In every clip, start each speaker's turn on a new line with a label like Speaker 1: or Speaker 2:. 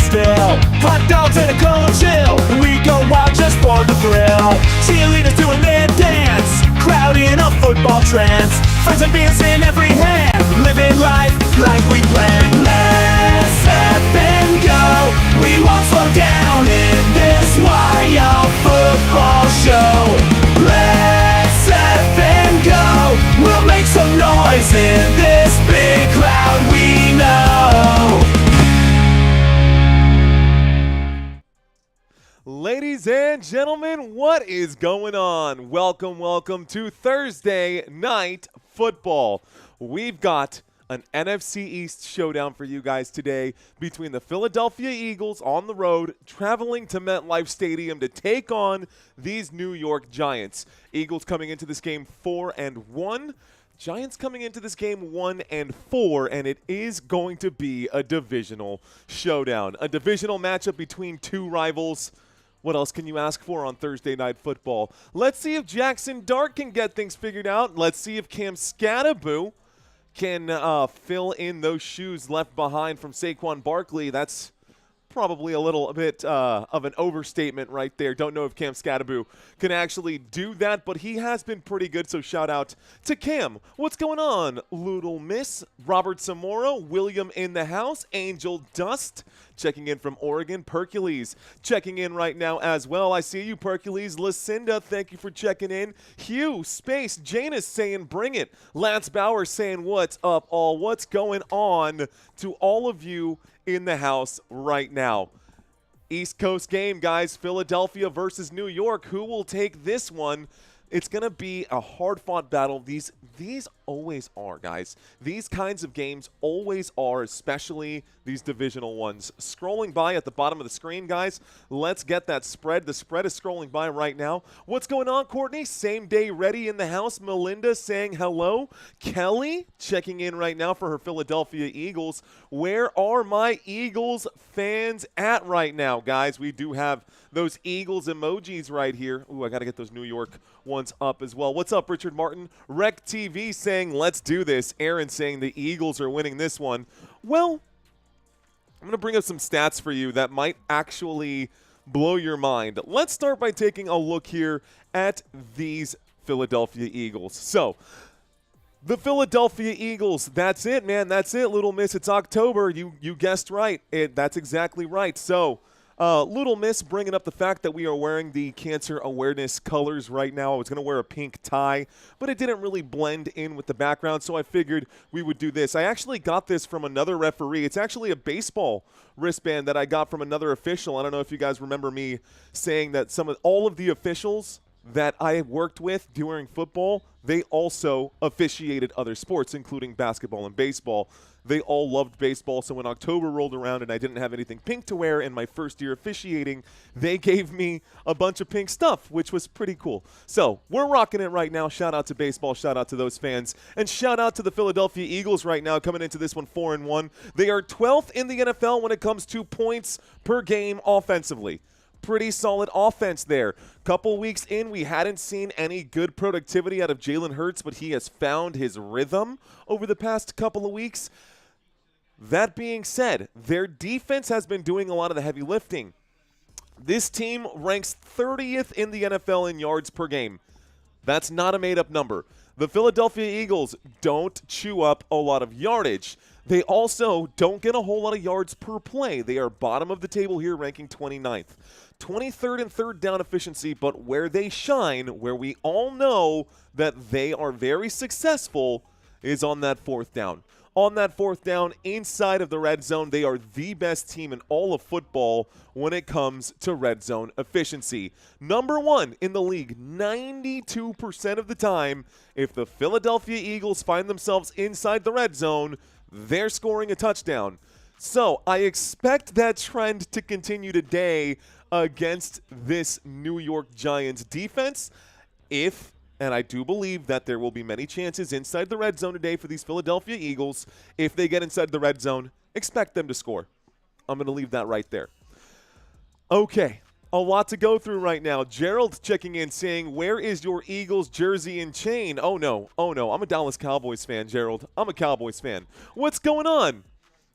Speaker 1: still. Hot dogs and a cold chill. We go wild just for the thrill. Cheerleaders doing their dance. Crowd in a football trance. Friends and beers in every hand. Living life like we planned. Let's up and go. We won't slow down in this wild football show. Let's up and go. We'll make some noise in this big crowd we know.
Speaker 2: Ladies and gentlemen, what is going on? Welcome to Thursday Night Football. We've got an NFC East showdown for you guys today between the Philadelphia Eagles on the road, traveling to MetLife Stadium to take on these New York Giants. Eagles coming into this game 4-1. Giants coming into this game 1-4, and it is going to be a divisional showdown. A divisional matchup between two rivals. What else can you ask for on Thursday Night Football? Let's see if Jaxson Dart can get things figured out. Let's see if Cam Scatterboo can fill in those shoes left behind from Saquon Barkley. That's probably a little bit of an overstatement right there. Don't know if Cam Scatterboo can actually do that, but he has been pretty good, so shout out to Cam. What's going on? Little Miss, Robert Zamora, William in the house, Angel Dust checking in from Oregon, Percules checking in right now as well. I see you, Percules. Lucinda, thank you for checking in. Hugh, Space, Janus saying bring it. Lance Bauer saying what's up all. What's going on to all of you in the house right now? East Coast game, guys. Philadelphia versus New York. Who will take this one? It's going to be a hard-fought battle. These always are, guys. These kinds of games always are, especially these divisional ones. Scrolling by at the bottom of the screen, guys. Let's get that spread. The spread is scrolling by right now. What's going on, Courtney? Same day ready in the house. Melinda saying hello. Kelly checking in right now for her Philadelphia Eagles. Where are my Eagles fans at right now, guys? We do have those Eagles emojis right here. Ooh, I got to get those New York ones up as well. What's up, Richard Martin? Rec TV saying, let's do this. Aaron saying the Eagles are winning this one. Well, I'm going to bring up some stats for you that might actually blow your mind. Let's start by taking a look here at these Philadelphia Eagles. So, the Philadelphia Eagles, that's it, man. That's it, Little Miss. It's October. You guessed right. That's exactly right. So, Little Miss bringing up the fact that we are wearing the cancer awareness colors right now. I was going to wear a pink tie, but it didn't really blend in with the background, so I figured we would do this. I actually got this from another referee. It's actually a baseball wristband that I got from another official. I don't know if you guys remember me saying that all of the officials that I worked with during football, they also officiated other sports, including basketball and baseball. They all loved baseball, so when October rolled around and I didn't have anything pink to wear in my first year officiating, they gave me a bunch of pink stuff, which was pretty cool. So we're rocking it right now. Shout out to baseball. Shout out to those fans. And shout out to the Philadelphia Eagles right now coming into this one 4-1. They are 12th in the NFL when it comes to points per game offensively. Pretty solid offense there. Couple weeks in, we hadn't seen any good productivity out of Jalen Hurts, but he has found his rhythm over the past couple of weeks. That being said, their defense has been doing a lot of the heavy lifting. This team ranks 30th in the NFL in yards per game. That's not a made-up number. The Philadelphia Eagles don't chew up a lot of yardage. They also don't get a whole lot of yards per play. They are bottom of the table here, ranking 29th. 23rd and third down efficiency, but where they shine, where we all know that they are very successful, is on that fourth down. On that fourth down, inside of the red zone, they are the best team in all of football when it comes to red zone efficiency. Number one in the league, 92% of the time, if the Philadelphia Eagles find themselves inside the red zone, they're scoring a touchdown. So I expect that trend to continue today against this New York Giants defense. And I do believe that there will be many chances inside the red zone today for these Philadelphia Eagles. If they get inside the red zone, expect them to score. I'm going to leave that right there. Okay, a lot to go through right now. Gerald checking in saying, where is your Eagles jersey and chain? Oh, no. I'm a Dallas Cowboys fan, Gerald. I'm a Cowboys fan. What's going on?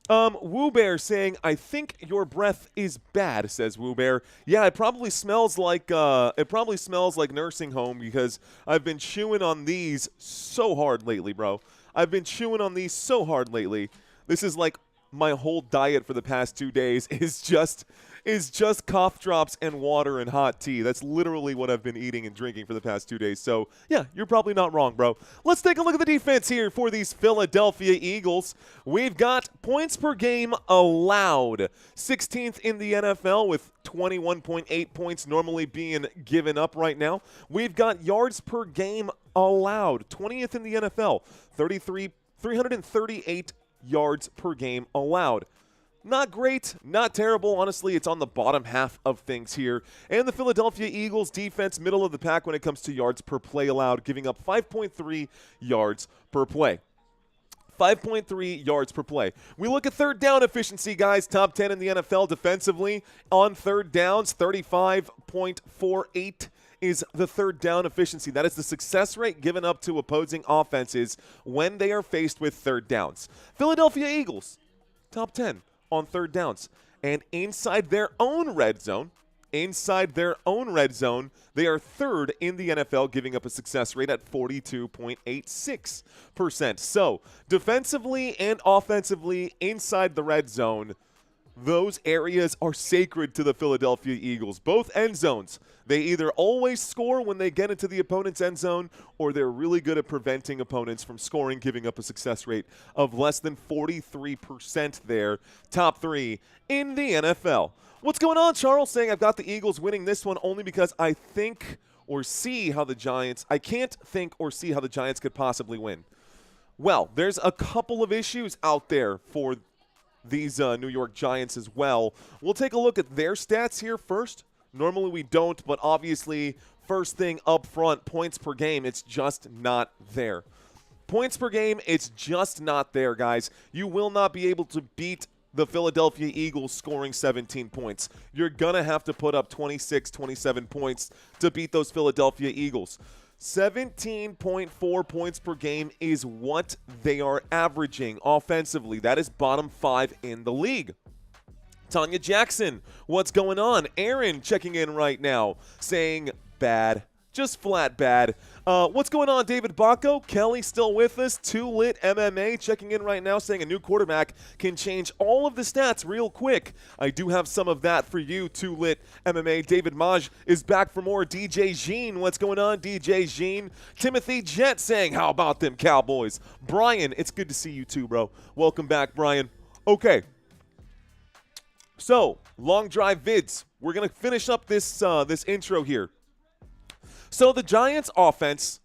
Speaker 2: Woo Bear saying, I think your breath is bad, says Woo Bear. Yeah, it probably smells like nursing home because I've been chewing on these so hard lately, bro. I've been chewing on these so hard lately. This is like my whole diet for the past 2 days is just cough drops and water and hot tea. That's literally what I've been eating and drinking for the past 2 days. So, yeah, you're probably not wrong, bro. Let's take a look at the defense here for these Philadelphia Eagles. We've got points per game allowed. 16th in the NFL with 21.8 points normally being given up right now. We've got yards per game allowed. 20th in the NFL. 338 yards per game allowed. Not great, not terrible. Honestly, it's on the bottom half of things here. And the Philadelphia Eagles defense, middle of the pack when it comes to yards per play allowed, giving up 5.3 yards per play. 5.3 yards per play. We look at third down efficiency, guys. Top 10 in the NFL defensively. On third downs, 35.48 is the third down efficiency. That is the success rate given up to opposing offenses when they are faced with third downs. Philadelphia Eagles, top 10 on third downs. And inside their own red zone, they are third in the NFL, giving up a success rate at 42.86%. So, defensively and offensively inside the red zone, those areas are sacred to the Philadelphia Eagles. Both end zones. They either always score when they get into the opponent's end zone, or they're really good at preventing opponents from scoring, giving up a success rate of less than 43% there. Top 3 in the NFL. What's going on, Charles? Saying I've got the Eagles winning this one only because I think or see how the Giants – I can't think or see how the Giants could possibly win. Well, there's a couple of issues out there for these New York Giants as well. We'll take a look at their stats here first. Normally we don't, but obviously first thing up front, points per game, it's just not there. Points per game, it's just not there, guys. You will not be able to beat the Philadelphia Eagles scoring 17 points. You're going to have to put up 26, 27 points to beat those Philadelphia Eagles. 17.4 points per game is what they are averaging offensively. That is bottom 5 in the league. Tanya Jackson, what's going on? Aaron checking in right now saying bad. Just flat bad. What's going on, David Bacco? Kelly still with us. Too Lit MMA checking in right now saying a new quarterback can change all of the stats real quick. I do have some of that for you, Too Lit MMA. David Maj is back for more. DJ Jean, what's going on, DJ Jean? Timothy Jet saying, how about them Cowboys? Brian, it's good to see you too, bro. Welcome back, Brian. Okay. So, long drive vids. We're going to finish up this intro here. So the Giants offense,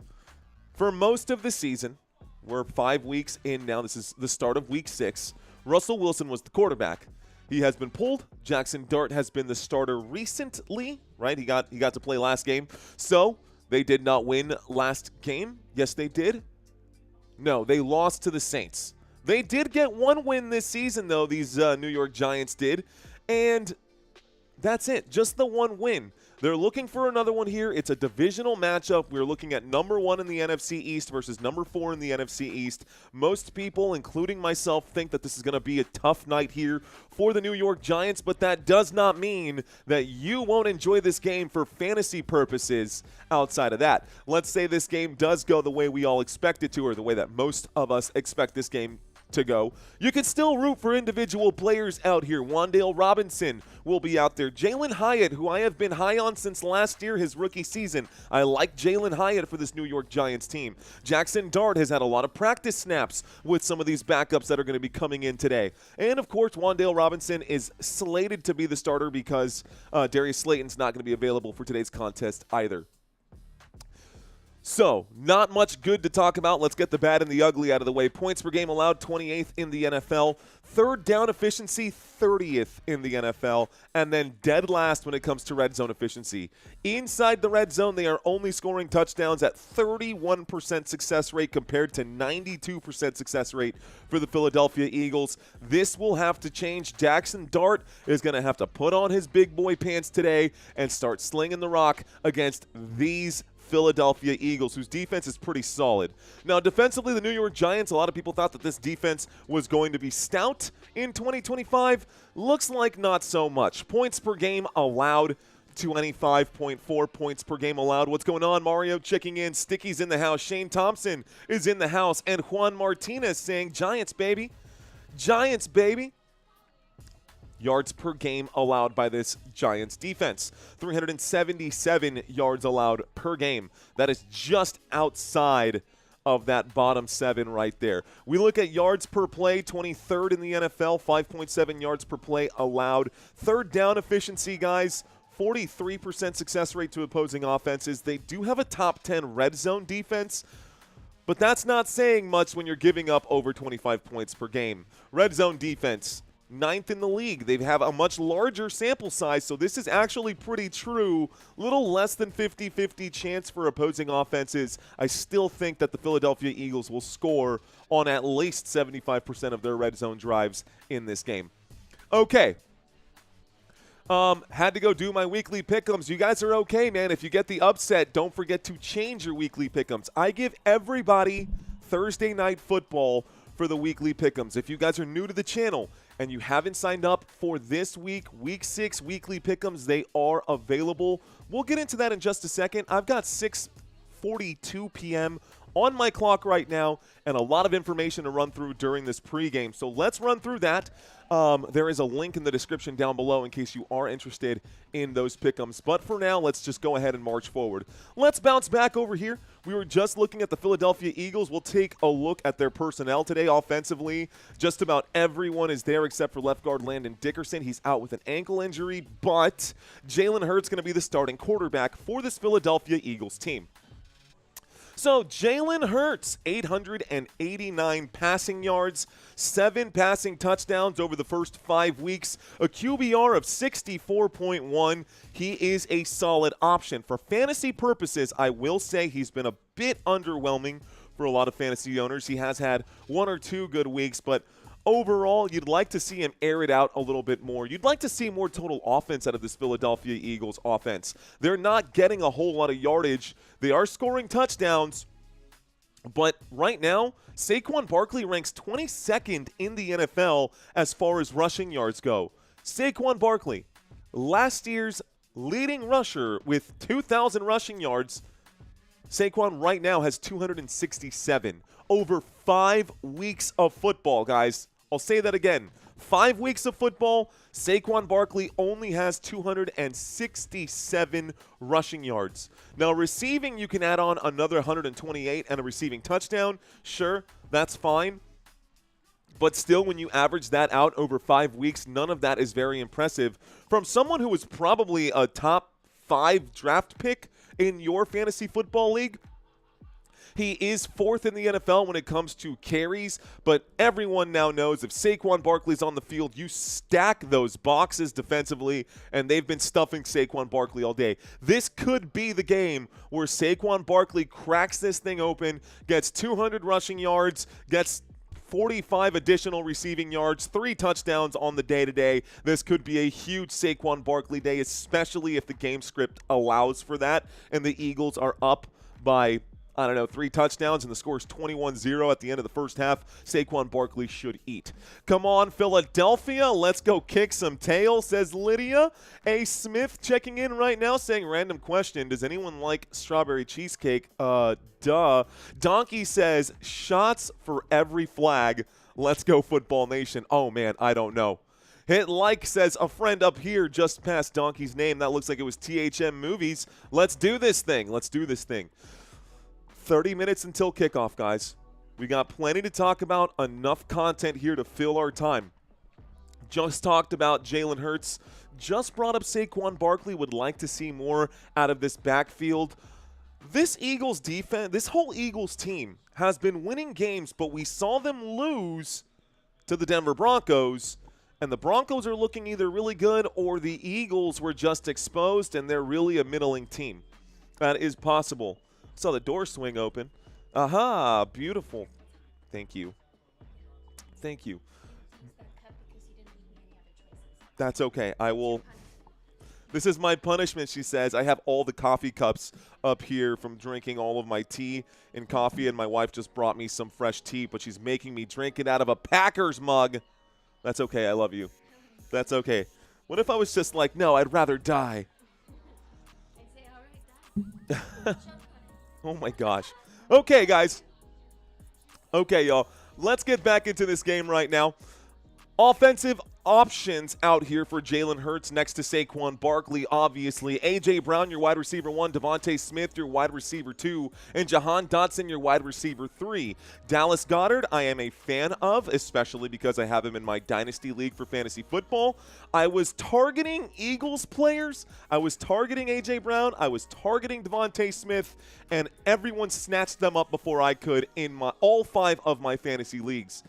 Speaker 2: for most of the season, we're 5 weeks in now. This is the start of week 6. Russell Wilson was the quarterback. He has been pulled. Jaxson Dart has been the starter recently, right? He got to play last game. So they did not win last game. Yes, they did. No, they lost to the Saints. They did get one win this season, though, these New York Giants did. And that's it. Just the one win. They're looking for another one here. It's a divisional matchup. We're looking at number 1 in the NFC East versus number 4 in the NFC East. Most people, including myself, think that this is going to be a tough night here for the New York Giants, but that does not mean that you won't enjoy this game for fantasy purposes outside of that. Let's say this game does go the way we all expect it to, or the way that most of us expect this game to go. You can still root for individual players out here. Wan'Dale Robinson will be out there. Jalen Hyatt, who I have been high on since last year, his rookie season. I like Jalen Hyatt for this New York Giants team. Jaxson Dart has had a lot of practice snaps with some of these backups that are going to be coming in today. And, of course, Wan'Dale Robinson is slated to be the starter because Darius Slayton's not going to be available for today's contest either. So, not much good to talk about. Let's get the bad and the ugly out of the way. Points per game allowed, 28th in the NFL. Third down efficiency, 30th in the NFL. And then dead last when it comes to red zone efficiency. Inside the red zone, they are only scoring touchdowns at 31% success rate compared to 92% success rate for the Philadelphia Eagles. This will have to change. Jaxson Dart is going to have to put on his big boy pants today and start slinging the rock against these Philadelphia Eagles, whose defense is pretty solid. Now, defensively, the New York Giants, a lot of people thought that this defense was going to be stout in 2025. Looks like not so much. Points per game allowed, 25.4 points per game allowed. What's going on? Mario checking in. Sticky's in the house. Shane Thompson is in the house. And Juan Martinez saying, Giants, baby. Giants, baby. Yards per game allowed by this Giants defense. 377 yards allowed per game. That is just outside of that bottom 7 right there. We look at yards per play, 23rd in the NFL, 5.7 yards per play allowed. Third down efficiency, guys, 43% success rate to opposing offenses. They do have a top 10 red zone defense, but that's not saying much when you're giving up over 25 points per game. Red zone defense, 9th in the league. They have a much larger sample size, so this is actually pretty true. Little less than 50-50 chance for opposing offenses. I still think that the Philadelphia Eagles will score on at least 75% of their red zone drives in this game. Okay. Had to go do my weekly pick'ems. You guys are okay, man. If you get the upset, don't forget to change your weekly pick'ems. I give everybody Thursday Night Football for the weekly pick'ems. If you guys are new to the channel and you haven't signed up for this week, Week 6 weekly pick'ems, they are available. We'll get into that in just a second. I've got 6:42 p.m. on my clock right now and a lot of information to run through during this pregame. So let's run through that. There is a link in the description down below in case you are interested in those pick'ems. But for now, let's just go ahead and march forward. Let's bounce back over here. We were just looking at the Philadelphia Eagles. We'll take a look at their personnel today offensively. Just about everyone is there except for left guard Landon Dickerson. He's out with an ankle injury, but Jalen Hurts going to be the starting quarterback for this Philadelphia Eagles team. So Jalen Hurts, 889 passing yards, 7 passing touchdowns over the first 5 weeks, a QBR of 64.1. He is a solid option. For fantasy purposes, I will say he's been a bit underwhelming for a lot of fantasy owners. He has had 1 or 2 good weeks, but overall, you'd like to see him air it out a little bit more. You'd like to see more total offense out of this Philadelphia Eagles offense. They're not getting a whole lot of yardage. They are scoring touchdowns, but right now, Saquon Barkley ranks 22nd in the NFL as far as rushing yards go. Saquon Barkley, last year's leading rusher with 2,000 rushing yards. Saquon right now has 267 over 5 weeks of football, guys. I'll say that again. 5 weeks of football, Saquon Barkley only has 267 rushing yards. Now, receiving, you can add on another 128 and a receiving touchdown. Sure, that's fine. But still, when you average that out over 5 weeks, none of that is very impressive. From someone who was probably a top 5 draft pick in your fantasy football league, he is 4th in the NFL when it comes to carries, but everyone now knows if Saquon Barkley's on the field, you stack those boxes defensively, and they've been stuffing Saquon Barkley all day. This could be the game where Saquon Barkley cracks this thing open, gets 200 rushing yards, gets 45 additional receiving yards, 3 touchdowns on the day today. This could be a huge Saquon Barkley day, especially if the game script allows for that, and the Eagles are up by 3 touchdowns, and the score is 21-0 at the end of the first half. Saquon Barkley should eat. Come on, Philadelphia. Let's go kick some tail, says Lydia. A. Smith checking in right now saying, random question, does anyone like strawberry cheesecake? Duh. Donkey says, shots for every flag. Let's go, Football Nation. Oh, man, I don't know. Hit like, says a friend up here just past Donkey's name. That looks like it was THM Movies. Let's do this thing. Let's do this thing. 30 minutes until kickoff, guys. We got plenty to talk about, enough content here to fill our time. Just talked about Jalen Hurts. Just brought up Saquon Barkley. Would like to see more out of this backfield. This Eagles defense, this whole Eagles team has been winning games, but we saw them lose to the Denver Broncos, and the Broncos are looking either really good or the Eagles were just exposed and they're really a middling team. That is possible. Saw the door swing open. Aha, beautiful. Thank you. Thank you. That's okay. I will. This is my punishment, she says. I have all the coffee cups up here from drinking all of my tea and coffee, and my wife just brought me some fresh tea, but she's making me drink it out of a Packers mug. That's okay. I love you. That's okay. What if I was just like, no, I'd rather die? Oh, my gosh. Okay, guys. Okay, y'all. Let's get back into this game right now. Offensive options out here for Jalen Hurts next to Saquon Barkley, obviously. A.J. Brown, your wide receiver 1. Devontae Smith, your wide receiver 2. And Jahan Dotson, your wide receiver 3. Dallas Goedert, I am a fan of, especially because I have him in my Dynasty League for fantasy football. I was targeting Eagles players. I was targeting A.J. Brown. I was targeting Devontae Smith. And everyone snatched them up before I could in all 5 of my fantasy leagues.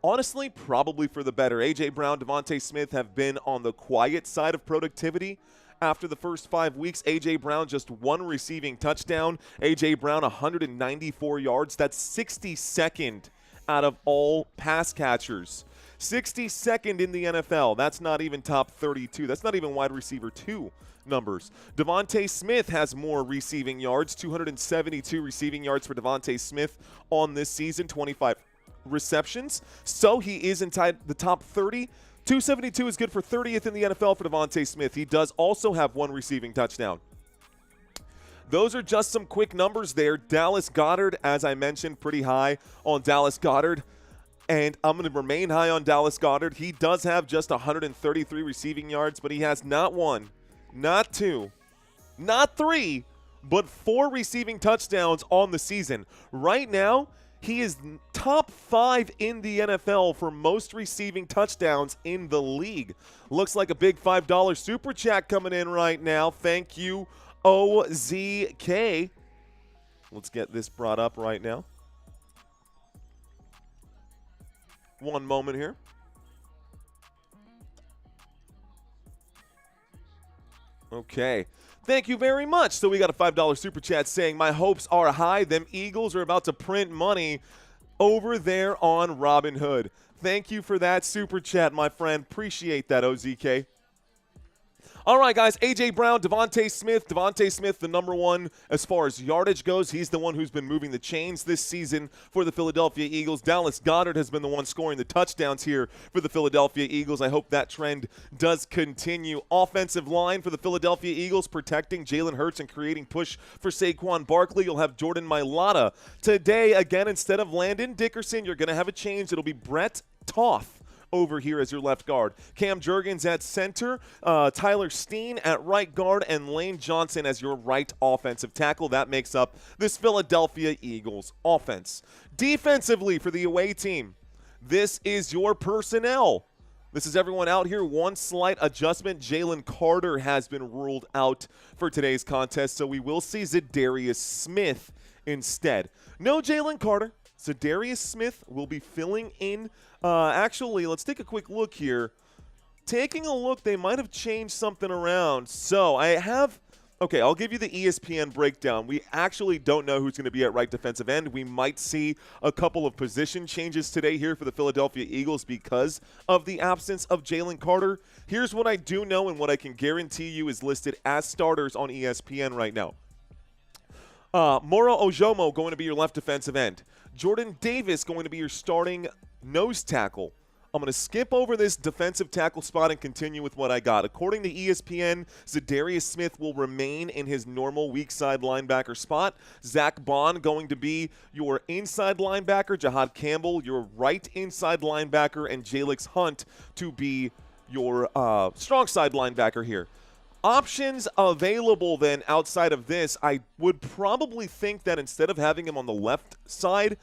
Speaker 2: Honestly, probably for the better. A.J. Brown, Devontae Smith have been on the quiet side of productivity. After the first 5 weeks, A.J. Brown just 1 receiving touchdown. A.J. Brown 194 yards. That's 62nd out of all pass catchers. 62nd in the NFL. That's not even top 32. That's not even wide receiver 2 numbers. Devontae Smith has more receiving yards. 272 receiving yards for Devontae Smith on this season. 25 receptions, so he is inside the top 30. 272 is good for 30th in the NFL for Devontae Smith. He does also have 1 receiving touchdown. Those are just some quick numbers there. Dallas Goedert, as I mentioned, pretty high on Dallas Goedert, and I'm going to remain high on Dallas Goedert. He does have just 133 receiving yards, but he has not 1, not 2, not 3, but 4 receiving touchdowns on the season. Right now, he is top 5 in the NFL for most receiving touchdowns in the league. Looks like a big $5 super chat coming in right now. Thank you, OZK. Let's get this brought up right now. One moment here. Okay. Thank you very much. So we got a $5 super chat saying, my hopes are high. Them Eagles are about to print money over there on Robinhood. Thank you for that super chat, my friend. Appreciate that, OZK. All right, guys, A.J. Brown, Devontae Smith. Devontae Smith, the number 1 as far as yardage goes. He's the one who's been moving the chains this season for the Philadelphia Eagles. Dallas Goedert has been the one scoring the touchdowns here for the Philadelphia Eagles. I hope that trend does continue. Offensive line for the Philadelphia Eagles, protecting Jalen Hurts and creating push for Saquon Barkley. You'll have Jordan Mailata. Today, again, instead of Landon Dickerson, you're going to have a change. It'll be Brett Toth over here as your left guard. Cam Jurgens at center, Tyler Steen at right guard, and Lane Johnson as your right offensive tackle. That makes up this Philadelphia Eagles offense. Defensively for the away team, this is your personnel. This is everyone out here. One slight adjustment. Jalen Carter has been ruled out for today's contest, so we will see Zadarius Smith instead. No Jalen Carter. Zadarius Smith will be filling in. Actually, let's take a quick look here. Taking a look, they might have changed something around. So I have – okay, I'll give you the ESPN breakdown. We actually don't know who's going to be at right defensive end. We might see a couple of position changes today here for the Philadelphia Eagles because of the absence of Jalen Carter. Here's what I do know and what I can guarantee you is listed as starters on ESPN right now. Moro Ojomo going to be your left defensive end. Jordan Davis going to be your starting nose tackle. I'm going to skip over this defensive tackle spot and continue with what I got. According to ESPN, Zadarius Smith will remain in his normal weak side linebacker spot. Zach Bond going to be your inside linebacker. Jahad Campbell, your right inside linebacker. And Jalix Hunt to be your strong side linebacker here. Options available then outside of this, I would probably think that instead of having him on the left side,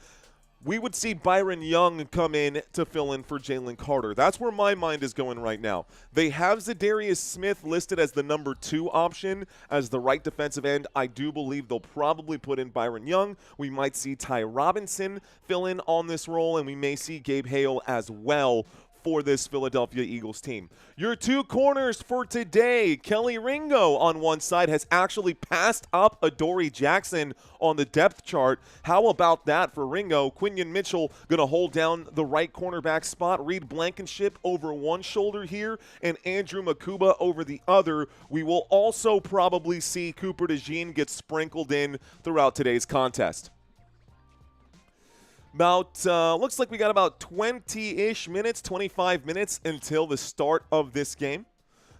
Speaker 2: we would see Byron Young come in to fill in for Jalen Carter. That's where my mind is going right now. They have Zadarius Smith listed as the number 2 option as the right defensive end. I do believe they'll probably put in Byron Young. We might see Ty Robinson fill in on this role, and we may see Gabe Hale as well for this Philadelphia Eagles team. Your two corners for today, Kelly Ringo on one side has actually passed up Adoree Jackson on the depth chart. How about that for Ringo? Quinion Mitchell going to hold down the right cornerback spot. Reed Blankenship over one shoulder here and Andrew Makuba over the other. We will also probably see Cooper DeJean get sprinkled in throughout today's contest. Looks like we got about 20-ish minutes, 25 minutes until the start of this game.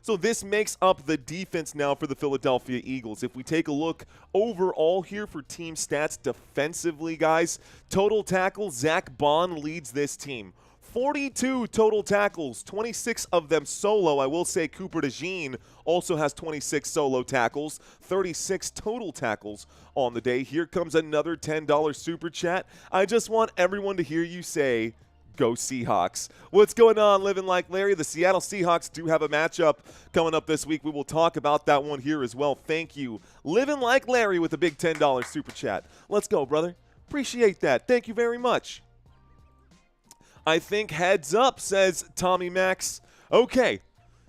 Speaker 2: So this makes up the defense now for the Philadelphia Eagles. If we take a look overall here for team stats defensively, guys, total tackles, Zach Bond leads this team. 42 total tackles, 26 of them solo. I will say Cooper DeJean also has 26 solo tackles, 36 total tackles on the day. Here comes another $10 super chat. I just want everyone to hear you say, go Seahawks. What's going on, Living Like Larry? The Seattle Seahawks do have a matchup coming up this week. We will talk about that one here as well. Thank you. Living Like Larry with a big $10 super chat. Let's go, brother. Appreciate that. Thank you very much. I think heads up, says Tommy Max. Okay,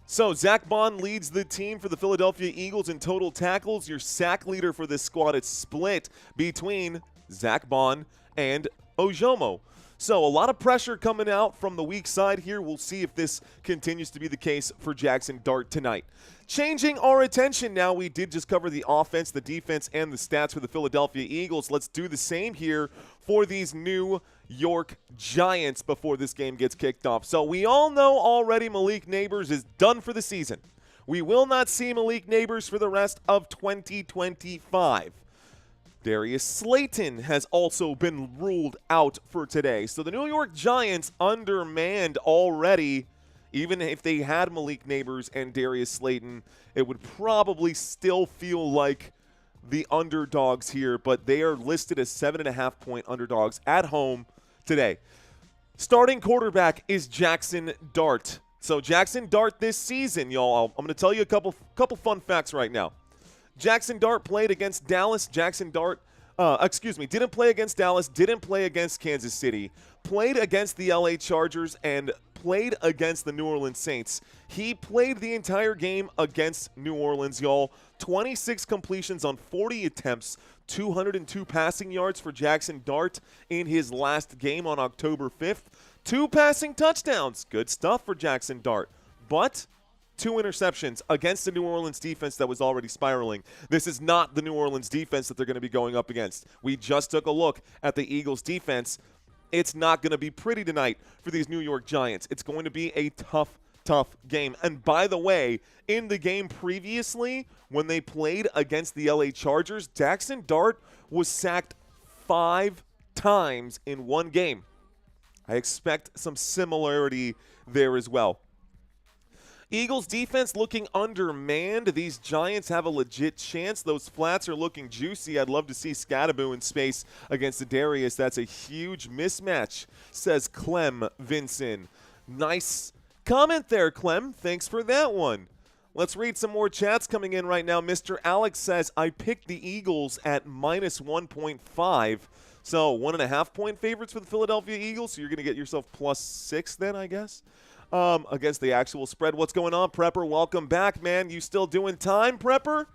Speaker 2: so Zach Bond leads the team for the Philadelphia Eagles in total tackles. Your sack leader for this squad is split between Zach Bond and Ojomo. So a lot of pressure coming out from the weak side here. We'll see if this continues to be the case for Jaxson Dart tonight. Changing our attention now, we did just cover the offense, the defense, and the stats for the Philadelphia Eagles. Let's do the same here for these New York Giants before this game gets kicked off. So we all know already Malik Nabers is done for the season. We will not see Malik Nabers for the rest of 2025. Darius Slayton has also been ruled out for today. So the New York Giants undermanned already. Even if they had Malik Nabers and Darius Slayton, it would probably still feel like the underdogs here, but they are listed as 7.5-point underdogs at home today. Starting quarterback is Jaxson Dart. So Jaxson Dart this season, y'all, I'm going to tell you a couple fun facts right now. Jaxson Dart played against Dallas. Didn't play against Dallas, didn't play against Kansas City, played against the LA Chargers, and played against the New Orleans Saints. He played the entire game against New Orleans, y'all. 26 completions on 40 attempts, 202 passing yards for Jaxson Dart in his last game on October 5th. 2 passing touchdowns. Good stuff for Jaxson Dart. But 2 interceptions against the New Orleans defense that was already spiraling. This is not the New Orleans defense that they're going to be going up against. We just took a look at the Eagles defense. It's not going to be pretty tonight for these New York Giants. It's going to be a tough game. And by the way, in the game previously, when they played against the LA Chargers, Jaxson Dart was sacked 5 times in one game. I expect some similarity there as well. Eagles defense looking undermanned. These Giants have a legit chance. Those flats are looking juicy. I'd love to see Scadaboo in space against Darius. That's a huge mismatch, says Clem Vinson. Nice comment there, Clem. Thanks for that one. Let's read some more chats coming in right now. Mr. Alex says, I picked the Eagles at minus 1.5. So 1.5-point favorites for the Philadelphia Eagles. So you're going to get yourself plus 6 then, I guess. Against the actual spread. What's going on, Prepper? Welcome back, man. You still doing time, Prepper?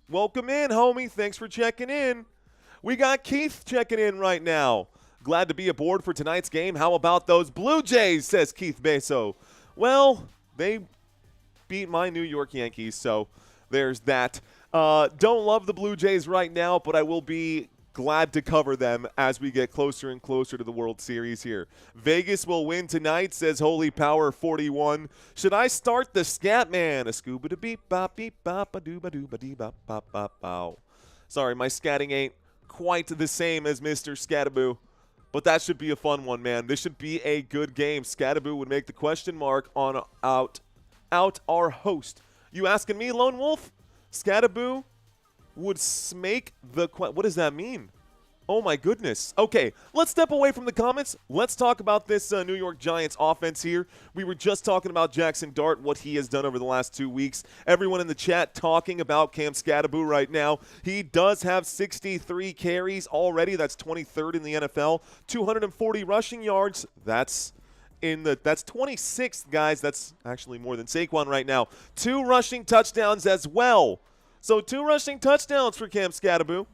Speaker 2: Welcome in, homie. Thanks for checking in. We got Keith checking in right now. Glad to be aboard for tonight's game. How about those Blue Jays, says Keith Beso. Well, they beat my New York Yankees, so there's that. Don't love the Blue Jays right now, but I will be glad to cover them as we get closer and closer to the World Series here. Vegas will win tonight, says Holy Power 41. Should I start the Scat Man? A scuba da beep bop beep bop a doo ba doo ba dee bop bop bop bow. Sorry, my scatting ain't quite the same as Mr. Scadaboo, but that should be a fun one, man. This should be a good game. Scadaboo would make the question mark on out our host. You asking me, Lone Wolf? Scadaboo would smake the what does that mean? Oh my goodness. Okay, let's step away from the comments. Let's talk about this New York Giants offense here. We were just talking about Jaxson Dart, what he has done over the last 2 weeks. Everyone in the chat talking about Cam Scadaboo right now. He does have 63 carries already. That's 23rd in the NFL. 240 rushing yards. That's that's 26th, guys. That's actually more than Saquon right now. 2 rushing touchdowns as well. So 2 rushing touchdowns for Cam Skattebo,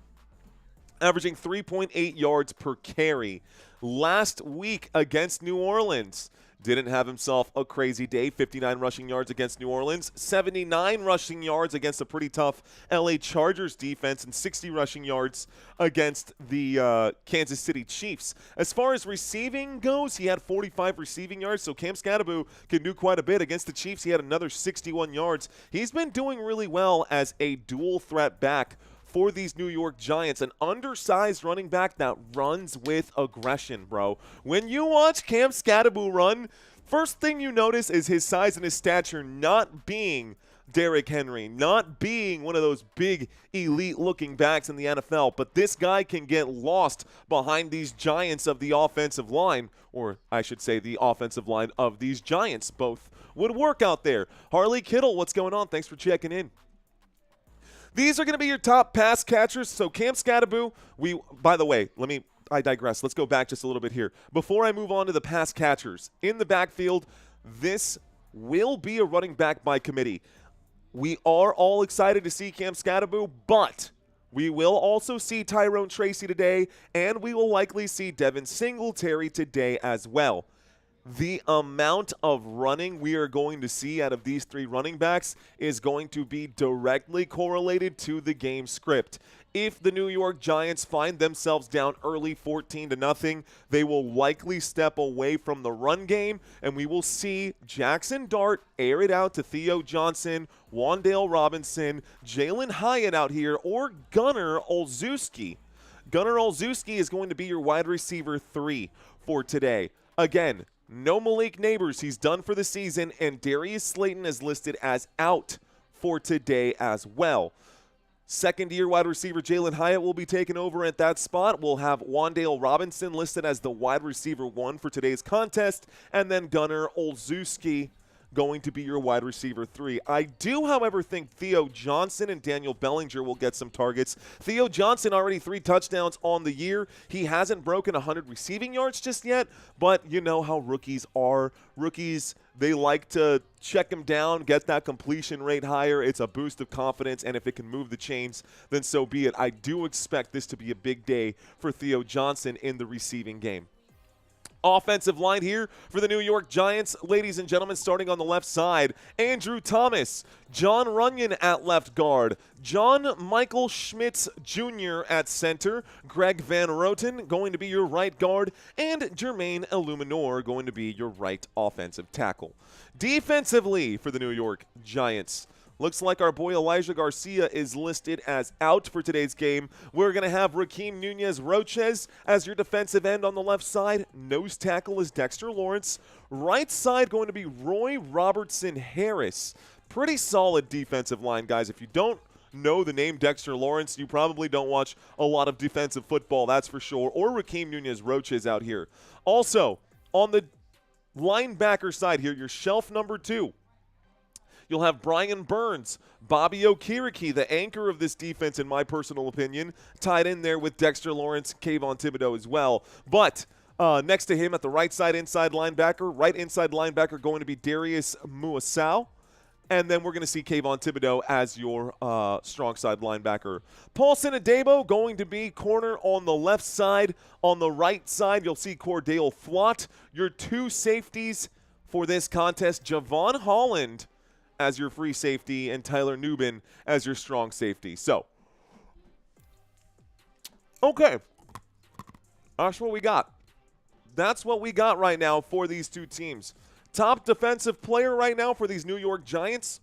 Speaker 2: averaging 3.8 yards per carry. Last week against New Orleans, didn't have himself a crazy day. 59 rushing yards against New Orleans, 79 rushing yards against a pretty tough LA Chargers defense, and 60 rushing yards against the Kansas City Chiefs. As far as receiving goes, he had 45 receiving yards, so Cam Skattebo can do quite a bit. Against the Chiefs, he had another 61 yards. He's been doing really well as a dual threat back for these New York Giants, an undersized running back that runs with aggression, bro. When you watch Cam Skattebo run, first thing you notice is his size and his stature not being Derrick Henry, not being one of those big elite-looking backs in the NFL, but this guy can get lost behind these giants of the offensive line, or I should say the offensive line of these giants. Both would work out there. Harley Kittle, what's going on? Thanks for checking in. These are going to be your top pass catchers. So Cam Skattebo, by the way, I digress. Let's go back just a little bit here. Before I move on to the pass catchers, in the backfield, this will be a running back by committee. We are all excited to see Cam Skattebo, but we will also see Tyrone Tracy today, and we will likely see Devin Singletary today as well. The amount of running we are going to see out of these 3 running backs is going to be directly correlated to the game script. If the New York Giants find themselves down early 14-0, they will likely step away from the run game, and we will see Jaxson Dart air it out to Theo Johnson, Wan'Dale Robinson, Jalen Hyatt out here, or Gunnar Olszewski. Gunnar Olszewski is going to be your wide receiver 3 for today. Again, no Malik Neighbors. He's done for the season, and Darius Slayton is listed as out for today as well. Second-year wide receiver Jalen Hyatt will be taking over at that spot. We'll have Wan'Dale Robinson listed as the wide receiver 1 for today's contest, and then Gunnar Olszewski going to be your wide receiver 3. I do, however, think Theo Johnson and Daniel Bellinger will get some targets. Theo Johnson already 3 touchdowns on the year. He hasn't broken 100 receiving yards just yet, but you know how rookies are. Rookies, they like to check him down, get that completion rate higher. It's a boost of confidence, and if it can move the chains, then so be it. I do expect this to be a big day for Theo Johnson in the receiving game. Offensive line here for the New York Giants. Ladies and gentlemen, starting on the left side, Andrew Thomas, John Runyon at left guard, John Michael Schmitz Jr. at center, Greg Van Roten going to be your right guard, and Jermaine Illuminor going to be your right offensive tackle. Defensively for the New York Giants, looks like our boy Elijah Garcia is listed as out for today's game. We're going to have Rakeem Nunez-Roches as your defensive end on the left side. Nose tackle is Dexter Lawrence. Right side going to be Roy Robertson Harris. Pretty solid defensive line, guys. If you don't know the name Dexter Lawrence, you probably don't watch a lot of defensive football, that's for sure. Or Rakeem Nunez-Roches out here. Also, on the linebacker side here, your shelf number 2. You'll have Brian Burns, Bobby Okereke, the anchor of this defense, in my personal opinion, tied in there with Dexter Lawrence, Kayvon Thibodeau as well. But next to him at the right side inside linebacker going to be Darius Muasau. And then we're going to see Kayvon Thibodeau as your strong side linebacker. Paulson Adebo going to be corner on the left side. On the right side, you'll see Cordale Flott. Your 2 safeties for this contest, Javon Holland as your free safety and Tyler Nubin as your strong safety. So, okay, that's what we got. That's what we got right now for these 2 teams. Top defensive player right now for these New York Giants,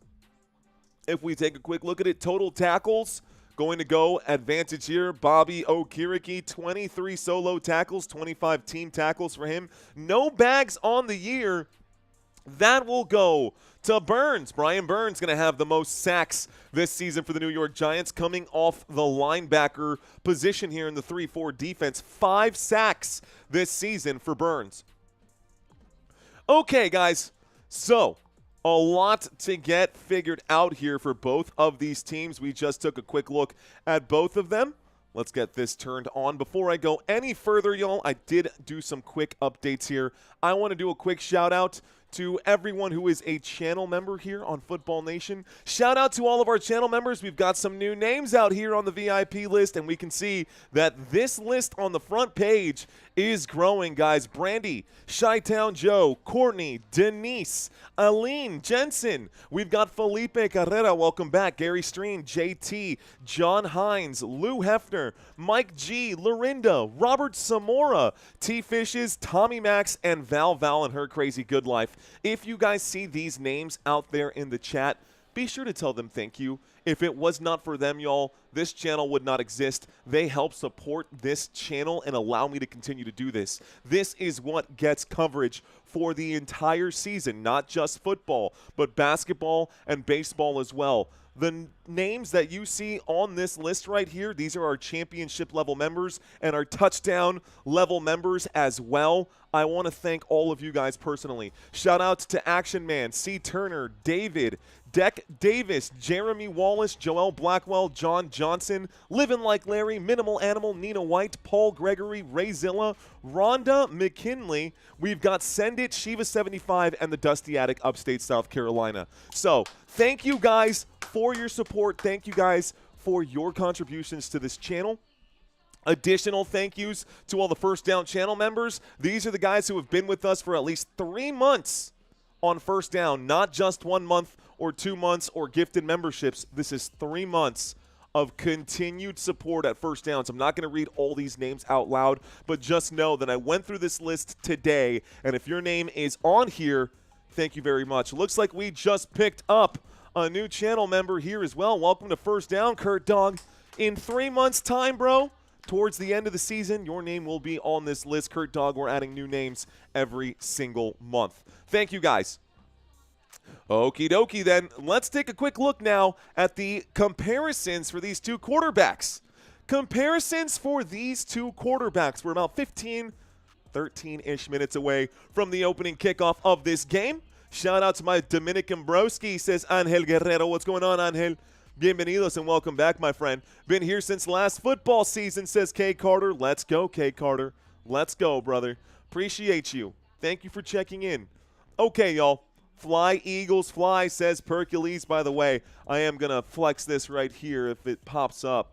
Speaker 2: if we take a quick look at it, total tackles, going to go advantage here. Bobby Okereke, 23 solo tackles, 25 team tackles for him. No bags on the year. That will go to Burns. Brian Burns going to have the most sacks this season for the New York Giants, coming off the linebacker position here in the 3-4 defense. 5 sacks this season for Burns. Okay, guys, so a lot to get figured out here for both of these teams. We just took a quick look at both of them. Let's get this turned on. Before I go any further, y'all, I did do some quick updates here. I want to do a quick shout out to everyone who is a channel member here on Football Nation. Shout out to all of our channel members. We've got some new names out here on the VIP list, and we can see that this list on the front page is growing, guys. Brandy, Chi-Town Joe, Courtney, Denise, Aline, Jensen. We've got Felipe Carrera, welcome back. Gary Streen, JT, John Hines, Lou Hefner, Mike G, Lorinda, Robert Samora, T Fishes, Tommy Max, and Val and her crazy good life. If you guys see these names out there in the chat, be sure to tell them thank you. If it was not for them, y'all, this channel would not exist. They help support this channel and allow me to continue to do this. This is what gets coverage for the entire season, not just football, but basketball and baseball as well. The names that you see on this list right here, these are our championship level members and our touchdown level members as well. I want to thank all of you guys personally. Shout out to Action Man, C. Turner, David, Deck Davis, Jeremy Wallace, Joel Blackwell, John Johnson, Living Like Larry, Minimal Animal, Nina White, Paul Gregory, Rayzilla, Rhonda McKinley. We've got Send It, Shiva75, and the Dusty Attic, Upstate South Carolina. So thank you guys for your support. Thank you guys for your contributions to this channel. Additional thank yous to all the First Down channel members. These are the guys who have been with us for at least 3 months on First Down, not just 1 month or 2 months or gifted memberships. This is 3 months of continued support at First Downs. I'm not going to read all these names out loud, but just know that I went through this list today, and if your name is on here, thank you very much. Looks like we just picked up a new channel member here as well. Welcome to First Down, Kurt Dog. In 3 months' time, bro, towards the end of the season, your name will be on this list. Kurt Dog, we're adding new names every single month. Thank you, guys. Okie dokie, then. Let's take a quick look now at the comparisons for these two quarterbacks. Comparisons for these two quarterbacks. We're about 15, 13-ish minutes away from the opening kickoff of this game. Shout out to my Dominican broski, says Angel Guerrero. What's going on, Angel? Bienvenidos and welcome back, my friend. Been here since last football season, says K. Carter. Let's go, K. Carter. Let's go, brother. Appreciate you. Thank you for checking in. Okay, y'all. Fly, Eagles, fly, says Percules. By the way, I am going to flex this right here if it pops up.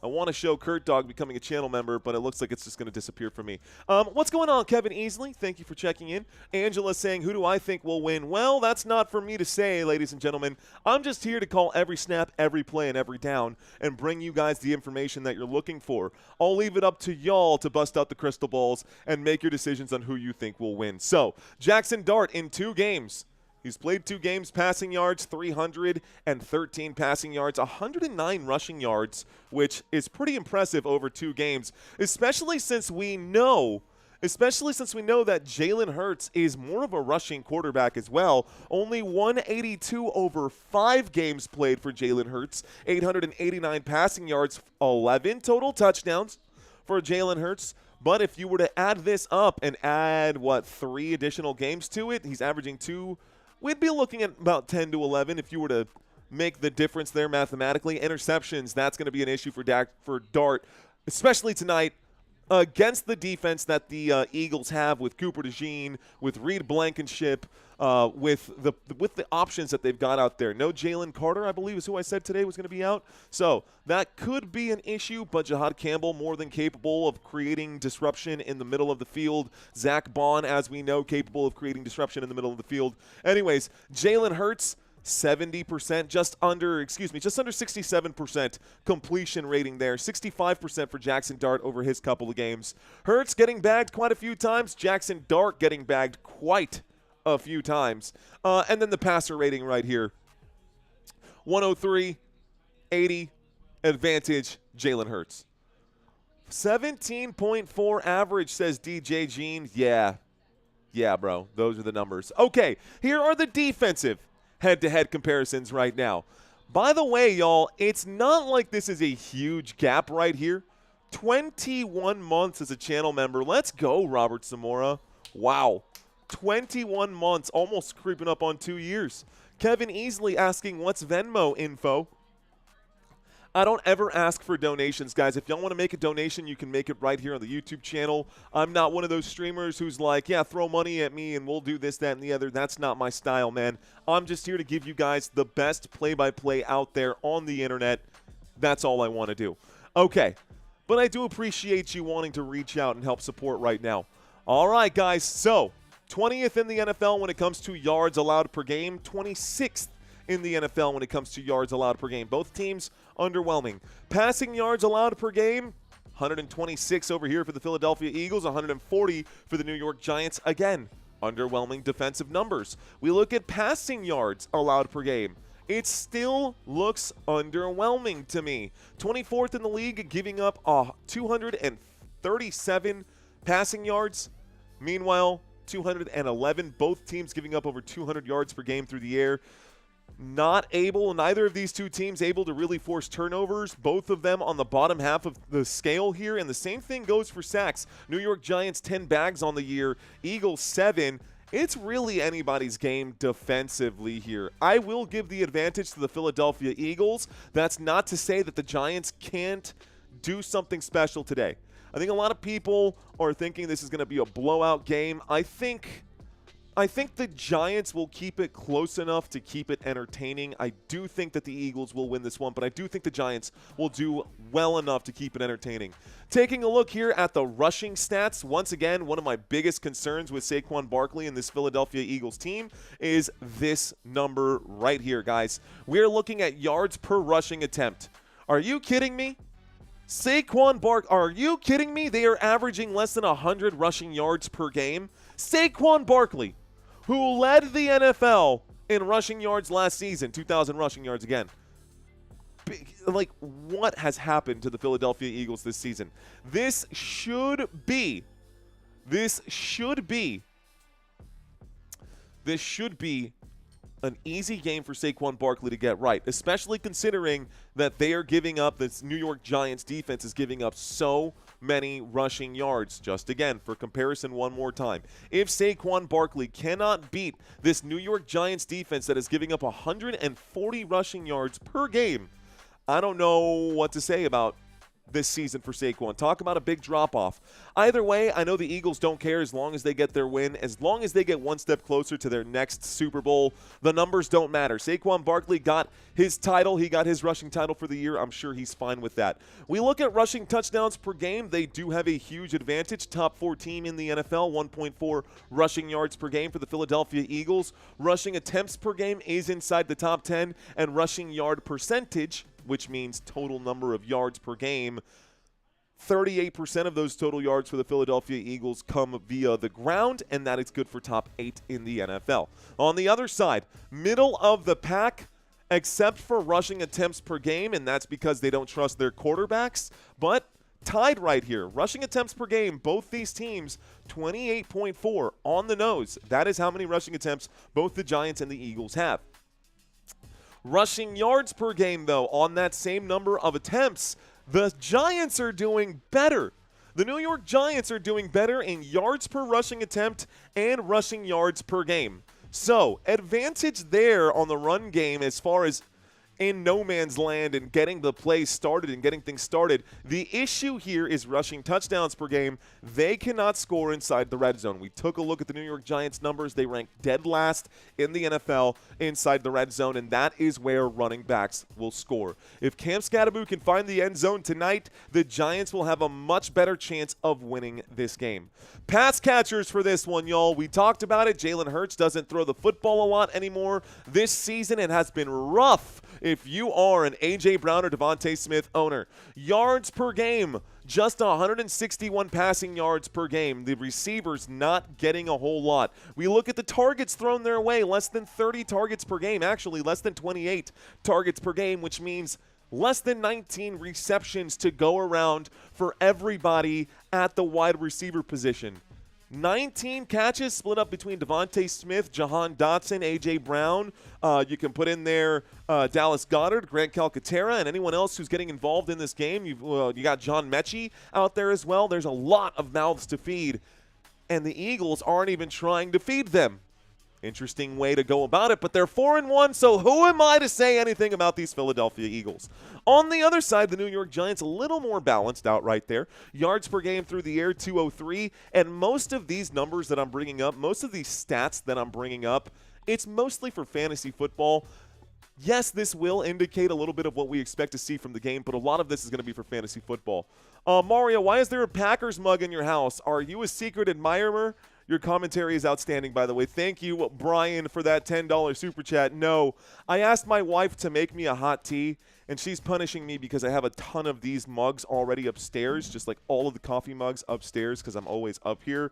Speaker 2: I want to show Kurt Dog becoming a channel member, but it looks like it's just going to disappear from me. What's going on, Kevin Easley? Thank you for checking in. Angela saying, who do I think will win? Well, that's not for me to say, ladies and gentlemen. I'm just here to call every snap, every play, and every down and bring you guys the information that you're looking for. I'll leave it up to y'all to bust out the crystal balls and make your decisions on who you think will win. So, Jaxson Dart in 2 games. He's played 2 games, passing yards, 313 passing yards, 109 rushing yards, which is pretty impressive over 2 games, especially since we know that Jalen Hurts is more of a rushing quarterback as well. Only 182 over 5 games played for Jalen Hurts, 889 passing yards, 11 total touchdowns for Jalen Hurts. But if you were to add this up and add, 3 additional games to it, he's averaging 2. We'd be looking at about 10 to 11 if you were to make the difference there mathematically. Interceptions, that's going to be an issue for Dart, especially tonight against the defense that the Eagles have with Cooper DeJean, with Reed Blankenship, with the options that they've got out there. No Jalen Carter, I believe, is who I said today was going to be out. So that could be an issue, but Jahad Campbell more than capable of creating disruption in the middle of the field. Zach Bond, as we know, capable of creating disruption in the middle of the field. Anyways, Jalen Hurts, 70%, just under 67% completion rating there. 65% for Jaxson Dart over his couple of games. Hurts getting bagged quite a few times. Jaxson Dart getting bagged quite a few times. And then the passer rating right here. 103, 80, advantage, Jalen Hurts. 17.4 average, says DJ Jean. Yeah, bro, those are the numbers. Okay, here are the defensive head-to-head comparisons right now. By the way, y'all, it's not like this is a huge gap right here. 21 months as a channel member. Let's go, Robert Zamora. Wow. 21 months, almost creeping up on 2 years. Kevin Easley asking, what's Venmo info? I don't ever ask for donations, guys. If y'all want to make a donation, you can make it right here on the YouTube channel. I'm not one of those streamers who's like, yeah, throw money at me and we'll do this, that, and the other. That's not my style, man. I'm just here to give you guys the best play-by-play out there on the internet. That's all I want to do. Okay, but I do appreciate you wanting to reach out and help support right now. All right, guys, so 20th in the NFL when it comes to yards allowed per game, 26th in the NFL when it comes to yards allowed per game. Both teams underwhelming. Passing yards allowed per game, 126 over here for the Philadelphia Eagles, 140 for the New York Giants. Again, underwhelming defensive numbers. We look at passing yards allowed per game. It still looks underwhelming to me. 24th in the league, giving up 237 passing yards. Meanwhile, 211, both teams giving up over 200 yards per game through the air. Neither of these two teams able to really force turnovers. Both of them on the bottom half of the scale here. And the same thing goes for sacks. New York Giants 10 bags on the year. Eagles 7. It's really anybody's game defensively here. I will give the advantage to the Philadelphia Eagles. That's not to say that the Giants can't do something special today. I think a lot of people are thinking this is going to be a blowout game. I think the Giants will keep it close enough to keep it entertaining. I do think that the Eagles will win this one, but I do think the Giants will do well enough to keep it entertaining. Taking a look here at the rushing stats, once again, one of my biggest concerns with Saquon Barkley and this Philadelphia Eagles team is this number right here, guys. We're looking at yards per rushing attempt. Are you kidding me? Are you kidding me? They are averaging less than 100 rushing yards per game. Saquon Barkley, who led the NFL in rushing yards last season, 2,000 rushing yards again. Like, what has happened to the Philadelphia Eagles this season? This should be an easy game for Saquon Barkley to get right, especially considering that they are giving up, this New York Giants defense is giving up so many rushing yards. Just again, for comparison one more time, if Saquon Barkley cannot beat this New York Giants defense that is giving up 140 rushing yards per game, I don't know what to say about this season for Saquon. Talk about a big drop-off. Either way, I know the Eagles don't care as long as they get their win. As long as they get one step closer to their next Super Bowl, the numbers don't matter. Saquon Barkley got his title. He got his rushing title for the year. I'm sure he's fine with that. We look at rushing touchdowns per game. They do have a huge advantage. Top 4 team in the NFL, 1.4 rushing yards per game for the Philadelphia Eagles. Rushing attempts per game is inside the top 10, and rushing yard percentage, which means total number of yards per game, 38% of those total yards for the Philadelphia Eagles come via the ground, and that is good for top 8 in the NFL. On the other side, middle of the pack, except for rushing attempts per game, and that's because they don't trust their quarterbacks, but tied right here. Rushing attempts per game, both these teams, 28.4 on the nose. That is how many rushing attempts both the Giants and the Eagles have. Rushing yards per game, though, on that same number of attempts, the Giants are doing better. The New York Giants are doing better in yards per rushing attempt and rushing yards per game. So, advantage there on the run game as far as in no man's land and getting the play started and getting things started. The issue here is rushing touchdowns per game. They cannot score inside the red zone. We took a look at the New York Giants numbers. They rank dead last in the NFL inside the red zone, and that is where running backs will score. If Cam Scatterbo can find the end zone tonight, the Giants will have a much better chance of winning this game. Pass catchers for this one, y'all. We talked about it. Jalen Hurts doesn't throw the football a lot anymore. This season it has been rough if you are an A.J. Brown or Devontae Smith owner. Yards per game, just 161 passing yards per game. The receivers not getting a whole lot. We look at the targets thrown their way, less than 30 targets per game, actually less than 28 targets per game, which means less than 19 receptions to go around for everybody at the wide receiver position. 19 catches split up between Devontae Smith, Jahan Dotson, A.J. Brown. You can put in there Dallas Goedert, Grant Calcaterra, and anyone else who's getting involved in this game. You got John Mechie out there as well. There's a lot of mouths to feed, and the Eagles aren't even trying to feed them. Interesting way to go about it, but they're 4-1, so who am I to say anything about these Philadelphia Eagles? On the other side, the New York Giants, a little more balanced out right there. Yards per game through the air, 203, and most of these numbers that I'm bringing up, most of these stats that I'm bringing up, it's mostly for fantasy football. Yes, this will indicate a little bit of what we expect to see from the game, but a lot of this is going to be for fantasy football. Mario, why is there a Packers mug in your house? Are you a secret admirer? Your commentary is outstanding, by the way. Thank you, Brian, for that $10 super chat. No, I asked my wife to make me a hot tea, and she's punishing me because I have a ton of these mugs already upstairs, just like all of the coffee mugs upstairs because I'm always up here.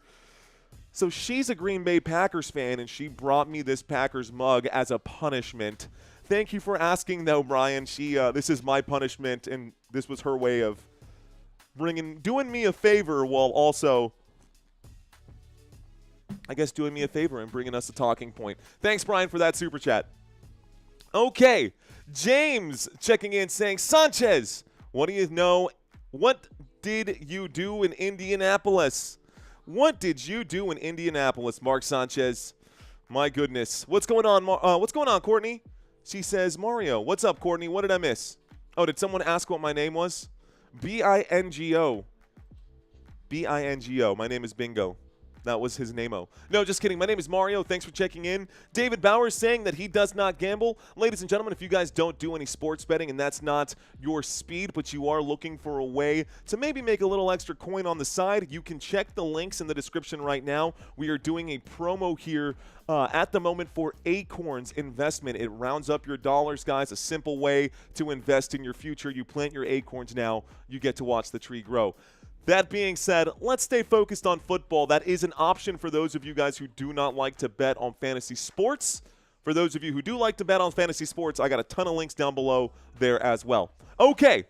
Speaker 2: So she's a Green Bay Packers fan, and she brought me this Packers mug as a punishment. Thank you for asking, though, Brian. This is my punishment, and this was her way of doing me a favor while also, I guess, doing me a favor and bringing us a talking point. Thanks, Brian, for that super chat. Okay, James checking in saying, Sanchez, what do you know? What did you do in Indianapolis? What did you do in Indianapolis, Mark Sanchez? My goodness. What's going on, Courtney? She says, Mario, what's up, Courtney? What did I miss? Oh, did someone ask what my name was? B-I-N-G-O. B-I-N-G-O. My name is Bingo. That was his name-o. No, just kidding. My name is Mario. Thanks for checking in. David Bowers saying that he does not gamble. Ladies and gentlemen, if you guys don't do any sports betting and that's not your speed, but you are looking for a way to maybe make a little extra coin on the side, you can check the links in the description right now. We are doing a promo here at the moment for Acorns Investment. It rounds up your dollars, guys. A simple way to invest in your future. You plant your acorns now. You get to watch the tree grow. That being said, let's stay focused on football. That is an option for those of you guys who do not like to bet on fantasy sports. For those of you who do like to bet on fantasy sports, I got a ton of links down below there as well. Okay.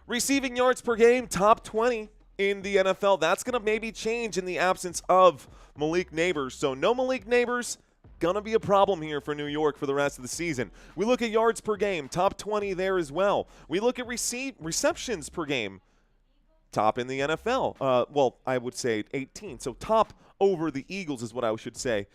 Speaker 2: Receiving yards per game, top 20 in the NFL. That's going to maybe change in the absence of Malik Nabers. So no Malik Nabers. Going to be a problem here for New York for the rest of the season. We look at yards per game, top 20 there as well. We look at receptions per game. Top in the NFL. Well, I would say 18. So top over the Eagles is what I should say.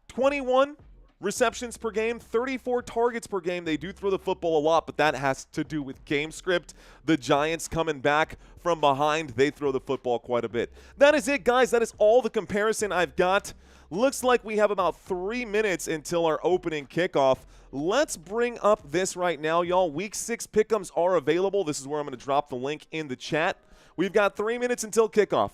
Speaker 2: 21 receptions per game, 34 targets per game. They do throw the football a lot, but that has to do with game script. The Giants coming back from behind, they throw the football quite a bit. That is it, guys. That is all the comparison I've got. Looks like we have about 3 minutes until our opening kickoff. Let's bring up this right now, y'all. Week 6 pick'ems are available. This is where I'm going to drop the link in the chat. We've got 3 minutes until kickoff.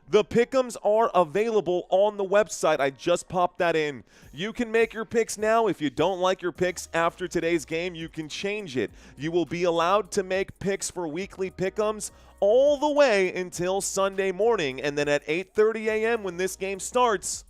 Speaker 2: The pick'ems are available on the website. I just popped that in. You can make your picks now. If you don't like your picks after today's game, you can change it. You will be allowed to make picks for weekly pick'ems all the way until Sunday morning. And then at 8:30 a.m. when this game starts,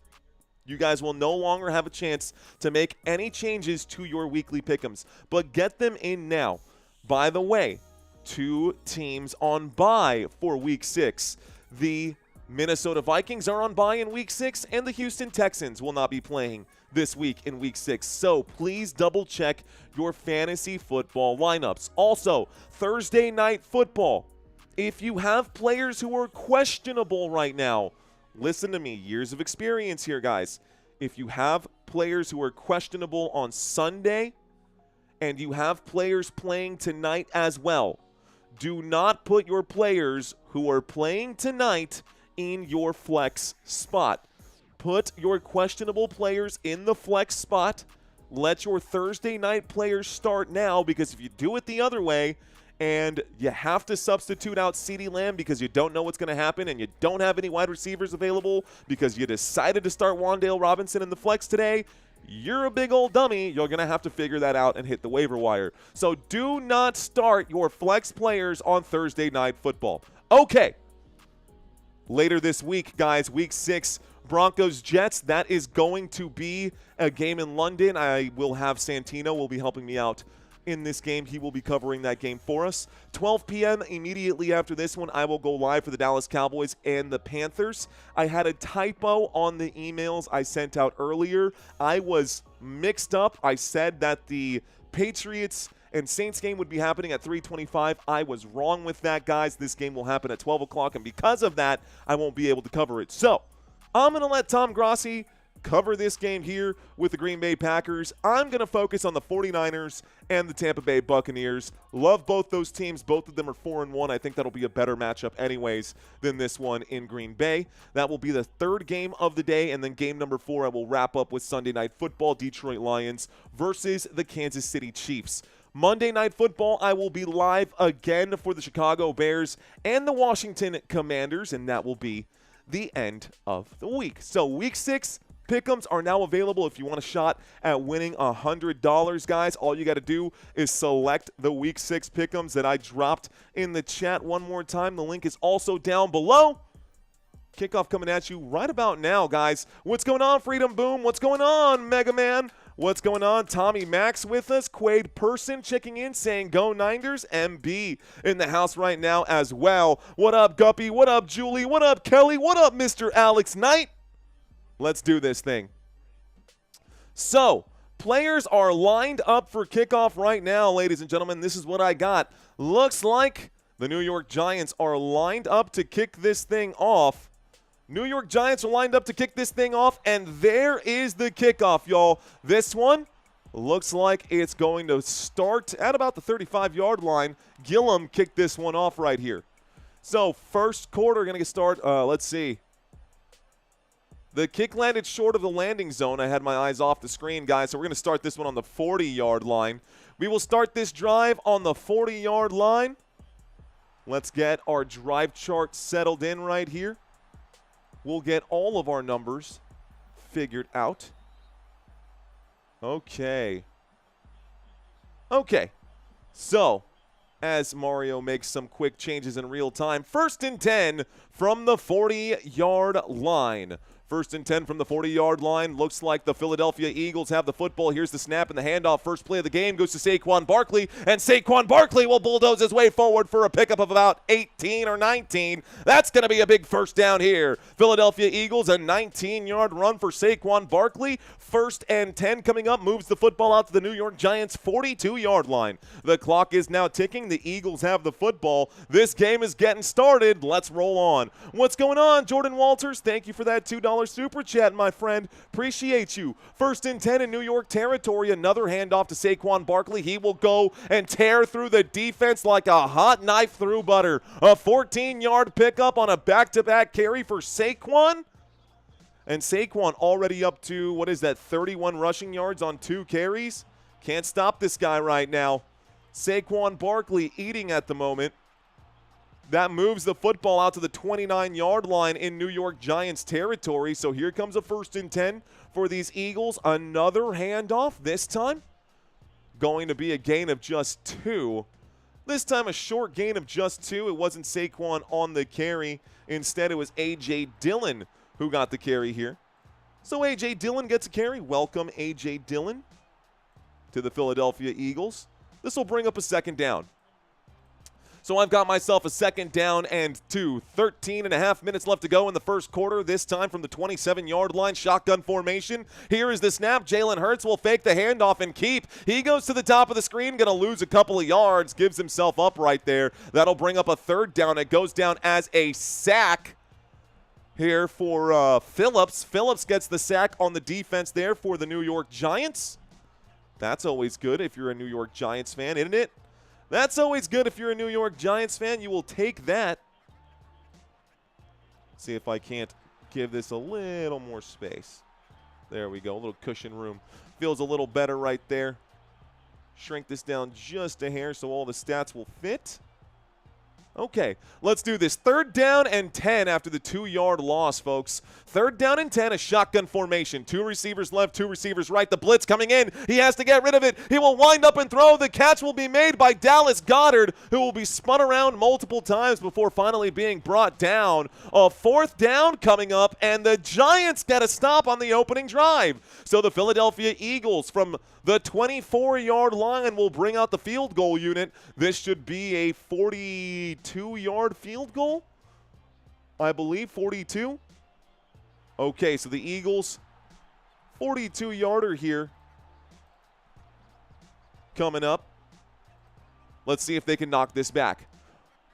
Speaker 2: you guys will no longer have a chance to make any changes to your weekly pick'ems. But get them in now. By the way, 2 teams on bye for Week 6. The Minnesota Vikings are on bye in Week 6, and the Houston Texans will not be playing this week in Week 6. So please double-check your fantasy football lineups. Also, Thursday Night Football. If you have players who are questionable right now, listen to me, years of experience here, guys. If you have players who are questionable on Sunday, and you have players playing tonight as well, do not put your players who are playing tonight in your flex spot. Put your questionable players in the flex spot. Let your Thursday night players start now, because if you do it the other way and you have to substitute out CeeDee Lamb because you don't know what's going to happen and you don't have any wide receivers available because you decided to start Wan'Dale Robinson in the flex today, you're a big old dummy. You're going to have to figure that out and hit the waiver wire. So do not start your flex players on Thursday Night Football. Okay. Later this week, guys, Week 6, Broncos-Jets. That is going to be a game in London. I will have Santino will be helping me out in this game. He will be covering that game for us. 12 p.m. immediately after this one, I will go live for the Dallas Cowboys and the Panthers. I had a typo on the emails I sent out earlier. I was mixed up. I said that the Patriots and Saints game would be happening at 3:25. I was wrong with that, guys. This game will happen at 12 o'clock, and because of that, I won't be able to cover it. So I'm going to let Tom Grossi cover this game here with the Green Bay Packers. I'm going to focus on the 49ers and the Tampa Bay Buccaneers. Love both those teams. Both of them are 4-1. I think that'll be a better matchup anyways than this one in Green Bay. That will be the third game of the day, and then game number 4 I will wrap up with Sunday Night Football, Detroit Lions versus the Kansas City Chiefs. Monday Night Football, I will be live again for the Chicago Bears and the Washington Commanders, and that will be the end of the week. So Week 6 Pick'ems are now available if you want a shot at winning $100, guys. All you got to do is select the Week 6 Pick'ems that I dropped in the chat one more time. The link is also down below. Kickoff coming at you right about now, guys. What's going on, Freedom Boom? What's going on, Mega Man? What's going on? Tommy Max with us. Quaid Person checking in saying go Niners. MB in the house right now as well. What up, Guppy? What up, Julie? What up, Kelly? What up, Mr. Alex Knight? Let's do this thing. So, players are lined up for kickoff right now, ladies and gentlemen. This is what I got. Looks like the New York Giants are lined up to kick this thing off. New York Giants are lined up to kick this thing off, and there is the kickoff, y'all. This one looks like it's going to start at about the 35-yard line. Gillum kicked this one off right here. So, first quarter going to start, let's see. The kick landed short of the landing zone. I had my eyes off the screen, guys, so we're going to start this one on the 40-yard line. We will start this drive on the 40-yard line. Let's get our drive chart settled in right here. We'll get all of our numbers figured out. Okay. So, as Mario makes some quick changes in real time, 1st and 10 from the 40-yard line. 1st and 10 from the 40-yard line. Looks like the Philadelphia Eagles have the football. Here's the snap and the handoff. First play of the game goes to Saquon Barkley, and Saquon Barkley will bulldoze his way forward for a pickup of about 18 or 19. That's going to be a big first down here. Philadelphia Eagles, a 19-yard run for Saquon Barkley. 1st and 10 coming up, moves the football out to the New York Giants 42-yard line. The clock is now ticking. The Eagles have the football. This game is getting started. Let's roll on. What's going on, Jordan Walters? Thank you for that $2 super chat, my friend. Appreciate you. 1st and 10 in New York territory. Another handoff to Saquon Barkley. He will go and tear through the defense like a hot knife through butter. A 14-yard pickup on a back-to-back carry for Saquon. And Saquon already up to, 31 rushing yards on 2 carries. Can't stop this guy right now. Saquon Barkley eating at the moment. That moves the football out to the 29-yard line in New York Giants territory. So here comes a 1st and 10 for these Eagles. Another handoff, this time going to be a gain of just 2. This time a short gain of just 2. It wasn't Saquon on the carry. Instead, it was A.J. Dillon who got the carry here. So A.J. Dillon gets a carry. Welcome, A.J. Dillon, to the Philadelphia Eagles. This will bring up a 2nd down. So I've got myself a 2nd down and 2. 13 and a half minutes left to go in the first quarter, this time from the 27-yard line, shotgun formation. Here is the snap. Jalen Hurts will fake the handoff and keep. He goes to the top of the screen, going to lose a couple of yards, gives himself up right there. That'll bring up a 3rd down. It goes down as a sack here for Phillips. Phillips gets the sack on the defense there for the New York Giants. That's always good if you're a New York Giants fan, isn't it? That's always good if you're a New York Giants fan. You will take that. See if I can't give this a little more space. There we go. A little cushion room. Feels a little better right there. Shrink this down just a hair so all the stats will fit. Okay, let's do this. 3rd down and 10 after the 2-yard loss, folks. 3rd down and 10, a shotgun formation. 2 receivers left, 2 receivers right. The blitz coming in. He has to get rid of it. He will wind up and throw. The catch will be made by Dallas Goedert, who will be spun around multiple times before finally being brought down. A 4th down coming up, and the Giants get a stop on the opening drive. So the Philadelphia Eagles from the 24-yard line will bring out the field goal unit. This should be a 42-yard field goal, I believe, 42. Okay, so the Eagles, 42-yarder here coming up. Let's see if they can knock this back.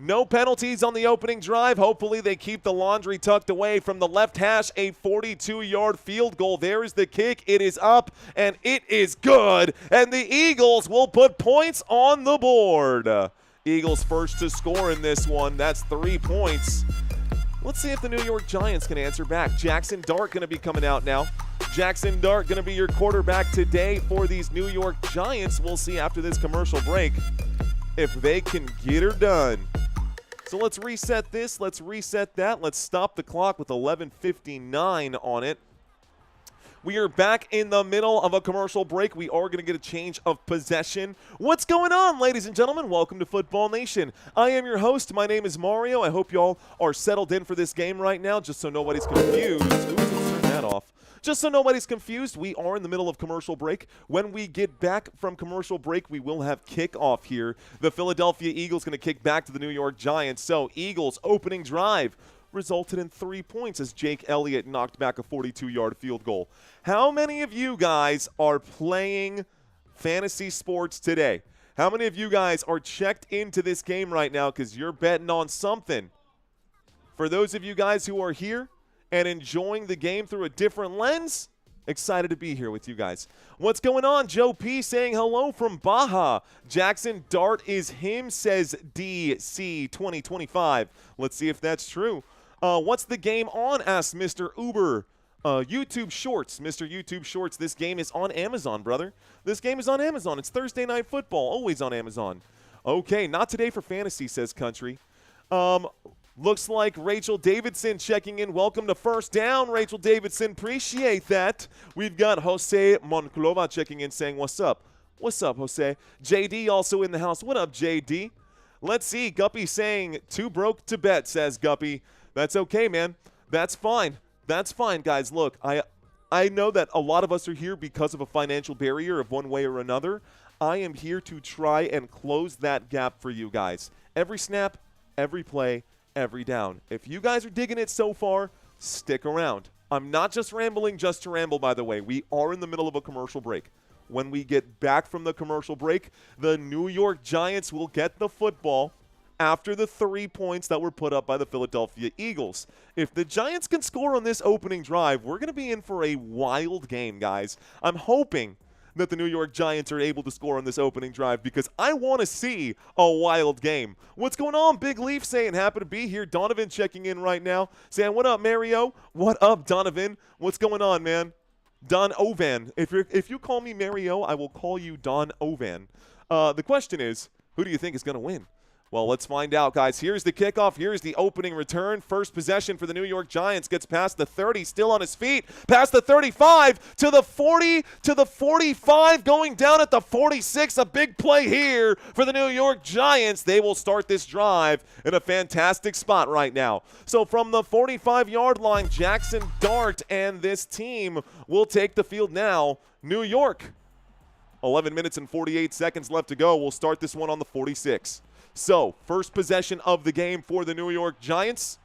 Speaker 2: No penalties on the opening drive. Hopefully they keep the laundry tucked away from the left hash. A 42-yard field goal. There is the kick. It is up, and it is good. And the Eagles will put points on the board. Eagles first to score in this one. That's 3 points. Let's see if the New York Giants can answer back. Jaxson Dart going to be coming out now. Jaxson Dart going to be your quarterback today for these New York Giants. We'll see after this commercial break if they can get her done. So let's reset this. Let's reset that. Let's stop the clock with 11:59 on it. We are back in the middle of a commercial break. We are going to get a change of possession. What's going on, ladies and gentlemen? Welcome to Football Nation. I am your host. My name is Mario. I hope y'all are settled in for this game right now, just so nobody's confused. Ooh, let's turn that off. Just so nobody's confused, we are in the middle of commercial break. When we get back from commercial break, we will have kickoff here. The Philadelphia Eagles going to kick back to the New York Giants. So, Eagles opening drive resulted in 3 points as Jake Elliott knocked back a 42-yard field goal. How many of you guys are playing fantasy sports today? How many of you guys are checked into this game right now because you're betting on something? For those of you guys who are here and enjoying the game through a different lens, excited to be here with you guys. What's going on? Joe P saying hello from Baja. Jaxson Dart is him, says DC 2025. Let's see if that's true. What's the game on? Asked Mr. Uber. YouTube Shorts. Mr. YouTube Shorts, this game is on Amazon, brother. This game is on Amazon. It's Thursday Night Football, always on Amazon. Okay, not today for fantasy, says Country. Looks like Rachel Davidson checking in. Welcome to First Down, Rachel Davidson. Appreciate that. We've got Jose Monclova checking in saying, what's up? What's up, Jose? JD also in the house. What up, JD? Let's see. Guppy saying, too broke to bet, says Guppy. That's okay, man. That's fine. That's fine, guys. Look, I know that a lot of us are here because of a financial barrier of one way or another. I am here to try and close that gap for you guys. Every snap, every play, every down. If you guys are digging it so far, stick around. I'm not just rambling just to ramble, by the way. We are in the middle of a commercial break. When we get back from the commercial break, the New York Giants will get the football after the 3 points that were put up by the Philadelphia Eagles. If the Giants can score on this opening drive, we're going to be in for a wild game, guys. I'm hoping that the New York Giants are able to score on this opening drive because I want to see a wild game. What's going on? Big Leaf saying happy to be here. Donovan checking in right now saying, what up, Mario? What up, Donovan? What's going on, man? Don Ovan. If you call me Mario, I will call you Don Ovan. The question is, who do you think is going to win? Well, let's find out, guys. Here's the kickoff. Here's the opening return. First possession for the New York Giants. Gets past the 30, still on his feet. Past the 35, to the 40, to the 45, going down at the 46. A big play here for the New York Giants. They will start this drive in a fantastic spot right now. So from the 45-yard line, Jaxson Dart and this team will take the field now. New York, 11 minutes and 48 seconds left to go. We'll start this one on the 46. So, first possession of the game for the New York Giants.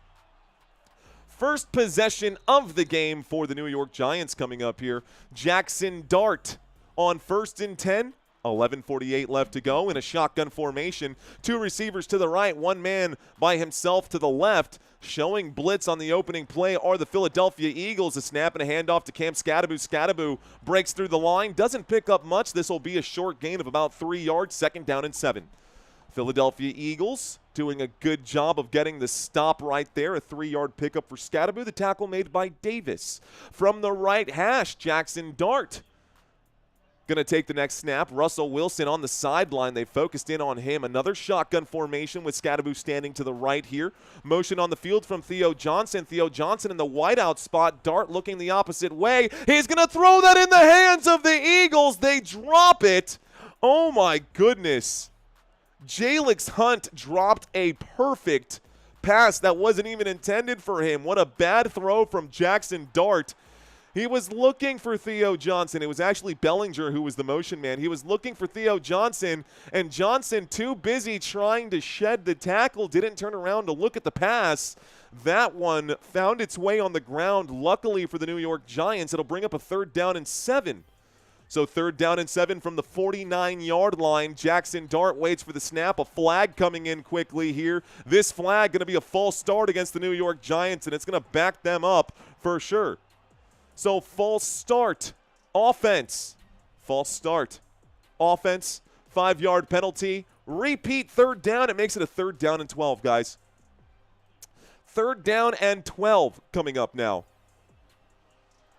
Speaker 2: First possession of the game for the New York Giants coming up here. Jaxson Dart on 1st and 10. 11:48 left to go in a shotgun formation. Two receivers to the right, one man by himself to the left. Showing blitz on the opening play are the Philadelphia Eagles. A snap and a handoff to Cam Scadaboo. Scadaboo breaks through the line. Doesn't pick up much. This will be a short gain of about 3 yards. 2nd down and 7. Philadelphia Eagles doing a good job of getting the stop right there. A 3-yard pickup for Scadaboo. The tackle made by Davis. From the right hash, Jaxson Dart going to take the next snap. Russell Wilson on the sideline. They focused in on him. Another shotgun formation with Scadaboo standing to the right here. Motion on the field from Theo Johnson. Theo Johnson in the wideout spot. Dart looking the opposite way. He's going to throw that in the hands of the Eagles. They drop it. Oh, my goodness. Jalix Hunt dropped a perfect pass that wasn't even intended for him. What a bad throw from Jaxson Dart. He was looking for Theo Johnson. It was actually Bellinger who was the motion man. He was looking for Theo Johnson, and Johnson, too busy trying to shed the tackle, didn't turn around to look at the pass. That one found its way on the ground. Luckily for the New York Giants, it'll bring up a 3rd down and 7. So 3rd down and 7 from the 49-yard line. Jaxson Dart waits for the snap. A flag coming in quickly here. This flag going to be a false start against the New York Giants, and it's going to back them up for sure. So false start, offense. False start, offense, 5-yard penalty. Repeat 3rd down. It makes it a 3rd down and 12, guys. 3rd down and 12 coming up now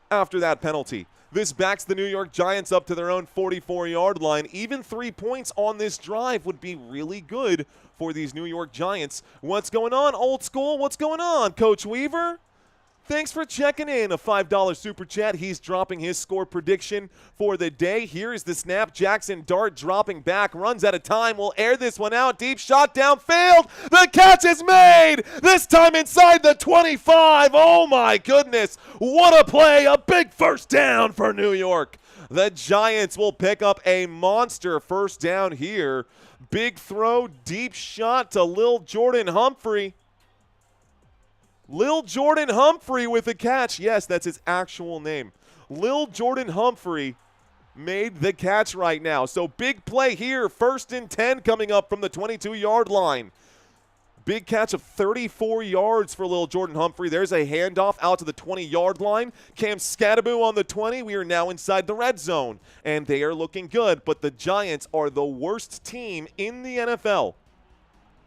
Speaker 2: after that penalty. This backs the New York Giants up to their own 44-yard line. Even 3 points on this drive would be really good for these New York Giants. What's going on, old school? What's going on, Coach Weaver? Thanks for checking in. A $5 super chat. He's dropping his score prediction for the day. Here is the snap. Jaxson Dart dropping back. Runs out of time. We'll air this one out. Deep shot downfield. The catch is made. This time inside the 25. Oh, my goodness. What a play. A big 1st down for New York. The Giants will pick up a monster 1st down here. Big throw. Deep shot to Lil Jordan Humphrey. Lil Jordan Humphrey with the catch. Yes, that's his actual name. Lil Jordan Humphrey made the catch right now. So big play here. 1st and 10 coming up from the 22-yard line. Big catch of 34 yards for Lil Jordan Humphrey. There's a handoff out to the 20-yard line. Cam Scadaboo on the 20. We are now inside the red zone, and they are looking good. But the Giants are the worst team in the NFL.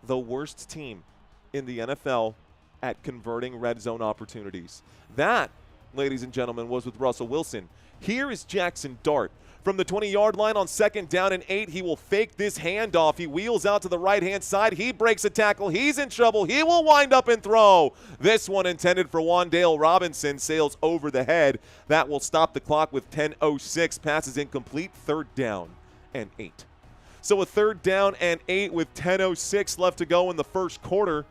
Speaker 2: The worst team in the NFL at converting red zone opportunities. That, ladies and gentlemen, was with Russell Wilson. Here is Jaxson Dart. From the 20-yard line on 2nd down and 8, he will fake this handoff. He wheels out to the right-hand side. He breaks a tackle. He's in trouble. He will wind up and throw. This one intended for Wan'Dale Robinson sails over the head. That will stop the clock with 10:06. Passes incomplete. 3rd down and 8. So a 3rd down and 8 with 10:06 left to go in the 1st quarter.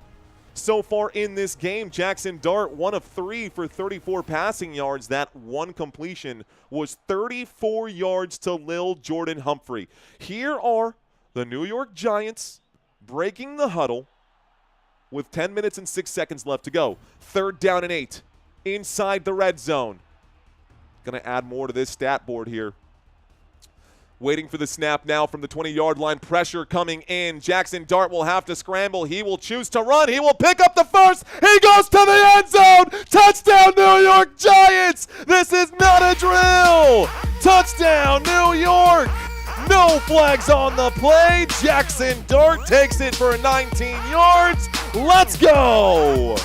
Speaker 2: So far in this game, Jaxson Dart, 1 of 3 for 34 passing yards. That one completion was 34 yards to Lil Jordan Humphrey. Here are the New York Giants breaking the huddle with 10 minutes and 6 seconds left to go. 3rd down and 8 inside the red zone. Going to add more to this stat board here. Waiting for the snap now from the 20-yard line. Pressure coming in. Jaxson Dart will have to scramble. He will choose to run. He will pick up the 1st. He goes to the end zone. Touchdown, New York Giants. This is not a drill. Touchdown, New York. No flags on the play. Jaxson Dart takes it for 19 yards. Let's go.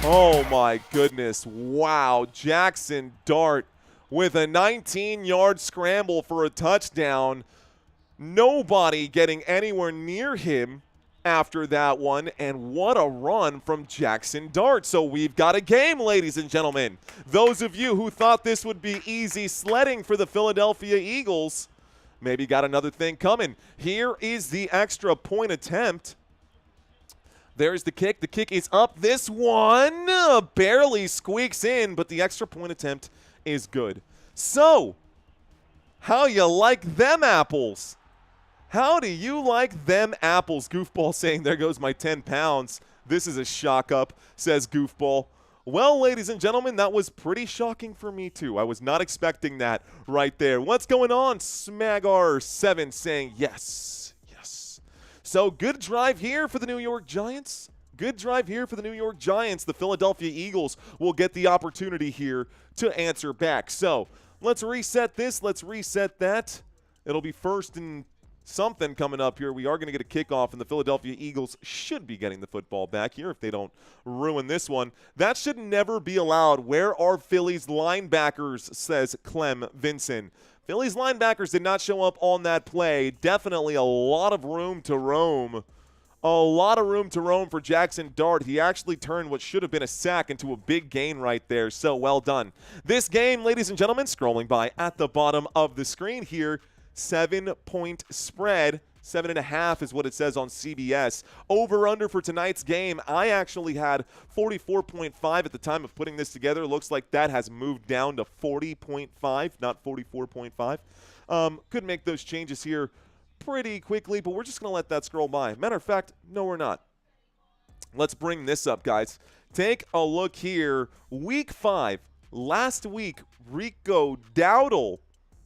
Speaker 2: Oh, my goodness. Wow. Jaxson Dart with a 19-yard scramble for a touchdown. Nobody getting anywhere near him after that one, and what a run from Jaxson Dart. So we've got a game, ladies and gentlemen. Those of you who thought this would be easy sledding for the Philadelphia Eagles maybe got another thing coming. Here is the extra point attempt. There's the kick. The kick is up. This one barely squeaks in, but the extra point attempt is good. So, how you like them apples? How do you like them apples? Goofball saying, there goes my 10 pounds. This is a shock up, says Goofball. Well, ladies and gentlemen, that was pretty shocking for me too. I was not expecting that right there. What's going on? Smagar7 saying yes, yes. So good drive here for the New York Giants. Good drive here for the New York Giants. The Philadelphia Eagles will get the opportunity here to answer back. So let's reset this. Let's reset that. It'll be 1st and something coming up here. We are going to get a kickoff, and the Philadelphia Eagles should be getting the football back here if they don't ruin this one. That should never be allowed. Where are Philly's linebackers, says Clem Vinson. Philly's linebackers did not show up on that play. Definitely a lot of room to roam. A lot of room to roam for Jaxson Dart. He actually turned what should have been a sack into a big gain right there, so well done. This game, ladies and gentlemen, scrolling by at the bottom of the screen here, 7-point spread. 7.5 is what it says on CBS. Over-under for tonight's game, I actually had 44.5 at the time of putting this together. Looks like that has moved down to 40.5, not 44.5. Could make those changes here pretty quickly, but we're just going to let that scroll by. Matter of fact, no, we're not. Let's bring this up, guys. Take a look here. Week 5 Last week, Rico Dowdle,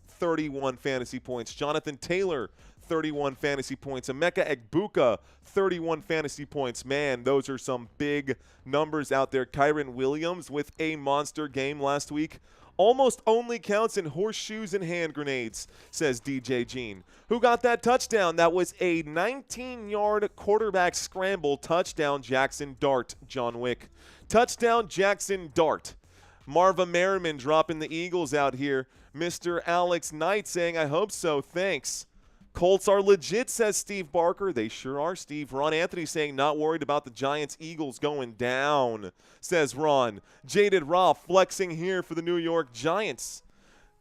Speaker 2: 31 fantasy points. Jonathan Taylor, 31 fantasy points. Emeka Egbuka, 31 fantasy points. Man, those are some big numbers out there. Kyron Williams with a monster game last week. Almost only counts in horseshoes and hand grenades, says DJ Jean. Who got that touchdown? That was a 19-yard quarterback scramble touchdown, Jaxson Dart, John Wick. Touchdown, Jaxson Dart. Marva Merriman dropping the Eagles out here. Mr. Alex Knight saying, I hope so, thanks. Colts are legit, says Steve Barker. They sure are, Steve. Ron Anthony saying not worried about the Giants-Eagles going down, says Ron. Jaded Raw flexing here for the New York Giants.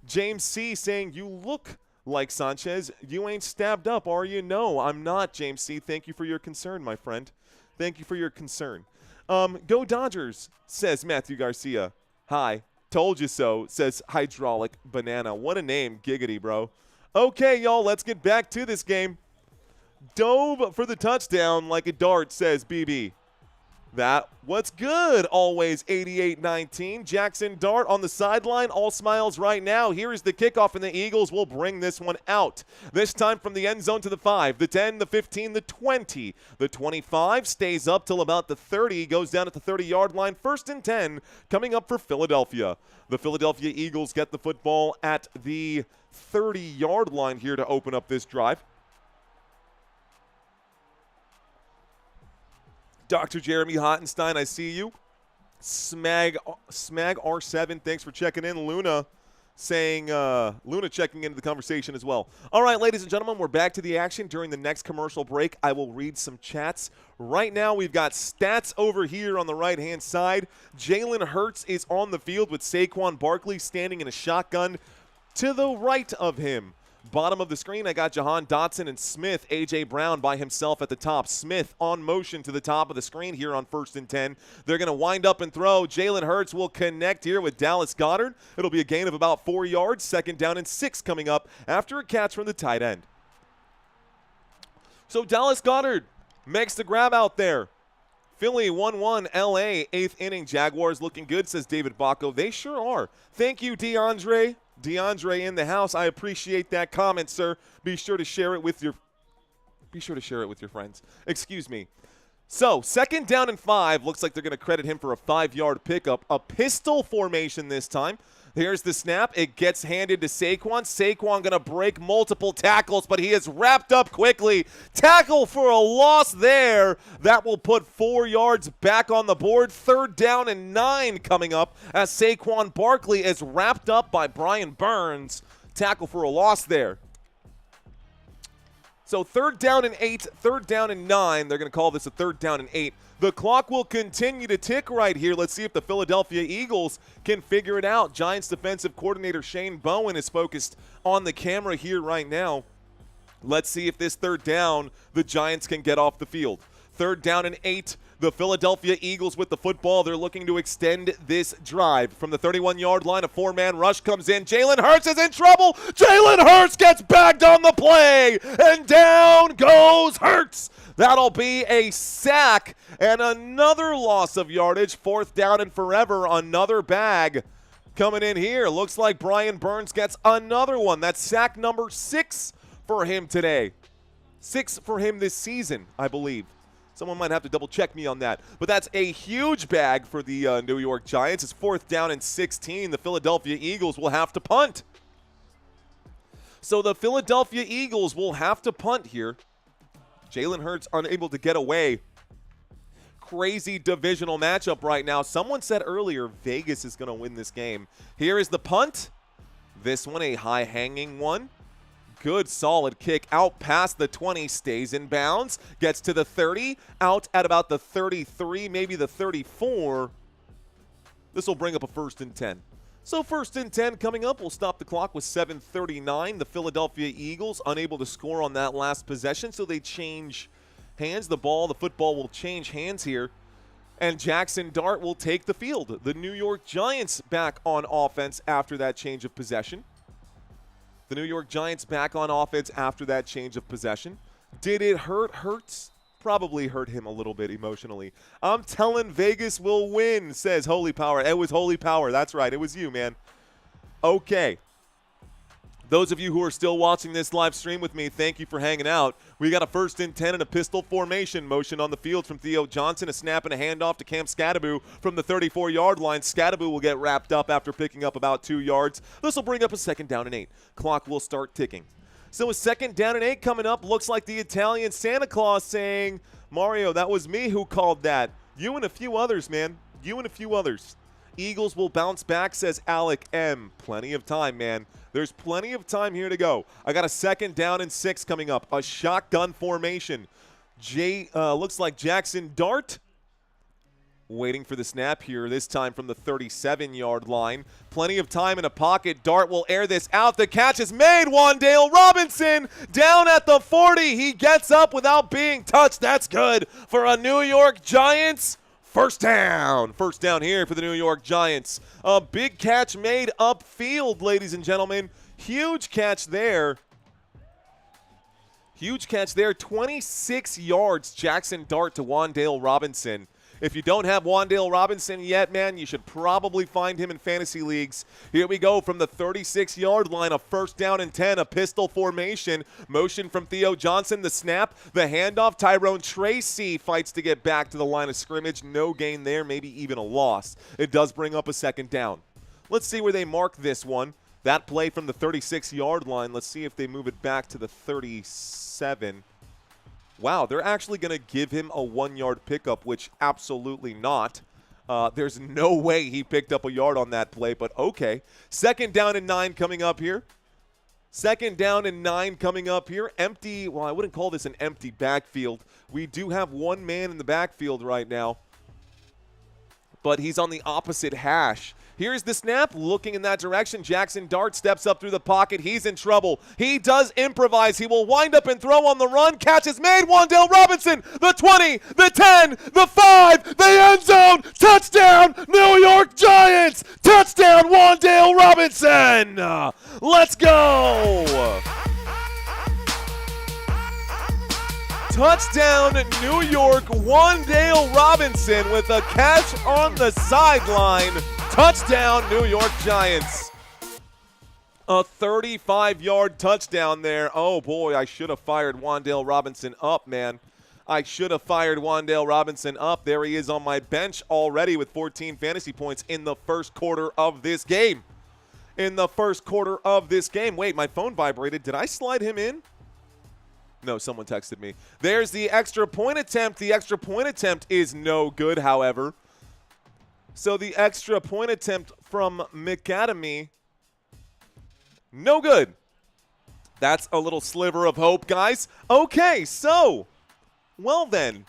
Speaker 2: James C. saying, you look like Sanchez. You ain't stabbed up, are you? No, I'm not, James C. Thank you for your concern, my friend. Thank you for your concern. Go Dodgers, says Matthew Garcia. Hi. Told you so, says Hydraulic Banana. What a name, giggity, bro. Okay, y'all, let's get back to this game. Dove for the touchdown like a dart, says BB. That what's good, always 88-19. Jaxson Dart on the sideline, all smiles right now. Here is the kickoff, and the Eagles will bring this one out. This time from the end zone to the 5, the 10, the 15, the 20. The 25 stays up till about the 30, goes down at the 30-yard line. 1st and 10 coming up for Philadelphia. The Philadelphia Eagles get the football at the 30-yard line here to open up this drive. Dr. Jeremy Hottenstein, I see you. Smag R7, thanks for checking in. Luna saying, Luna checking into the conversation as well. All right, ladies and gentlemen, we're back to the action. During the next commercial break, I will read some chats. Right now, we've got stats over here on the right-hand side. Jalen Hurts is on the field with Saquon Barkley standing in a shotgun to the right of him. Bottom of the screen, I got Jahan Dotson and Smith. A.J. Brown by himself at the top. Smith on motion to the top of the screen here on 1st and 10. They're going to wind up and throw. Jalen Hurts will connect here with Dallas Goedert. It'll be a gain of about 4 yards. 2nd down and 6 coming up after a catch from the tight end. So Dallas Goedert makes the grab out there. Philly 1-1, L.A. 8th inning. Jaguars looking good, says David Bacco. They sure are. Thank you, DeAndre. DeAndre in the house. I appreciate that comment, sir. Be sure to share it with your friends. Excuse me. So, 2nd down and 5. Looks like they're going to credit him for a 5-yard pickup. A pistol formation this time. Here's the snap. It gets handed to Saquon. Saquon going to break multiple tackles, but he is wrapped up quickly. Tackle for a loss there. That will put 4 yards back on the board. 3rd down and 9 coming up as Saquon Barkley is wrapped up by Brian Burns. Tackle for a loss there. So 3rd down and 8, 3rd down and 9. They're going to call this a 3rd down and 8. The clock will continue to tick right here. Let's see if the Philadelphia Eagles can figure it out. Giants defensive coordinator Shane Bowen is focused on the camera here right now. Let's see if this 3rd down, the Giants can get off the field. 3rd down and 8. The Philadelphia Eagles with the football. They're looking to extend this drive. From the 31-yard line, a 4-man rush comes in. Jalen Hurts is in trouble. Jalen Hurts gets bagged on the play, and down goes Hurts. That'll be a sack and another loss of yardage. 4th down and forever. Another bag coming in here. Looks like Brian Burns gets another one. That's sack number 6 for him today. 6 for him this season, I believe. Someone might have to double-check me on that. But that's a huge bag for the New York Giants. It's 4th down and 16. The Philadelphia Eagles will have to punt. So the Philadelphia Eagles will have to punt here. Jalen Hurts unable to get away. Crazy divisional matchup right now. Someone said earlier Vegas is going to win this game. Here is the punt. This one a high-hanging one. Good solid kick out past the 20, stays in bounds, gets to the 30, out at about the 33, maybe the 34. This will bring up a 1st and 10. So 1st and 10 coming up. We'll stop the clock with 7:39. The Philadelphia Eagles unable to score on that last possession, so they change hands. The football will change hands here, and Jaxson Dart will take the field. The New York Giants back on offense after that change of possession. The New York Giants back on offense after that change of possession. Did it hurt Hurts? probably hurt him a little bit emotionally. I'm telling Vegas will win, says Holy Power. It was Holy Power. That's right. It was you, man. Okay. Those of you who are still watching this live stream with me, thank you for hanging out. We got a 1st and 10 and a pistol formation motion on the field from Theo Johnson, a snap and a handoff to Cam Scadaboo from the 34-yard line. Scadaboo will get wrapped up after picking up about 2 yards. This will bring up a 2nd down and 8. Clock will start ticking. So a 2nd down and 8 coming up. Looks like the Italian Santa Claus saying, Mario, that was me who called that. You and a few others, man. You and a few others. Eagles will bounce back, says Alec M. Plenty of time, man. There's plenty of time here to go. I got a 2nd down and 6 coming up. A shotgun formation. Looks like Jaxson Dart waiting for the snap here, this time from the 37-yard line. Plenty of time in a pocket. Dart will air this out. The catch is made. Wan'Dale Robinson down at the 40. He gets up without being touched. That's good for a New York Giants first down. First down here for the New York Giants. A big catch made upfield, ladies and gentlemen. Huge catch there. Huge catch there. 26 yards, Jaxson Dart to Wan'Dale Robinson. If you don't have Wan'Dale Robinson yet, man, you should probably find him in fantasy leagues. Here we go from the 36-yard line, a 1st down and 10, a pistol formation. Motion from Theo Johnson, the snap, the handoff. Tyrone Tracy fights to get back to the line of scrimmage. No gain there, maybe even a loss. It does bring up a 2nd down. Let's see where they mark this one. That play from the 36-yard line. Let's see if they move it back to the 37. Wow, they're actually going to give him a 1-yard pickup, which absolutely not. There's no way he picked up a yard on that play, but okay. 2nd down and 9 coming up here. 2nd down and 9 coming up here. Empty, well, I wouldn't call this an empty backfield. We do have one man in the backfield right now, but he's on the opposite hash. Here's the snap, looking in that direction. Jaxson Dart steps up through the pocket. He's in trouble. He does improvise. He will wind up and throw on the run. Catch is made. Wan'Dale Robinson, the 20, the 10, the 5, the end zone. Touchdown, New York Giants. Touchdown, Wan'Dale Robinson. Let's go. Touchdown, New York, Wan'Dale Robinson with a catch on the sideline. Touchdown, New York Giants. A 35-yard touchdown there. Oh, boy, I should have fired Wan'Dale Robinson up, man. I should have fired Wan'Dale Robinson up. There he is on my bench already with 14 fantasy points in the 1st quarter of this game. In the 1st quarter of this game. Wait, my phone vibrated. Did I slide him in? No, someone texted me. There's the extra point attempt. The extra point attempt is no good, however. So the extra point attempt from McAdamy, no good. That's a little sliver of hope, guys. Okay, so, well then,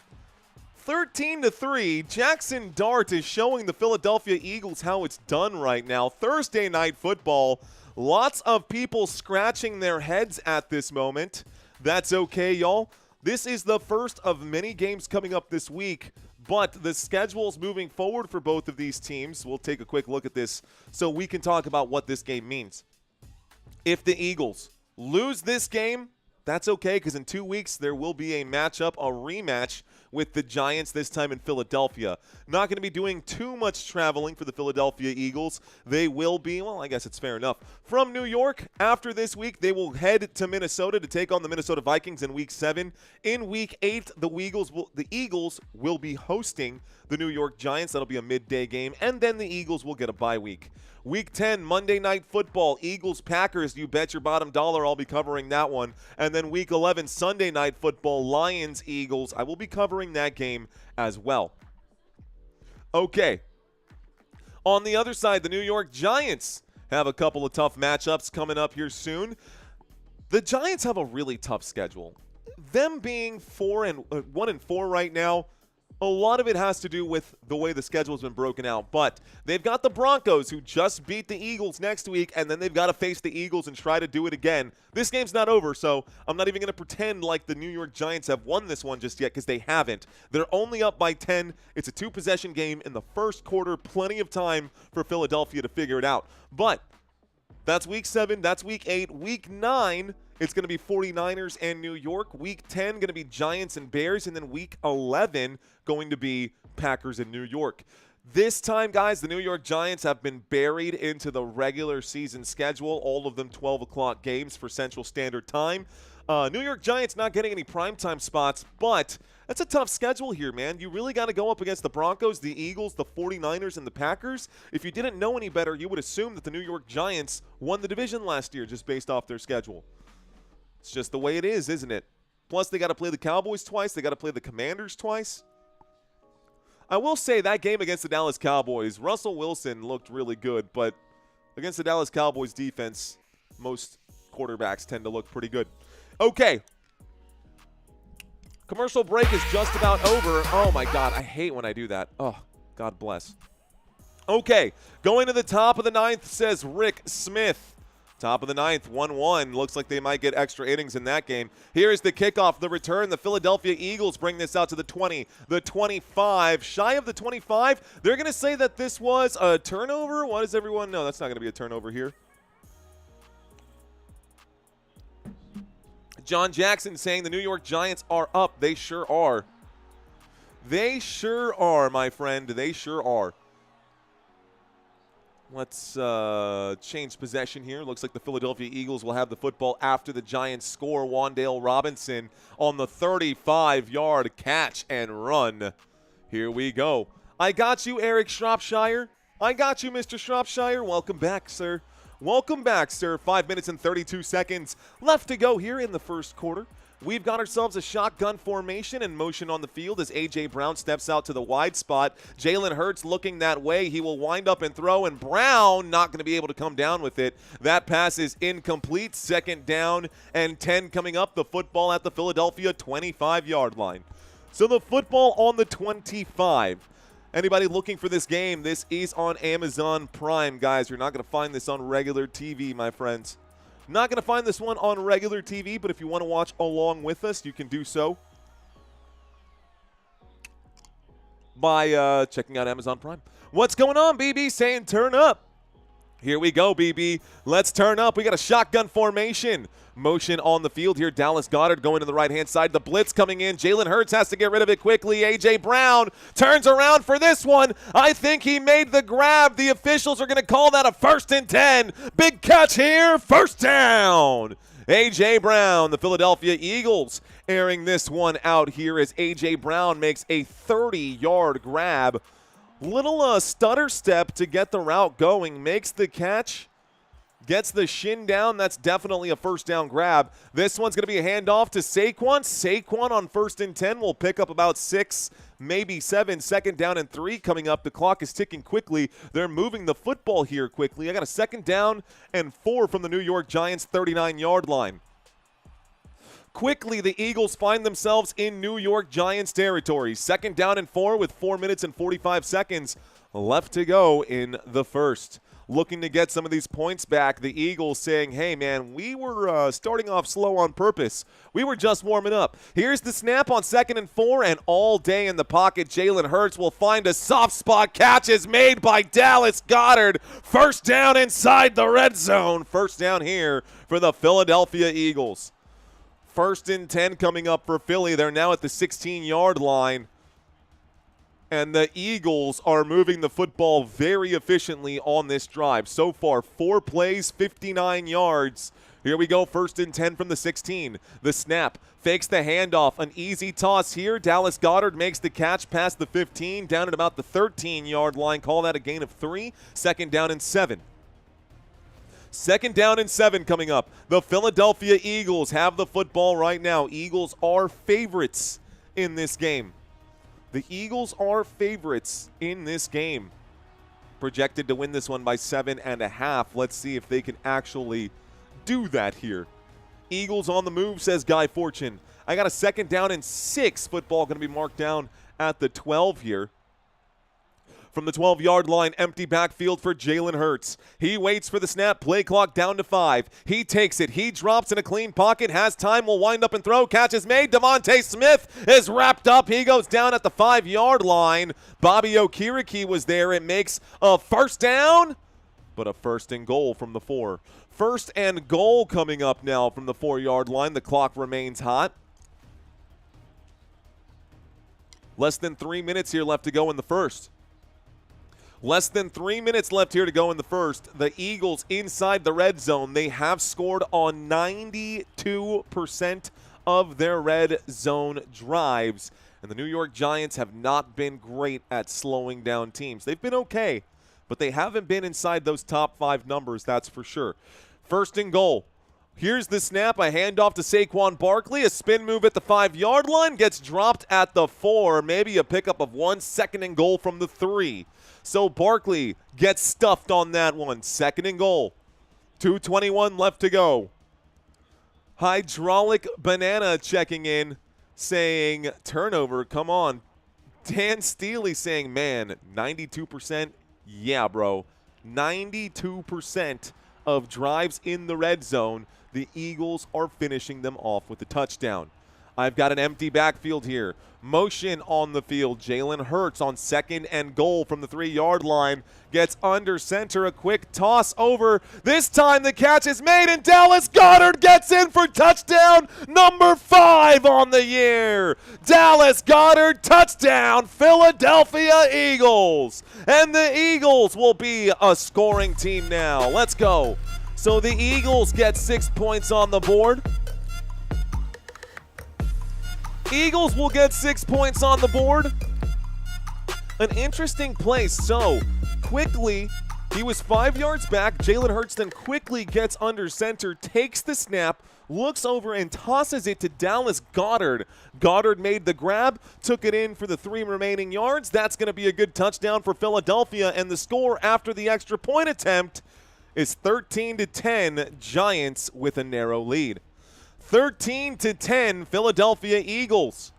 Speaker 2: 13-3, Jaxson Dart is showing the Philadelphia Eagles how it's done right now. Thursday Night Football, lots of people scratching their heads at this moment. That's okay, y'all. This is the first of many games coming up this week, but the schedule's moving forward for both of these teams. We'll take a quick look at this so we can talk about what this game means. If the Eagles lose this game, that's okay, because in 2 weeks there will be a matchup, a rematch with the Giants, this time in Philadelphia. Not going to be doing too much traveling for the Philadelphia Eagles. They will be, well, I guess it's fair enough, from New York. After this week, they will head to Minnesota to take on the Minnesota Vikings in Week 7. In Week 8, the Eagles will be hosting the New York Giants. That'll be a midday game, and then the Eagles will get a bye week. Week 10, Monday Night Football, Eagles-Packers. You bet your bottom dollar I'll be covering that one. And then Week 11, Sunday Night Football, Lions-Eagles. I will be covering that game as well. Okay. On the other side, the New York Giants have a couple of tough matchups coming up here soon. The Giants have a really tough schedule. Them being 1-4 right now, a lot of it has to do with the way the schedule has been broken out. But they've got the Broncos, who just beat the Eagles next week, and then they've got to face the Eagles and try to do it again. This game's not over, so I'm not even going to pretend like the New York Giants have won this one just yet, because they haven't. They're only up by 10. It's a 2-possession game in the first quarter. Plenty of time for Philadelphia to figure it out. But that's Week 7. That's Week 8. Week 9 it's going to be 49ers and New York. Week 10 going to be Giants and Bears, and then Week 11 going to be Packers and New York. This time, guys, the New York Giants have been buried into the regular season schedule, all of them 12 o'clock games for Central Standard Time. New York Giants not getting any primetime spots, but that's a tough schedule here, man. You really got to go up against the Broncos, the Eagles, the 49ers, and the Packers. If you didn't know any better, you would assume that the New York Giants won the division last year just based off their schedule. It's just the way it is, isn't it? Plus, they got to play the Cowboys twice. They got to play the Commanders twice. I will say that game against the Dallas Cowboys, Russell Wilson looked really good, but against the Dallas Cowboys defense, most quarterbacks tend to look pretty good. Okay. Commercial break is just about over. Oh, my God. I hate when I do that. Oh, God bless. Okay. Going to the top of the ninth, says Rick Smith. Top of the ninth, 1-1. Looks like they might get extra innings in that game. Here's the kickoff, the return. The Philadelphia Eagles bring this out to the 20, the 25. Shy of the 25. They're going to say that this was a turnover. Why does everyone know? That's not going to be a turnover here. John Jackson saying the New York Giants are up. They sure are. They sure are, my friend. They sure are. Let's change possession here. Looks like the Philadelphia Eagles will have the football after the Giants score. Wan'Dale Robinson on the 35-yard catch and run. Here we go. I got you, Eric Shropshire. I got you, Mr. Shropshire. Welcome back, sir. Welcome back, sir. 5 minutes and 32 seconds left to go here in the first quarter. We've got ourselves a shotgun formation in motion on the field as A.J. Brown steps out to the wide spot. Jalen Hurts looking that way. He will wind up and throw, and Brown not going to be able to come down with it. That pass is incomplete. Second down and 10 coming up. The football at the Philadelphia 25-yard line. So the football on the 25. Anybody looking for this game, this is on Amazon Prime, guys. You're not going to find this on regular TV, my friends. Not going to find this one on regular TV, but if you want to watch along with us, you can do so by checking out Amazon Prime. What's going on, BB? Saying turn up. Here we go, BB. Let's turn up. We got a shotgun formation. Motion on the field here. Dallas Goedert going to the right-hand side. The blitz coming in. Jalen Hurts has to get rid of it quickly. A.J. Brown turns around for this one. I think he made the grab. The officials are going to call that a 1st and 10. Big catch here. First down. A.J. Brown, the Philadelphia Eagles, airing this one out here as A.J. Brown makes a 30-yard grab. Little stutter step to get the route going. Makes the catch. Gets the shin down. That's definitely a first down grab. This one's going to be a handoff to Saquon. Saquon on 1st and 10 will pick up about 6, maybe 7. Second down and 3 coming up. The clock is ticking quickly. They're moving the football here quickly. I got a 2nd down and 4 from the New York Giants 39-yard line. Quickly, the Eagles find themselves in New York Giants territory. 2nd down and 4 with 4 minutes and 45 seconds left to go in the first. Looking to get some of these points back. The Eagles saying, hey, man, we were starting off slow on purpose. We were just warming up. Here's the snap on 2nd and 4, and all day in the pocket, Jalen Hurts will find a soft spot. Catch is made by Dallas Goedert. First down inside the red zone. First down here for the Philadelphia Eagles. 1st and 10 coming up for Philly. They're now at the 16-yard line. And the Eagles are moving the football very efficiently on this drive. So far, 4 plays, 59 yards. Here we go, 1st and 10 from the 16. The snap, fakes the handoff. An easy toss here. Dallas Goedert makes the catch past the 15, down at about the 13-yard line. Call that a gain of 3. 2nd down and 7. 2nd down and 7 coming up. The Philadelphia Eagles have the football right now. Eagles are favorites in this game. The Eagles are favorites in this game. Projected to win this one by 7.5. Let's see if they can actually do that here. Eagles on the move, says Guy Fortune. I got a 2nd down and 6. Football going to be marked down at the 12 here. From the 12-yard line, empty backfield for Jalen Hurts. He waits for the snap, play clock down to 5. He takes it, he drops in a clean pocket, has time, will wind up and throw. Catch is made. Devontae Smith is wrapped up. He goes down at the 5-yard line. Bobby Okereke was there. It makes a 1st down, but a 1st and goal from the 4. First and goal coming up now from the 4-yard line. The clock remains hot. Less than 3 minutes here left to go in the first. Less than 3 minutes left here to go in the first. The Eagles inside the red zone. They have scored on 92% of their red zone drives. And the New York Giants have not been great at slowing down teams. They've been okay, but they haven't been inside those top 5 numbers, that's for sure. First and goal. Here's the snap. A handoff to Saquon Barkley. A spin move at the 5-yard line. Gets dropped at the 4. Maybe a pickup of 1. Second and goal from the 3. So Barkley gets stuffed on that one. Second and goal. 2:21 left to go. Hydraulic Banana checking in, saying, turnover, come on. Dan Steely saying, man, 92%? Yeah, bro. 92% of drives in the red zone, the Eagles are finishing them off with a touchdown. I've got an empty backfield here. Motion on the field. Jalen Hurts on second and goal from the 3-yard line. Gets under center. A quick toss over. This time the catch is made, and Dallas Goedert gets in for touchdown number 5 on the year. Dallas Goedert, touchdown, Philadelphia Eagles. And the Eagles will be a scoring team now. Let's go. So the Eagles get 6 points on the board. Eagles will get 6 points on the board. An interesting play. So, quickly, he was 5 yards back. Jalen Hurts then quickly gets under center, takes the snap, looks over and tosses it to Dallas Goedert. Goedert made the grab, took it in for the 3 remaining yards. That's going to be a good touchdown for Philadelphia, and the score after the extra point attempt is 13-10, Giants with a narrow lead. 13-10, Philadelphia Eagles.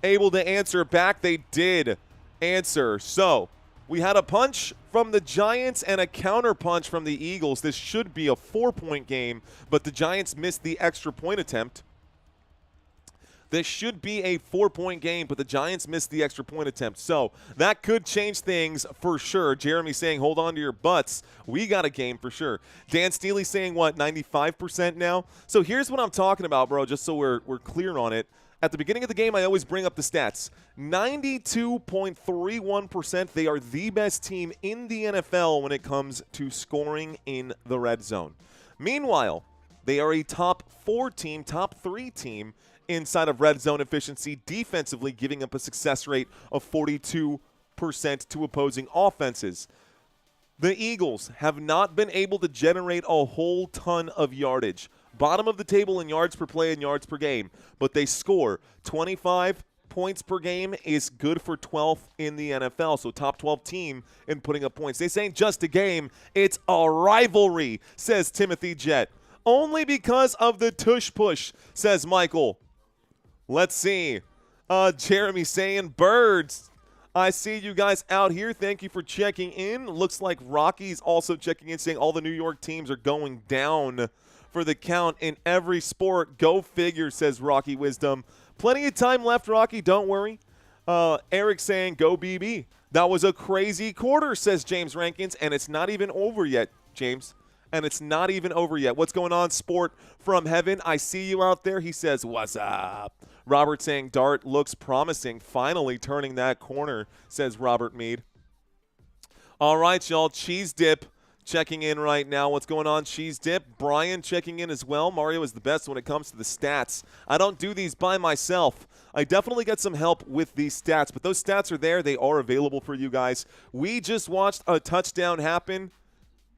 Speaker 2: Able to answer back. They did answer. So, we had a punch from the Giants and a counter punch from the Eagles. This should be a 4-point game, but the Giants missed the extra point attempt. This should be a 4-point game, but the Giants missed the extra point attempt. So that could change things for sure. Jeremy saying, hold on to your butts. We got a game for sure. Dan Steely saying, what, 95% now? So here's what I'm talking about, bro, just so we're clear on it. At the beginning of the game, I always bring up the stats. 92.31%. They are the best team in the NFL when it comes to scoring in the red zone. Meanwhile, they are a top 4 team, top 3 team inside of red zone efficiency, defensively giving up a success rate of 42% to opposing offenses. The Eagles have not been able to generate a whole ton of yardage. Bottom of the table in yards per play and yards per game, but they score 25 points per game is good for 12th in the NFL. So top 12 team in putting up points. This ain't just a game, it's a rivalry, says Timothy Jett. Only because of the tush push, says Michael. Let's see. Jeremy saying birds. I see you guys out here. Thank you for checking in. Looks like Rocky's also checking in, saying all the New York teams are going down for the count in every sport. Go figure, says Rocky Wisdom. Plenty of time left, Rocky. Don't worry. Eric saying go BB. That was a crazy quarter, says James Rankins, and it's not even over yet, James. And it's not even over yet. What's going on, Sport from Heaven? I see you out there. He says, what's up? Robert saying Dart looks promising. Finally turning that corner, says Robert Mead. All right, y'all. Cheese Dip checking in right now. What's going on, Cheese Dip? Brian checking in as well. Mario is the best when it comes to the stats. I don't do these by myself. I definitely get some help with these stats, but those stats are there. They are available for you guys. We just watched a touchdown happen.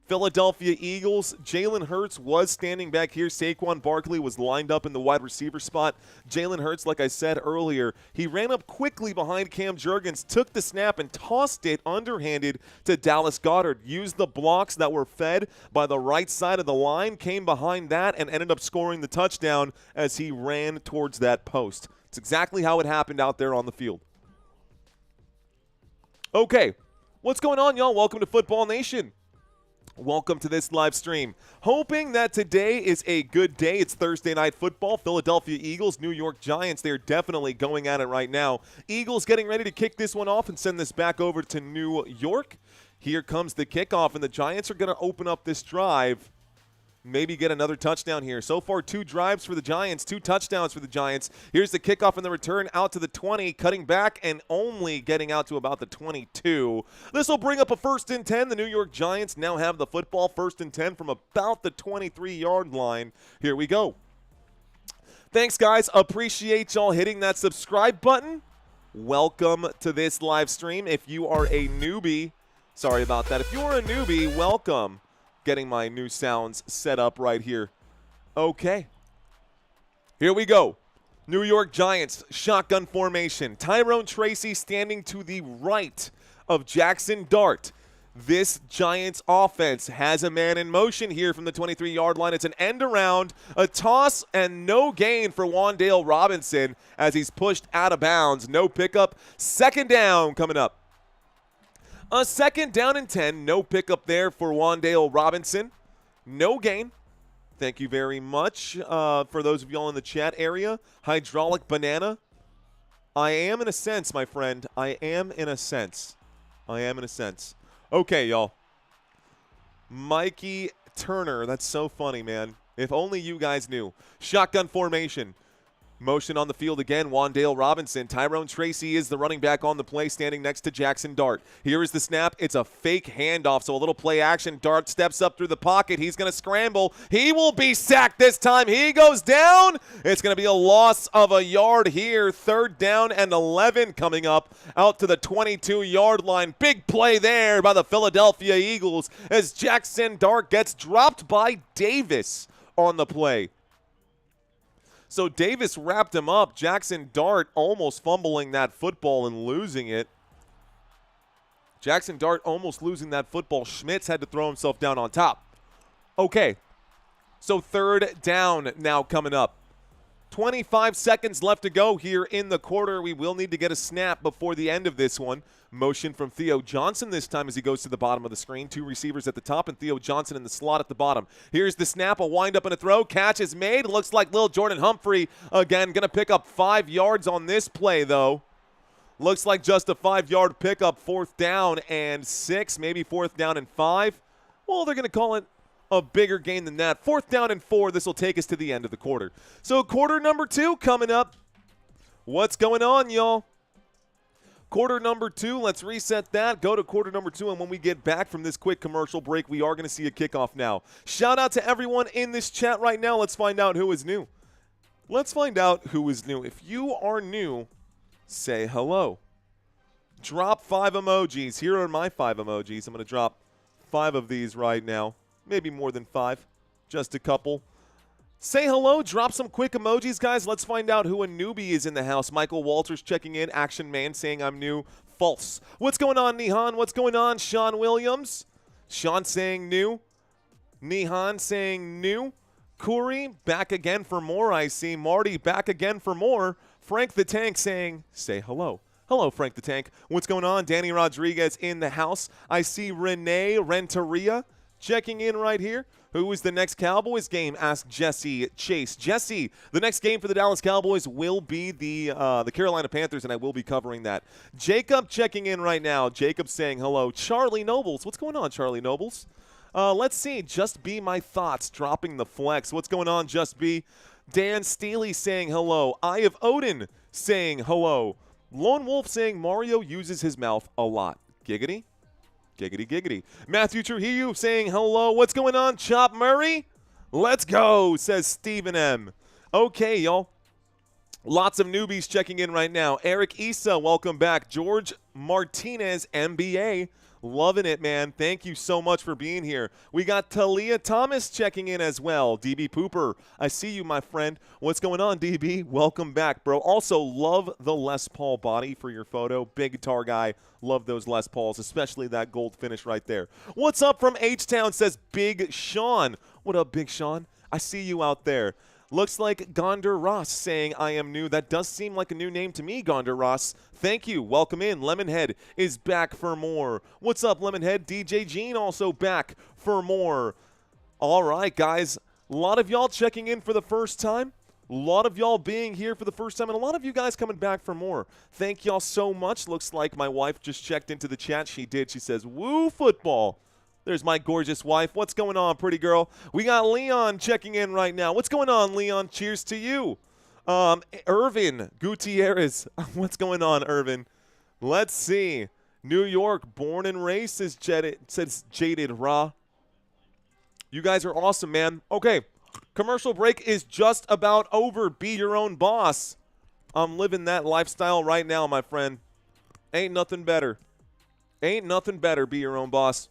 Speaker 2: Philadelphia Eagles. Jalen Hurts was standing back here. Saquon Barkley was lined up in the wide receiver spot. Jalen Hurts, like I said earlier, he ran up quickly behind Cam Jurgens, took the snap and tossed it underhanded to Dallas Goedert. Used the blocks that were fed by the right side of the line, came behind that, and ended up scoring the touchdown as he ran towards that post. It's exactly how it happened out there on the field. Okay, what's going on, y'all? Welcome to Football Nation. Welcome to this live stream. Hoping that today is a good day. It's Thursday Night Football. Philadelphia Eagles, New York Giants. They're definitely going at it right now. Eagles getting ready to kick this one off and send this back over to New York. Here comes the kickoff, and the Giants are going to open up this drive maybe get another touchdown here. So far, 2 drives for the Giants, 2 touchdowns for the Giants. Here's the kickoff and the return out to the 20, cutting back and only getting out to about the 22. This will bring up a 1st and 10. The New York Giants now have the football, 1st and 10 from about the 23-yard line. Here we go. Thanks, guys. Appreciate y'all hitting that subscribe button. Welcome to this live stream. If you are a newbie, sorry about that. If you are a newbie, welcome. Getting my new sounds set up right here. Okay. Here we go. New York Giants, shotgun formation. Tyrone Tracy standing to the right of Jaxson Dart. This Giants offense has a man in motion here from the 23-yard line. It's an end around, a toss, and no gain for Wan'Dale Robinson as he's pushed out of bounds. No pickup. 2nd down coming up. A 2nd down and 10. No pickup there for Wan'Dale Robinson. No gain. Thank you very much for those of y'all in the chat area. Hydraulic banana. I am in a sense, my friend. I am in a sense. Okay, y'all. Mikey Turner. That's so funny, man. If only you guys knew. Shotgun formation. Motion on the field again, Wan'Dale Robinson. Tyrone Tracy is the running back on the play, standing next to Jaxson Dart. Here is the snap. It's a fake handoff, so a little play action. Dart steps up through the pocket. He's going to scramble. He will be sacked this time. He goes down. It's going to be a loss of a yard here. 3rd down and 11 coming up out to the 22-yard line. Big play there by the Philadelphia Eagles as Jaxson Dart gets dropped by Davis on the play. So Davis wrapped him up. Jaxson Dart almost fumbling that football and losing it. Jaxson Dart almost losing that football. Schmitz had to throw himself down on top. Okay, so 3rd down now coming up. 25 seconds left to go here in the quarter. We will need to get a snap before the end of this one. Motion from Theo Johnson this time as he goes to the bottom of the screen. 2 receivers at the top and Theo Johnson in the slot at the bottom. Here's the snap, a wind up and a throw. Catch is made. Looks like Lil Jordan Humphrey again going to pick up 5 yards on this play, though. Looks like just a 5-yard pickup. 4th down and 6, maybe 4th down and 5. Well, they're going to call it a bigger gain than that. 4th down and 4. This will take us to the end of the quarter. So quarter number 2 coming up. What's going on, y'all? Quarter number 2, let's reset that. Go to quarter number 2, and when we get back from this quick commercial break, we are going to see a kickoff now. Shout out to everyone in this chat right now. Let's find out who is new. If you are new, say hello. Drop 5 emojis. Here are my 5 emojis. I'm going to drop 5 of these right now. Maybe more than 5. Just a couple. Say hello. Drop some quick emojis, guys. Let's find out who a newbie is in the house. Michael Walters checking in. Action Man saying I'm new. False. What's going on, Nihan? What's going on, Sean Williams? Sean saying new. Nihan saying new. Corey, back again for more, I see. Marty, back again for more. Frank the Tank saying, say hello. Hello, Frank the Tank. What's going on? Danny Rodriguez in the house. I see Renee Renteria checking in right here. Who is the next Cowboys game? Asked Jesse Chase. Jesse, the next game for the Dallas Cowboys will be the Carolina Panthers, and I will be covering that. Jacob checking in right now. Jacob saying hello. Charlie Nobles. What's going on, Charlie Nobles? Let's see. Just Be My Thoughts dropping the flex. What's going on, Just Be? Dan Steely saying hello. Eye of Odin saying hello. Lone Wolf saying Mario uses his mouth a lot. Giggity. Giggity, giggity. Matthew Trujillo saying hello. What's going on, Chop Murray? Let's go, says Stephen M. Okay, y'all. Lots of newbies checking in right now. Eric Issa, welcome back. George Martinez, MBA. Loving it, man. Thank you so much for being here. We got Talia Thomas checking in as well. DB Pooper, I see you, my friend. What's going on, DB? Welcome back, bro. Also, love the Les Paul body for your photo. Big guitar guy. Love those Les Pauls, especially that gold finish right there. What's up from H-Town, says Big Sean. What up, Big Sean? I see you out there. Looks like Gonder Ross saying I am new. That does seem like a new name to me, Gonder Ross. Thank you. Welcome in. Lemonhead is back for more. What's up, Lemonhead? DJ Gene also back for more. All right, guys. A lot of y'all checking in for the first time. A lot of y'all being here for the first time, and a lot of you guys coming back for more. Thank y'all so much. Looks like my wife just checked into the chat. She did. She says, woo football. There's my gorgeous wife. What's going on, pretty girl? We got Leon checking in right now. What's going on, Leon? Cheers to you. Irvin Gutierrez. What's going on, Irvin? Let's see. New York, born and raised, says Jaded Ra. You guys are awesome, man. Okay, commercial break is just about over. Be your own boss. I'm living that lifestyle right now, my friend. Ain't nothing better. Ain't nothing better. Be your own boss.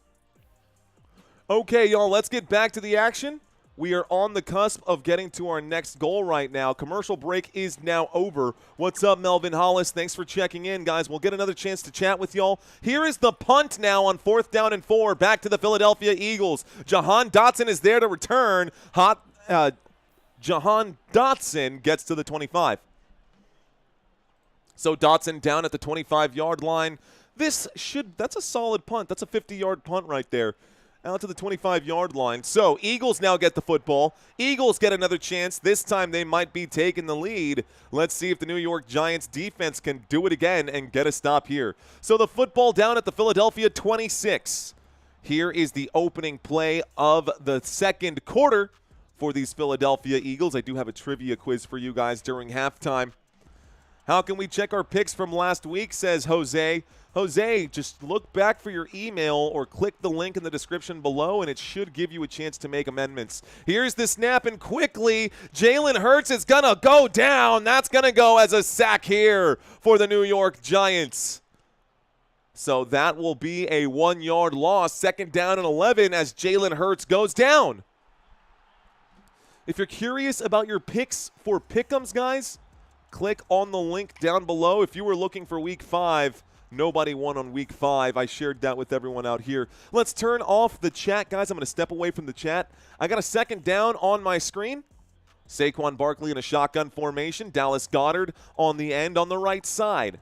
Speaker 2: Okay, y'all, let's get back to the action. We are on the cusp of getting to our next goal right now. Commercial break is now over. What's up, Melvin Hollis? Thanks for checking in, guys. We'll get another chance to chat with y'all. Here is the punt now on 4th down and 4. Back to the Philadelphia Eagles. Jahan Dotson is there to return. Jahan Dotson gets to the 25. So Dotson down at the 25-yard line. That's a solid punt. That's a 50-yard punt right there. Out to the 25-yard line. So Eagles now get the football. Eagles get another chance. This time they might be taking the lead. Let's see if the New York Giants defense can do it again and get a stop here. So the football down at the Philadelphia 26. Here is the opening play of the second quarter for these Philadelphia Eagles. I do have a trivia quiz for you guys during halftime. How can we check our picks from last week, says Jose. Jose, just look back for your email or click the link in the description below, and it should give you a chance to make amendments. Here's the snap, and quickly, Jalen Hurts is going to go down. That's going to go as a sack here for the New York Giants. So that will be a 1-yard loss. 2nd down and 11 as Jalen Hurts goes down. If you're curious about your picks for Pick'ems, guys, click on the link down below. If you were looking for Week 5, nobody won on Week 5. I shared that with everyone out here. Let's turn off the chat, guys. I'm going to step away from the chat. I got a 2nd down on my screen. Saquon Barkley in a shotgun formation. Dallas Goedert on the end on the right side.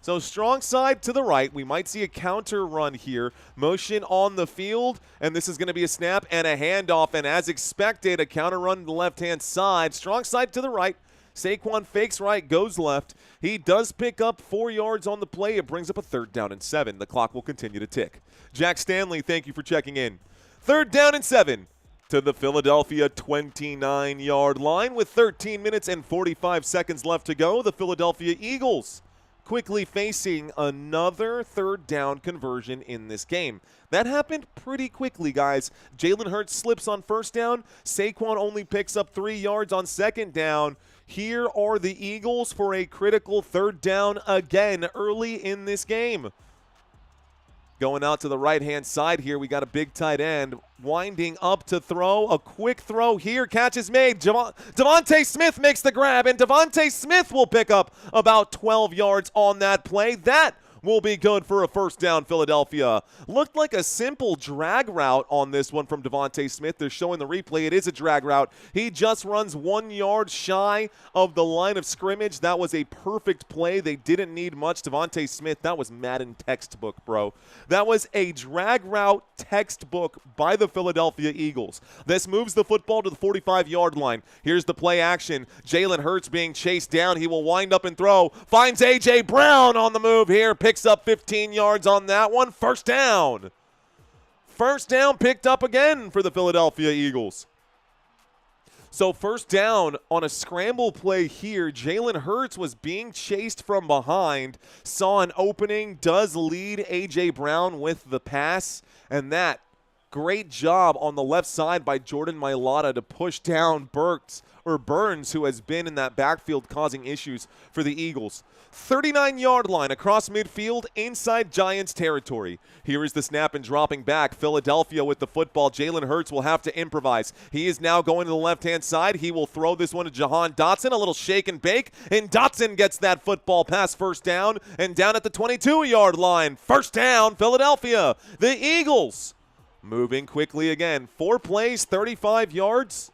Speaker 2: So strong side to the right. We might see a counter run here. Motion on the field, and this is going to be a snap and a handoff. And as expected, a counter run to the left-hand side. Strong side to the right. Saquon fakes right, goes left. He does pick up 4 yards on the play. It brings up a 3rd down and 7. The clock will continue to tick. Jack Stanley, thank you for checking in. 3rd down and 7 to the Philadelphia 29-yard line with 13 minutes and 45 seconds left to go. The Philadelphia Eagles quickly facing another 3rd down conversion in this game. That happened pretty quickly, guys. Jalen Hurts slips on 1st down. Saquon only picks up 3 yards on 2nd down. Here are the Eagles for a critical 3rd down again early in this game. Going out to the right-hand side here, we got a big tight end winding up to throw. A quick throw here. Catch is made. Devontae Smith makes the grab, and Devontae Smith will pick up about 12 yards on that play. That will be good for a 1st down, Philadelphia. Looked like a simple drag route on this one from Devontae Smith. They're showing the replay. It is a drag route. He just runs 1 yard shy of the line of scrimmage. That was a perfect play. They didn't need much. Devontae Smith, that was Madden textbook, bro. That was a drag route textbook by the Philadelphia Eagles. This moves the football to the 45-yard line. Here's the play action. Jalen Hurts being chased down. He will wind up and throw. Finds A.J. Brown on the move here. Picks up 15 yards on that one. 1st down. 1st down picked up again for the Philadelphia Eagles. So 1st down on a scramble play here. Jalen Hurts was being chased from behind. Saw an opening. Does lead A.J. Brown with the pass. And that great job on the left side by Jordan Mailata to push down Burns, who has been in that backfield causing issues for the Eagles. 39-yard line across midfield inside Giants territory. Here is the snap and dropping back. Philadelphia with the football. Jalen Hurts will have to improvise. He is now going to the left-hand side. He will throw this one to Jahan Dotson. A little shake and bake, and Dotson gets that football past 1st down and down at the 22-yard line. 1st down, Philadelphia. The Eagles moving quickly again. 4 plays, 35 yards.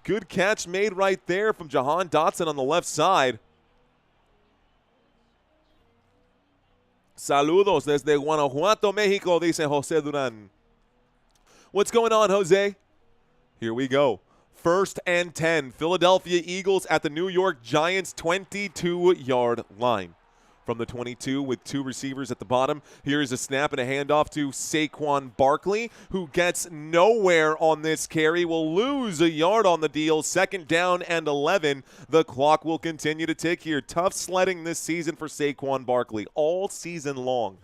Speaker 2: Good catch made right there from Jahan Dotson on the left side. Saludos desde Guanajuato, Mexico, dice Jose Duran. What's going on, Jose? Here we go. 1st and 10. Philadelphia Eagles at the New York Giants 22-yard line. from the 22 with 2 receivers at the bottom. Here is a snap and a handoff to Saquon Barkley, who gets nowhere on this carry, will lose a yard on the deal. 2nd down and 11. The clock will continue to tick here. Tough sledding this season for Saquon Barkley all season long.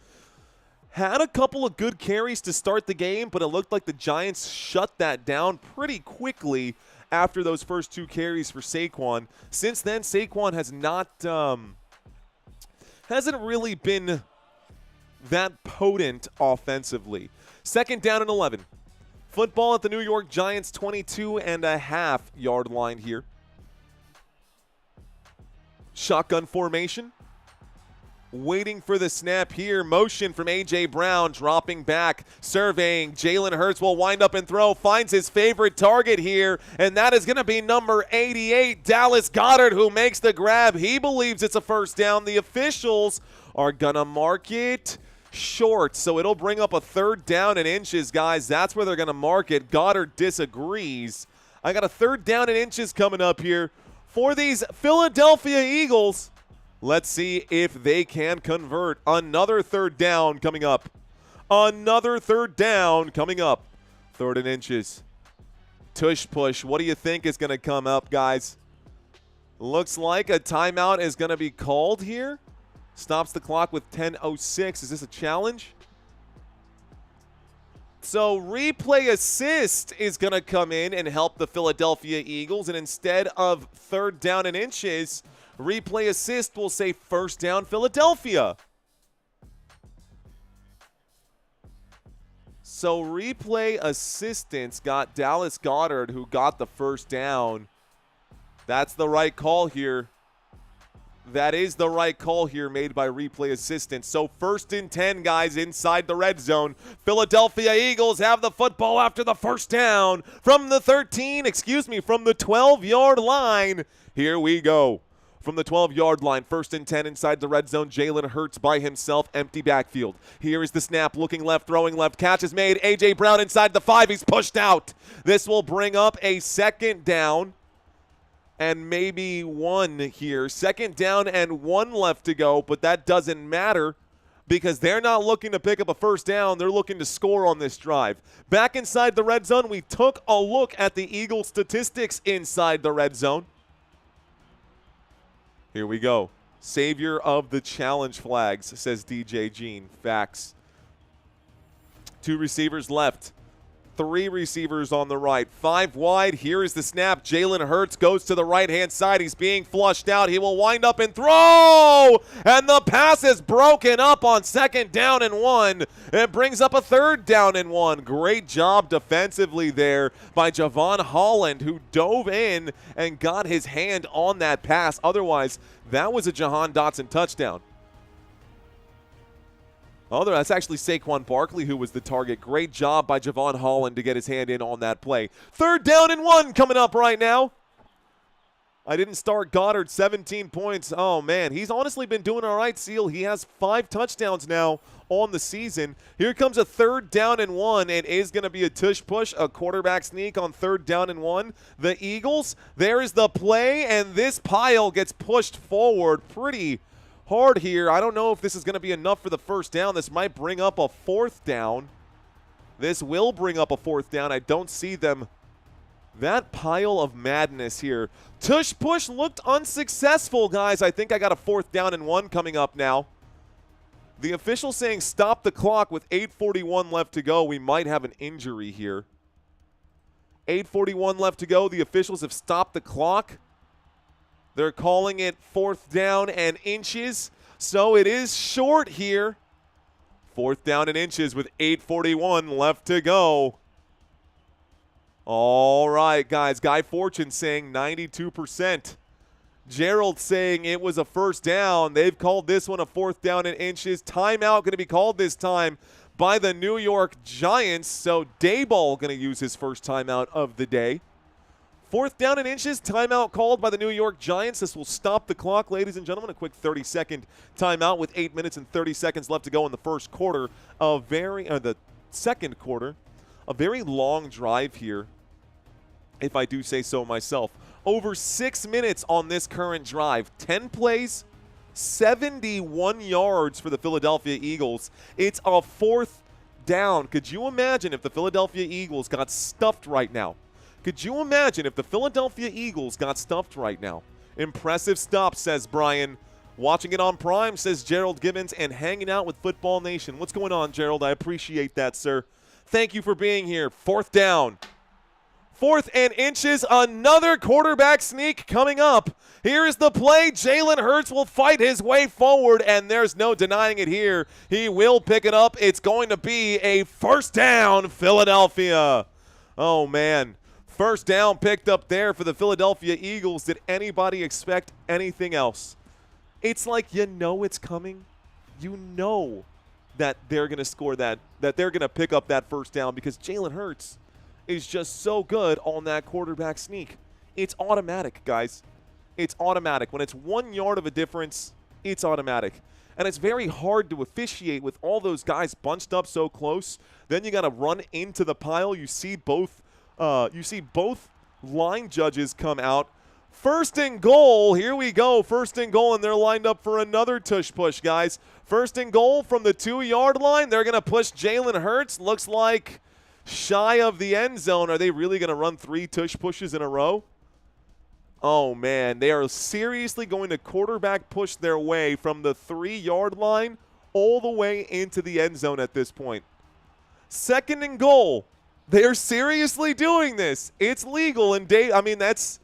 Speaker 2: Had a couple of good carries to start the game, but it looked like the Giants shut that down pretty quickly after those first 2 carries for Saquon. Since then, Saquon has not hasn't really been that potent offensively. 2nd down and 11. Football at the New York Giants 22.5-yard line here. Shotgun formation. Waiting for the snap here. Motion from A.J. Brown, dropping back, surveying. Jalen Hurts will wind up and throw. Finds his favorite target here, and that is going to be number 88, Dallas Goedert, who makes the grab. He believes it's a first down. The officials are going to mark it short, so it'll bring up a 3rd down and inches, guys. That's where they're going to mark it. Goddard disagrees. I got a 3rd down and inches coming up here for these Philadelphia Eagles. Let's see if they can convert. Another 3rd down coming up. Another 3rd down coming up. 3rd and inches. Tush push. What do you think is going to come up, guys? Looks like a timeout is going to be called here. Stops the clock with 10:06. Is this a challenge? So replay assist is going to come in and help the Philadelphia Eagles. And instead of 3rd down and inches, replay assist will say 1st down Philadelphia. So replay assistance got Dallas Goedert, who got the 1st down. That's the right call here. That is the right call here made by replay assistance. So 1st and 10, guys, inside the red zone. Philadelphia Eagles have the football after the 1st down from the 12-yard line. Here we go. From the 12-yard line, 1st and 10 inside the red zone. Jalen Hurts by himself, empty backfield. Here is the snap, looking left, throwing left. Catch is made. A.J. Brown inside the 5. He's pushed out. This will bring up a 2nd down and maybe 1 here. 2nd down and 1 left to go, but that doesn't matter because they're not looking to pick up a 1st down. They're looking to score on this drive. Back inside the red zone, we took a look at the Eagles statistics inside the red zone. Here we go. Savior of the challenge flags, says DJ Jean. Facts. 2 receivers left. 3 receivers on the right. 5 wide. Here is the snap. Jalen Hurts goes to the right-hand side. He's being flushed out. He will wind up and throw. And the pass is broken up on 2nd down and 1. It brings up a 3rd down and 1. Great job defensively there by Javon Holland, who dove in and got his hand on that pass. Otherwise, that was a Jahan Dotson touchdown. Oh, that's actually Saquon Barkley who was the target. Great job by Javon Holland to get his hand in on that play. 3rd down and 1 coming up right now. I didn't start Goddard, 17 points. Oh, man, he's honestly been doing all right, Seal. He has 5 touchdowns now on the season. Here comes a 3rd down and 1. It is going to be a tush push, a quarterback sneak on 3rd down and 1. The Eagles, there is the play, and this pile gets pushed forward pretty hard here. I don't know if this is going to be enough for the 1st down. This might bring up a 4th down. This will bring up a 4th down. I don't see them. That pile of madness here. Tush push looked unsuccessful, guys. I think I got a 4th down and 1 coming up now. The official saying stop the clock with 8:41 left to go. We might have an injury here. 8:41 left to go. The officials have stopped the clock. They're calling it 4th down and inches. So it is short here. 4th down and inches with 8:41 left to go. All right, guys. Guy Fortune saying 92%. Gerald saying it was a 1st down. They've called this one a 4th down and inches. Timeout going to be called this time by the New York Giants. So Dayball going to use his first timeout of the day. 4th down and inches, timeout called by the New York Giants. This will stop the clock, ladies and gentlemen. A quick 30-second timeout with 8 minutes and 30 seconds left to go in the first quarter. The second quarter, a very long drive here, if I do say so myself. Over 6 minutes on this current drive. 10 plays, 71 yards for the Philadelphia Eagles. It's a 4th down. Could you imagine if the Philadelphia Eagles got stuffed right now? Could you imagine if the Philadelphia Eagles got stuffed right now? Impressive stop, says Brian. Watching it on Prime, says Gerald Gibbons, and hanging out with Football Nation. What's going on, Gerald? I appreciate that, sir. Thank you for being here. 4th down. 4th and inches, another quarterback sneak coming up. Here is the play. Jalen Hurts will fight his way forward, and there's no denying it here. He will pick it up. It's going to be a 1st down, Philadelphia. Oh, man. 1st down picked up there for the Philadelphia Eagles. Did anybody expect anything else? It's like you know it's coming. You know that they're going to score that they're going to pick up that 1st down because Jalen Hurts is just so good on that quarterback sneak. It's automatic, guys. It's automatic. When it's 1 yard of a difference, it's automatic. And it's very hard to officiate with all those guys bunched up so close. Then you got to run into the pile. You see both line judges come out. 1st and goal. Here we go. 1st and goal, and they're lined up for another tush push, guys. 1st and goal from the 2-yard line. They're going to push Jalen Hurts. Looks like shy of the end zone. Are they really going to run 3 tush pushes in a row? Oh, man. They are seriously going to quarterback push their way from the 3-yard line all the way into the end zone at this point. 2nd and goal. They are seriously doing this. It's legal, and that's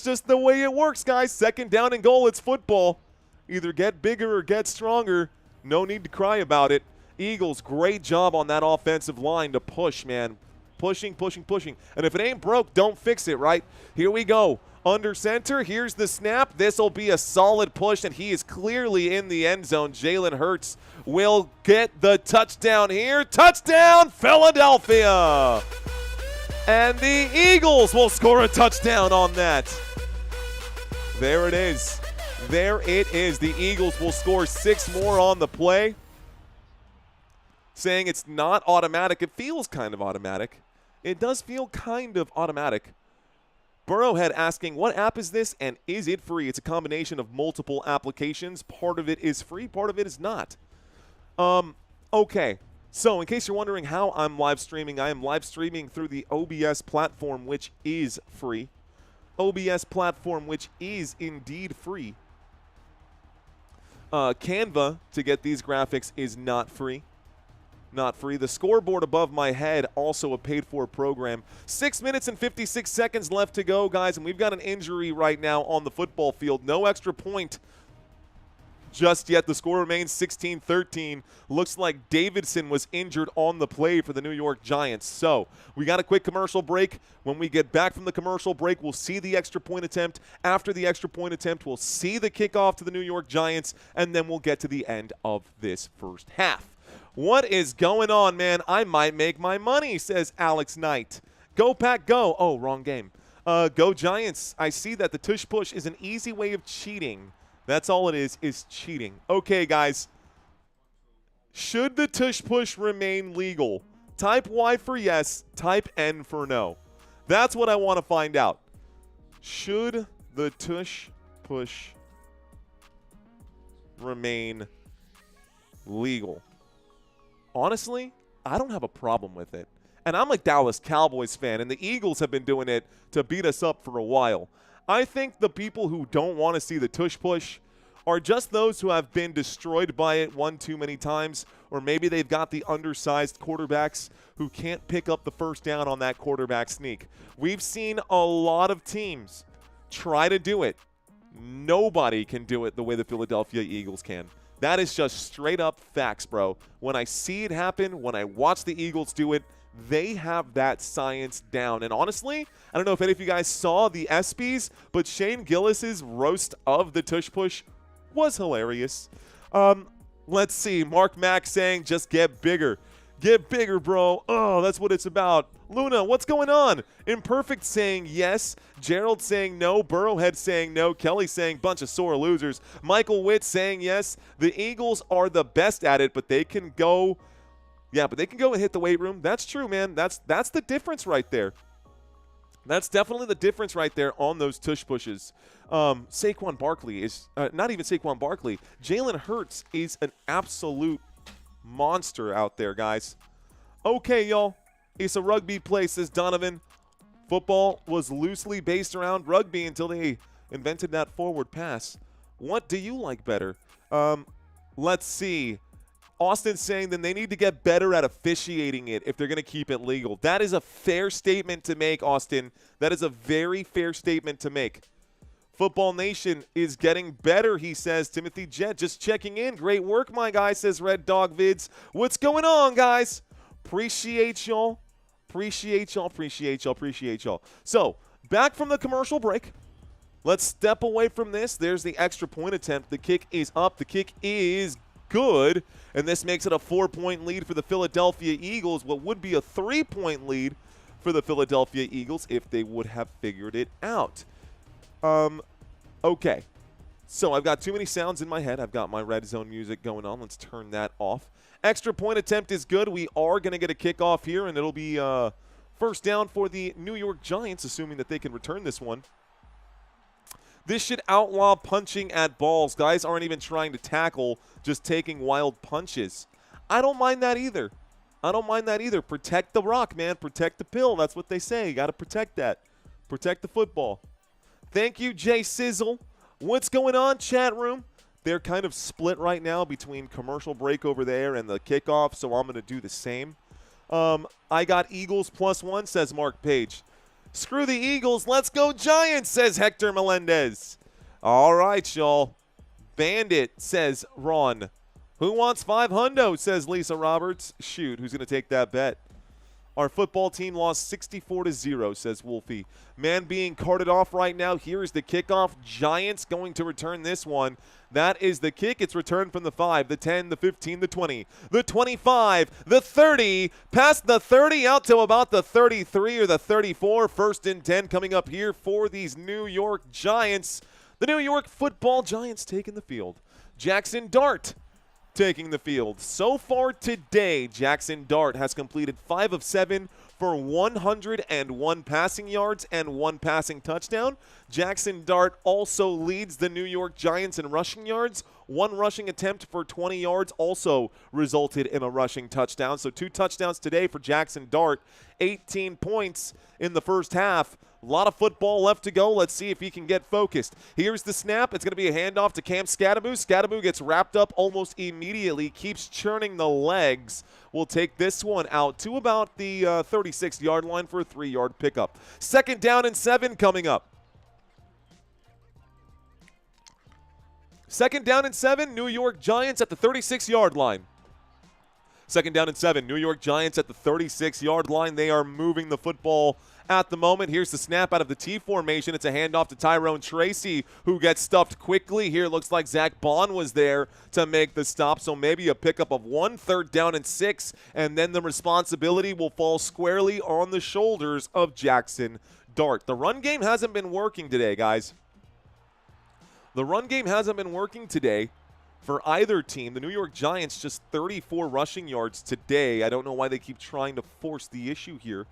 Speaker 2: just the way it works, guys. 2nd down and goal. It's football. Either get bigger or get stronger. No need to cry about it. Eagles, great job on that offensive line to push, man. Pushing, pushing, pushing. And if it ain't broke, don't fix it, right? Here we go. Under center, here's the snap. This will be a solid push, and he is clearly in the end zone. Jalen Hurts will get the touchdown here. Touchdown, Philadelphia! And the Eagles will score a touchdown on that. There it is. There it is. The Eagles will score 6 more on the play. Saying it's not automatic. It feels kind of automatic. It does feel kind of automatic. Burrowhead asking, what app is this and is it free? It's a combination of multiple applications. Part of it is free, part of it is not. Okay. So in case you're wondering how I'm live streaming, I am live streaming through the OBS platform, which is free. OBS platform, which is indeed free. Canva, to get these graphics, is not free. Not free. The scoreboard above my head, also a paid-for program. 6 minutes and 56 seconds left to go, guys, and we've got an injury right now on the football field. No extra point just yet. The score remains 16-13. Looks like Davidson was injured on the play for the New York Giants. So we got a quick commercial break. When we get back from the commercial break, we'll see the extra point attempt. After the extra point attempt, we'll see the kickoff to the New York Giants, and then we'll get to the end of this first half. What is going on, man? I might make my money, says Alex Knight. Go, Pack, go. Oh, wrong game. Go, Giants. I see that the tush push is an easy way of cheating. That's all it is cheating. Okay, guys. Should the tush push remain legal? Type Y for yes, type N for no. That's what I want to find out. Should the tush push remain legal? Honestly, I don't have a problem with it. And I'm a Dallas Cowboys fan, and the Eagles have been doing it to beat us up for a while. I think the people who don't want to see the tush push are just those who have been destroyed by it one too many times, or maybe they've got the undersized quarterbacks who can't pick up the 1st down on that quarterback sneak. We've seen a lot of teams try to do it. Nobody can do it the way the Philadelphia Eagles can. That is just straight up facts, bro. When I see it happen, when I watch the Eagles do it, they have that science down. And honestly, I don't know if any of you guys saw the ESPYs, but Shane Gillis's roast of the tush push was hilarious. Let's see. Mark Mack saying, just get bigger. Get bigger, bro. Oh, that's what it's about. Luna, what's going on? Imperfect saying yes. Gerald saying no. Burrowhead saying no. Kelly saying bunch of sore losers. Michael Witt saying yes. The Eagles are the best at it, but they can go. Yeah, but they can go and hit the weight room. That's true, man. That's the difference right there. That's definitely the difference right there on those tush pushes. Saquon Barkley is not even Saquon Barkley. Jalen Hurts is an absolute monster out there, guys. Okay, y'all. It's a rugby play, says Donovan. Football was loosely based around rugby until they invented that forward pass. What do you like better? Let's see. Austin's saying that they need to get better at officiating it if they're going to keep it legal. That is a fair statement to make, Austin. That is a very fair statement to make. Football Nation is getting better, he says. Timothy Jett just checking in. Great work, my guy, says Red Dog Vids. What's going on, guys? Appreciate y'all. Appreciate y'all. Appreciate y'all. Appreciate y'all. So, back from the commercial break. Let's step away from this. There's the extra point attempt. The kick is up. The kick is good, and this makes it a 4-point lead for the Philadelphia Eagles, what would be a 3-point lead for the Philadelphia Eagles if they would have figured it out. Okay, so I've got too many sounds in my head. I've got my red zone music going on. Let's turn that off. Extra point attempt is good. We are going to get a kickoff here, and it'll be first down for the New York Giants, assuming that they can return this one. This should outlaw punching at balls. Guys aren't even trying to tackle, just taking wild punches. I don't mind that either. I don't mind that either. Protect the rock, man. Protect the pill. That's what they say. You got to protect that. Protect the football. Thank you, Jay Sizzle. What's going on, chat room? They're kind of split right now between commercial break over there and the kickoff, so I'm going to do the same. I got Eagles +1, says Mark Page. Screw the Eagles. Let's go Giants, says Hector Melendez. All right, y'all. Bandit, says Ron. Who wants 5 hundo, says Lisa Roberts. Shoot, who's going to take that bet? Our football team lost 64-0, says Wolfie. Man being carted off right now. Here is the kickoff. Giants going to return this one. That is the kick. It's returned from the 5, the 10, the 15, the 20, the 25, the 30, past the 30 out to about the 33 or the 34. 1st and 10 coming up here for these New York Giants. The New York football Giants taking the field. Jaxson Dart taking the field. So far today, Jaxson Dart has completed 5 of 7 for 101 passing yards and 1 passing touchdown. Jaxson Dart also leads the New York Giants in rushing yards. 1 rushing attempt for 20 yards also resulted in a rushing touchdown. So 2 touchdowns today for Jaxson Dart. 18 points in the first half. A lot of football left to go. Let's see if he can get focused. Here's the snap. It's going to be a handoff to Cam Scadaboo. Scadaboo gets wrapped up almost immediately, keeps churning the legs. We'll take this one out to about the 36-yard line for a 3-yard pickup. 2nd down and 7 coming up. 2nd down and 7, New York Giants at the 36-yard line. 2nd down and 7, New York Giants at the 36-yard line. They are moving the football at the moment. Here's the snap out of the T formation. It's a handoff to Tyrone Tracy, who gets stuffed quickly. Here looks like Zach Bond was there to make the stop, so maybe a pickup of 1. 3rd down and 6, and then the responsibility will fall squarely on the shoulders of Jaxson Dart. The run game hasn't been working today, guys. The run game hasn't been working today for either team. The New York Giants just 34 rushing yards today. I don't know why they keep trying to force the issue here.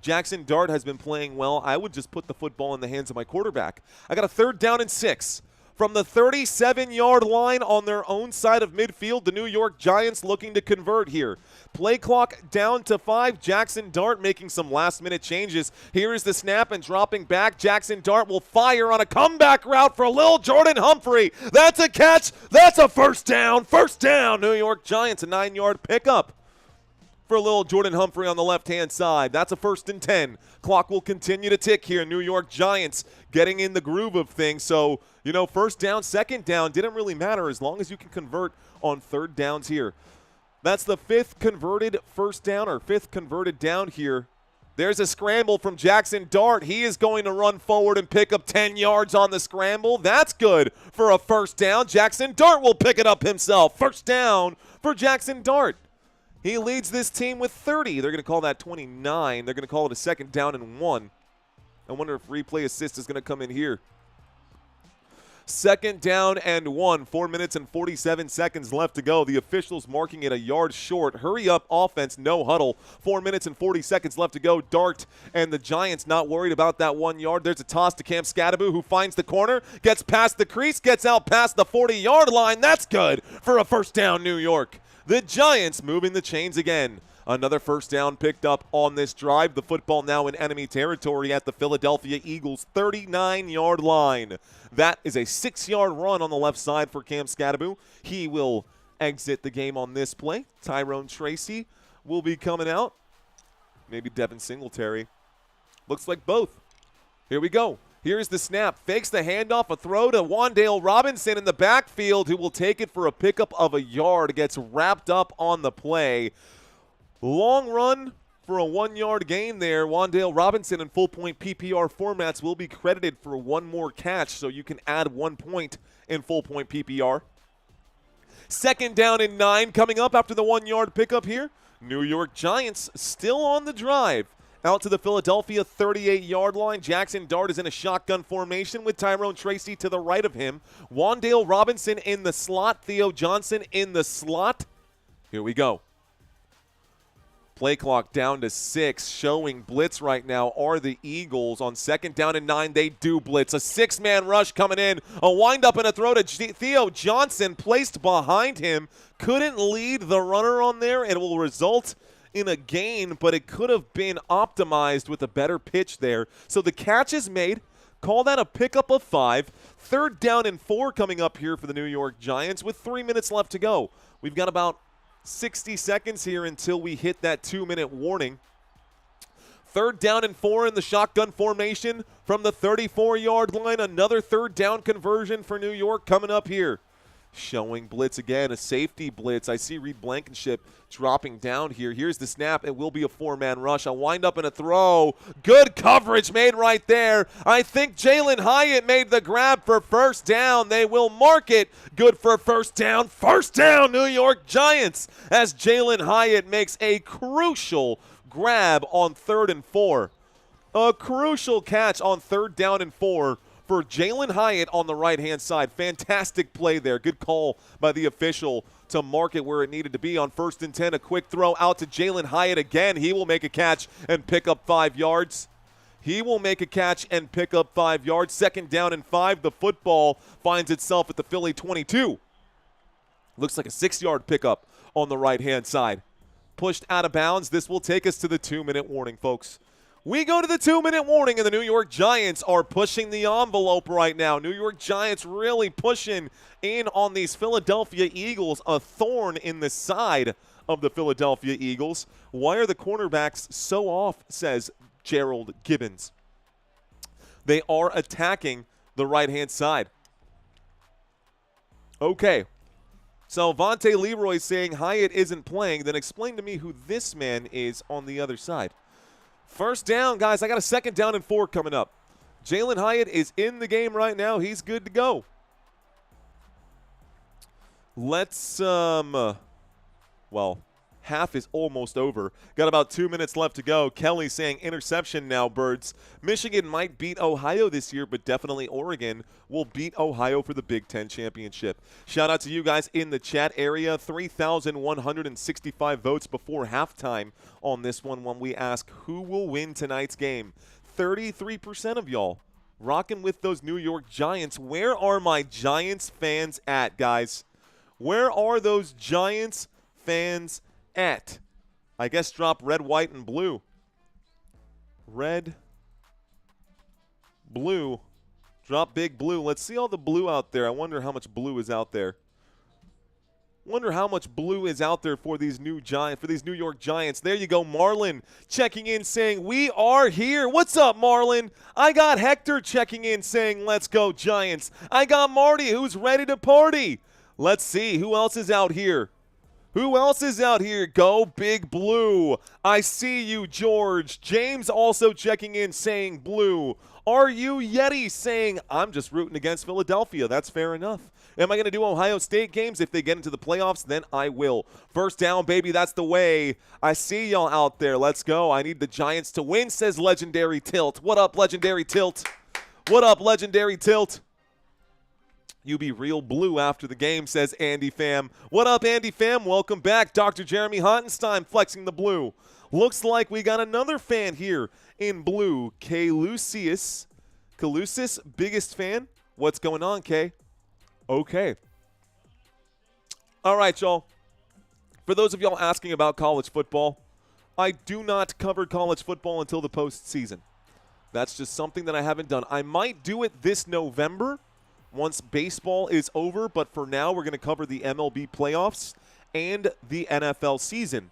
Speaker 2: Jaxson Dart has been playing well. I would just put the football in the hands of my quarterback. I got a 3rd down and 6. From the 37-yard line on their own side of midfield, the New York Giants looking to convert here. Play clock down to 5. Jaxson Dart making some last-minute changes. Here is the snap and dropping back. Jaxson Dart will fire on a comeback route for Lil Jordan Humphrey. That's a catch. That's a 1st down. 1st down, New York Giants, a 9-yard pickup for Lil Jordan Humphrey on the left-hand side. That's a 1st and 10. Clock will continue to tick here. New York Giants getting in the groove of things. So, 1st down, 2nd down didn't really matter as long as you can convert on 3rd downs here. That's the 5th converted 1st down or 5th converted down here. There's a scramble from Jaxson Dart. He is going to run forward and pick up 10 yards on the scramble. That's good for a 1st down. Jaxson Dart will pick it up himself. 1st down for Jaxson Dart. He leads this team with 30. They're going to call that 29. They're going to call it a 2nd down and 1. I wonder if replay assist is going to come in here. 2nd down and 1. 4 minutes and 47 seconds left to go. The officials marking it a yard short. Hurry up offense, no huddle. 4 minutes and 40 seconds left to go. Dart and the Giants not worried about that 1 yard. There's a toss to Cam Scadaboo, who finds the corner, gets past the crease, gets out past the 40-yard line. That's good for a first down, New York. The Giants moving the chains again. Another first down picked up on this drive. The football now in enemy territory at the Philadelphia Eagles' 39-yard line. That is a 6-yard run on the left side for Cam Scadaboo. He will exit the game on this play. Tyrone Tracy will be coming out. Maybe Devin Singletary. Looks like both. Here we go. Here's the snap. Fakes the handoff. A throw to Wan'Dale Robinson in the backfield, who will take it for a pickup of a yard. Gets wrapped up on the play. Long run for a 1-yard gain there. Wan'Dale Robinson in full-point PPR formats will be credited for one more catch, so you can add 1 point in full-point PPR. 2nd down and 9 coming up after the 1-yard pickup here. New York Giants still on the drive. Out to the Philadelphia 38-yard line. Jaxson Dart is in a shotgun formation with Tyrone Tracy to the right of him. Wan'Dale Robinson in the slot. Theo Johnson in the slot. Here we go. Play clock down to 6. Showing blitz right now are the Eagles. On 2nd down and 9, they do blitz. A 6-man rush coming in. A windup and a throw to Theo Johnson placed behind him. Couldn't lead the runner on there. It will result in a gain, but it could have been optimized with a better pitch there. So the catch is made. Call that a pickup of 5. 3rd down and 4 coming up here for the New York Giants with 3 minutes left to go. We've got about 60 seconds here until we hit that 2-minute warning. 3rd down and 4 in the shotgun formation from the 34-yard line. Another 3rd down conversion for New York coming up here. Showing blitz again, a safety blitz. I see Reed Blankenship dropping down here. Here's the snap. It will be a 4-man rush. A windup and a throw. Good coverage made right there. I think Jalen Hyatt made the grab for first down. They will mark it. Good for first down. First down, New York Giants, as Jalen Hyatt makes a crucial grab on 3rd and 4. A crucial catch on 3rd down and 4. For Jalen Hyatt on the right-hand side. Fantastic play there. Good call by the official to mark it where it needed to be on 1st and 10. A quick throw out to Jalen Hyatt again. He will make a catch and pick up 5 yards. He will make a catch and pick up 5 yards. 2nd down and 5. The football finds itself at the Philly 22. Looks like a 6-yard pickup on the right-hand side. Pushed out of bounds. This will take us to the 2-minute warning, folks. We go to the 2-minute warning, and the New York Giants are pushing the envelope right now. New York Giants really pushing in on these Philadelphia Eagles, a thorn in the side of the Philadelphia Eagles. Why are the cornerbacks so off, says Gerald Gibbons. They are attacking the right-hand side. Okay, so Vontae Leroy saying Hyatt isn't playing. Then explain to me who this man is on the other side. First down, guys. I got a 2nd down and 4 coming up. Jalen Hyatt is in the game right now. He's good to go. Let's, well, half is almost over. Got about 2 minutes left to go. Kelly saying interception now, Birds. Michigan might beat Ohio this year, but definitely Oregon will beat Ohio for the Big Ten championship. Shout out to you guys in the chat area. 3,165 votes before halftime on this one when we ask who will win tonight's game. 33% of y'all rocking with those New York Giants. Where are my Giants fans at, guys? Where are those Giants fans at? I guess drop red, white, and blue. Red, blue. Drop big blue. Let's see all the blue out there. I wonder how much blue is out there. Wonder how much blue is out there for these New York Giants. There you go, Marlon checking in saying, we are here. What's up, Marlon? I got Hector checking in saying, let's go, Giants. I got Marty who's ready to party. Let's see, who else is out here? Who else is out here? Go Big Blue. I see you, George. James also checking in saying blue. Are you Yeti saying, I'm just rooting against Philadelphia. That's fair enough. Am I going to do Ohio State games? If they get into the playoffs, then I will. First down, baby, that's the way. I see y'all out there. Let's go. I need the Giants to win, says Legendary Tilt. What up, Legendary Tilt? What up, Legendary Tilt? You be real blue after the game, says Andy Pham. What up, Andy Pham? Welcome back. Dr. Jeremy Hottenstein flexing the blue. Looks like we got another fan here in blue. K. Lucius, biggest fan. What's going on, Kay? Okay. All right, y'all. For those of y'all asking about college football, I do not cover college football until the postseason. That's just something that I haven't done. I might do it this November once baseball is over, but for now we're going to cover the MLB playoffs and the NFL season.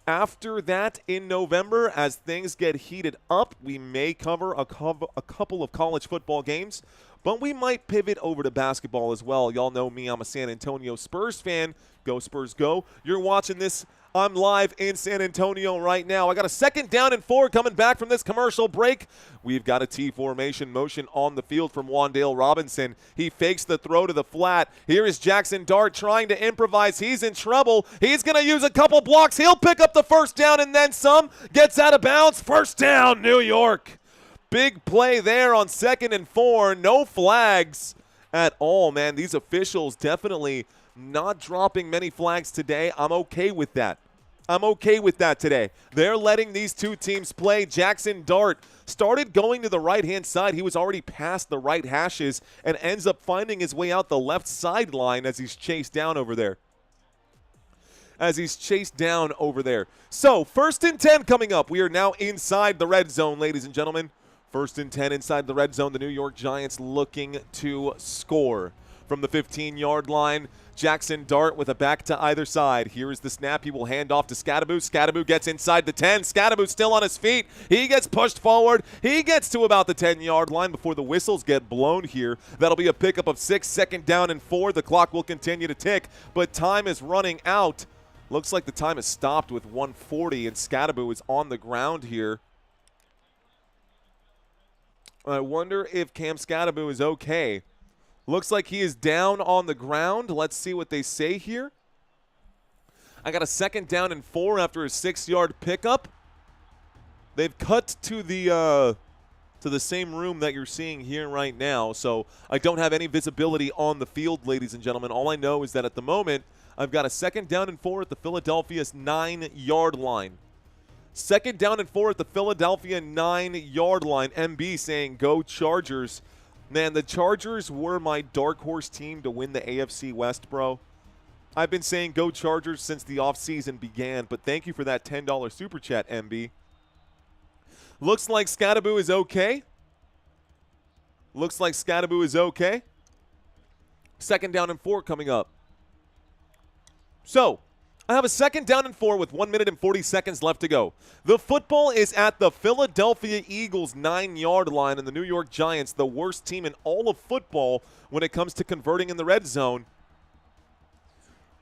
Speaker 2: After that, in November, as things get heated up, we may cover a couple of college football games, but we might pivot over to basketball as well. Y'all know me, I'm a San Antonio Spurs fan. Go Spurs, go. You're watching this. I'm live in San Antonio right now. I got a 2nd down and 4 coming back from this commercial break. We've got a T formation motion on the field from Wan'Dale Robinson. He fakes the throw to the flat. Here is Jaxson Dart trying to improvise. He's in trouble. He's going to use a couple blocks. He'll pick up the 1st down and then some. Gets out of bounds. 1st down, New York. Big play there on 2nd and 4. No flags at all, man. These officials definitely not dropping many flags today. I'm okay with that. I'm okay with that today. They're letting these two teams play. Jaxson Dart started going to the right-hand side. He was already past the right hashes and ends up finding his way out the left sideline as he's chased down over there. So, 1st and 10 coming up. We are now inside the red zone, ladies and gentlemen. 1st and 10 inside the red zone. The New York Giants looking to score. From the 15-yard line, Jaxson Dart with a back to either side. Here is the snap. He will hand off to Skattebo. Skattebo gets inside the 10. Skattebo still on his feet. He gets pushed forward. He gets to about the 10-yard line before the whistles get blown here. That'll be a pickup of 6, 2nd down and 4. The clock will continue to tick, but time is running out. Looks like the time has stopped with 1:40, and Skattebo is on the ground here. I wonder if Cam Skattebo is okay. Looks like he is down on the ground. Let's see what they say here. I got a 2nd down and 4 after a 6-yard pickup. They've cut to the same room that you're seeing here right now, so I don't have any visibility on the field, ladies and gentlemen. All I know is that at the moment, I've got a 2nd down and 4 at the Philadelphia's 9-yard line. 2nd down and 4 at the Philadelphia 9-yard line. MB saying, go Chargers. Man, the Chargers were my dark horse team to win the AFC West, bro. I've been saying go Chargers since the offseason began, but thank you for that $10 super chat, MB. Looks like Skattebo is okay. 2nd down and 4 coming up. So, I have a 2nd down and 4 with 1 minute and 40 seconds left to go. The football is at the Philadelphia Eagles 9-yard line, and the New York Giants, the worst team in all of football when it comes to converting in the red zone,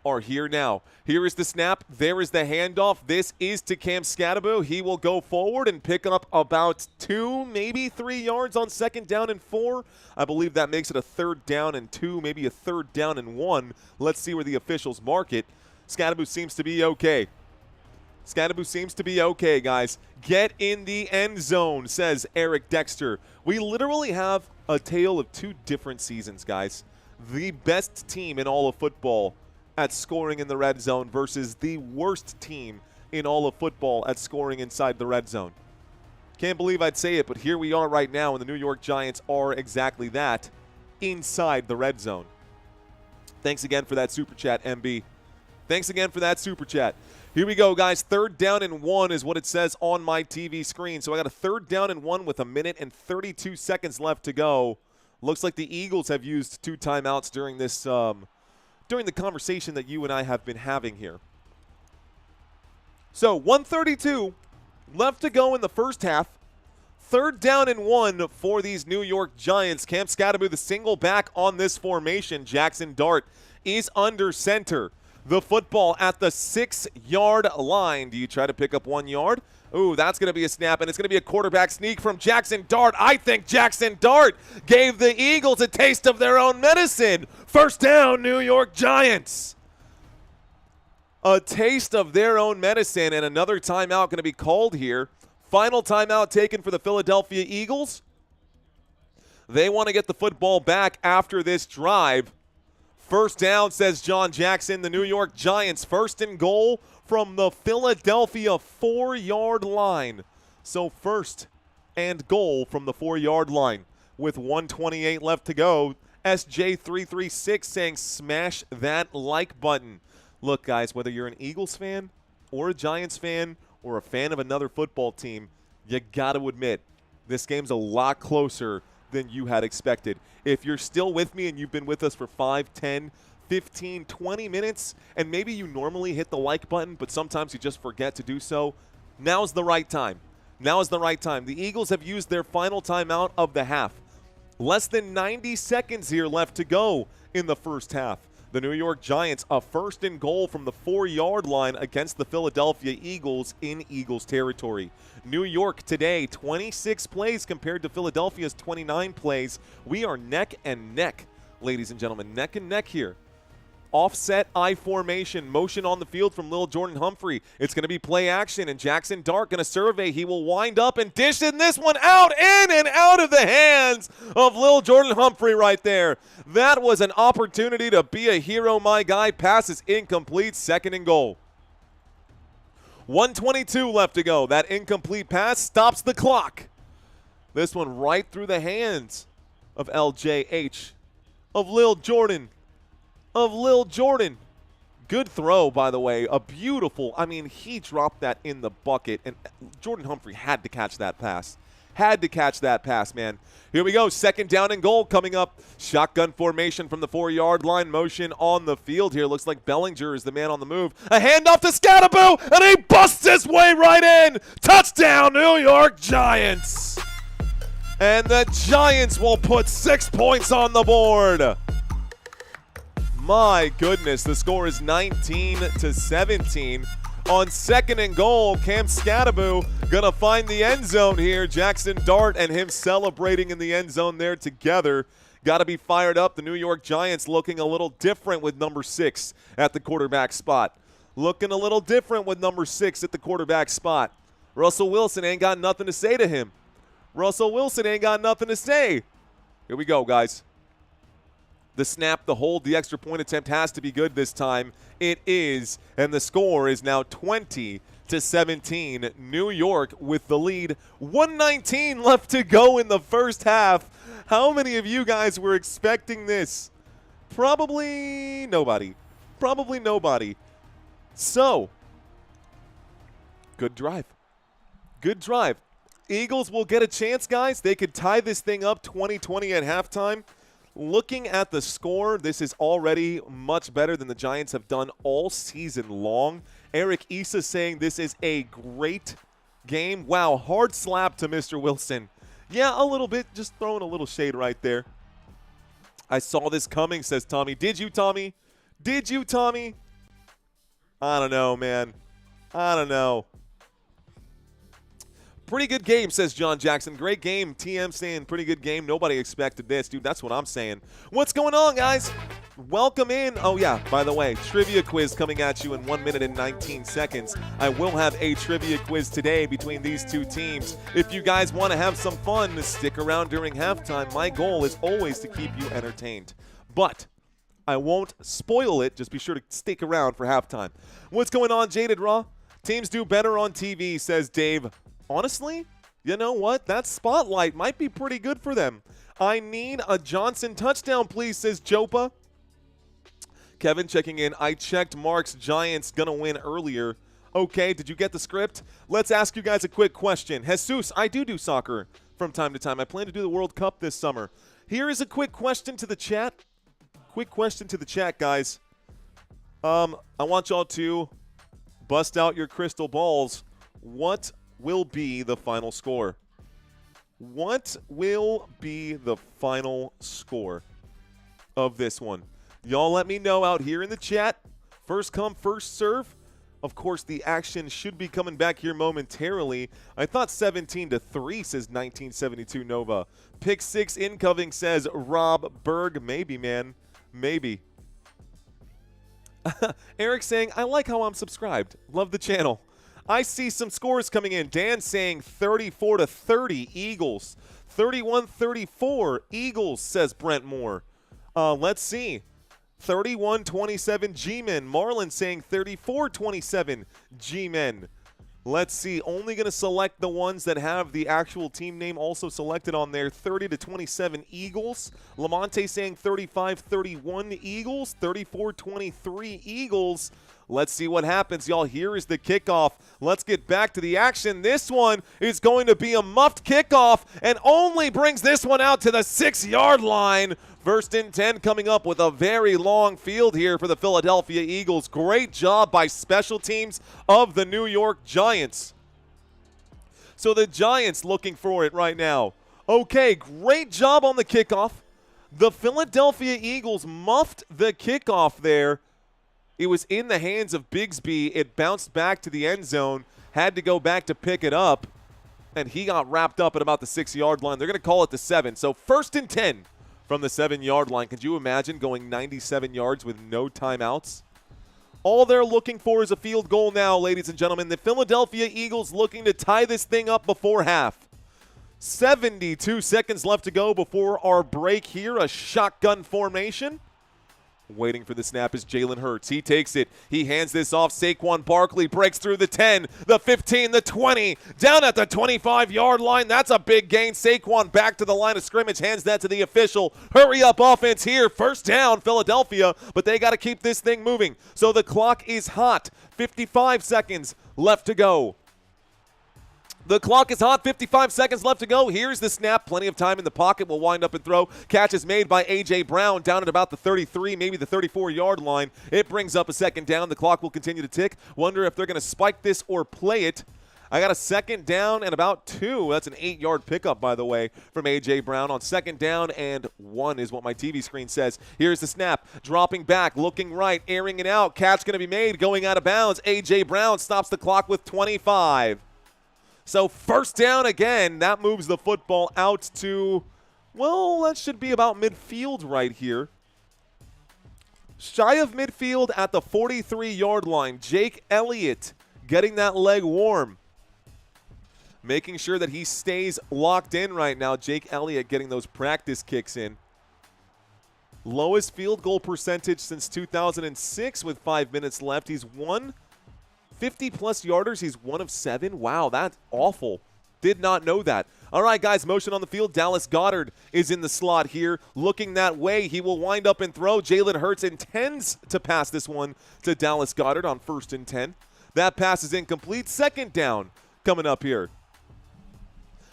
Speaker 2: are here now. Here is the snap. There is the handoff. This is to Cam Skattebo. He will go forward and pick up about 2, maybe 3 yards on 2nd down and 4. I believe that makes it a 3rd down and 2, maybe a 3rd down and 1. Let's see where the officials mark it. Skattebo seems to be okay. Guys. Get in the end zone, says Eric Dexter. We literally have a tale of 2 different seasons, guys. The best team in all of football at scoring in the red zone versus the worst team in all of football at scoring inside the red zone. Can't believe I'd say it, but here we are right now, and the New York Giants are exactly that, inside the red zone. Thanks again for that super chat, MB. Here we go, guys. 3rd down and 1 is what it says on my TV screen. So I got a 3rd down and 1 with 1 minute and 32 seconds left to go. Looks like the Eagles have used 2 timeouts during this during the conversation that you and I have been having here. So 1:32 left to go in the first half. 3rd down and 1 for these New York Giants. Cam Skattebo, the single back on this formation. Jaxson Dart is under center. The football at the 6-yard line. Do you try to pick up 1 yard? Ooh, that's going to be a snap, and it's going to be a quarterback sneak from Jaxson Dart. I think Jaxson Dart gave the Eagles a taste of their own medicine. 1st down, New York Giants. A taste of their own medicine, and another timeout going to be called here. Final timeout taken for the Philadelphia Eagles. They want to get the football back after this drive. First down, says John Jackson. The New York Giants, first and goal from the Philadelphia 4-yard line. So first and goal from the 4-yard line with 1:28 left to go. SJ336 saying smash that like button. Look, guys, whether you're an Eagles fan or a Giants fan or a fan of another football team, you got to admit this game's a lot closer than you had expected. If you're still with me and you've been with us for 5, 10, 15, 20 minutes, and maybe you normally hit the like button, but sometimes you just forget to do so, now's the right time. Now is the right time. The Eagles have used their final timeout of the half. Less than 90 seconds here left to go in the first half. The New York Giants, a first and goal from the 4-yard line against the Philadelphia Eagles in Eagles territory. New York today, 26 plays compared to Philadelphia's 29 plays. We are neck and neck, ladies and gentlemen, neck and neck here. Offset I formation, motion on the field from Lil Jordan Humphrey. It's going to be play action, and Jaxson Dart going to survey. He will wind up and dish in this one out, in and out of the hands of Lil Jordan Humphrey right there. That was an opportunity to be a hero, my guy. Pass is incomplete, second and goal. 1:22 left to go. That incomplete pass stops the clock. This one right through the hands of LJH, of Lil Jordan. Good throw, by the way. A beautiful, I mean, he dropped that in the bucket, and Jordan Humphrey had to catch that pass. Had to catch that pass, man. Here we go, second down and goal coming up. Shotgun formation from the 4-yard line, motion on the field here. Looks like Bellinger is the man on the move. A handoff to Scatterboo, and he busts his way right in. Touchdown, New York Giants. And the Giants will put 6 points on the board. My goodness, the score is 19-17. On second and goal, Cam Scatterboo gonna find the end zone here. Jaxson Dart and him celebrating in the end zone there together. Got to be fired up. The New York Giants looking a little different with number 6 at the quarterback spot. Looking a little different with number 6 at the quarterback spot. Russell Wilson ain't got nothing to say to him. Russell Wilson ain't got nothing to say. Here we go, guys. The snap, the hold, the extra point attempt has to be good this time. It is, and the score is now 20-17. New York with the lead. 1:19 left to go in the first half. How many of you guys were expecting this? Probably nobody. Probably nobody. So, good drive. Good drive. Eagles will get a chance, guys. They could tie this thing up 20-20 at halftime. Looking at the score, this is already much better than the Giants have done all season long. Eric Issa saying this is a great game. Wow, hard slap to Mr. Wilson. Yeah, a little bit, just throwing a little shade right there. I saw this coming, says Tommy. Did you, Tommy? Did you, Tommy? I don't know, man. I don't know. Pretty good game, says John Jackson. Great game. TM saying pretty good game. Nobody expected this. Dude, that's what I'm saying. What's going on, guys? Welcome in. Oh, yeah, by the way, trivia quiz coming at you in 1 minute and 19 seconds. I will have a trivia quiz today between these two teams. If you guys want to have some fun, stick around during halftime. My goal is always to keep you entertained. But I won't spoil it. Just be sure to stick around for halftime. What's going on, Jaded Raw? Teams do better on TV, says Dave. Honestly, you know what? That spotlight might be pretty good for them. I need a Johnson touchdown, please, says Jopa. Kevin checking in. I checked Mark's Giants gonna win earlier. Okay, did you get the script? Let's ask you guys a quick question. Jesus, I do soccer from time to time. I plan to do the World Cup this summer. Here is a quick question to the chat. Quick question to the chat, guys. I want y'all to bust out your crystal balls. What will be the final score? What will be the final score of this one? Y'all let me know out here in the chat. First come, first serve. Of course, the action should be coming back here momentarily. I thought 17-3, says 1972 Nova. Pick 6 incoming, says Rob Berg. Maybe, man. Maybe. Eric saying, I like how I'm subscribed. Love the channel. I see some scores coming in. Dan saying 34-30 Eagles. 31-34 Eagles, says Brent Moore. Let's see. 31-27 G-Men. Marlon saying 34-27 G-Men. Let's see. Only going to select the ones that have the actual team name also selected on there. 30-27 Eagles. Lamonte saying 35-31 Eagles. 34-23 Eagles. Let's see what happens, y'all. Here is the kickoff. Let's get back to the action. This one is going to be a muffed kickoff and only brings this one out to the 6-yard line. First and 10 coming up with a very long field here for the Philadelphia Eagles. Great job by special teams of the New York Giants. So the Giants looking for it right now. Okay, great job on the kickoff. The Philadelphia Eagles muffed the kickoff there. It was in the hands of Bigsby. It bounced back to the end zone, had to go back to pick it up, and he got wrapped up at about the 6-yard line. They're going to call it the 7. So first and 10 from the 7-yard line. Could you imagine going 97 yards with no timeouts? All they're looking for is a field goal now, ladies and gentlemen. The Philadelphia Eagles looking to tie this thing up before half. 72 seconds left to go before our break here. A shotgun formation. Waiting for the snap is Jalen Hurts. He takes it. He hands this off. Saquon Barkley breaks through the 10, the 15, the 20, down at the 25-yard line. That's a big gain. Saquon back to the line of scrimmage, hands that to the official. Hurry up offense here. First down, Philadelphia, but they got to keep this thing moving. So the clock is hot. 55 seconds left to go. The clock is hot, 55 seconds left to go. Here's the snap. Plenty of time in the pocket. Will wind up and throw. Catch is made by A.J. Brown down at about the 33, maybe the 34-yard line. It brings up a second down. The clock will continue to tick. Wonder if they're going to spike this or play it. I got a second down and about 2. That's an 8-yard pickup, by the way, from A.J. Brown on second down and 1 is what my TV screen says. Here's the snap. Dropping back, looking right, airing it out. Catch going to be made, going out of bounds. A.J. Brown stops the clock with 25. So first down again. That moves the football out to, well, that should be about midfield right here. Shy of midfield at the 43-yard line. Jake Elliott getting that leg warm. Making sure that he stays locked in right now. Jake Elliott getting those practice kicks in. Lowest field goal percentage since 2006 with 5 minutes left. He's won 50-plus yarders. He's 1 of 7. Wow, that's awful. Did not know that. All right, guys, motion on the field. Dallas Goedert is in the slot here. Looking that way, he will wind up and throw. Jalen Hurts intends to pass this one to Dallas Goedert on first and 10. That pass is incomplete. Second down coming up here.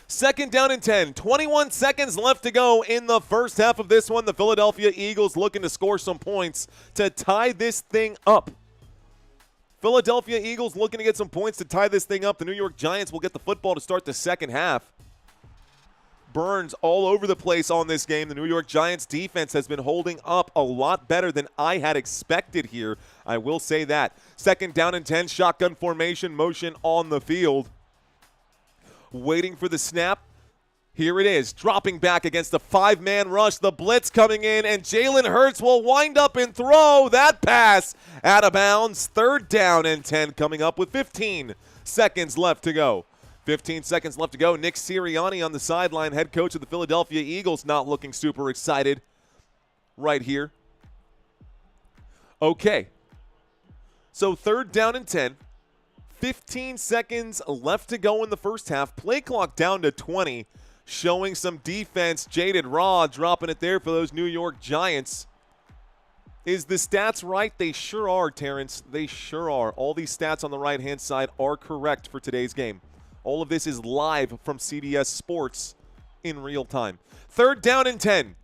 Speaker 2: Second down and 10. 21 seconds left to go in the first half of this one. The Philadelphia Eagles looking to score some points to tie this thing up. Philadelphia Eagles looking to get some points to tie this thing up. The New York Giants will get the football to start the second half. Burns all over the place on this game. The New York Giants defense has been holding up a lot better than I had expected here. I will say that. Second down and 10, shotgun formation, motion on the field. Waiting for the snap. Here it is, dropping back against the 5-man rush. The blitz coming in, and Jalen Hurts will wind up and throw that pass out of bounds. Third down and 10 coming up with 15 seconds left to go. 15 seconds left to go. Nick Sirianni on the sideline, head coach of the Philadelphia Eagles, not looking super excited right here. Okay, so third down and 10. 15 seconds left to go in the first half. Play clock down to 20. Showing some defense. Jaded Raw dropping it there for those New York Giants. Is the stats right? They sure are, Terrence. They sure are. All these stats on the right-hand side are correct for today's game. All of this is live from CBS Sports in real time. Third down and 10.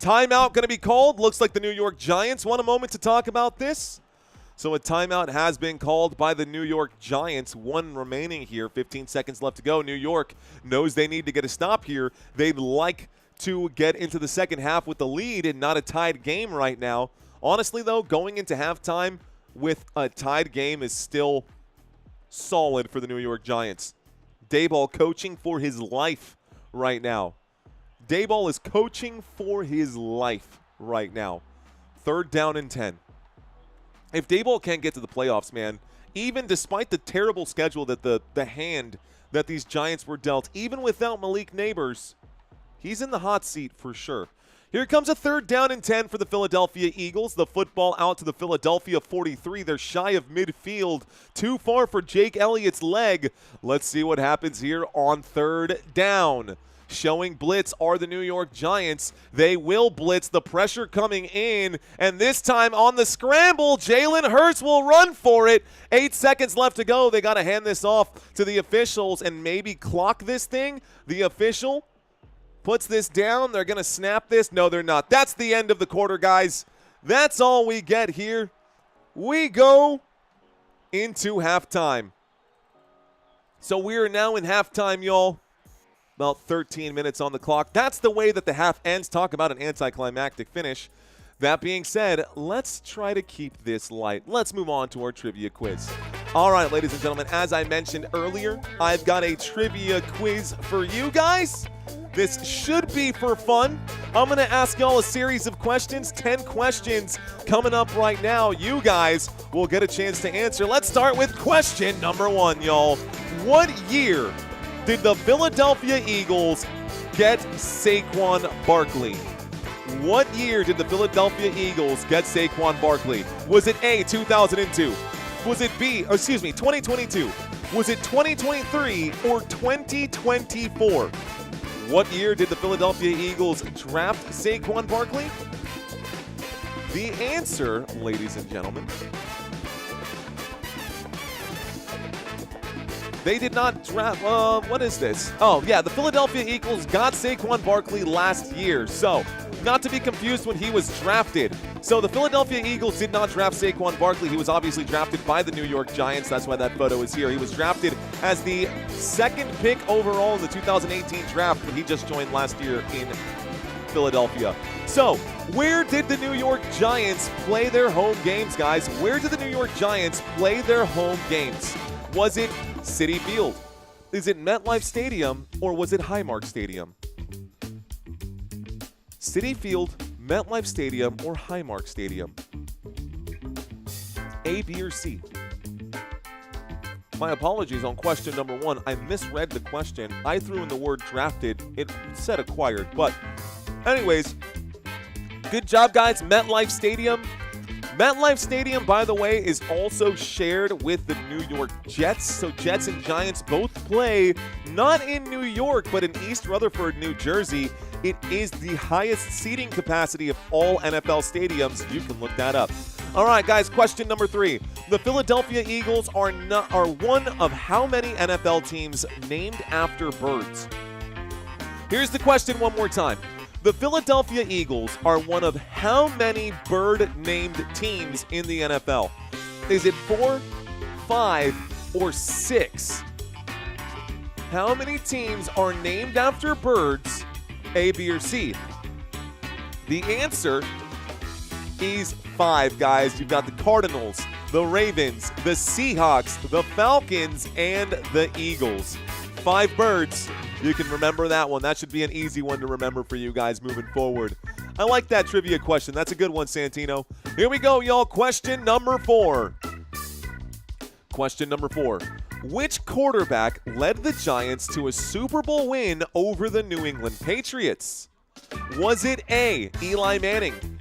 Speaker 2: Timeout going to be called. Looks like the New York Giants want a moment to talk about this. So a timeout has been called by the New York Giants. 1 remaining here. 15 seconds left to go. New York knows they need to get a stop here. They'd like to get into the second half with the lead and not a tied game right now. Honestly, though, going into halftime with a tied game is still solid for the New York Giants. Daboll coaching for his life right now. Daboll is coaching for his life right now. Third down and 10. If Daboll can't get to the playoffs, man, even despite the terrible schedule that the hand that these Giants were dealt, even without Malik Neighbors, he's in the hot seat for sure. Here comes a 3rd down and 10 for the Philadelphia Eagles. The football out to the Philadelphia 43. They're shy of midfield. Too far for Jake Elliott's leg. Let's see what happens here on 3rd down. Showing blitz are the New York Giants. They will blitz. The pressure coming in. And this time on the scramble, Jalen Hurts will run for it. 8 seconds left to go. They got to hand this off to the officials and maybe clock this thing. The official puts this down. They're going to snap this. No, they're not. That's the end of the quarter, guys. That's all we get here. We go into halftime. So we are now in halftime, y'all. About 13 minutes on the clock. That's the way that the half ends. Talk about an anticlimactic finish. That being said, let's try to keep this light. Let's move on to our trivia quiz. All right, ladies and gentlemen, as I mentioned earlier, I've got a trivia quiz for you guys. This should be for fun. I'm going to ask y'all a series of questions, 10 questions coming up right now. You guys will get a chance to answer. Let's start with question number 1, y'all. What year did the Philadelphia Eagles get Saquon Barkley? What year did the Philadelphia Eagles get Saquon Barkley? Was it A, 2002? Was it B, 2022? Was it 2023 or 2024? What year did the Philadelphia Eagles draft Saquon Barkley? The answer, ladies and gentlemen, they did not draft, what is this? Oh, yeah, the Philadelphia Eagles got Saquon Barkley last year. So, not to be confused when he was drafted. So, the Philadelphia Eagles did not draft Saquon Barkley. He was obviously drafted by the New York Giants. That's why that photo is here. He was drafted as the 2nd pick overall in the 2018 draft, but he just joined last year in Philadelphia. So, where did the New York Giants play their home games, guys? Where did the New York Giants play their home games? Was it Citi Field? Is it MetLife Stadium, or was it Highmark Stadium? Citi Field, MetLife Stadium, or Highmark Stadium? A, B, or C? My apologies on question number 1. I misread the question. I threw in the word drafted. It said acquired. But anyways, good job, guys. MetLife Stadium. MetLife Stadium, by the way, is also shared with the New York Jets. So Jets and Giants both play not in New York, but in East Rutherford, New Jersey. It is the highest seating capacity of all NFL stadiums. You can look that up. All right, guys, question number 3. The Philadelphia Eagles are one of how many NFL teams named after birds? Here's the question one more time. The Philadelphia Eagles are one of how many bird-named teams in the NFL? Is it 4, 5, or 6? How many teams are named after birds, A, B, or C? The answer is 5, guys. You've got the Cardinals, the Ravens, the Seahawks, the Falcons, and the Eagles. 5 birds. You can remember that one. That should be an easy one to remember for you guys moving forward. I like that trivia question. That's a good one, Santino. Here we go, y'all. Question number 4. Question number 4. Which quarterback led the Giants to a Super Bowl win over the New England Patriots? Was it A, Eli Manning?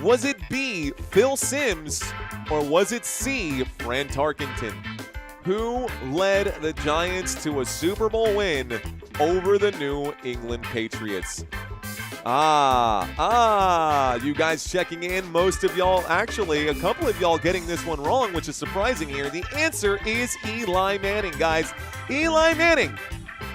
Speaker 2: Was it B, Phil Simms? Or was it C, Fran Tarkenton? Who led the Giants to a Super Bowl win over the New England Patriots? You guys checking in. Most of y'all, actually, a couple of y'all getting this one wrong, which is surprising here. The answer is Eli Manning, guys. Eli Manning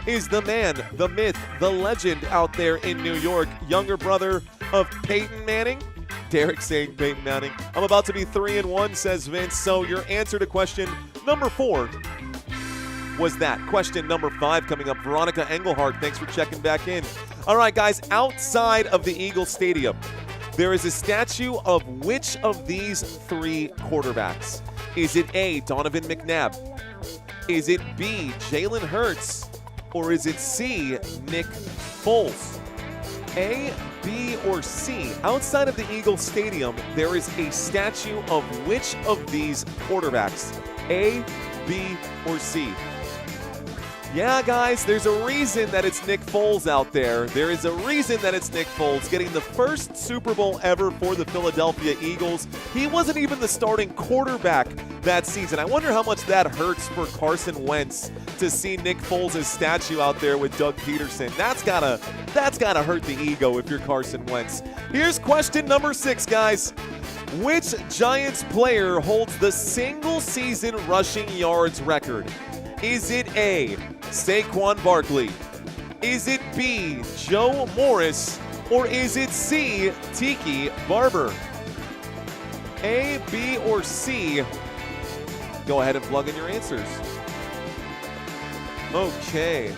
Speaker 2: is the man, the myth, the legend out there in New York. Younger brother of Peyton Manning. Derek saying Peyton Manning. I'm about to be 3-1, says Vince. So your answer to question number 4 was that. Question number 5 coming up. Veronica Engelhardt, thanks for checking back in. All right, guys, outside of the Eagles Stadium, there is a statue of which of these 3 quarterbacks? Is it A, Donovan McNabb? Is it B, Jalen Hurts? Or is it C, Nick Foles? A, B, or C? Outside of the Eagles Stadium, there is a statue of which of these quarterbacks? A, B, or C? Yeah, guys, there's a reason that it's Nick Foles out there. There is a reason that it's Nick Foles getting the first Super Bowl ever for the Philadelphia Eagles. He wasn't even the starting quarterback that season. I wonder how much that hurts for Carson Wentz to see Nick Foles' statue out there with Doug Peterson. That's gotta hurt the ego if you're Carson Wentz. Here's question number 6, guys. Which Giants player holds the single-season rushing yards record? Is it A, Saquon Barkley? Is it B, Joe Morris? Or is it C, Tiki Barber? A, B, or C? Go ahead and plug in your answers. Okay.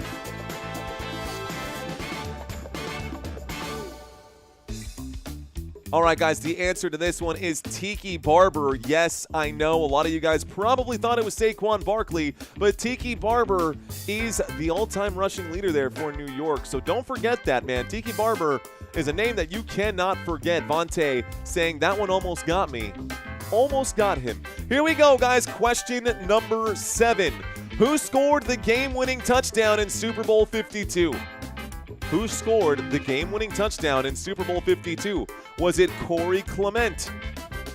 Speaker 2: All right, guys, the answer to this one is Tiki Barber. Yes, I know a lot of you guys probably thought it was Saquon Barkley, but Tiki Barber is the all-time rushing leader there for New York. So don't forget that, man. Tiki Barber is a name that you cannot forget. Vontae saying that one almost got me. Almost got him. Here we go, guys. Question number 7. Who scored the game-winning touchdown in Super Bowl 52? Who scored the game-winning touchdown in Super Bowl 52? Was it Corey Clement?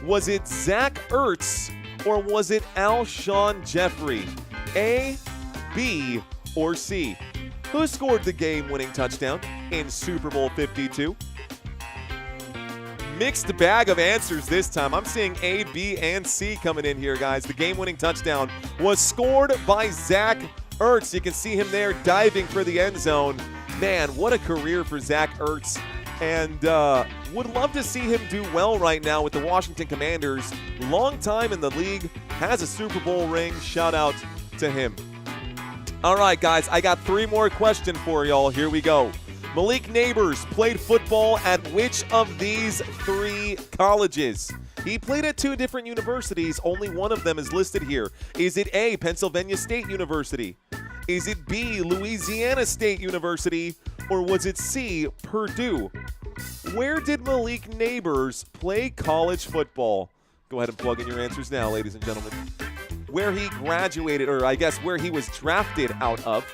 Speaker 2: Was it Zach Ertz? Or was it Alshon Jeffrey? A, B, or C? Who scored the game-winning touchdown in Super Bowl 52? Mixed bag of answers this time. I'm seeing A, B, and C coming in here, guys. The game-winning touchdown was scored by Zach Ertz. You can see him there diving for the end zone. Man, what a career for Zach Ertz. And would love to see him do well right now with the Washington Commanders. Long time in the league, has a Super Bowl ring. Shout out to him. All right, guys, I got 3 more questions for y'all. Here we go. Malik Neighbors played football at which of these 3 colleges? He played at 2 different universities. Only one of them is listed here. Is it A, Pennsylvania State University? Is it B, Louisiana State University? Or was it C, Purdue? Where did Malik Neighbors play college football? Go ahead and plug in your answers now, ladies and gentlemen. Where he graduated, or I guess where he was drafted out of.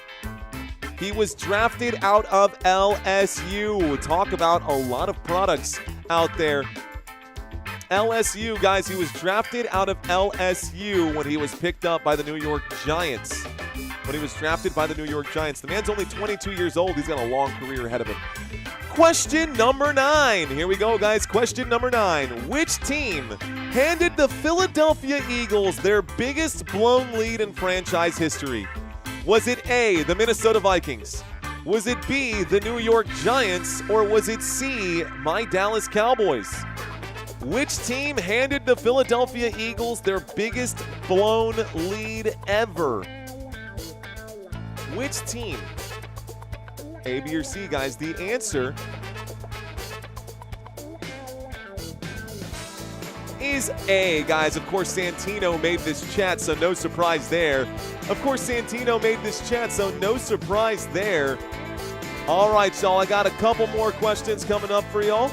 Speaker 2: He was drafted out of LSU. Talk about a lot of products out there. LSU, guys, he was drafted out of LSU when he was picked up by the New York Giants. When he was drafted by the New York Giants. The man's only 22 years old. He's got a long career ahead of him. Question number 9. Here we go, guys. Question number 9. Which team handed the Philadelphia Eagles their biggest blown lead in franchise history? Was it A, the Minnesota Vikings? Was it B, the New York Giants? Or was it C, my Dallas Cowboys? Which team handed the Philadelphia Eagles their biggest blown lead ever? Which team? A, B, or C, guys? The answer is A, guys. Of course, Santino made this chat, so no surprise there. Of course, Santino made this chat, so no surprise there. All right, y'all. I got a couple more questions coming up for y'all.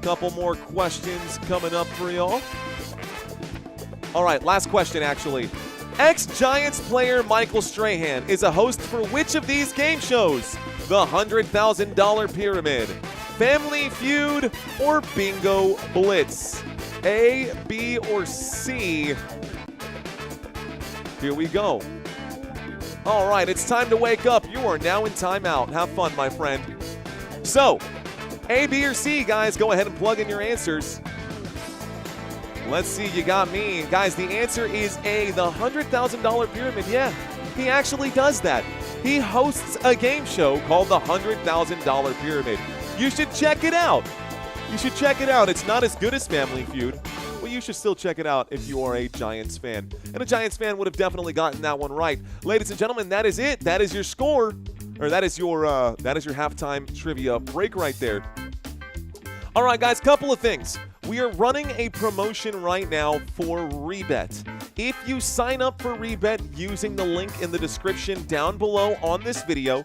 Speaker 2: Couple more questions coming up for y'all. All right, last question, actually. Ex-Giants player Michael Strahan is a host for which of these game shows? The $100,000 Pyramid, Family Feud, or Bingo Blitz? A, B, or C? Here we go. All right, it's time to wake up. You are now in timeout. Have fun, my friend. So, A, B, or C, guys, go ahead and plug in your answers. Let's see, you got me. Guys, the answer is A, the $100,000 Pyramid. Yeah, he actually does that. He hosts a game show called the $100,000 Pyramid. You should check it out. You should check it out. It's not as good as Family Feud. Well, you should still check it out if you are a Giants fan. And a Giants fan would have definitely gotten that one right. Ladies and gentlemen, that is it. That is your score. Or that is your halftime trivia break right there. All right, guys, couple of things. We are running a promotion right now for Rebet. If you sign up for Rebet using the link in the description down below on this video,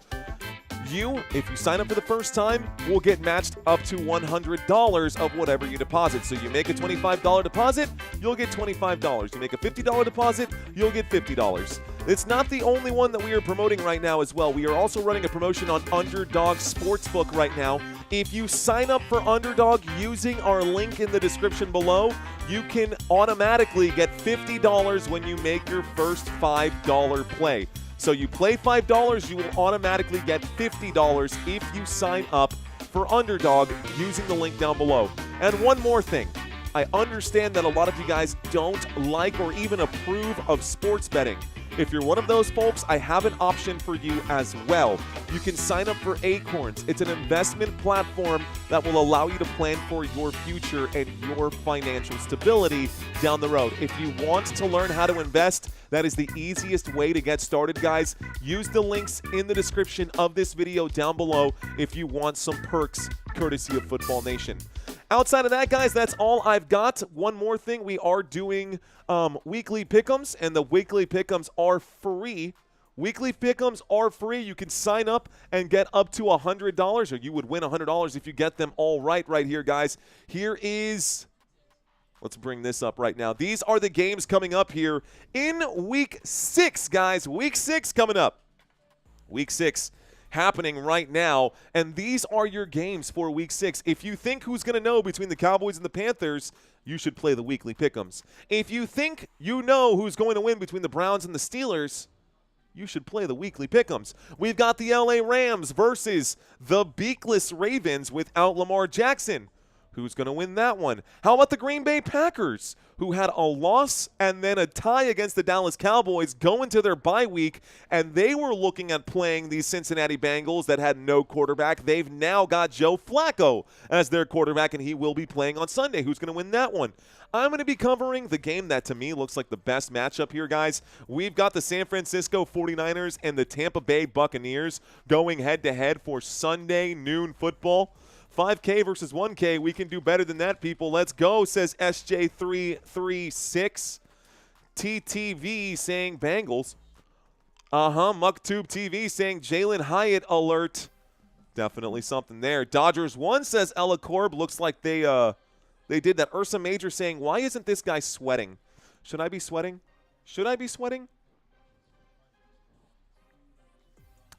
Speaker 2: You, if you sign up for the first time, will get matched up to $100 of whatever you deposit. So you make a $25 deposit, you'll get $25. You make a $50 deposit, you'll get $50. It's not the only one that we are promoting right now as well. We are also running a promotion on Underdog Sportsbook right now. If you sign up for Underdog using our link in the description below, you can automatically get $50 when you make your first $5 play. So you play $5, you will automatically get $50 if you sign up for Underdog using the link down below. And one more thing. I understand that a lot of you guys don't like or even approve of sports betting. If you're one of those folks, I have an option for you as well. You can sign up for Acorns. It's an investment platform that will allow you to plan for your future and your financial stability down the road. If you want to learn how to invest, that is the easiest way to get started, guys. Use the links in the description of this video down below if you want some perks courtesy of Football Nation. Outside of that, guys, that's all I've got. One more thing, we are doing weekly pick'ems, and the weekly pick'ems are free. Weekly pick'ems are free. You can sign up and get up to $100, or you would win $100 if you get them all right here, guys. Here is, let's bring this up right now. These are the games coming up here in Week 6, guys. Week 6 coming up. Week 6. Happening right now, and these are your games for Week 6. If you think who's going to know between the Cowboys and the Panthers, you should play the weekly pick'ems. If you think you know who's going to win between the Browns and the Steelers, you should play the weekly pick'ems. We've got the LA Rams versus the beakless Ravens without Lamar Jackson. Who's going to win that one? How about the Green Bay Packers, who had a loss and then a tie against the Dallas Cowboys going to their bye week, and they were looking at playing these Cincinnati Bengals that had no quarterback. They've now got Joe Flacco as their quarterback, and he will be playing on Sunday. Who's going to win that one? I'm going to be covering the game that, to me, looks like the best matchup here, guys. We've got the San Francisco 49ers and the Tampa Bay Buccaneers going head-to-head for Sunday noon football. 5K versus 1K. We can do better than that, people. Let's go, says SJ336. TTV saying Bengals. MuckTube TV saying Jalen Hyatt alert. Definitely something there. Dodgers 1 says Ella Corb. Looks like they did that. Ursa Major saying, why isn't this guy sweating? Should I be sweating? Should I be sweating?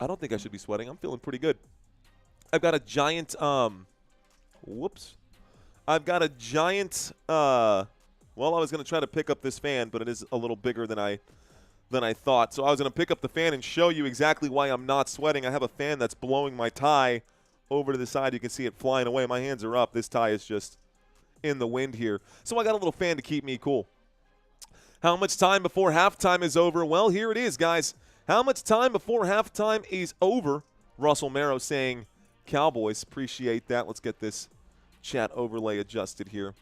Speaker 2: I don't think I should be sweating. I'm feeling pretty good. I've got a giant, I've got a giant, well, I was going to try to pick up this fan, but it is a little bigger than I thought. So I was going to pick up the fan and show you exactly why I'm not sweating. I have a fan that's blowing my tie over to the side. You can see it flying away. My hands are up. This tie is just in the wind here. So I got a little fan to keep me cool. How much time before halftime is over? Well, here it is, guys. How much time before halftime is over? Russell Marrow saying Cowboys. Appreciate that. Let's get this chat overlay adjusted here.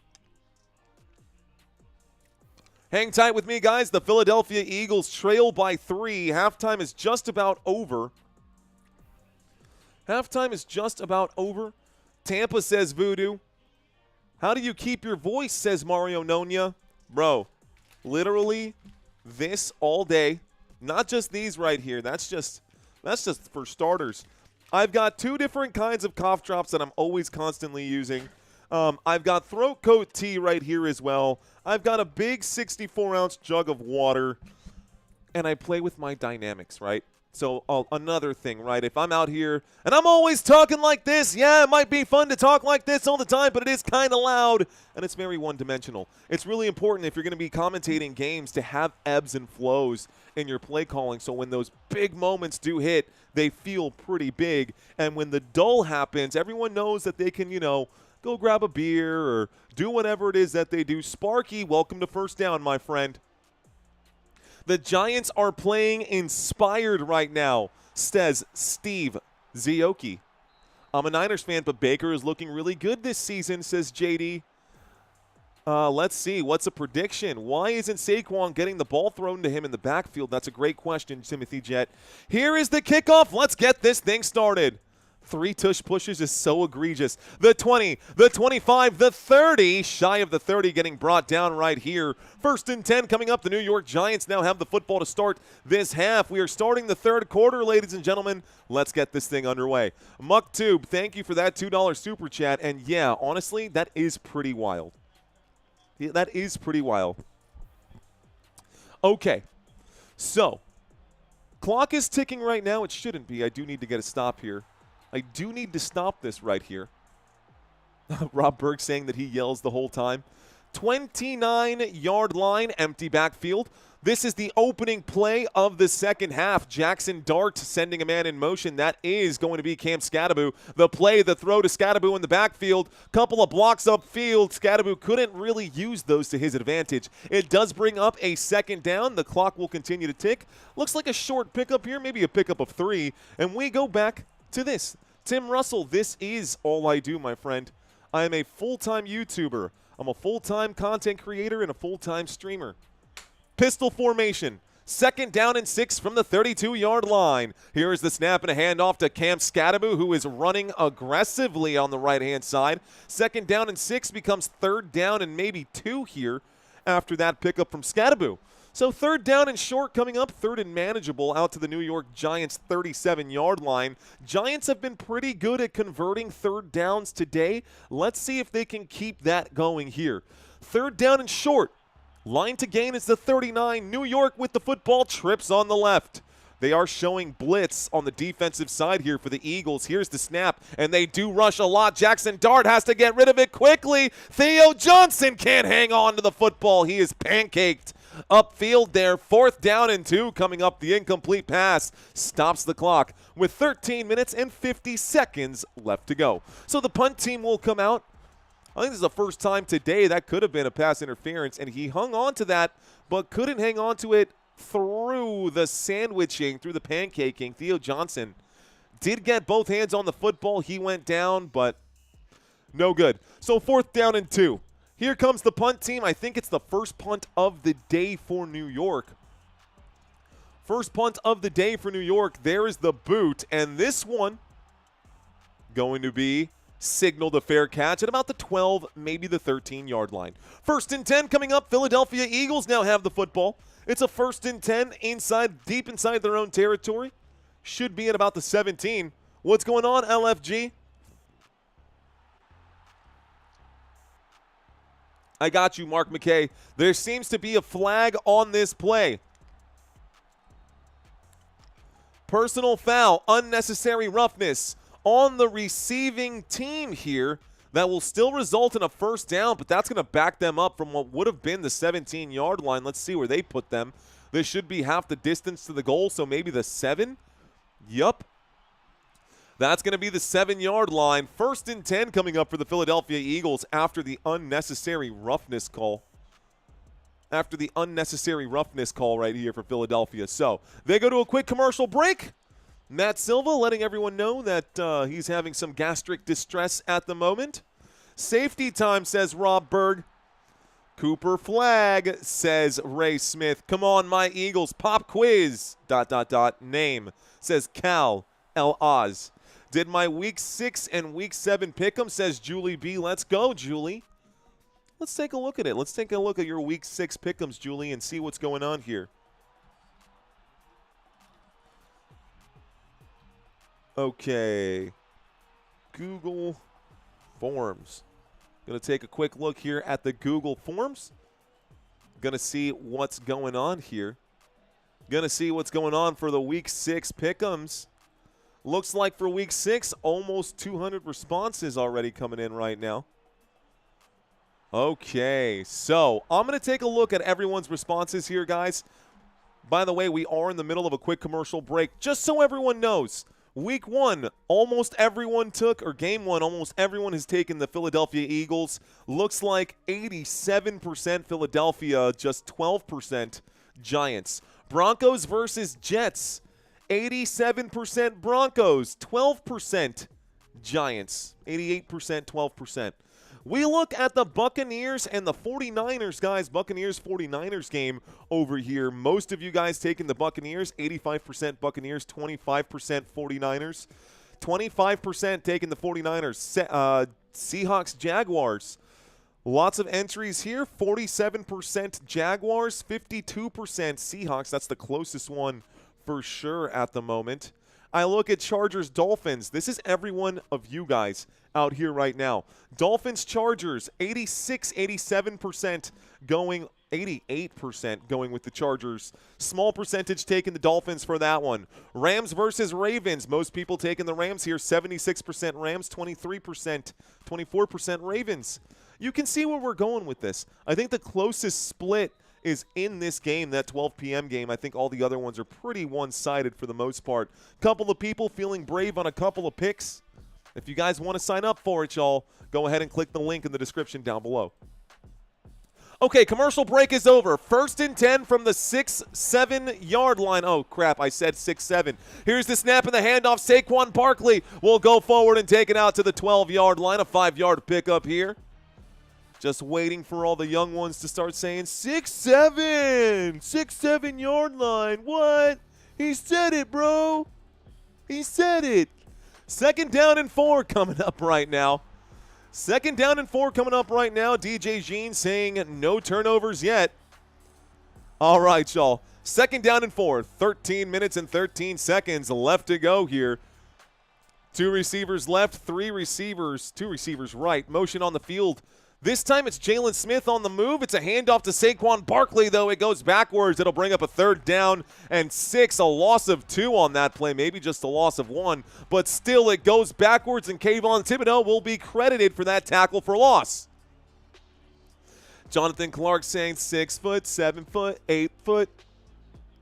Speaker 2: Hang tight with me, guys. The Philadelphia Eagles trail by 3. Halftime is just about over. Halftime is just about over. Tampa says Voodoo. How do you keep your voice, says Mario Nonia. Bro, literally this all day. Not just these right here. That's just for starters. I've got 2 different kinds of cough drops that I'm always constantly using. I've got throat coat tea right here as well. I've got a big 64-ounce jug of water, and I play with my dynamics, right? So another thing, right? If I'm out here and I'm always talking like this, yeah, it might be fun to talk like this all the time, but it is kind of loud, and it's very one-dimensional. It's really important if you're going to be commentating games to have ebbs and flows in your play calling, so when those big moments do hit, they feel pretty big. And when the dull happens, everyone knows that they can, go grab a beer or do whatever it is that they do. Sparky, welcome to First Down, my friend. The Giants are playing inspired right now, says Steve Zioki. I'm a Niners fan, but Baker is looking really good this season, says JD. Let's see. What's a prediction? Why isn't Saquon getting the ball thrown to him in the backfield? That's a great question, Timothy Jett. Here is the kickoff. Let's get this thing started. 3 tush pushes is so egregious. The 20, the 25, the 30, shy of the 30, getting brought down right here. 1st and 10 coming up. The New York Giants now have the football to start this half. We are starting the 3rd quarter, ladies and gentlemen. Let's get this thing underway. MuckTube, thank you for that $2 super chat. And yeah, honestly, that is pretty wild. Yeah, that is pretty wild. Okay, so clock is ticking right now. It shouldn't be. I do need to get a stop here. I do need to stop this right here. Rob Berg saying that he yells the whole time. 29-yard line, empty backfield. This is the opening play of the second half. Jaxson Dart sending a man in motion. That is going to be Cam Scadaboo. The play, the throw to Scadaboo in the backfield. Couple of blocks upfield. Scadaboo couldn't really use those to his advantage. It does bring up a 2nd down. The clock will continue to tick. Looks like a short pickup here, maybe a pickup of 3. And we go back to this. Tim Russell, this is all I do, my friend. I am a full-time YouTuber. I'm a full-time content creator and a full-time streamer. Pistol formation. 2nd down and 6 from the 32-yard line. Here is the snap and a handoff to Cam Scadaboo, who is running aggressively on the right-hand side. 2nd down and 6 becomes 3rd down and maybe 2 here after that pickup from Scadaboo. So 3rd down and short coming up, 3rd and manageable out to the New York Giants 37-yard line. Giants have been pretty good at converting 3rd downs today. Let's see if they can keep that going here. 3rd down and short. Line to gain is the 39. New York with the football, trips on the left. They are showing blitz on the defensive side here for the Eagles. Here's the snap, and they do rush a lot. Jaxson Dart has to get rid of it quickly. Theo Johnson can't hang on to the football. He is pancaked upfield there. 4th down and 2 coming up. The incomplete pass stops the clock with 13 minutes and 50 seconds left to go. So the punt team will come out. I think this is the first time today that could have been a pass interference, and he hung on to that but couldn't hang on to it through the sandwiching, through the pancaking. Theo Johnson did get both hands on the football. He went down, but no good. So 4th down and 2. Here comes the punt team. I think it's the first punt of the day for New York. First punt of the day for New York. There is the boot, and this one going to be signaled a fair catch at about the 12, maybe the 13-yard line. 1st and 10 coming up. Philadelphia Eagles now have the football. It's a 1st and 10 inside, deep inside their own territory. Should be at about the 17. What's going on, LFG? I got you, Mark McKay. There seems to be a flag on this play. Personal foul, unnecessary roughness on the receiving team here. That will still result in a 1st down, but that's going to back them up from what would have been the 17-yard line. Let's see where they put them. This should be half the distance to the goal, so maybe the 7. Yup. That's going to be the 7-yard line. 1st and 10 coming up for the Philadelphia Eagles after the unnecessary roughness call. After the unnecessary roughness call right here for Philadelphia. So they go to a quick commercial break. Matt Silva letting everyone know that he's having some gastric distress at the moment. Safety time, says Rob Berg. Cooper flag, says Ray Smith. Come on, my Eagles. Pop quiz, ... Name, says Cal El Oz. Did my week 6 and week 7 pick 'em, says Julie B. Let's go, Julie. Let's take a look at it. Let's take a look at your week 6 pick 'ems, Julie, and see what's going on here. Okay. Google Forms. Going to take a quick look here at the Google Forms. Going to see what's going on here. Going to see what's going on for the week 6 pick'ems. Looks like for week 6, almost 200 responses already coming in right now. Okay, so I'm going to take a look at everyone's responses here, guys. By the way, we are in the middle of a quick commercial break. Just so everyone knows, week 1, almost everyone took, or game 1, almost everyone has taken the Philadelphia Eagles. Looks like 87% Philadelphia, just 12% Giants. Broncos versus Jets, 87% Broncos, 12% Giants, 88%, 12%. We look at the Buccaneers and the 49ers, guys. Buccaneers-49ers game over here. Most of you guys taking the Buccaneers, 85% Buccaneers, 25% 49ers. 25% taking the 49ers. Seahawks, Jaguars. Lots of entries here. 47% Jaguars, 52% Seahawks. That's the closest one for sure at the moment. I look at Chargers, Dolphins. This is every one of you guys out here right now. Dolphins, Chargers, 86, 87% going, 88% going with the Chargers. Small percentage taking the Dolphins for that one. Rams versus Ravens. Most people taking the Rams here. 76% Rams, 23%, 24% Ravens. You can see where we're going with this. I think the closest split is in this game, that 12 p.m. game. I think all the other ones are pretty one-sided for the most part. Couple of people feeling brave on a couple of picks. If you guys want to sign up for it, y'all, go ahead and click the link in the description down below. Okay, commercial break is over. 1st and 10 from the 6-7 yard line. Oh, crap, I said 6-7. Here's the snap and the handoff. Saquon Barkley will go forward and take it out to the 12-yard line. A 5-yard pickup here. Just waiting for all the young ones to start saying 6-7, 6-7 yard line. What? He said it, bro. He said it. 2nd down and 4 coming up right now. 2nd down and 4 coming up right now. DJ Jean saying no turnovers yet. All right, y'all. 2nd down and 4. 13 minutes and 13 seconds left to go here. 2 receivers left, 3 receivers, 2 receivers right. Motion on the field. This time it's Jalen Smith on the move. It's a handoff to Saquon Barkley, though. It goes backwards. It'll bring up a 3rd down and 6. A loss of 2 on that play, maybe just a loss of 1. But still, it goes backwards, and Kayvon Thibodeau will be credited for that tackle for loss. Jonathan Clark saying 6 foot, 7 foot, 8 foot.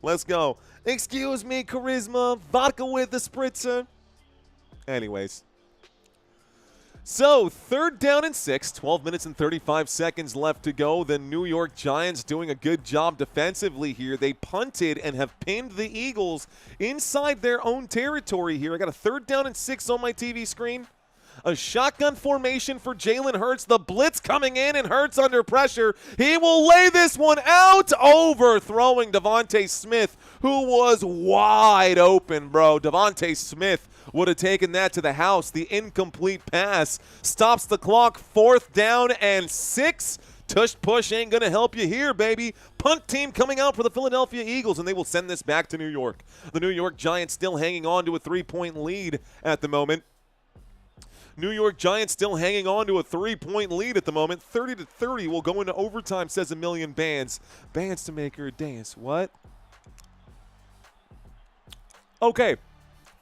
Speaker 2: Let's go. Excuse me, Charisma. Vodka with the spritzer. Anyways. So, 3rd down and 6, 12 minutes and 35 seconds left to go. The New York Giants doing a good job defensively here. They punted and have pinned the Eagles inside their own territory here. I got a 3rd down and 6 on my TV screen. A shotgun formation for Jalen Hurts. The blitz coming in, and Hurts under pressure. He will lay this one out, overthrowing Devontae Smith, who was wide open, bro. Devontae Smith would have taken that to the house. The incomplete pass stops the clock. 4th down and 6. Tush push ain't going to help you here, baby. Punt team coming out for the Philadelphia Eagles, and they will send this back to New York. The New York Giants still hanging on to a 3-point lead at the moment. New York Giants still hanging on to a 3-point lead at the moment. 30-30 will go into overtime, says a million bands. Bands to make her dance. What? Okay.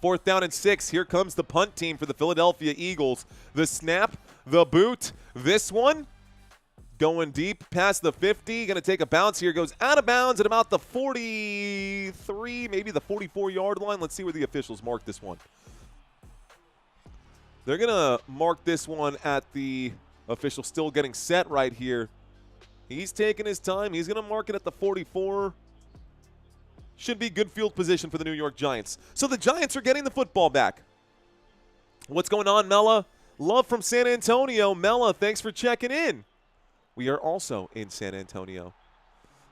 Speaker 2: 4th down and 6. Here comes the punt team for the Philadelphia Eagles. The snap, the boot. This one going deep past the 50. Going to take a bounce here. Goes out of bounds at about the 43, maybe the 44-yard line. Let's see where the officials mark this one. They're going to mark this one at the official still getting set right here. He's taking his time. He's going to mark it at the 44. Should be good field position for the New York Giants. So the Giants are getting the football back. What's going on, Mella? Love from San Antonio. Mella, thanks for checking in. We are also in San Antonio.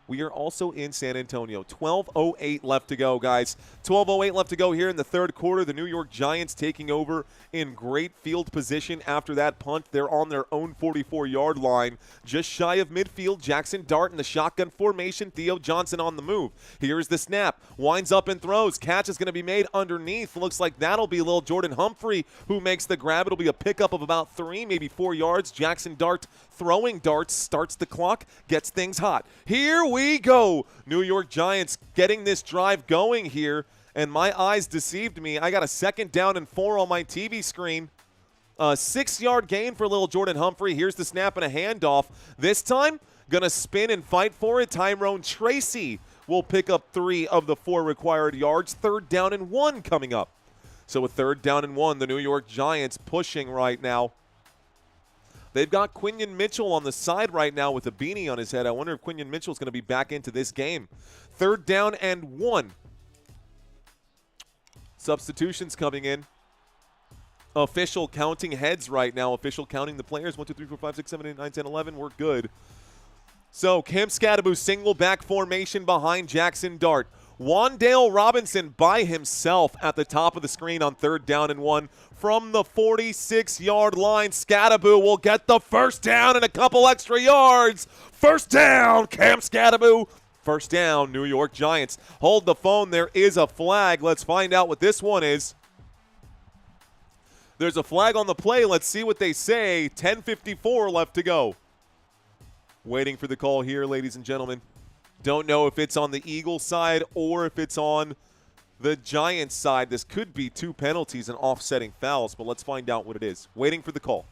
Speaker 2: We are also in San Antonio. 12:08 left to go, guys. 12:08 left to go here in the 3rd quarter. The New York Giants taking over in great field position after that punt. They're on their own 44-yard line. Just shy of midfield, Jaxson Dart in the shotgun formation. Theo Johnson on the move. Here's the snap. Winds up and throws. Catch is going to be made underneath. Looks like that'll be little Jordan Humphrey who makes the grab. It'll be a pickup of about 3, maybe 4 yards. Jaxson Dart throwing darts, starts the clock, gets things hot. Here we go. New York Giants getting this drive going here, and my eyes deceived me. I got a 2nd down and 4 on my TV screen. A 6-yard gain for little Jordan Humphrey. Here's the snap and a handoff. This time, going to spin and fight for it. Tyrone Tracy will pick up 3 of the 4 required yards. 3rd down and 1 coming up. So a 3rd down and 1. The New York Giants pushing right now. They've got Quinion Mitchell on the side right now with a beanie on his head. I wonder if Quinion Mitchell's going to be back into this game. 3rd down and 1. Substitutions coming in. Official counting heads right now. Official counting the players. 1, 2, 3, 4, 5, 6, 7, 8, 9, 10, 11. We're good. So Cam Scadaboo single back formation behind Jaxson Dart. Wan'Dale Robinson by himself at the top of the screen on 3rd down and 1 from the 46-yard line. Scadaboo will get the first down and a couple extra yards. First down, Cam Scadaboo. First down, New York Giants. Hold the phone. There is a flag. Let's find out what this one is. There's a flag on the play. Let's see what they say. 10:54 left to go. Waiting for the call here, ladies and gentlemen. Don't know if it's on the Eagles side or if it's on the Giants side. This could be 2 penalties and offsetting fouls, but let's find out what it is. Waiting for the call.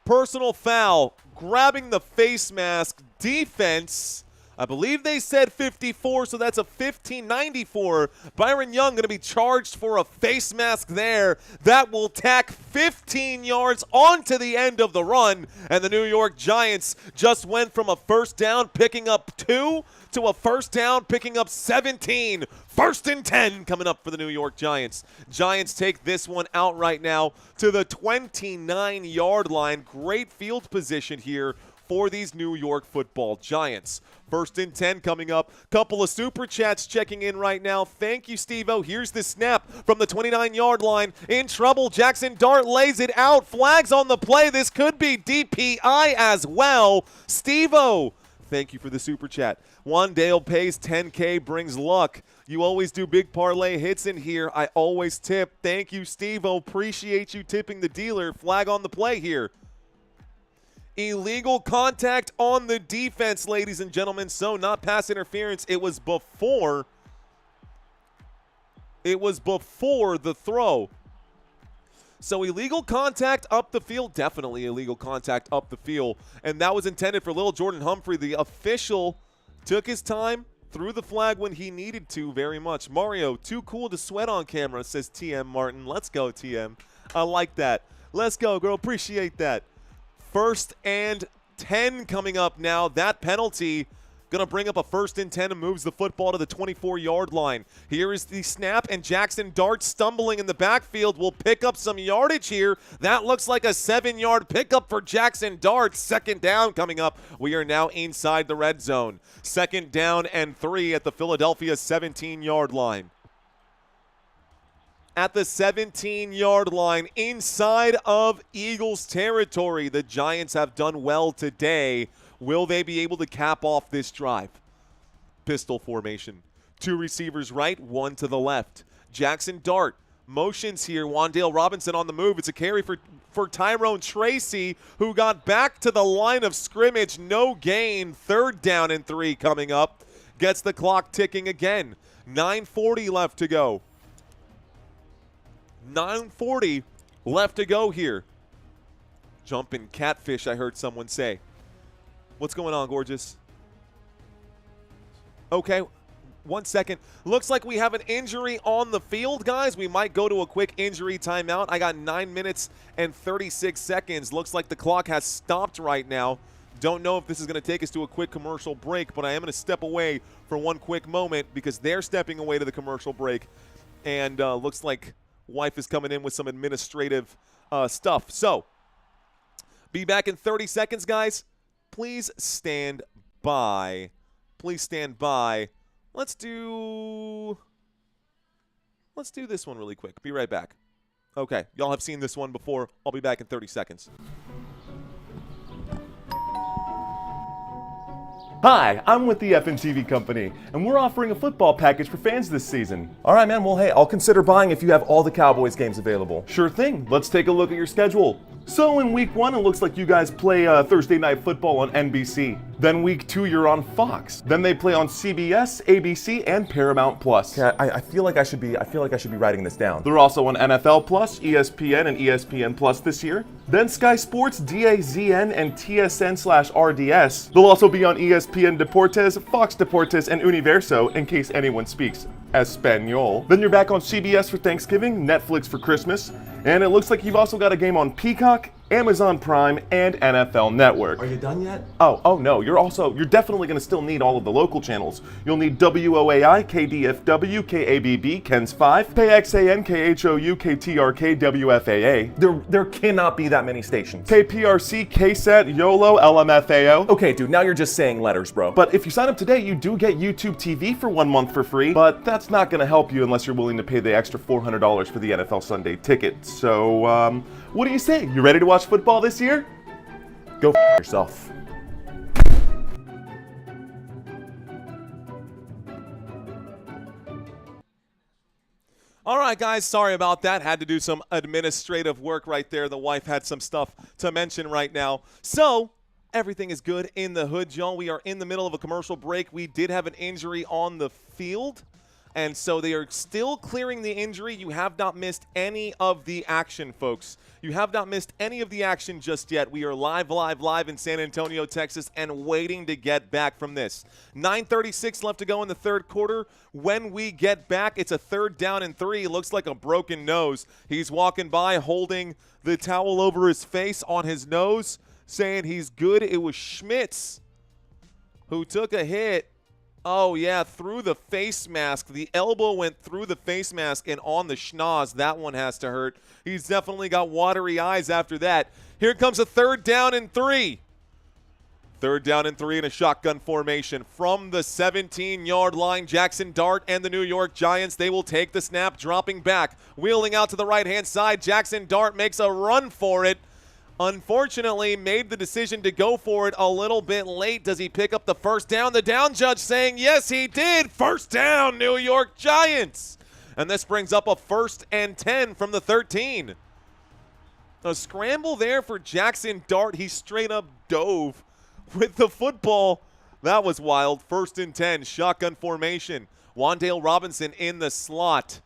Speaker 2: Personal foul, grabbing the face mask, defense. I believe they said 54, so that's a 1594. Byron Young going to be charged for a face mask there. That will tack 15 yards onto the end of the run, and the New York Giants just went from a first down picking up 2 to a first down picking up 17. 1st and 10 coming up for the New York Giants. Giants take this one out right now to the 29-yard line. Great field position here for these New York Football Giants. 1st and 10 coming up. Couple of super chats checking in right now. Thank you, Steve-O. Here's the snap from the 29-yard line. In trouble. Jaxson Dart lays it out. Flags on the play. This could be DPI as well. Steve-O, thank you for the super chat. Wan'Dale pays $10K, brings luck. You always do big parlay hits in here. I always tip. Thank you, Steve-O. Appreciate you tipping the dealer. Flag on the play here. Illegal contact on the defense, ladies and gentlemen. So not pass interference. It was before the throw. So illegal contact up the field. Definitely illegal contact up the field. And that was intended for Lil Jordan Humphrey. The official took his time, threw the flag when he needed to very much. Mario, too cool to sweat on camera, says TM Martin. Let's go, TM. I like that. Let's go, girl. Appreciate that. 1st and 10 coming up now. That penalty going to bring up a 1st and 10 and moves the football to the 24-yard line. Here is the snap, and Jaxson Dart stumbling in the backfield will pick up some yardage here. That looks like a 7-yard pickup for Jaxson Dart. 2nd down coming up. We are now inside the red zone. 2nd down and 3 at the Philadelphia 17-yard line. At the 17-yard line, inside of Eagles territory. The Giants have done well today. Will they be able to cap off this drive? Pistol formation. 2 receivers right, 1 to the left. Jaxson Dart motions here. Wan'Dale Robinson on the move. It's a carry for Tyrone Tracy, who got back to the line of scrimmage. No gain. 3rd down and 3 coming up. Gets the clock ticking again. 9:40 left to go. 9:40 left to go here. Jumping catfish, I heard someone say. What's going on, gorgeous? Okay, 1 second. Looks like we have an injury on the field, guys. We might go to a quick injury timeout. I got 9 minutes and 36 seconds. Looks like the clock has stopped right now. Don't know if this is going to take us to a quick commercial break, but I am going to step away for one quick moment because they're stepping away to the commercial break. And looks like wife is coming in with some administrative stuff. So, be back in 30 seconds, guys. Please stand by. Please stand by. Let's do this one really quick. Be right back. Okay, y'all have seen this one before. I'll be back in 30 seconds.
Speaker 3: Hi, I'm with the FMTV company, and we're offering a football package for fans this season. All right, man. Well, hey, I'll consider buying if you have all the Cowboys games available. Sure thing. Let's take a look at your schedule. So in week 1, it looks like you guys play Thursday Night Football on NBC. Then week 2, you're on Fox. Then they play on CBS, ABC, and Paramount Plus.
Speaker 4: Okay, I feel like I should be writing this down.
Speaker 3: They're also on NFL Plus, ESPN, and ESPN Plus this year. Then Sky Sports, DAZN, and TSN/RDS. They'll also be on ESPN Deportes, Fox Deportes, and Universo, in case anyone speaks Espanol. Then you're back on CBS for Thanksgiving, Netflix for Christmas, and it looks like you've also got a game on Peacock, Amazon Prime, and NFL Network.
Speaker 4: Are you done yet?
Speaker 3: Oh no, you're definitely going to still need all of the local channels. You'll need WOAI, KDFW, KABB, KENS 5, KXAN, KHOU, KTRK, WFAA.
Speaker 4: There cannot be that many stations.
Speaker 3: KPRC, KSAT, YOLO, LMFAO.
Speaker 4: Okay, dude, now you're just saying letters, bro.
Speaker 3: But if you sign up today, you do get YouTube TV for 1 month for free, but that's not going to help you unless you're willing to pay the extra $400 for the NFL Sunday ticket. So, what do you say? You ready to watch football this year?
Speaker 4: Go f yourself.
Speaker 2: All right, guys, sorry about that. Had to do some administrative work right there. The wife had some stuff to mention right now. So, everything is good in the hood, John. We are in the middle of a commercial break. We did have an injury on the field, and so they are still clearing the injury. You have not missed any of the action, folks. You have not missed any of the action just yet. We are live in San Antonio, Texas, and waiting to get back from this. 9:36 left to go in the third quarter. When we get back, it's a 3rd down and 3. It looks like a broken nose. He's walking by holding the towel over his face on his nose, saying he's good. It was Schmitz who took a hit. Oh, yeah, through the face mask. The elbow went through the face mask and on the schnoz. That one has to hurt. He's definitely got watery eyes after that. Here comes a 3rd down and 3. 3rd down and 3 in a shotgun formation. From the 17-yard line, Jaxson Dart and the New York Giants, they will take the snap, dropping back. Wheeling out to the right-hand side, Jaxson Dart makes a run for it. Unfortunately, made the decision to go for it a little bit late. Does he pick up the first down? The down judge saying, yes, he did. First down, New York Giants. And this brings up a 1st and 10 from the 13. A scramble there for Jaxson Dart. He straight up dove with the football. That was wild. 1st and 10, shotgun formation. Wan'Dale Robinson in the slot.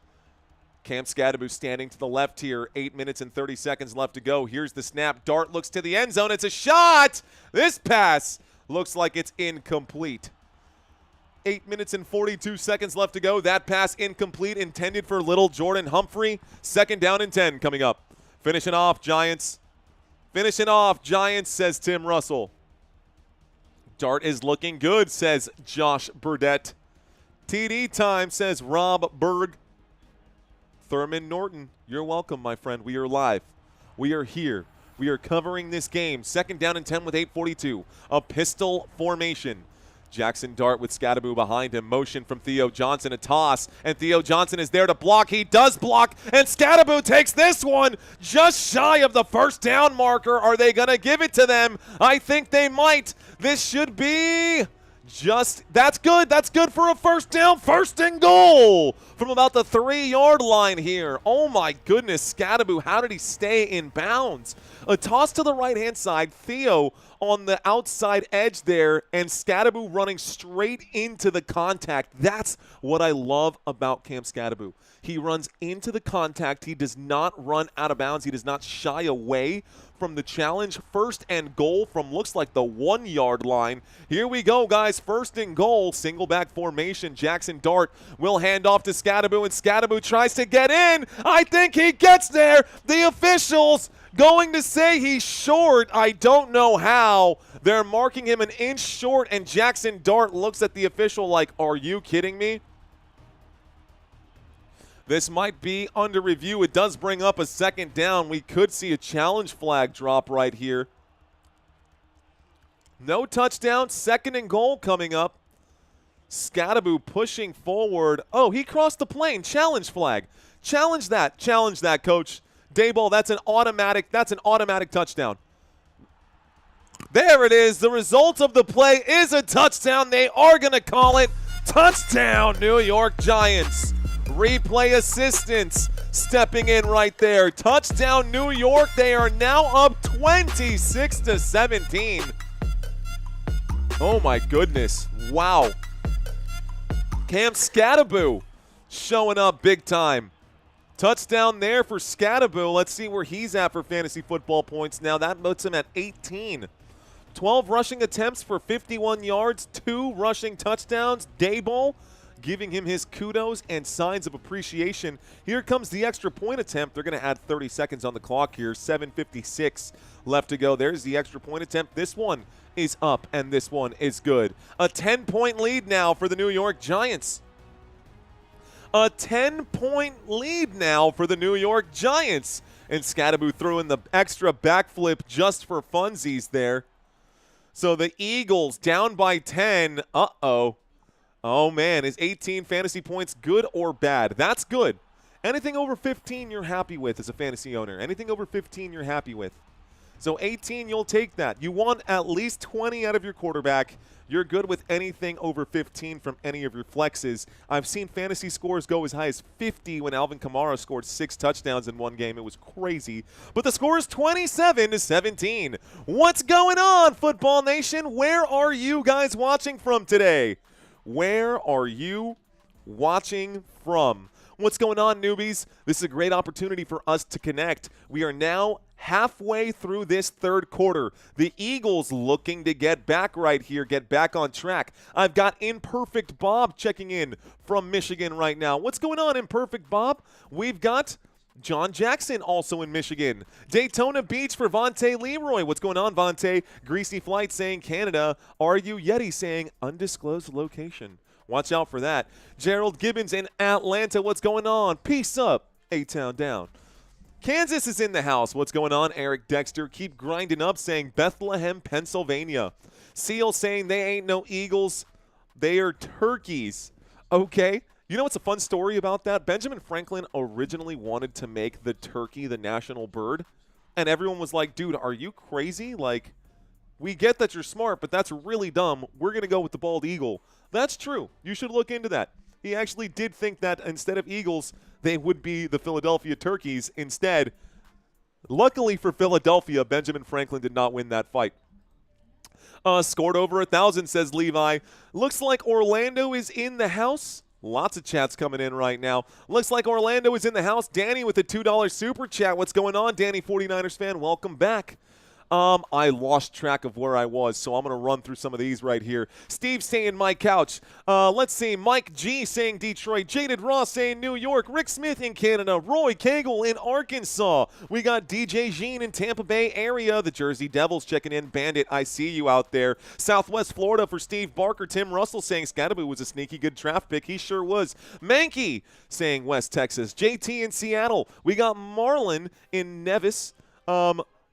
Speaker 2: Cam Skattebo standing to the left here. 8 minutes and 30 seconds left to go. Here's the snap. Dart looks to the end zone. It's a shot. This pass looks like it's incomplete. 8 minutes and 42 seconds left to go. That pass incomplete, intended for little Jordan Humphrey. 2nd down and 10 coming up. Finishing off, Giants. Finishing off, Giants, says Tim Russell. Dart is looking good, says Josh Burdett. TD time, says Rob Berg. Thurman Norton, you're welcome, my friend. We are live. We are here. We are covering this game. 2nd down and 10 with 8:42. A pistol formation. Jaxson Dart with Skattebo behind him. Motion from Theo Johnson, a toss. And Theo Johnson is there to block. He does block. And Skattebo takes this one just shy of the 1st down marker. Are they going to give it to them? I think they might. This should be that's good. That's good for a 1st down. 1st and goal from about the 3-yard line here. Oh, my goodness. Skattebo, how did he stay in bounds? A toss to the right-hand side. Theo on the outside edge there, and Skattebo running straight into the contact. That's what I love about Cam Skattebo. He runs into the contact. He does not run out of bounds. He does not shy away from the challenge. 1st and goal from looks like the 1-yard line. Here we go, guys. 1st and goal. Single back formation. Jaxson Dart will hand off to Skattebo, and Skattebo tries to get in. I think he gets there. The officials going to say he's short. I don't know how. They're marking him an inch short, and Jaxson Dart looks at the official like, are you kidding me? This might be under review. It does bring up a 2nd down. We could see a challenge flag drop right here. No touchdown. 2nd and goal coming up. Skattebo pushing forward. Oh, he crossed the plane. Challenge flag. Challenge that. Challenge that, Coach. Dayball, that's an automatic touchdown. There it is. The result of the play is a touchdown. They are going to call it touchdown, New York Giants. Replay assistance stepping in right there. Touchdown, New York. They are now up 26-17. Oh, my goodness. Wow. Cam Skattebo showing up big time. Touchdown there for Skattebo. Let's see where he's at for fantasy football points now. That puts him at 18. 12 rushing attempts for 51 yards, 2 rushing touchdowns. Dayball, giving him his kudos and signs of appreciation. Here comes the extra point attempt. They're going to add 30 seconds on the clock here. 7:56 left to go. There's the extra point attempt. This one is up, and this one is good. A 10-point lead now for the New York Giants. A 10-point lead now for the New York Giants. And Scadaboo threw in the extra backflip just for funsies there. So the Eagles down by 10. Uh-oh. Oh, man. Is 18 fantasy points good or bad? That's good. Anything over 15 you're happy with as a fantasy owner. Anything over 15 you're happy with. So 18, you'll take that. You want at least 20 out of your quarterback. You're good with anything over 15 from any of your flexes. I've seen fantasy scores go as high as 50 when Alvin Kamara scored 6 touchdowns in one game. It was crazy. But the score is 27-17. What's going on, Football Nation? Where are you guys watching from today? Where are you watching from? What's going on, newbies? This is a great opportunity for us to connect. We are now halfway through this third quarter. The Eagles looking to get back right here, get back on track. I've got Imperfect Bob checking in from Michigan right now. What's going on, Imperfect Bob? We've got John Jackson also in Michigan. Daytona Beach for Vontae Leroy. What's going on, Vontae? Greasy Flight saying Canada. Are you Yeti saying undisclosed location? Watch out for that. Gerald Gibbons in Atlanta. What's going on? Peace up. A-Town down. Kansas is in the house. What's going on? Eric Dexter. Keep grinding up saying Bethlehem, Pennsylvania. Seal saying they ain't no Eagles. They are turkeys. Okay. You know what's a fun story about that? Benjamin Franklin originally wanted to make the turkey the national bird. And everyone was like, dude, are you crazy? Like, we get that you're smart, but that's really dumb. We're going to go with the bald eagle. That's true. You should look into that. He actually did think that instead of eagles, they would be the Philadelphia Turkeys instead. Luckily for Philadelphia, Benjamin Franklin did not win that fight. Scored over 1,000, says Levi. Looks like Orlando is in the house. Lots of chats coming in right now. Looks like Orlando is in the house. Danny with a $2 super chat. What's going on, Danny, 49ers fan? Welcome back. I lost track of where I was, so I'm going to run through some of these right here. Steve saying my couch. Let's see. Mike G saying Detroit. Jaded Ross saying New York. Rick Smith in Canada. Roy Cagle in Arkansas. We got DJ Jean in Tampa Bay area. The Jersey Devils checking in. Bandit, I see you out there. Southwest Florida for Steve Barker. Tim Russell saying Scadaboo was a sneaky good draft pick. He sure was. Mankey saying West Texas. JT in Seattle. We got Marlon in Nevis.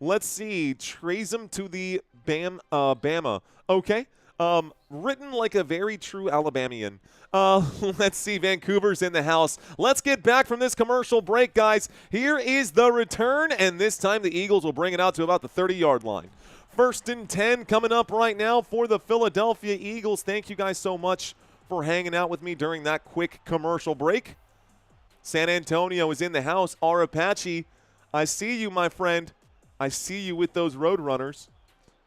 Speaker 2: Let's see. Trace him to the Bama. Okay. Written like a very true Alabamian. Let's see. Vancouver's in the house. Let's get back from this commercial break, guys. Here is the return, and this time the Eagles will bring it out to about the 30-yard line. 1st and 10 coming up right now for the Philadelphia Eagles. Thank you guys so much for hanging out with me during that quick commercial break. San Antonio is in the house. R. Apache, I see you, my friend. I see you with those Roadrunners.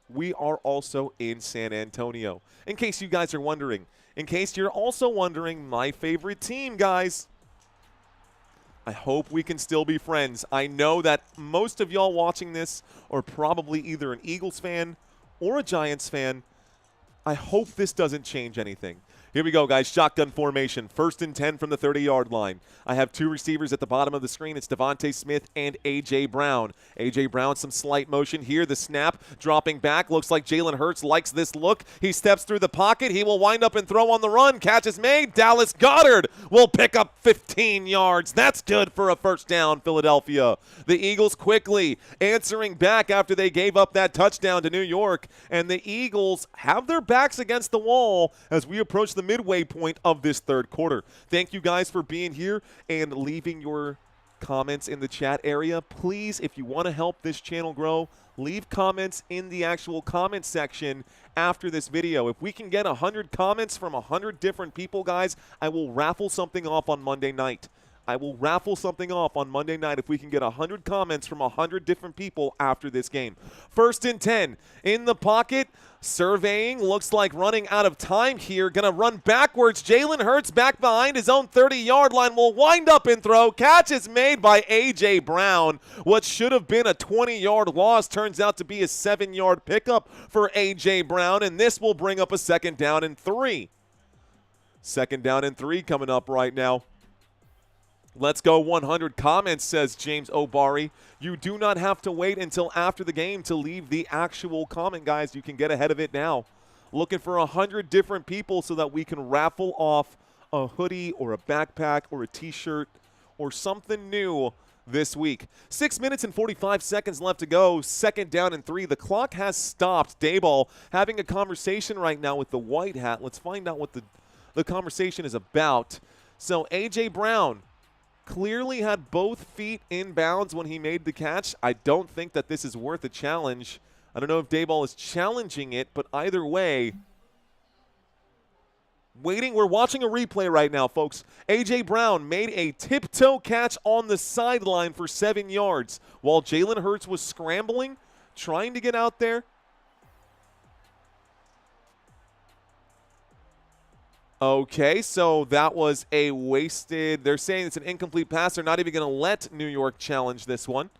Speaker 2: We are also in San Antonio. In case you guys are wondering. In case you're also wondering, my favorite team, guys. I hope we can still be friends. I know that most of y'all watching this are probably either an Eagles fan or a Giants fan. I hope this doesn't change anything. Here we go, guys. Shotgun formation. 1st and 10 from the 30-yard line. I have 2 receivers at the bottom of the screen. It's Devontae Smith and A.J. Brown. A.J. Brown, some slight motion here. The snap dropping back. Looks like Jalen Hurts likes this look. He steps through the pocket. He will wind up and throw on the run. Catch is made. Dallas Goedert will pick up 15 yards. That's good for a first down, Philadelphia. The Eagles quickly answering back after they gave up that touchdown to New York. And the Eagles have their backs against the wall as we approach the midway point of this third quarter. Thank you guys for being here and leaving your comments in the chat area. Please, if you want to help this channel grow, leave comments in the actual comment section after this video. If we can get 100 comments from 100 different people, guys, I will raffle something off on Monday night. I will raffle something off on Monday night if we can get 100 comments from 100 different people after this game. 1st and 10 in the pocket. Surveying, looks like running out of time here. Going to run backwards. Jalen Hurts back behind his own 30-yard line. Will wind up and throw. Catch is made by A.J. Brown. What should have been a 20-yard loss turns out to be a 7-yard pickup for A.J. Brown, and this will bring up a 2nd down and 3. 2nd down and 3 coming up right now. Let's go 100 comments, says James Obari. You do not have to wait until after the game to leave the actual comment, guys. You can get ahead of it now. Looking for 100 different people so that we can raffle off a hoodie or a backpack or a t-shirt or something new this week. 6 minutes and 45 seconds left to go. 2nd down and 3. The clock has stopped. Dayball having a conversation right now with the white hat. Let's find out what the conversation is about. So A.J. Brown clearly had both feet in bounds when he made the catch. I don't think that this is worth a challenge. I don't know if Dayball is challenging it, but either way, we're watching a replay right now, folks. A.J. Brown made a tiptoe catch on the sideline for 7 yards while Jalen Hurts was scrambling, trying to get out there. Okay, so that was a wasted. They're saying it's an incomplete pass. They're not even going to let New York challenge this one.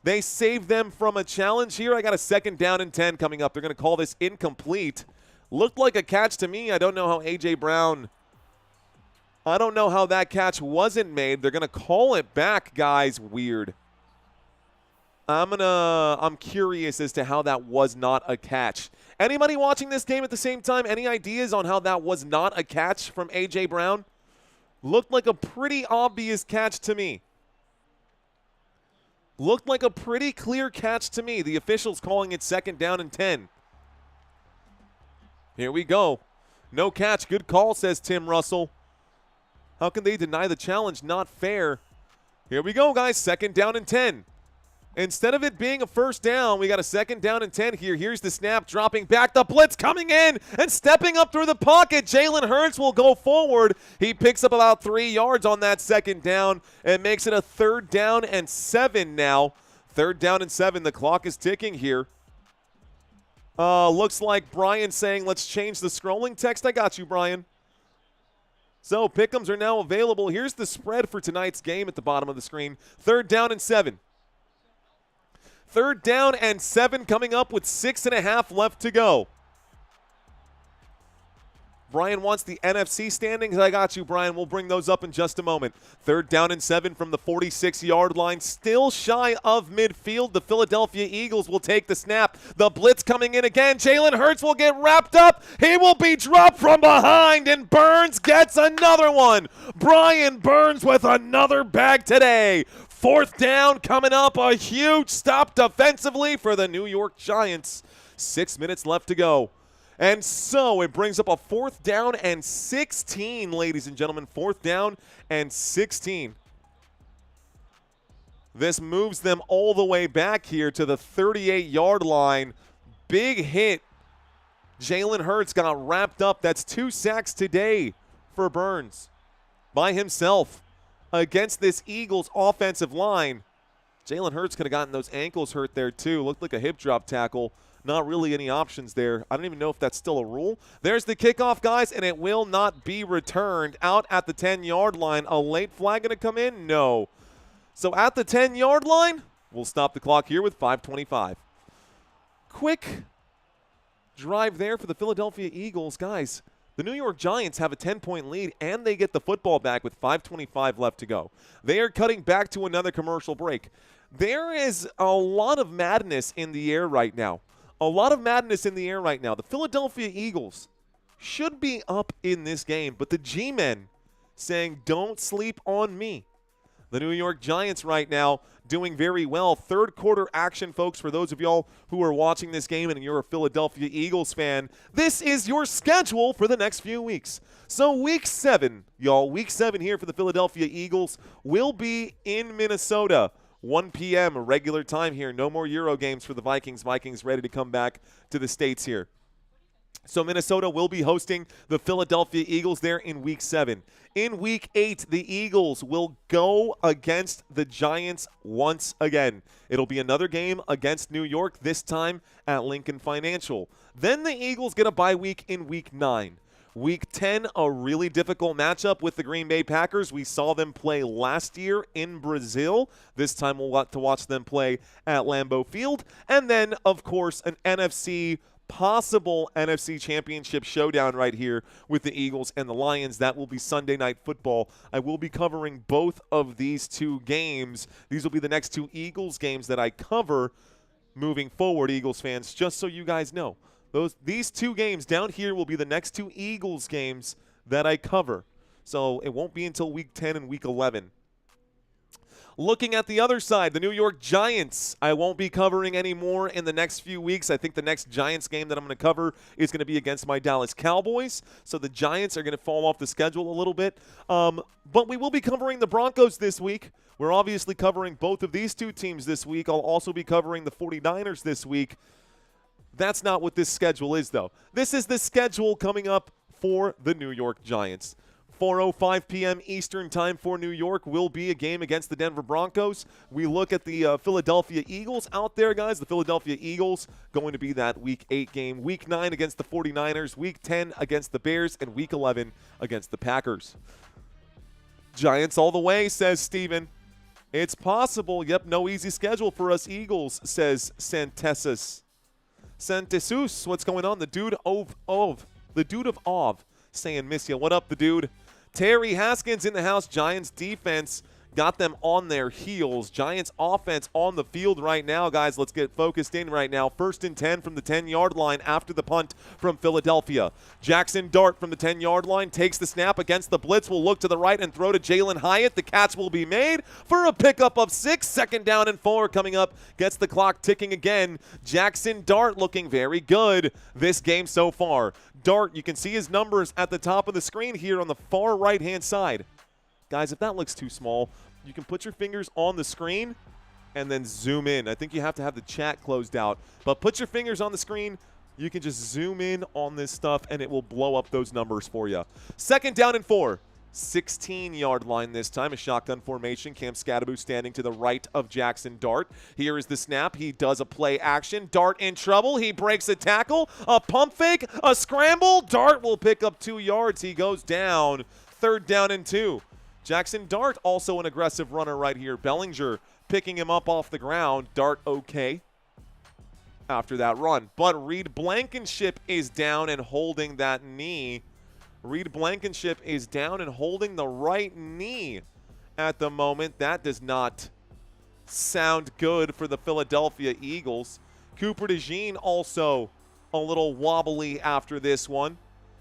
Speaker 2: They saved them from a challenge here. I got a 2nd down and 10 coming up. They're going to call this incomplete. Looked like a catch to me. I don't know how A.J. Brown. I don't know how that catch wasn't made. They're going to call it back, guys. Weird. I'm curious as to how that was not a catch. Anybody watching this game at the same time? Any ideas on how that was not a catch from A.J. Brown? Looked like a pretty obvious catch to me. Looked like a pretty clear catch to me. The officials calling it 2nd down and 10. Here we go. No catch. Good call, says Tim Russell. How can they deny the challenge? Not fair. Here we go, guys. 2nd down and 10. Instead of it being a 1st down, we got a 2nd down and 10 here. Here's the snap, dropping back. The blitz coming in and stepping up through the pocket. Jalen Hurts will go forward. He picks up about 3 yards on that 2nd down and makes it a 3rd down and 7 now. 3rd down and 7. The clock is ticking here. Looks like Brian saying, let's change the scrolling text. I got you, Brian. So pick'ems are now available. Here's the spread for tonight's game at the bottom of the screen. 3rd down and 7. 3rd down and 7 coming up with 6.5 left to go. Brian wants the NFC standings. I got you, Brian. We'll bring those up in just a moment. 3rd down and 7 from the 46-yard line. Still shy of midfield. The Philadelphia Eagles will take the snap. The blitz coming in again. Jalen Hurts will get wrapped up. He will be dropped from behind, and Burns gets another one. Brian Burns with another bag today. 4th down coming up. A huge stop defensively for the New York Giants. 6 minutes left to go. And so it brings up a 4th down and 16, ladies and gentlemen. 4th down and 16. This moves them all the way back here to the 38-yard line. Big hit. Jalen Hurts got wrapped up. That's 2 sacks today for Burns by himself against this Eagles offensive line. Jalen Hurts could have gotten those ankles hurt there too. Looked like a hip drop tackle. Not really any options there. I don't even know if that's still a rule. There's the kickoff, guys, and it will not be returned. Out at the 10-yard line. A late flag going to come in? No. So at the 10-yard line, we'll stop the clock here with 5:25. Quick drive there for the Philadelphia Eagles. Guys, the New York Giants have a 10-point lead, and they get the football back with 5:25 left to go. They are cutting back to another commercial break. There is a lot of madness in the air right now. A lot of madness in the air right now. The Philadelphia Eagles should be up in this game, but the G-men saying, don't sleep on me. The New York Giants right now doing very well. 3rd quarter action, folks, for those of y'all who are watching this game and you're a Philadelphia Eagles fan. This is your schedule for the next few weeks. So week 7, y'all, week 7 here for the Philadelphia Eagles will be in Minnesota. 1 p.m. regular time here. No more Euro games for the Vikings. Vikings ready to come back to the States here. So Minnesota will be hosting the Philadelphia Eagles there in week 7. In week 8, the Eagles will go against the Giants once again. It'll be another game against New York, this time at Lincoln Financial. Then the Eagles get a bye week in week 9. Week 10, a really difficult matchup with the Green Bay Packers. We saw them play last year in Brazil. This time we'll want to watch them play at Lambeau Field. And then, of course, an NFC possible NFC Championship showdown right here with the Eagles and the Lions. That will be Sunday Night Football. I will be covering both of these two games. These will be the next two Eagles games that I cover moving forward, Eagles fans, just so you guys know. These two games down here will be the next two Eagles games that I cover. So it won't be until Week 10 and Week 11. Looking at the other side, the New York Giants, I won't be covering anymore in the next few weeks. I think the next Giants game that I'm going to cover is going to be against my Dallas Cowboys. So the Giants are going to fall off the schedule a little bit. But we will be covering the Broncos this week. We're obviously covering both of these two teams this week. I'll also be covering the 49ers this week. That's not what this schedule is, though. This is the schedule coming up for the New York Giants. 4:05 p.m. Eastern time for New York will be a game against the Denver Broncos. We look at the Philadelphia Eagles out there, guys. The Philadelphia Eagles going to be that Week 8 game. Week 9 against the 49ers. Week 10 against the Bears. And Week 11 against the Packers. Giants all the way, says Steven. It's possible. Yep, no easy schedule for us Eagles, says Santesus. Santesus, what's going on? The dude of saying miss ya. What up, the dude? Terry Haskins in the house. Giants defense got them on their heels. Giants offense on the field right now, guys. Let's get focused in right now. 1st and 10 from the 10-yard line after the punt from Philadelphia. Jaxson Dart from the 10-yard line takes the snap against the blitz. Will look to the right and throw to Jalen Hyatt. The catch will be made for a pickup of 6. 2nd down and 4 coming up. Gets the clock ticking again. Jaxson Dart looking very good this game so far. Dart, you can see his numbers at the top of the screen here on the far right-hand side. Guys, if that looks too small, you can put your fingers on the screen and then zoom in. I think you have to have the chat closed out. But put your fingers on the screen. You can just zoom in on this stuff, and it will blow up those numbers for you. 2nd down and 4. 16-yard line this time. A shotgun formation. Cam Scadaboo standing to the right of Jaxson Dart. Here is the snap. He does a play action. Dart in trouble. He breaks a tackle. A pump fake. A scramble. Dart will pick up 2 yards. He goes down. 3rd down and 2. Jaxson Dart, also an aggressive runner right here. Bellinger picking him up off the ground. Dart okay after that run. But Reed Blankenship is down and holding that knee. Reed Blankenship is down and holding the right knee at the moment. That does not sound good for the Philadelphia Eagles. Cooper DeJean also a little wobbly after this one.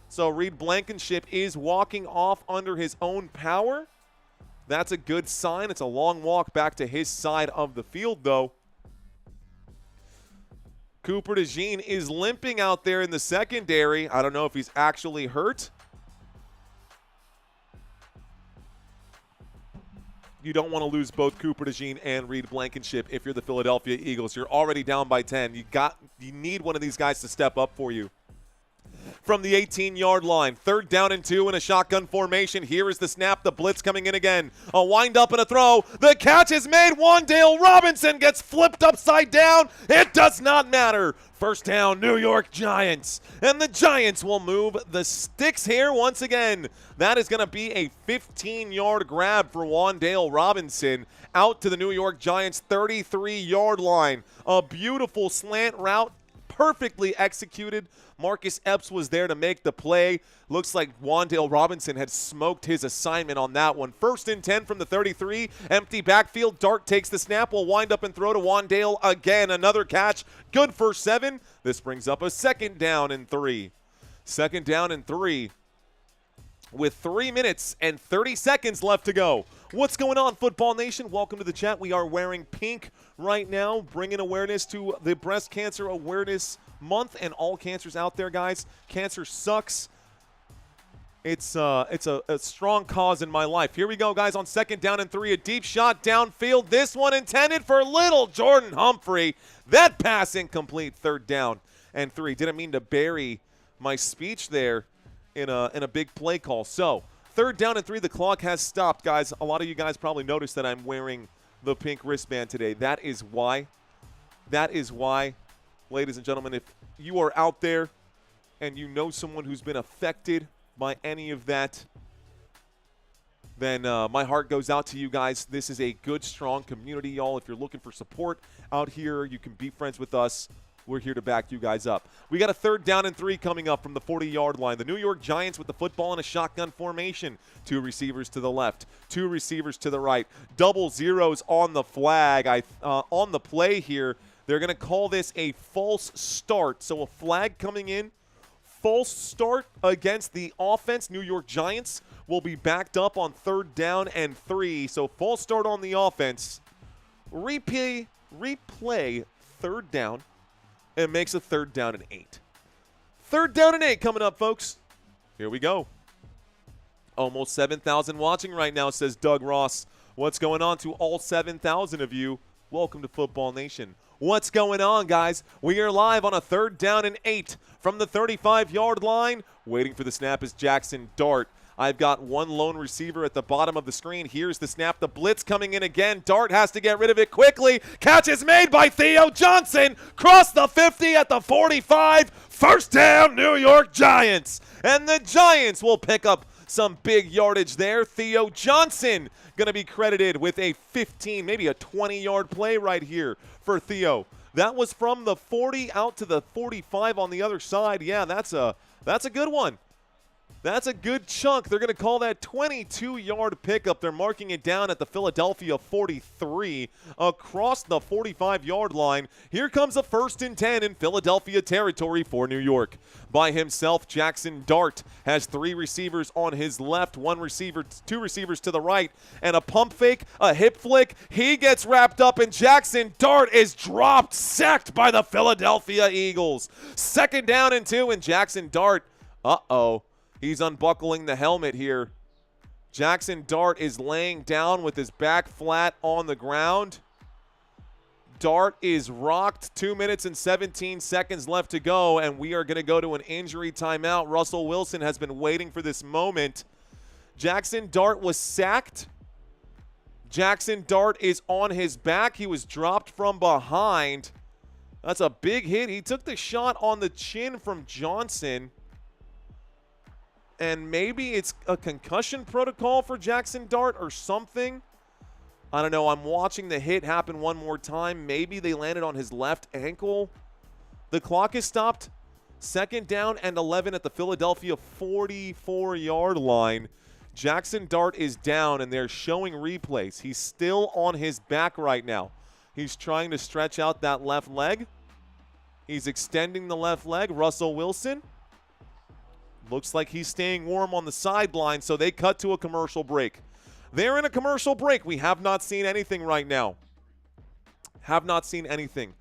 Speaker 2: So Reed Blankenship is walking off under his own power. That's a good sign. It's a long walk back to his side of the field, though. Cooper DeJean is limping out there in the secondary. I don't know if he's actually hurt. You don't want to lose both Cooper DeJean and Reed Blankenship if you're the Philadelphia Eagles. You're already down by 10. You need one of these guys to step up for you. From the 18-yard line, 3rd down and 2 in a shotgun formation. Here is the snap. The blitz coming in again. A wind up and a throw. The catch is made. Wan'Dale Robinson gets flipped upside down. It does not matter. 1st down, New York Giants. And the Giants will move the sticks here once again. That is going to be a 15-yard grab for Wan'Dale Robinson out to the New York Giants 33-yard line. A beautiful slant route. Perfectly executed. Marcus Epps was there to make the play. Looks like Wan'Dale Robinson had smoked his assignment on that one. 1st and 10 from the 33. Empty backfield. Dart takes the snap. Will wind up and throw to Wan'Dale again. Another catch. Good for 7. This brings up a 2nd down and 3. 2nd down and 3. With 3 minutes and 30 seconds left to go. What's going on, Football Nation? Welcome to the chat. We are wearing pink right now, bringing awareness to the Breast Cancer Awareness Month and all cancers out there, guys. Cancer sucks. It's a strong cause in my life. Here we go, guys, on 2nd down and 3. A deep shot downfield. This one intended for little Jordan Humphrey. That pass incomplete. 3rd down and 3. Didn't mean to bury my speech there in a big play call. So 3rd down and 3. The clock has stopped, guys. A lot of you guys probably noticed that I'm wearing the pink wristband today. That is why. That is why, ladies and gentlemen, if you are out there and you know someone who's been affected by any of that, then my heart goes out to you guys. This is a good, strong community, y'all. If you're looking for support out here, you can be friends with us We're here to back you guys up. We got a 3rd down and 3 coming up from the 40-yard line. The New York Giants with the football in a shotgun formation. 2 receivers to the left, 2 receivers to the right. Double zeros on the flag. On the play here, they're going to call this a false start. So a flag coming in. False start against the offense. New York Giants will be backed up on 3rd down and 3. So false start on the offense. Replay 3rd down. It makes a 3rd down and 8. 3rd down and 8 coming up, folks. Here we go. Almost 7,000 watching right now, says Doug Ross. What's going on to all 7,000 of you? Welcome to Football Nation. What's going on, guys? We are live on a 3rd down and 8 from the 35-yard line. Waiting for the snap is Jaxson Dart. I've got one lone receiver at the bottom of the screen. Here's the snap. The blitz coming in again. Dart has to get rid of it quickly. Catch is made by Theo Johnson. Cross the 50 at the 45. 1st down, New York Giants. And the Giants will pick up some big yardage there. Theo Johnson going to be credited with a 15, maybe a 20-yard play right here for Theo. That was from the 40 out to the 45 on the other side. Yeah, that's a good one. That's a good chunk. They're going to call that 22-yard pickup. They're marking it down at the Philadelphia 43 across the 45-yard line. Here comes a 1st and 10 in Philadelphia territory for New York. By himself, Jaxson Dart has 3 receivers on his left, 2 receivers to the right, and a pump fake, a hip flick. He gets wrapped up, and Jaxson Dart is dropped, sacked by the Philadelphia Eagles. 2nd down and 2, and Jaxson Dart, he's unbuckling the helmet here. Jaxson Dart is laying down with his back flat on the ground. Dart is rocked. 2 minutes and 17 seconds left to go, and we are going to go to an injury timeout. Russell Wilson has been waiting for this moment. Jaxson Dart was sacked. Jaxson Dart is on his back. He was dropped from behind. That's a big hit. He took the shot on the chin from Johnson. And maybe it's a concussion protocol for Jaxson Dart or something. I don't know. I'm watching the hit happen one more time. Maybe they landed on his left ankle. The clock is stopped. 2nd down and 11 at the Philadelphia 44-yard line. Jaxson Dart is down, and they're showing replays. He's still on his back right now. He's trying to stretch out that left leg. He's extending the left leg. Russell Wilson. Looks like he's staying warm on the sideline, so they cut to a commercial break. They're in a commercial break. We have not seen anything right now. Have not seen anything.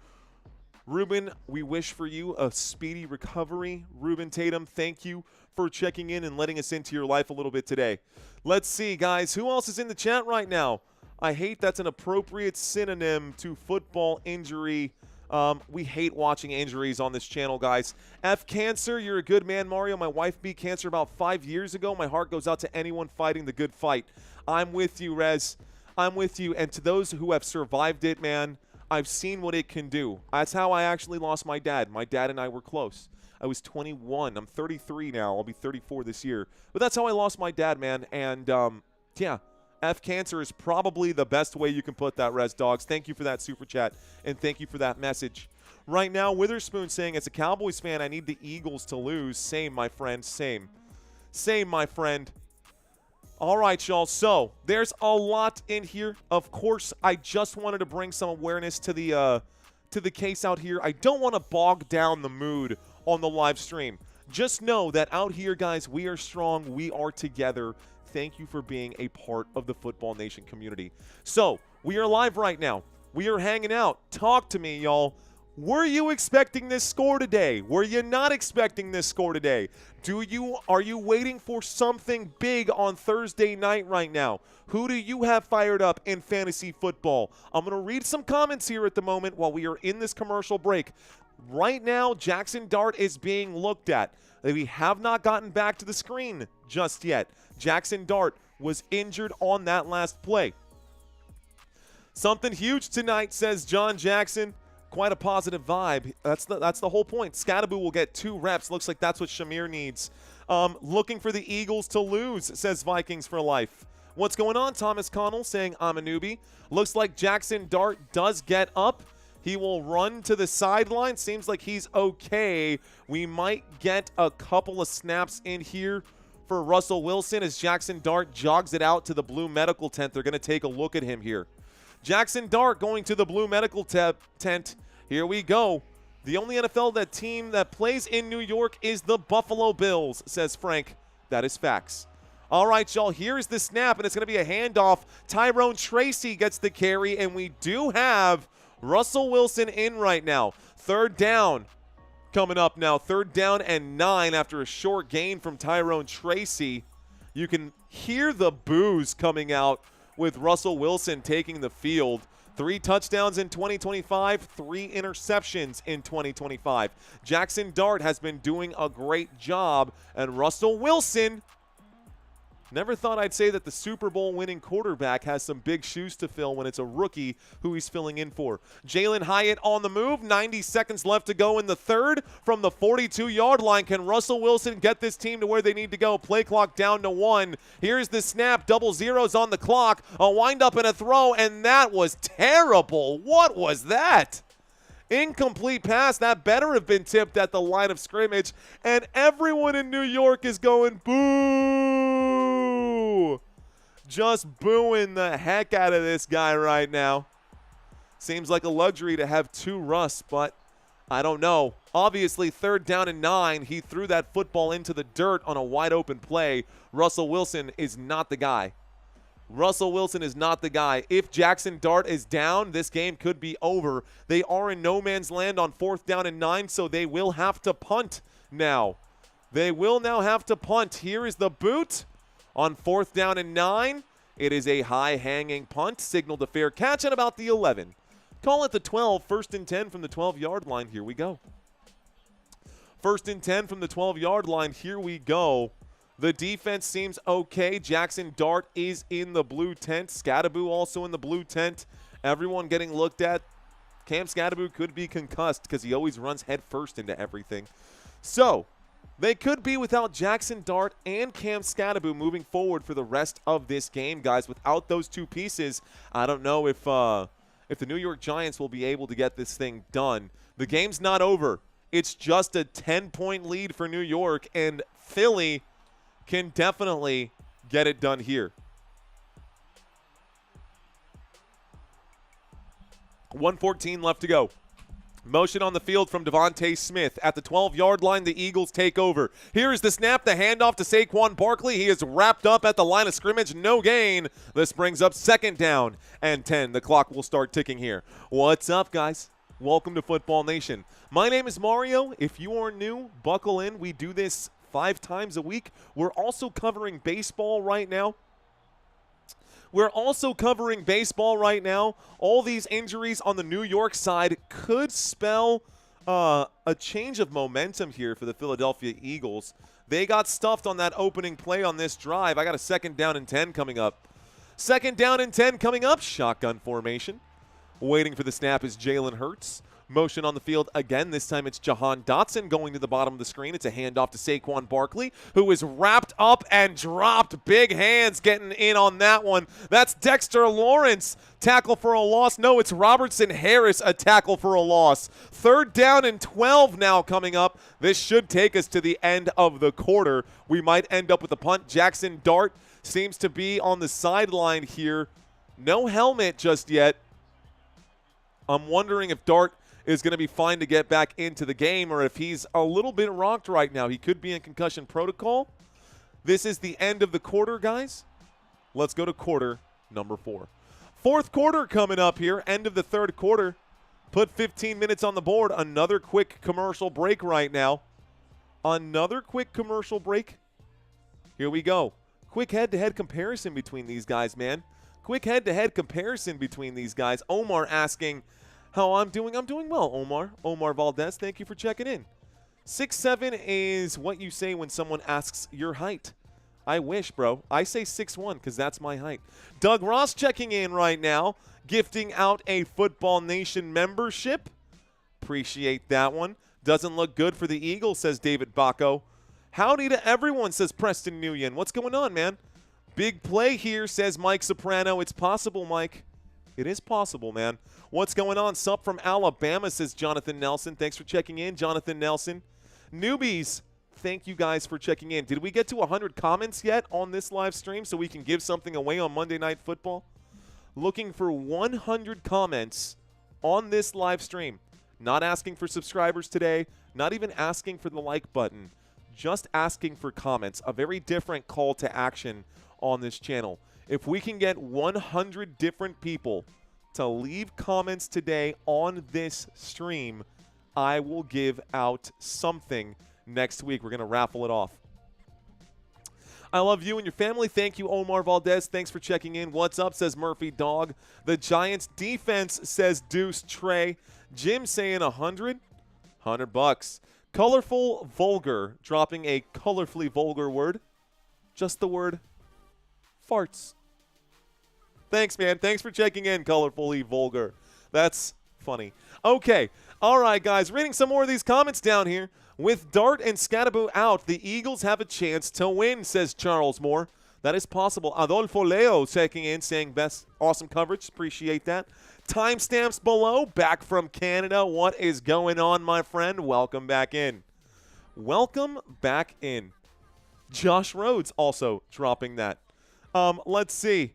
Speaker 2: Ruben, we wish for you a speedy recovery. Ruben Tatum, thank you for checking in and letting us into your life a little bit today. Let's see, guys. Who else is in the chat right now? I hate that's an appropriate synonym to football injury. We hate watching injuries on this channel, guys. F Cancer, you're a good man, Mario. My wife beat cancer about 5 years ago. My heart goes out to anyone fighting the good fight. I'm with you, Rez. I'm with you. And to those who have survived it, man, I've seen what it can do. That's how I actually lost my dad. My dad and I were close. I was 21. I'm 33 now. I'll be 34 this year. But that's how I lost my dad, man. And, yeah. F Cancer is probably the best way you can put that, Res Dogs. Thank you for that super chat, and thank you for that message. Right now, Witherspoon saying, as a Cowboys fan, I need the Eagles to lose. Same, my friend, same. Same, my friend. All right, y'all, so there's a lot in here. Of course, I just wanted to bring some awareness to the case out here. I don't want to bog down the mood on the live stream. Just know that out here, guys, we are strong. We are together. Thank you for being a part of the Football Nation community. So, we are live right now. We are hanging out. Talk to me, y'all. Were you expecting this score today? Were you not expecting this score today? Are you waiting for something big on Thursday night right now? Who do you have fired up in fantasy football? I'm going to read some comments here at the moment while we are in this commercial break. Right now, Jaxson Dart is being looked at. We have not gotten back to the screen just yet. Jaxson Dart was injured on that last play. Something huge tonight, says John Jackson. Quite a positive vibe. That's the whole point. Scattaboo will get 2 reps. Looks like that's what Shamir needs. Looking for the Eagles to lose, says Vikings for life. What's going on? Thomas Connell saying, I'm a newbie. Looks like Jaxson Dart does get up. He will run to the sideline. Seems like he's okay. We might get a couple of snaps in here for Russell Wilson as Jaxson Dart jogs it out to the blue medical tent. They're going to take a look at him here. Jaxson Dart going to the blue medical tent. Here we go. The only NFL team that plays in New York is the Buffalo Bills, says Frank. That is facts. All right, y'all, here's the snap, and it's going to be a handoff. Tyrone Tracy gets the carry, and we do have Russell Wilson in right now. Third down coming up now. 3rd down and 9 after a short gain from Tyrone Tracy. You can hear the boos coming out with Russell Wilson taking the field. 3 touchdowns in 2025, 3 interceptions in 2025. Jaxson Dart has been doing a great job, and Russell Wilson, never thought I'd say that the Super Bowl winning quarterback has some big shoes to fill when it's a rookie who he's filling in for. Jalen Hyatt on the move. 90 seconds left to go in the 3rd. From the 42-yard line, can Russell Wilson get this team to where they need to go? Play clock down to 1. Here's the snap. Double zeros on the clock. A windup and a throw, and that was terrible. What was that? Incomplete pass. That better have been tipped at the line of scrimmage, and everyone in New York is going boo. Just booing the heck out of this guy right now. Seems like a luxury to have 2 Russ, but I don't know. Obviously, 3rd down and 9. He threw that football into the dirt on a wide open play. Russell Wilson is not the guy. Russell Wilson is not the guy. If Jaxson Dart is down, this game could be over. They are in no man's land on 4th down and 9, so they will have to punt now. They will now have to punt. Here is the boot on 4th down and 9. It is a high-hanging punt, signaled a fair catch at about the 11. Call it the 12, 1st and 10 from the 12-yard line. Here we go. 1st and 10 from the 12-yard line. Here we go. The defense seems okay. Jaxson Dart is in the blue tent. Scadaboo also in the blue tent. Everyone getting looked at. Cam Scadaboo could be concussed because he always runs head first into everything. So they could be without Jaxson Dart and Cam Scadaboo moving forward for the rest of this game, guys. Without those 2 pieces, I don't know if the New York Giants will be able to get this thing done. The game's not over. It's just a 10-point lead for New York, and Philly can definitely get it done here. 1:14 left to go. Motion on the field from Devontae Smith. At the 12-yard line, the Eagles take over. Here is the snap, the handoff to Saquon Barkley. He is wrapped up at the line of scrimmage. No gain. This brings up 2nd down and 10. The clock will start ticking here. What's up, guys? Welcome to Football Nation. My name is Mario. If you are new, buckle in. We do this 5 times a week. We're also covering baseball right now. All these injuries on the New York side could spell a change of momentum here for the Philadelphia Eagles. They got stuffed on that opening play on this drive. I got a 2nd down and 10 coming up. 2nd down and 10 coming up. Shotgun formation. Waiting for the snap is Jalen Hurts. Motion on the field again. This time it's Jahan Dotson going to the bottom of the screen. It's a handoff to Saquon Barkley, who is wrapped up and dropped. Big hands getting in on that one. That's Dexter Lawrence. Tackle for a loss. No, it's Robertson Harris, a tackle for a loss. 3rd down and 12 now coming up. This should take us to the end of the quarter. We might end up with a punt. Jaxson Dart seems to be on the sideline here. No helmet just yet. I'm wondering if Dart is going to be fine to get back into the game, or if he's a little bit rocked right now. He could be in concussion protocol. This is the end of the quarter, guys. Let's go to quarter number 4. 4th quarter coming up here, end of the 3rd quarter. Put 15 minutes on the board. Another quick commercial break right now. Another quick commercial break. Here we go. Quick head-to-head comparison between these guys, man. Quick head-to-head comparison between these guys. Omar asking how I'm doing. I'm doing well, Omar. Omar Valdez, thank you for checking in. 6'7" is what you say when someone asks your height. I wish, bro. I say 6'1" because that's my height. Doug Ross checking in right now, gifting out a Football Nation membership. Appreciate that one. Doesn't look good for the Eagles, says David Bacco. Howdy to everyone, says Preston Nguyen. What's going on, man? Big play here, says Mike Soprano. It's possible, Mike. It is possible, man. What's going on? Sup from Alabama, says Jonathan Nelson. Thanks for checking in, Jonathan Nelson. Newbies, thank you guys for checking in. Did we get to 100 comments yet on this live stream so we can give something away on Monday Night Football? Looking for 100 comments on this live stream. Not asking for subscribers today, not even asking for the like button, just asking for comments. A very different call to action on this channel. If we can get 100 different people to leave comments today on this stream, I will give out something next week. We're going to raffle it off. I love you and your family. Thank you, Omar Valdez. Thanks for checking in. What's up, says Murphy Dog. The Giants defense, says Deuce Trey. Jim saying 100. $100. Colorful Vulgar, dropping a colorfully vulgar word. Just the word farts. Thanks, man. Thanks for checking in, colorfully vulgar. That's funny. Okay. All right, guys. Reading some more of these comments down here. With Dart and Scadaboo out, the Eagles have a chance to win, says Charles Moore. That is possible. Adolfo Leo checking in, saying best, awesome coverage. Appreciate that. Timestamps below. Back from Canada. What is going on, my friend? Welcome back in. Welcome back in. Josh Rhodes also dropping that. Let's see.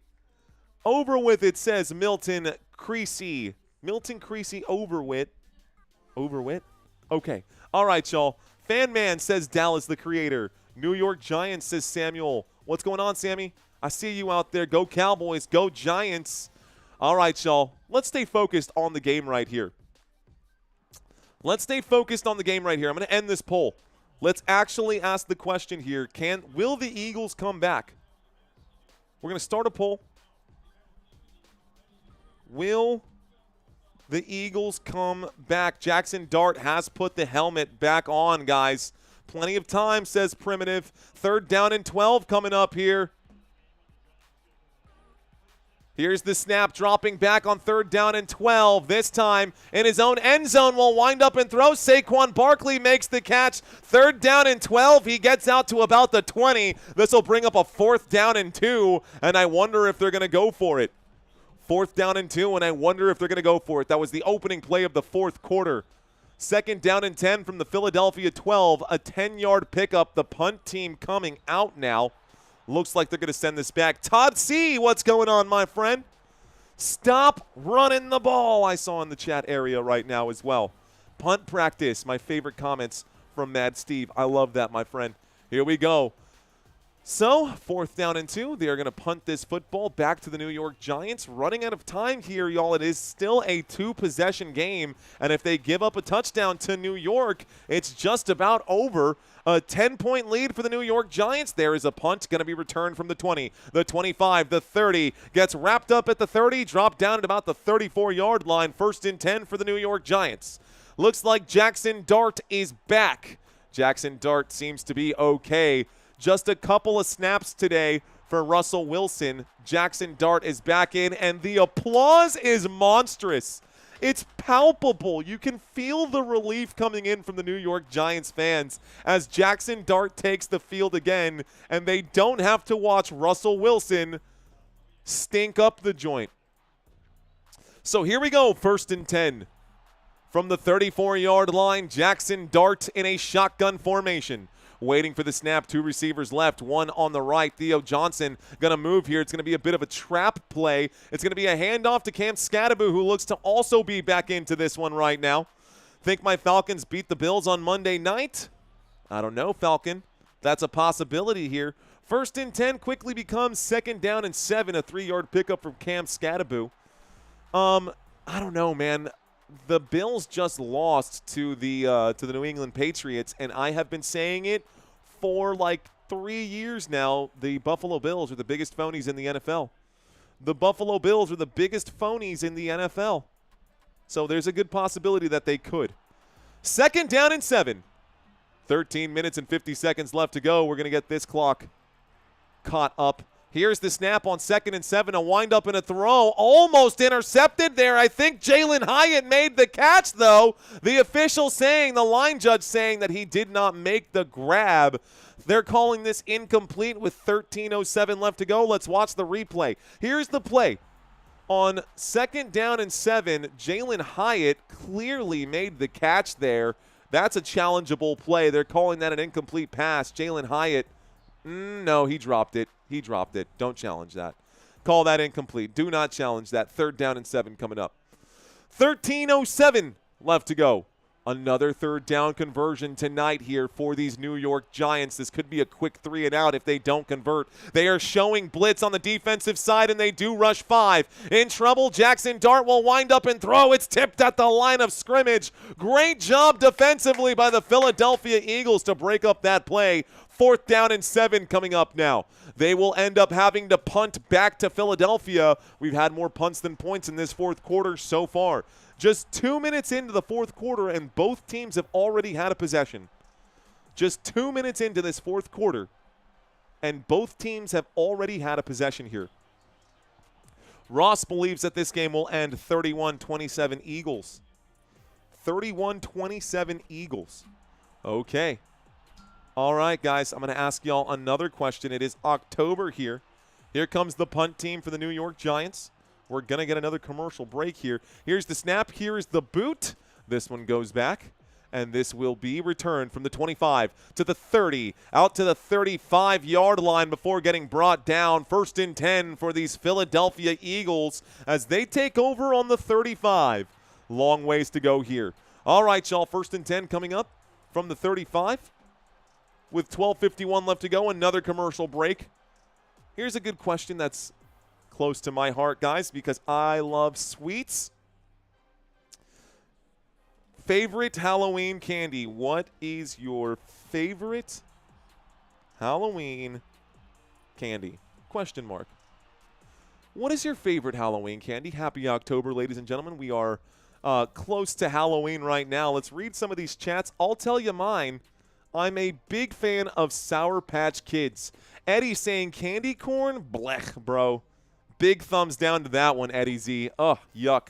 Speaker 2: Over with it, says Milton Creasy. Milton Creasy Overwit. Overwit? Okay. All right, y'all. Fan Man says Dallas the Creator. New York Giants, says Samuel. What's going on, Sammy? I see you out there. Go Cowboys. Go Giants. All right, y'all. Let's stay focused on the game right here. Let's stay focused on the game right here. I'm going to end this poll. Let's actually ask the question here. Will the Eagles come back? We're going to start a poll. Will the Eagles come back? Jaxson Dart has put the helmet back on, guys. Plenty of time, says Primitive. 3rd down and 12 coming up here. Here's the snap, dropping back on 3rd down and 12. This time in his own end zone will wind up and throw. Saquon Barkley makes the catch. 3rd down and 12. He gets out to about the 20. This will bring up a 4th down and 2, and I wonder if they're going to go for it. 4th down and 2, and I wonder if they're going to go for it. That was the opening play of the 4th quarter. 2nd down and 10 from the Philadelphia 12. A 10-yard pickup. The punt team coming out now. Looks like they're going to send this back. Todd C., what's going on, my friend? Stop running the ball, I saw in the chat area right now as well. Punt practice, my favorite comments from Mad Steve. I love that, my friend. Here we go. So, 4th down and 2. They are going to punt this football back to the New York Giants. Running out of time here, y'all. It is still a 2-possession game. And if they give up a touchdown to New York, it's just about over. A 10-point lead for the New York Giants. There is a punt going to be returned from the 20, the 25, the 30. Gets wrapped up at the 30, dropped down at about the 34-yard line. 1st and 10 for the New York Giants. Looks like Jaxson Dart is back. Jaxson Dart seems to be okay. Just a couple of snaps today for Russell Wilson. Jaxson Dart is back in, and the applause is monstrous. It's palpable. You can feel the relief coming in from the New York Giants fans as Jaxson Dart takes the field again, and they don't have to watch Russell Wilson stink up the joint. So here we go, 1st and 10. From the 34-yard line, Jaxson Dart in a shotgun formation. Waiting for the snap, 2 receivers left, 1 on the right. Theo Johnson going to move here. It's going to be a bit of a trap play. It's going to be a handoff to Cam Scadaboo, who looks to also be back into this one right now. Think my Falcons beat the Bills on Monday night? I don't know, Falcon. That's a possibility here. 1st and 10 quickly becomes 2nd down and 7, a 3-yard pickup from Cam Scadaboo. I don't know, man. The Bills just lost to the New England Patriots, and I have been saying it for like 3 years now. The Buffalo Bills are the biggest phonies in the NFL. The Buffalo Bills are the biggest phonies in the NFL. So there's a good possibility that they could. 2nd down and 7. 13 minutes and 50 seconds left to go. We're going to get this clock caught up. Here's the snap on 2nd and 7, a wind-up and a throw. Almost intercepted there. I think Jalen Hyatt made the catch, though. The official saying, the line judge saying that he did not make the grab. They're calling this incomplete with 13:07 left to go. Let's watch the replay. Here's the play. On 2nd down and 7, Jalen Hyatt clearly made the catch there. That's a challengeable play. They're calling that an incomplete pass. Jalen Hyatt, no, he dropped it. He dropped it. Don't challenge that. Call that incomplete. Do not challenge that. 3rd down and 7 coming up. 13:07 left to go. Another 3rd down conversion tonight here for these New York Giants. This could be a quick 3 and out if they don't convert. They are showing blitz on the defensive side, and they do rush 5. In trouble, Jaxson Dart will wind up and throw. It's tipped at the line of scrimmage. Great job defensively by the Philadelphia Eagles to break up that play. 4th down and 7 coming up now. They will end up having to punt back to Philadelphia. We've had more punts than points in this 4th quarter so far. Just 2 minutes into the 4th quarter, and both teams have already had a possession. Just 2 minutes into this 4th quarter, and both teams have already had a possession here. Ross believes that this game will end 31-27 Eagles. 31-27 Eagles. Okay. All right, guys, I'm going to ask y'all another question. It is October here. Here comes the punt team for the New York Giants. We're going to get another commercial break here. Here's the snap. Here is the boot. This one goes back, and this will be returned from the 25 to the 30, out to the 35-yard line before getting brought down. 1st and 10 for these Philadelphia Eagles as they take over on the 35. Long ways to go here. All right, y'all, 1st and 10 coming up from the 35 with 12:51 left to go. Another commercial break. Here's a good question that's close to my heart, guys, because I love sweets. Favorite Halloween candy. What is your favorite Halloween candy? Question mark. What is your favorite Halloween candy? Happy October, ladies and gentlemen. We are close to Halloween right now. Let's read some of these chats. I'll tell you mine. I'm a big fan of Sour Patch Kids. Eddie saying candy corn? Blech, bro. Big thumbs down to that one, Eddie Z. Ugh, yuck.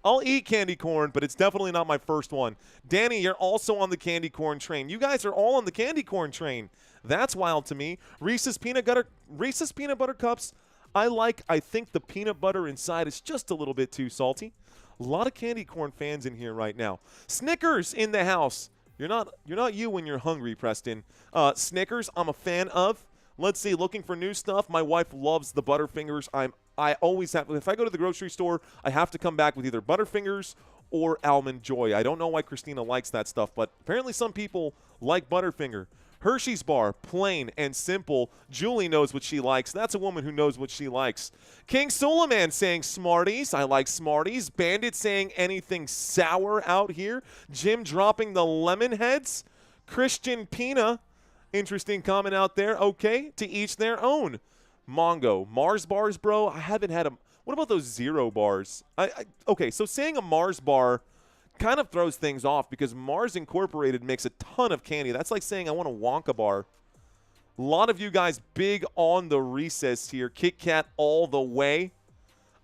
Speaker 2: I'll eat candy corn, but it's definitely not my first one. Danny, you're also on the candy corn train. You guys are all on the candy corn train. That's wild to me. Reese's peanut butter cups. I think the peanut butter inside is just a little bit too salty. A lot of candy corn fans in here right now. Snickers in the house. You're not you when you're hungry, Preston. Snickers, I'm a fan of. Let's see, looking for new stuff. My wife loves the Butterfingers. I always have, if I go to the grocery store, I have to come back with either Butterfingers or Almond Joy. I don't know why Christina likes that stuff, but apparently some people like Butterfinger. Hershey's bar, plain and simple. Julie knows what she likes. That's a woman who knows what she likes. King Suleiman saying Smarties. I like Smarties. Bandit saying anything sour out here. Jim dropping the lemon heads. Christian Pina. Interesting comment out there. Okay, to each their own. Mongo. Mars bars, bro. I haven't had them. What about those zero bars? Okay, so saying a Mars bar kind of throws things off because Mars Incorporated makes a ton of candy. That's like saying I want a Wonka bar. A lot of you guys big on the Recess here. Kit Kat all the way.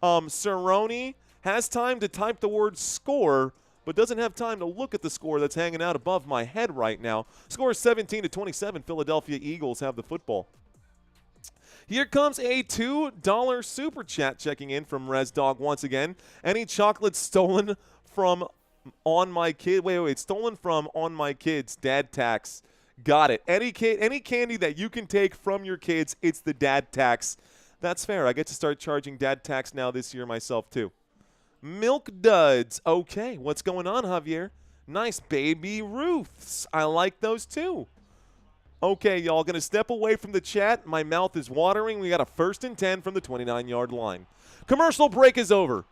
Speaker 2: Cerrone has time to type the word score, but doesn't have time to look at the score that's hanging out above my head right now. Score is 17-27. Philadelphia Eagles have the football. Here comes a $2 super chat checking in from ResDog once again. Any chocolate stolen from on my kid? Wait. Stolen from on my kids. Dad tax. Got it. Any candy that you can take from your kids, it's the dad tax. That's fair. I get to start charging dad tax now this year myself too. Milk duds. Okay, what's going on, Javier? Nice baby Ruths. I like those too. Okay, y'all, going to step away from the chat. My mouth is watering. We got a 1st and 10 from the 29-yard line. Commercial break is over.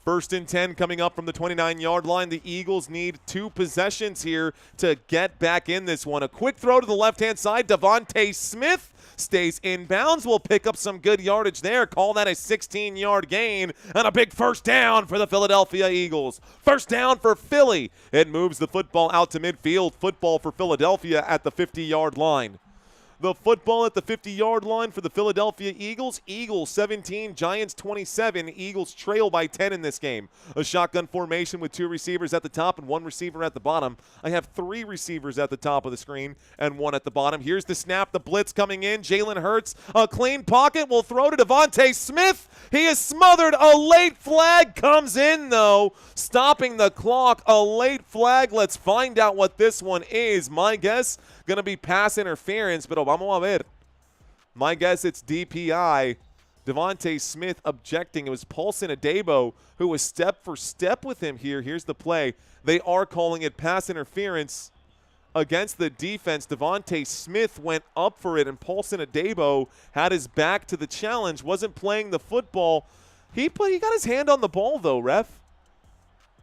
Speaker 2: 1st and 10 coming up from the 29-yard line. The Eagles need 2 possessions here to get back in this one. A quick throw to the left-hand side. Devontae Smith stays inbounds. We'll pick up some good yardage there. Call that a 16-yard gain and a big 1st down for the Philadelphia Eagles. 1st down for Philly. It moves the football out to midfield. Football for Philadelphia at the 50-yard line. The football at the 50-yard line for the Philadelphia Eagles. Eagles 17, Giants 27. Eagles trail by 10 in this game. A shotgun formation with 2 receivers at the top and 1 receiver at the bottom. I have 3 receivers at the top of the screen and 1 at the bottom. Here's the snap, the blitz coming in. Jalen Hurts, a clean pocket, will throw to Devontae Smith. He is smothered. A late flag comes in, though, stopping the clock. A late flag. Let's find out what this one is. My guess, going to be pass interference, but vamos a ver. My guess it's DPI. Devontae Smith objecting. It was Paulson Adebo who was step for step with him here. Here's the play. They are calling it pass interference against the defense. Devontae Smith went up for it, and Paulson Adebo had his back to the challenge, wasn't playing the football. He got his hand on the ball, though, ref.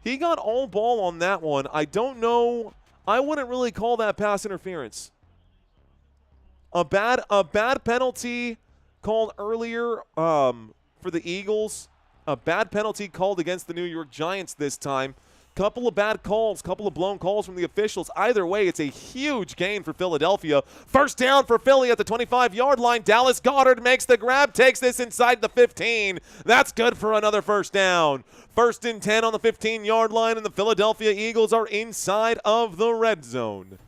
Speaker 2: He got all ball on that one. I don't know. I wouldn't really call that pass interference. A bad penalty called earlier for the Eagles. A bad penalty called against the New York Giants this time. Couple of bad calls, couple of blown calls from the officials. Either way, it's a huge gain for Philadelphia. First down for Philly at the 25-yard line. Dallas Goedert makes the grab, takes this inside the 15. That's good for another first down. First and 10 on the 15-yard line, and the Philadelphia Eagles are inside of the red zone.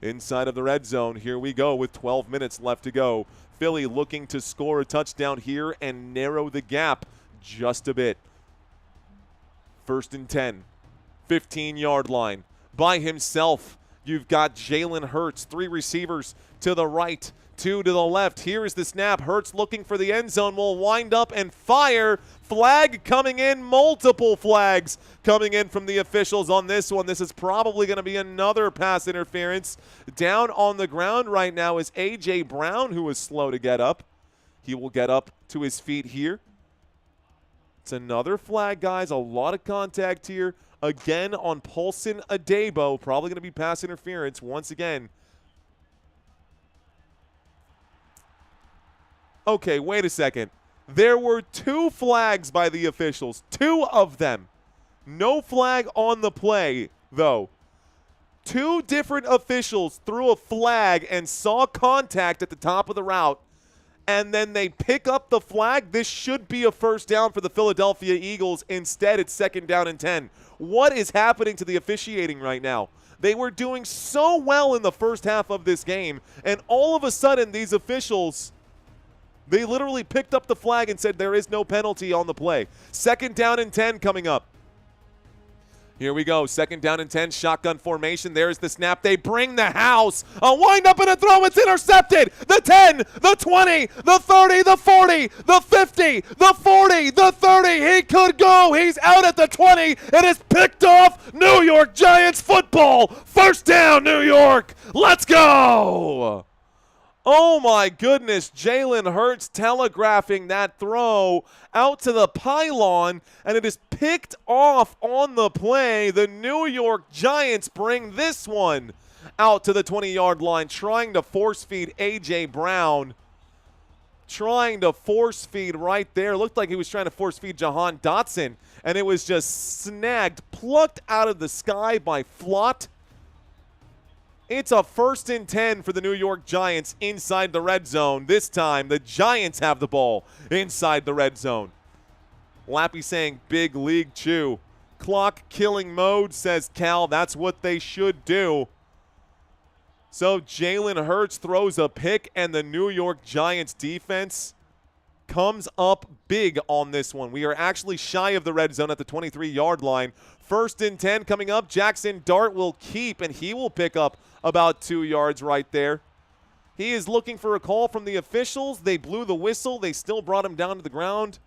Speaker 2: Inside of the red zone, here we go with 12 minutes left to go. Philly looking to score a touchdown here and narrow the gap just a bit. First and 10. 15-yard line. By himself, you've got Jalen Hurts. 3 receivers to the right, 2 to the left. Here is the snap. Hurts looking for the end zone. Will wind up and fire. Flag coming in. Multiple flags coming in from the officials on this one. This is probably going to be another pass interference. Down on the ground right now is A.J. Brown, who is slow to get up. He will get up to his feet here. It's another flag, guys. A lot of contact here. Again on Paulson Adebo. Probably going to be pass interference once again. Okay, wait a second. There were 2 flags by the officials. 2 of them. No flag on the play, though. 2 different officials threw a flag and saw contact at the top of the route, and then they pick up the flag. This should be a first down for the Philadelphia Eagles. Instead, it's second down and 10. What is happening to the officiating right now? They were doing so well in the first half of this game, and all of a sudden these officials, they literally picked up the flag and said there is no penalty on the play. Second down and 10 coming up. Here we go. Second down and 10. Shotgun formation. There's the snap. They bring the house. A wind up and a throw. It's intercepted. The 10, the 20, the 30, the 40, the 50, the 40, the 30. He could go. He's out at the 20. It is picked off. New York Giants football. First down, New York. Let's go. Oh, my goodness. Jalen Hurts telegraphing that throw out to the pylon, and it is picked off on the play. The New York Giants bring this one out to the 20-yard line, trying to force feed A.J. Brown. Trying to force feed right there. Looked like he was trying to force feed Jahan Dotson, and it was just snagged, plucked out of the sky by Flott. It's a first and 10 for the New York Giants inside the red zone. This time, the Giants have the ball inside the red zone. Lappy saying, big league chew. Clock killing mode, says Cal. That's what they should do. So Jalen Hurts throws a pick, and the New York Giants defense comes up big on this one. We are actually shy of the red zone at the 23-yard line. First and 10 coming up. Jaxson Dart will keep, and he will pick up about 2 yards right there. He is looking for a call from the officials. They blew the whistle. They still brought him down to the ground.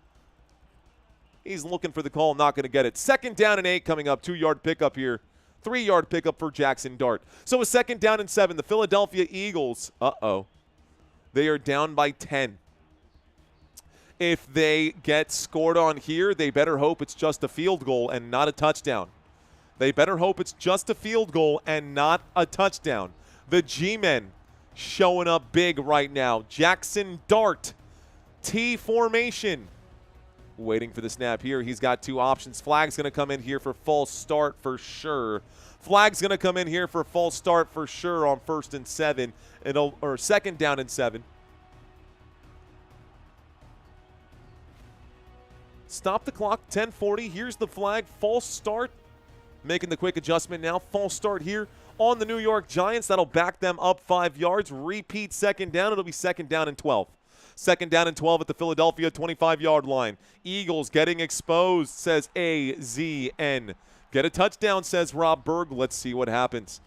Speaker 2: He's looking for the call, not going to get it. Second down and 8 coming up. 2-yard pickup here. 3-yard pickup for Jaxson Dart. So a second down and 7. The Philadelphia Eagles, they are down by 10. If they get scored on here, they better hope it's just a field goal and not a touchdown. They better hope it's just a field goal and not a touchdown. The G-men showing up big right now. Jaxson Dart, T formation. Waiting for the snap here. He's got two options. Flag's going to come in here for false start for sure. Flag's going to come in here for false start for sure on 1st and 7. Or 2nd down and 7. Stop the clock, 10:40. Here's the flag, false start. Making the quick adjustment now. False start here on the New York Giants. That'll back them up 5 yards. Repeat 2nd down. It'll be 2nd down and 12. 2nd down and 12 at the Philadelphia 25-yard line. Eagles getting exposed, says AZN. Get a touchdown, says Rob Berg. Let's see what happens.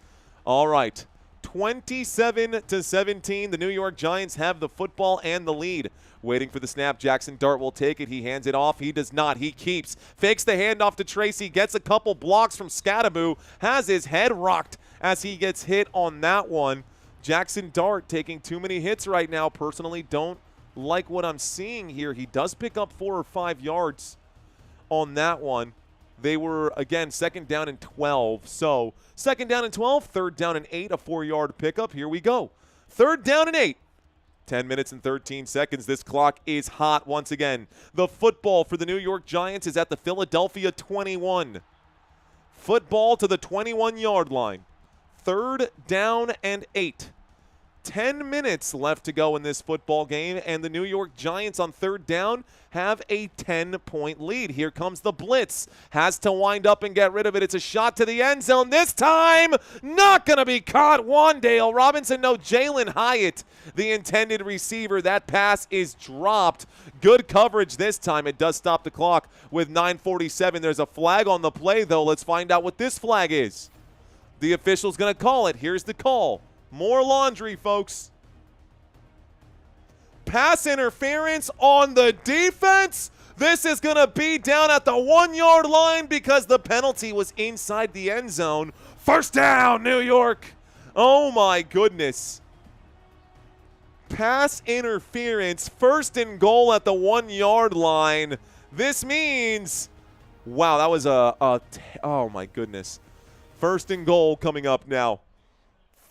Speaker 2: All right. 27-17. The New York Giants have the football and the lead. Waiting for the snap. Jaxson Dart will take it. He hands it off. He does not. He keeps. Fakes the handoff to Tracy. Gets a couple blocks from Scadaboo. Has his head rocked as he gets hit on that one. Jaxson Dart taking too many hits right now. Personally, don't like what I'm seeing here. He does pick up 4 or 5 yards on that one. They were, again, 2nd down and 12. So 2nd down and 12, 3rd down and 8, a 4-yard pickup. Here we go. 3rd down and 8. 10 minutes and 13 seconds. This clock is hot once again. The football for the New York Giants is at the Philadelphia 21. Football to the 21-yard line. 3rd down and 8. 10 minutes left to go in this football game, and the New York Giants on 3rd down have a 10-point lead. Here comes the blitz. Has to wind up and get rid of it. It's a shot to the end zone. This time, not going to be caught. Wandale Robinson, no, Jalen Hyatt, the intended receiver. That pass is dropped. Good coverage this time. It does stop the clock with 9:47. There's a flag on the play, though. Let's find out what this flag is. The official's going to call it. Here's the call. More laundry, folks. Pass interference on the defense. This is going to be down at the 1-yard line because the penalty was inside the end zone. 1st down, New York. Oh, my goodness. Pass interference, 1st and goal at the 1-yard line. This means, wow, that was oh, my goodness. 1st and goal coming up now.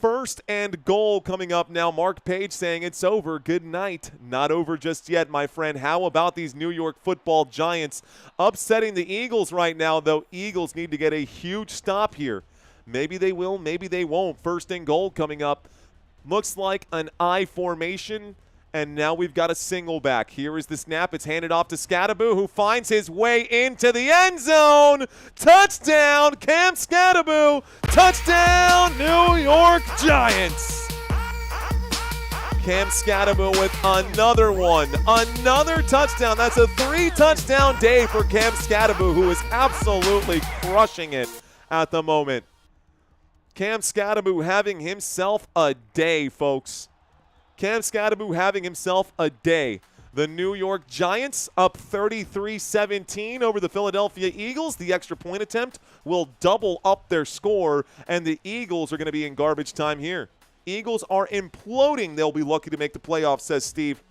Speaker 2: 1st and goal coming up now. Mark Page saying it's over. Good night. Not over just yet, my friend. How about these New York football Giants upsetting the Eagles right now, though? Eagles need to get a huge stop here. Maybe they will, maybe they won't. 1st and goal coming up. Looks like an I formation, and now we've got a single back. Here is the snap. It's handed off to Scadaboo, who finds his way into the end zone. Touchdown, Cam Scadaboo. Touchdown, New York Giants. Cam Scadaboo with another one. Another touchdown. That's a 3-touchdown day for Cam Scadaboo, who is absolutely crushing it at the moment. Cam Scadaboo having himself a day, folks. Cam Scadaboo having himself a day. The New York Giants up 33-17 over the Philadelphia Eagles. The extra point attempt will double up their score, and the Eagles are going to be in garbage time here. Eagles are imploding. They'll be lucky to make the playoffs, says Steve.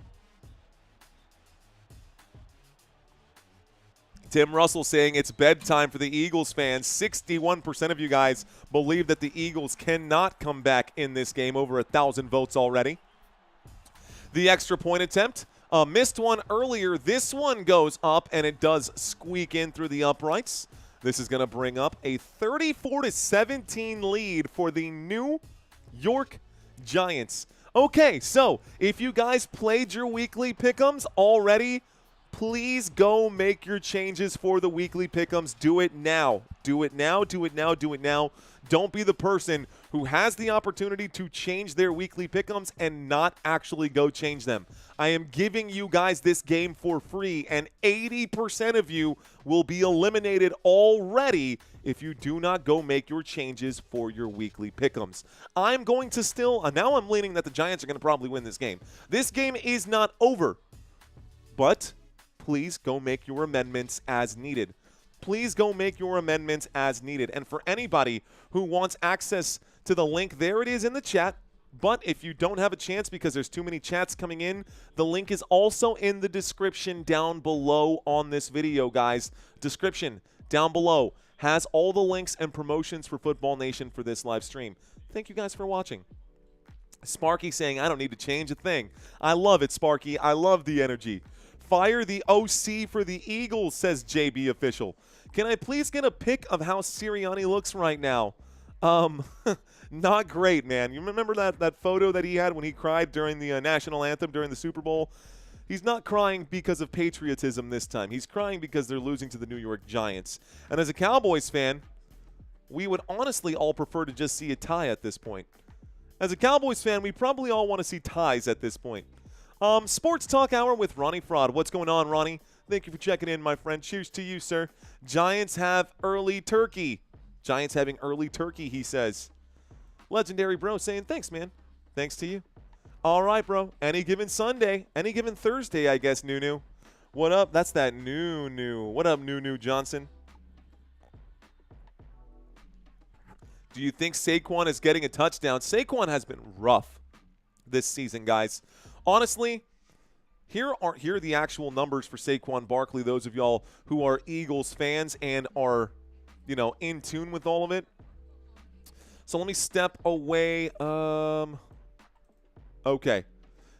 Speaker 2: Tim Russell saying it's bedtime for the Eagles fans. 61% of you guys believe that the Eagles cannot come back in this game. Over 1,000 votes already. The extra point attempt. Missed one earlier. This one goes up, and it does squeak in through the uprights. This is going to bring up a 34-17 lead for the New York Giants. Okay, so if you guys played your weekly pick'ems already, please go make your changes for the weekly pick'ems. Do it now. Do it now. Do it now. Do it now. Don't be the person who has the opportunity to change their weekly pick'ems and not actually go change them. I am giving you guys this game for free, and 80% of you will be eliminated already if you do not go make your changes for your weekly pick'ems. I'm going to still, now I'm leaning that the Giants are going to probably win this game. This game is not over, but please go make your amendments as needed. Please go make your amendments as needed. And for anybody who wants access to the link, there it is in the chat. But if you don't have a chance because there's too many chats coming in, the link is also in the description down below on this video, guys. Description down below has all the links and promotions for Football Nation for this live stream. Thank you guys for watching. Sparky saying, I don't need to change a thing. I love it, Sparky. I love the energy. Fire the OC for the Eagles, says JB Official. Can I please get a pic of how Sirianni looks right now? Not great, man. You remember that photo that he had when he cried during the national anthem during the Super Bowl? He's not crying because of patriotism this time. He's crying because they're losing to the New York Giants. And as a Cowboys fan, we would honestly all prefer to just see a tie at this point. As a Cowboys fan, we probably all want to see ties at this point. Sports Talk Hour with Ronnie Fraud. What's going on, Ronnie? Thank you for checking in, my friend. Cheers to you, sir. Giants have early turkey. Giants having early turkey, he says. Legendary Bro saying, thanks, man. Thanks to you. All right, bro. Any given Sunday, any given Thursday, I guess, Nunu. What up? That's that Nunu. What up, Nunu Johnson? Do you think Saquon is getting a touchdown? Saquon has been rough this season, guys. Honestly, here are the actual numbers for Saquon Barkley, those of y'all who are Eagles fans and are, in tune with all of it. So let me step away. Okay.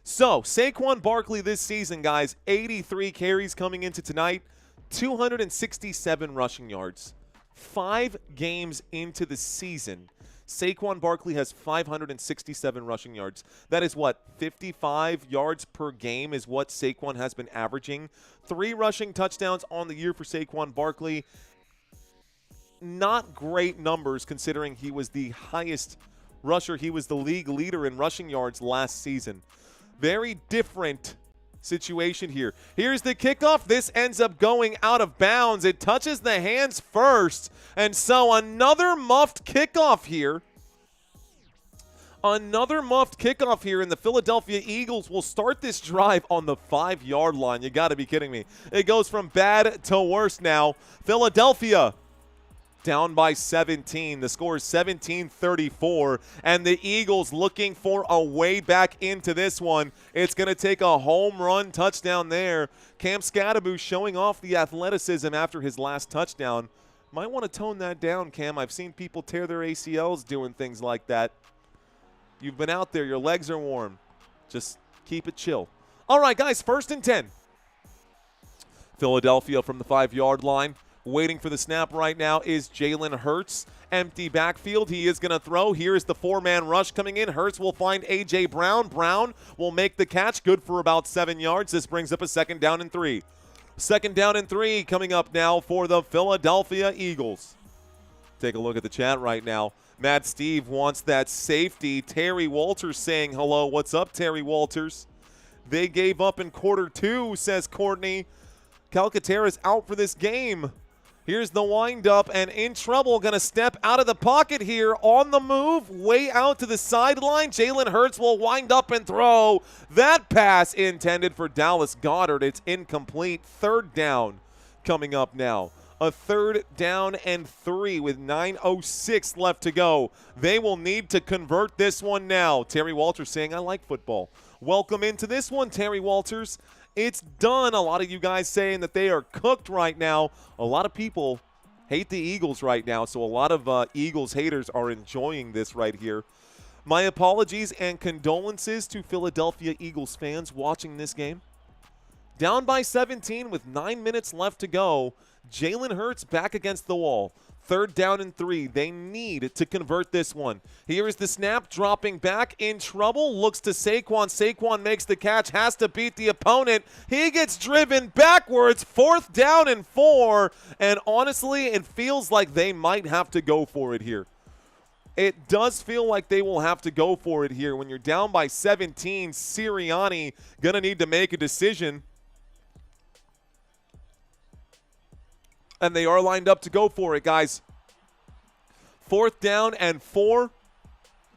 Speaker 2: So, Saquon Barkley this season, guys, 83 carries coming into tonight, 267 rushing yards. 5 games into the season, Saquon Barkley has 567 rushing yards. That is what, 55 yards per game is what Saquon has been averaging. 3 rushing touchdowns on the year for Saquon Barkley. Not great numbers considering he was the highest rusher. He was the league leader in rushing yards last season. Very different situation here. Here's the kickoff. This ends up going out of bounds. It touches the hands first. And so another muffed kickoff here. Another muffed kickoff here, and the Philadelphia Eagles will start this drive on the 5-yard line. You got to be kidding me. It goes from bad to worse now. Philadelphia down by 17. The score is 17-34, and the Eagles looking for a way back into this one. It's going to take a home run touchdown there. Cam Scadaboo showing off the athleticism after his last touchdown. Might want to tone that down, Cam. I've seen people tear their ACLs doing things like that. You've been out there. Your legs are warm. Just keep it chill. All right, guys, 1st and 10. Philadelphia from the 5-yard line. Waiting for the snap right now is Jalen Hurts. Empty backfield. He is going to throw. Here is the 4-man rush coming in. Hurts will find A.J. Brown. Brown will make the catch. Good for about 7 yards. This brings up a 2nd down and 3. 2nd down and 3 coming up now for the Philadelphia Eagles. Take a look at the chat right now. Matt Steve wants that safety. Terry Walters saying hello. What's up, Terry Walters? They gave up in quarter 2, says Courtney. Calcaterra's out for this game. Here's the windup, and in trouble, going to step out of the pocket here on the move, way out to the sideline. Jalen Hurts will wind up and throw. That pass intended for Dallas Goedert. It's incomplete. 3rd down coming up now. A 3rd down and 3 with 9:06 left to go. They will need to convert this one now. Terry Walters saying, I like football. Welcome into this one, Terry Walters. It's done. A lot of you guys saying that they are cooked right now. A lot of people hate the Eagles right now, so a lot of Eagles haters are enjoying this right here. My apologies and condolences to Philadelphia Eagles fans watching this game. Down by 17 with 9 minutes left to go. Jalen Hurts back against the wall. 3rd down and 3. They need to convert this one. Here is the snap, dropping back, in trouble. Looks to Saquon. Saquon makes the catch, has to beat the opponent. He gets driven backwards. 4th down and 4. And honestly, it feels like they might have to go for it here. It does feel like they will have to go for it here. When you're down by 17, Sirianni going to need to make a decision. And they are lined up to go for it, guys. 4th down and 4.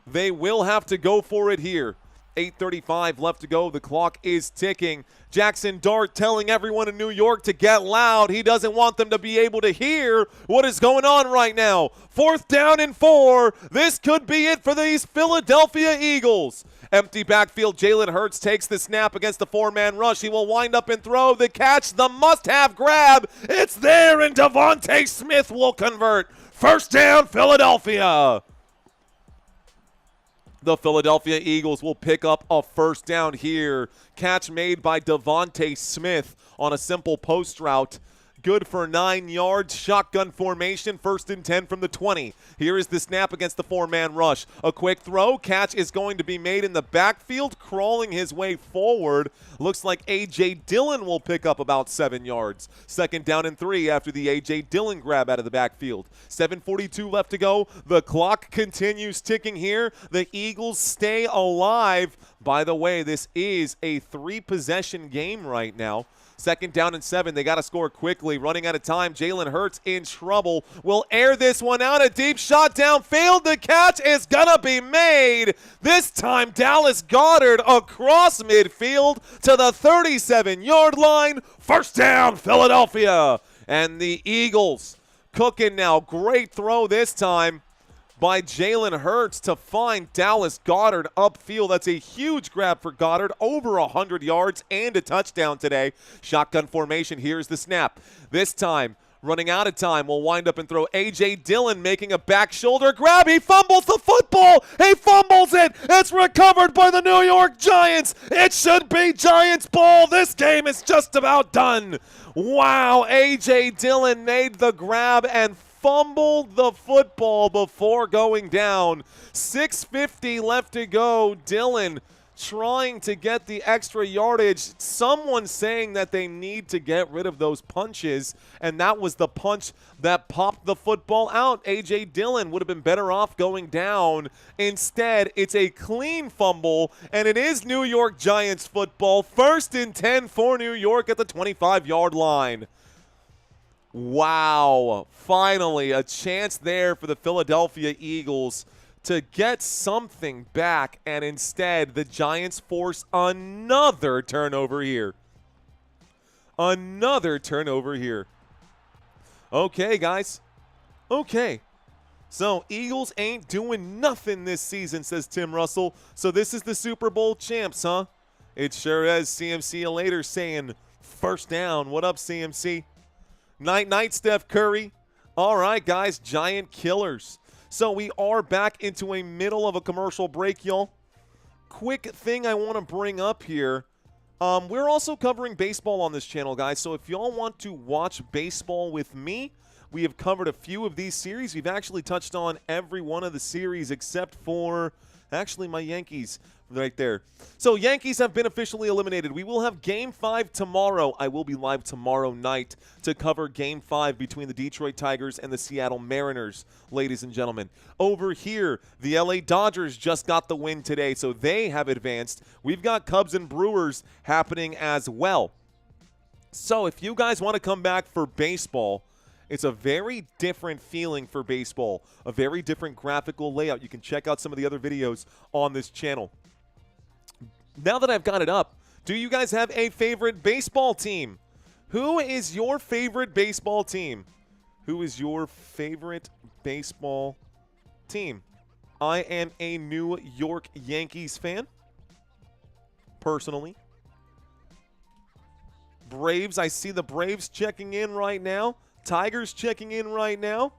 Speaker 2: They will have to go for it here. 8:35 left to go. The clock is ticking. Jaxson Dart telling everyone in New York to get loud. He doesn't want them to be able to hear what is going on right now. 4th down and 4. This could be it for these Philadelphia Eagles. Empty backfield. Jalen Hurts takes the snap against the 4-man rush. He will wind up and throw the catch. The must-have grab. It's there, and Devontae Smith will convert. 1st down, Philadelphia. The Philadelphia Eagles will pick up a first down here. Catch made by Devontae Smith on a simple post route. Good for 9 yards. Shotgun formation, 1st and 10 from the 20. Here is the snap against the four-man rush. A quick throw. Catch is going to be made in the backfield, crawling his way forward. Looks like A.J. Dillon will pick up about 7 yards. 2nd down and 3 after the A.J. Dillon grab out of the backfield. 7:42 left to go. The clock continues ticking here. The Eagles stay alive. By the way, this is a 3-possession game right now. 2nd down and 7. They got to score quickly. Running out of time. Jalen Hurts in trouble. Will air this one out. A deep shot downfield. The catch is going to be made. This time, Dallas Goedert across midfield to the 37-yard line. First down, Philadelphia. And the Eagles cooking now. Great throw this time by Jalen Hurts to find Dallas Goedert upfield. That's a huge grab for Goedert, over 100 yards and a touchdown today. Shotgun formation, here's the snap. This time, running out of time, will wind up and throw A.J. Dillon making a back shoulder grab. He fumbles the football. He fumbles it. It's recovered by the New York Giants. It should be Giants ball. This game is just about done. Wow, A.J. Dillon made the grab and fumbled the football before going down. 6:50 left to go. Dillon trying to get the extra yardage. Someone saying that they need to get rid of those punches, and that was the punch that popped the football out. A.J. Dillon would have been better off going down. Instead, it's a clean fumble, and it is New York Giants football. 1st and 10 for New York at the 25-yard line. Wow, finally a chance there for the Philadelphia Eagles to get something back, and instead the Giants force another turnover here. Another turnover here. Okay, guys. Okay. So, Eagles ain't doing nothing this season, says Tim Russell. So this is the Super Bowl champs, huh? It sure is. CMC later saying first down. What up, CMC? Night, Steph Curry. All right, guys, Giant killers. So we are back into a middle of a commercial break, y'all. Quick thing I want to bring up here. We're also covering baseball on this channel, guys. So if y'all want to watch baseball with me, we have covered a few of these series. We've actually touched on every one of the series except for, actually, my Yankees right there. So Yankees have been officially eliminated. We will have Game 5 tomorrow. I will be live tomorrow night to cover Game 5 between the Detroit Tigers and the Seattle Mariners, ladies and gentlemen. Over here, the LA Dodgers just got the win today, so they have advanced. We've got Cubs and Brewers happening as well. So if you guys want to come back for baseball, it's a very different feeling for baseball, a very different graphical layout. You can check out some of the other videos on this channel. Now that I've got it up, do you guys have a favorite baseball team? Who is your favorite baseball team? Who is your favorite baseball team? I am a New York Yankees fan, personally. Braves, I see the Braves checking in right now. Tigers checking in right now.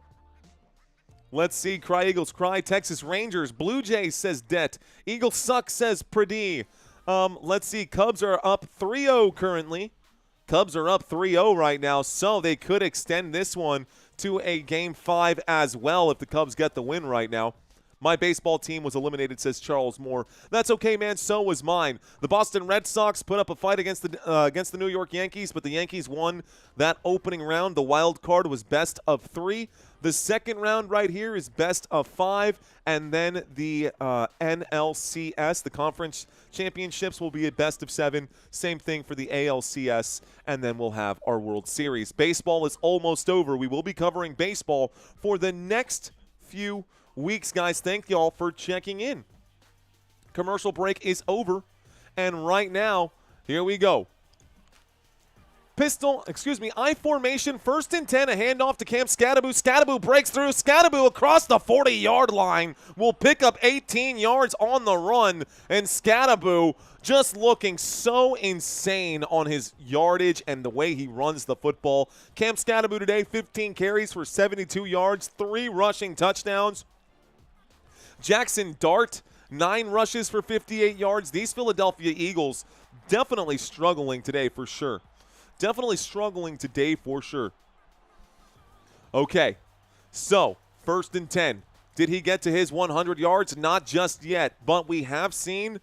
Speaker 2: Let's see. Cry Eagles, cry. Texas Rangers. Blue Jays, says Det. Eagles suck, says Pregame. Let's see. Cubs are up 3-0 currently. Cubs are up 3-0 right now, so they could extend this one to a Game 5 as well if the Cubs get the win right now. My baseball team was eliminated, says Charles Moore. That's okay, man. So was mine. The Boston Red Sox put up a fight against the New York Yankees, but the Yankees won that opening round. The wild card was best of 3. The second round right here is best of 5, and then the NLCS, the conference championships, will be a best of 7. Same thing for the ALCS, and then we'll have our World Series. Baseball is almost over. We will be covering baseball for the next few weeks, guys. Thank y'all for checking in. Commercial break is over, and right now, here we go. I formation, 1st and 10, a handoff to Cam Skattebo. Skattebo breaks through. Skattebo across the 40-yard line will pick up 18 yards on the run, and Skattebo just looking so insane on his yardage and the way he runs the football. Cam Skattebo today, 15 carries for 72 yards, 3 rushing touchdowns. Jaxson Dart 9 rushes for 58 yards. These Philadelphia Eagles definitely struggling today for sure. Definitely struggling today for sure. Okay, so 1st and 10. Did he get to his 100 yards? Not just yet, but we have seen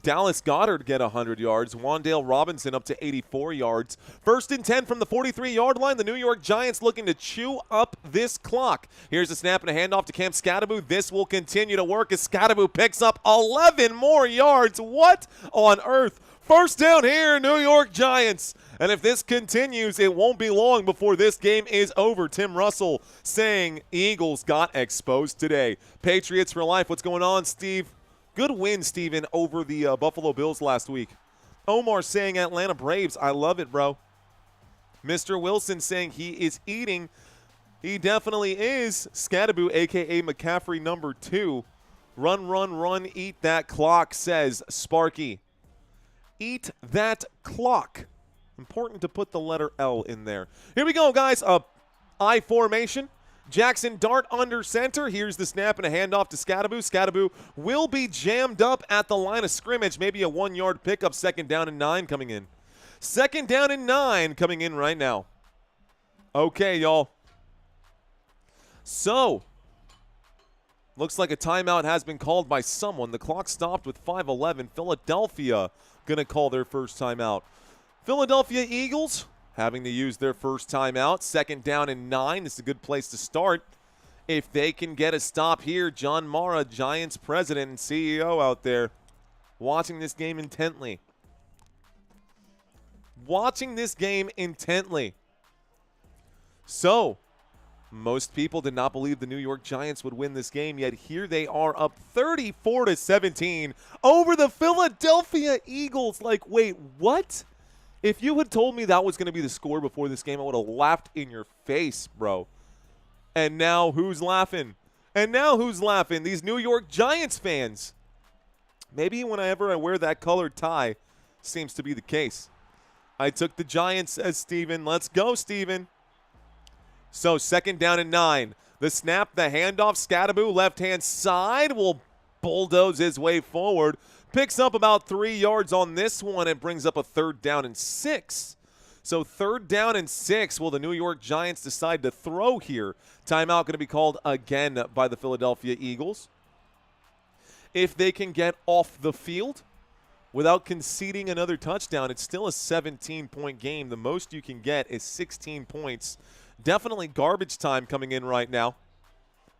Speaker 2: Dallas Goedert get 100 yards. Wan'Dale Robinson up to 84 yards. 1st and 10 from the 43-yard line. The New York Giants looking to chew up this clock. Here's a snap and a handoff to Cam Skattebo. This will continue to work as Skattebo picks up 11 more yards. What on earth? 1st down here, New York Giants. And if this continues, it won't be long before this game is over. Tim Russell saying Eagles got exposed today. Patriots for life. What's going on, Steve? Good win, Steven, over the Buffalo Bills last week. Omar saying Atlanta Braves. I love it, bro. Mr. Wilson saying he is eating. He definitely is. Skattebo, a.k.a. McCaffrey number 2. Run, run, run, eat that clock, says Sparky. Eat that clock. Important to put the letter L in there. Here we go, guys. I formation. Jaxson Dart under center. Here's the snap and a handoff to Skattebo. Skattebo will be jammed up at the line of scrimmage. Maybe a 1-yard pickup. 2nd down and 9 coming in. 2nd down and 9 coming in right now. Okay, y'all. So, looks like a timeout has been called by someone. The clock stopped with 5:11. Philadelphia going to call their first timeout. Philadelphia Eagles having to use their first timeout. 2nd down and 9. This is a good place to start. If they can get a stop here, John Mara, Giants president and CEO out there, watching this game intently. Watching this game intently. So, most people did not believe the New York Giants would win this game, yet here they are up 34-17 over the Philadelphia Eagles. Like, wait, what? If you had told me that was going to be the score before this game, I would have laughed in your face, bro. And now who's laughing? And now who's laughing? These New York Giants fans. Maybe whenever I wear that colored tie, seems to be the case. I took the Giants, says Steven. Let's go, Steven. So 2nd down and 9. The snap, the handoff, Skattebo, left-hand side, will bulldoze his way forward. Picks up about 3 yards on this one and brings up a 3rd down and 6. So 3rd down and 6. Will the New York Giants decide to throw here? Timeout going to be called again by the Philadelphia Eagles. If they can get off the field without conceding another touchdown, it's still a 17-point game. The most you can get is 16 points. Definitely garbage time coming in right now.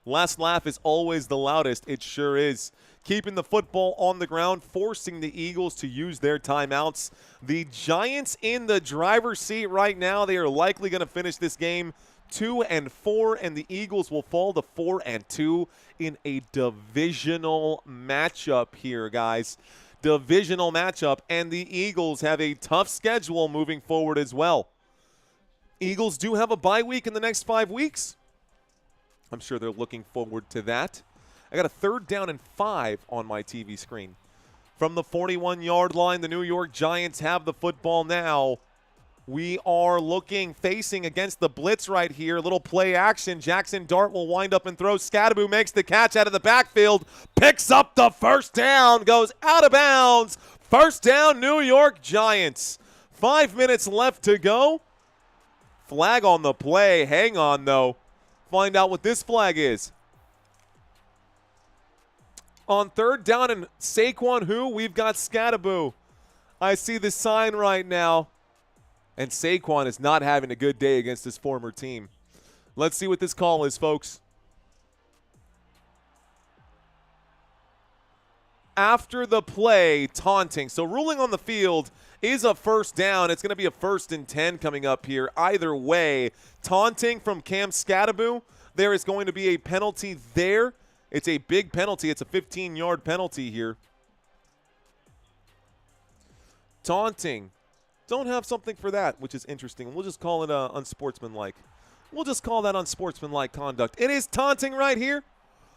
Speaker 2: Last laugh is always the loudest. It sure is. Keeping the football on the ground, forcing the Eagles to use their timeouts. The Giants in the driver's seat right now. They are likely going to finish this game 2-4, and the Eagles will fall to 4-2 in a divisional matchup here, guys. Divisional matchup, and the Eagles have a tough schedule moving forward as well. Eagles do have a bye week in the next 5 weeks. I'm sure they're looking forward to that. I got a 3rd down and 5 on my TV screen. From the 41-yard line, the New York Giants have the football now. We are facing against the blitz right here. Little play action. Jaxson Dart will wind up and throw. Skattebo makes the catch out of the backfield. Picks up the 1st down. Goes out of bounds. 1st down, New York Giants. 5 minutes left to go. Flag on the play. Hang on, though. Find out what this flag is. On 3rd down and Saquon who? We've got Skattebo. I see the sign right now. And Saquon is not having a good day against his former team. Let's see what this call is, folks. After the play, taunting. So ruling on the field is a 1st down. It's going to be a 1st and 10 coming up here. Either way, taunting from Cam Skattebo. There is going to be a penalty there. It's a big penalty. It's a 15-yard penalty here. Taunting. Don't have something for that, which is interesting. We'll just call it unsportsmanlike. We'll just call that unsportsmanlike conduct. It is taunting right here.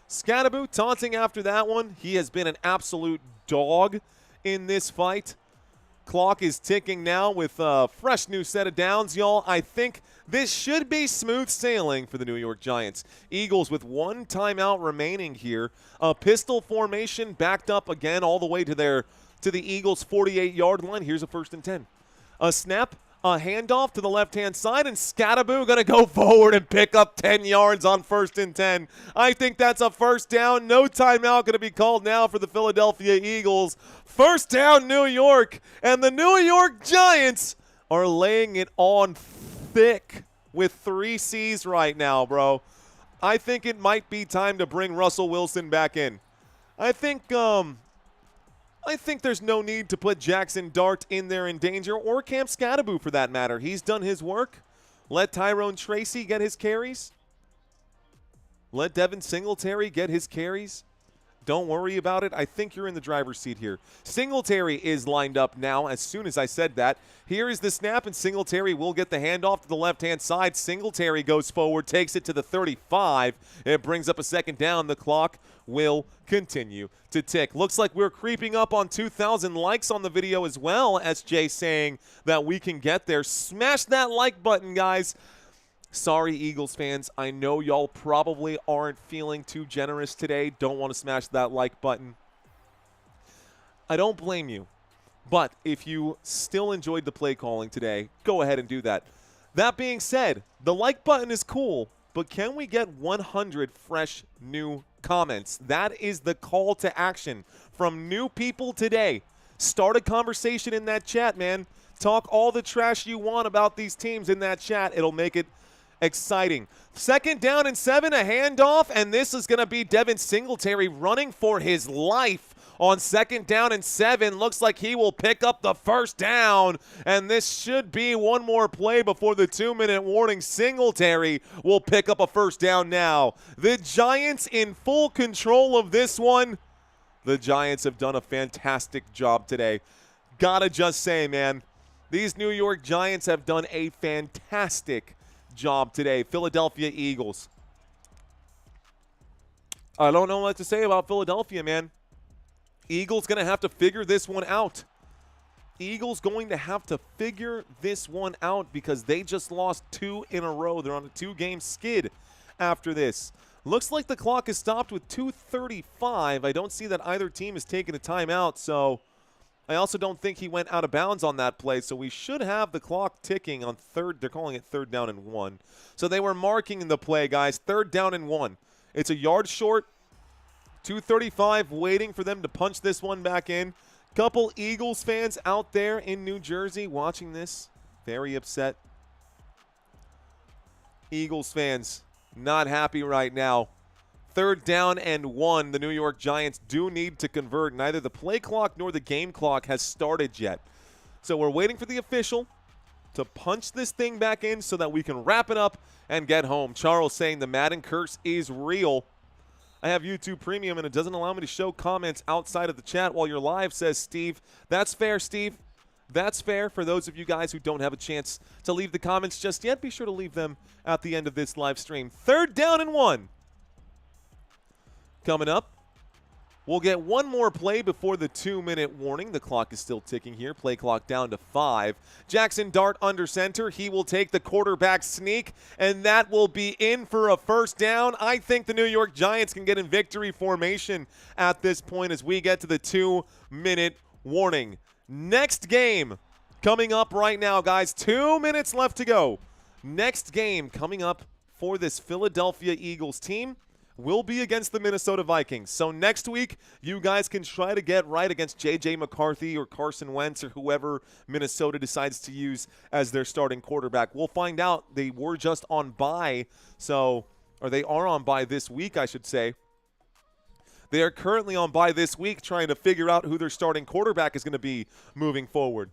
Speaker 2: Skattebo taunting after that one. He has been an absolute dog in this fight. Clock is ticking now with a fresh new set of downs, y'all. I think this should be smooth sailing for the New York Giants. Eagles with 1 timeout remaining here. A pistol formation backed up again all the way to the Eagles' 48-yard line. Here's a 1st and 10. A snap, a handoff to the left-hand side, and Scattaboo going to go forward and pick up 10 yards on 1st and 10. I think that's a first down. No timeout going to be called now for the Philadelphia Eagles. First down, New York, and the New York Giants are laying it on thick with 3 C's right now, bro. I think it might be time to bring Russell Wilson back in. I think there's no need to put Jaxson Dart in there in danger, or Cam Scattaboo for that matter. He's done his work. Let Tyrone Tracy get his carries. Let Devin Singletary get his carries. Don't worry about it. I think you're in the driver's seat here. Singletary is lined up now as soon as I said that. Here is the snap, and Singletary will get the handoff to the left-hand side. Singletary goes forward, takes it to the 35. It brings up a 2nd down. The clock will continue to tick. Looks like we're creeping up on 2,000 likes on the video as well, SJ saying that we can get there. Smash that like button, guys. Sorry, Eagles fans. I know y'all probably aren't feeling too generous today. Don't want to smash that like button. I don't blame you. But if you still enjoyed the play calling today, go ahead and do that. That being said, the like button is cool, but can we get 100 fresh new comments? That is the call to action from new people today. Start a conversation in that chat, man. Talk all the trash you want about these teams in that chat. It'll make it exciting. 2nd down and 7, a handoff, and this is going to be Devin Singletary running for his life on 2nd down and 7. Looks like he will pick up the 1st down, and this should be one more play before the 2-minute warning. Singletary will pick up a 1st down now. The Giants in full control of this one. The Giants have done a fantastic job today. Gotta just say, man, these New York Giants have done a fantastic job today. Philadelphia Eagles. I don't know what to say about Philadelphia, man. Eagles going to have to figure this one out. Eagles going to have to figure this one out because they just lost 2 in a row. They're on a 2-game skid after this. Looks like the clock is stopped with 2:35. I don't see that either team is taking a timeout, so I also don't think he went out of bounds on that play, so we should have the clock ticking on 3rd. They're calling it 3rd down and 1. So they were marking the play, guys. 3rd down and 1. It's a yard short. 2:35 waiting for them to punch this one back in. Couple Eagles fans out there in New Jersey watching this. Very upset. Eagles fans not happy right now. 3rd down and 1. The New York Giants do need to convert. Neither the play clock nor the game clock has started yet. So we're waiting for the official to punch this thing back in so that we can wrap it up and get home. Charles saying the Madden curse is real. I have YouTube Premium, and it doesn't allow me to show comments outside of the chat while you're live, says Steve. That's fair, Steve. That's fair. For those of you guys who don't have a chance to leave the comments just yet, be sure to leave them at the end of this live stream. 3rd down and 1. Coming up, we'll get one more play before the 2-minute warning. The clock is still ticking here. Play clock down to 5. Jaxson Dart under center. He will take the quarterback sneak, and that will be in for a 1st down. I think the New York Giants can get in victory formation at this point as we get to the 2-minute warning. Next game coming up right now, guys. 2 minutes left to go. Next game coming up for this Philadelphia Eagles team will be against the Minnesota Vikings. So next week, you guys can try to get right against J.J. McCarthy or Carson Wentz or whoever Minnesota decides to use as their starting quarterback. We'll find out. They were just on bye, or they are on bye this week, I should say. They are currently on bye this week trying to figure out who their starting quarterback is going to be moving forward.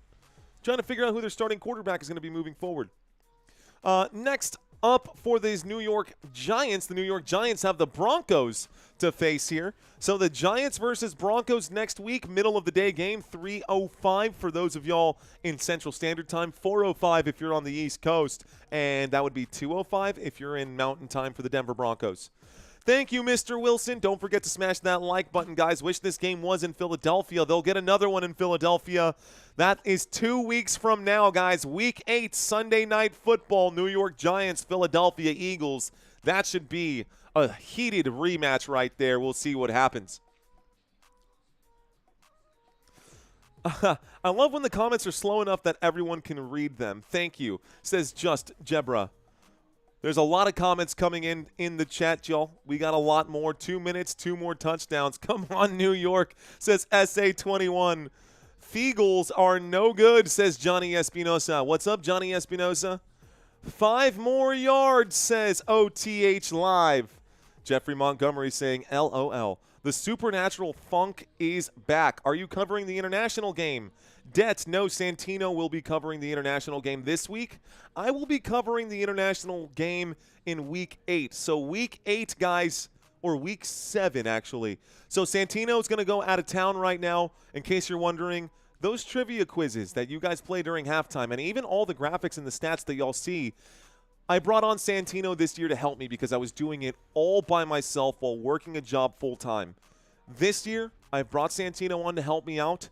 Speaker 2: Next up for these New York Giants, the New York Giants have the Broncos to face here. So the Giants versus Broncos next week, middle of the day game, 3:05 for those of y'all in Central Standard Time, 4:05 if you're on the East Coast, and that would be 2:05 if you're in Mountain Time for the Denver Broncos. Thank you, Mr. Wilson. Don't forget to smash that like button, guys. Wish this game was in Philadelphia. They'll get another one in Philadelphia. That is 2 weeks from now, guys. Week 8, Sunday Night Football, New York Giants, Philadelphia Eagles. That should be a heated rematch right there. We'll see what happens. I love when the comments are slow enough that everyone can read them. Thank you, says Just Jebra. There's a lot of comments coming in the chat, y'all. We got a lot more. 2 minutes, 2 more touchdowns. Come on, New York, says SA21. Feagles are no good, says Johnny Espinosa. What's up, Johnny Espinosa? 5 more yards, says OTH Live. Jeffrey Montgomery saying LOL. The supernatural funk is back. Are you covering the international game? Det, no, Santino will be covering the international game this week. I will be covering the international game in week 8. So week 8, guys, or week 7, actually. So Santino's going to go out of town right now, in case you're wondering. Those trivia quizzes that you guys play during halftime, and even all the graphics and the stats that y'all see, I brought on Santino this year to help me because I was doing it all by myself while working a job full-time. This year, I've brought Santino on to help me out.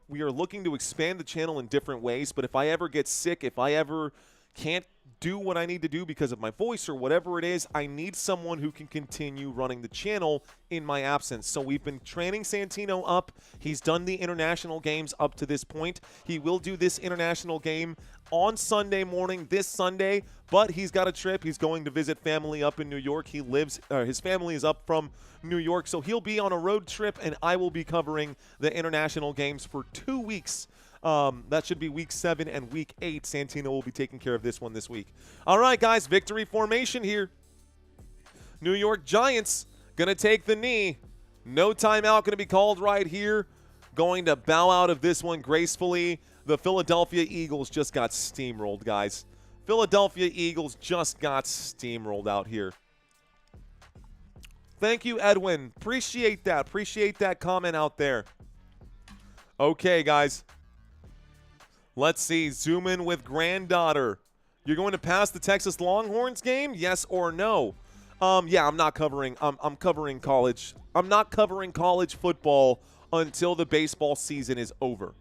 Speaker 2: We are looking to expand the channel in different ways, but if I ever get sick, if I ever can't do what I need to do because of my voice or whatever it is, I need someone who can continue running the channel in my absence. So we've been training Santino up. He's done the international games up to this point. He will do this international game on Sunday morning, this Sunday, but he's got a trip. He's going to visit family up in New York. He lives, his family is up from New York, so he'll be on a road trip, and I will be covering the international games for 2 weeks. That should be week 7 and week 8. Santino will be taking care of this one this week. All right, guys, victory formation here. New York Giants going to take the knee. No timeout going to be called right here. Going to bow out of this one gracefully. The Philadelphia Eagles just got steamrolled, guys. Philadelphia Eagles just got steamrolled out here. Thank you, Edwin. Appreciate that. Appreciate that comment out there. Okay, guys. Let's see. Zoom in with granddaughter. You're going to pass the Texas Longhorns game? Yes or no? Yeah, I'm not covering. I'm covering college. I'm not covering college football until the baseball season is over.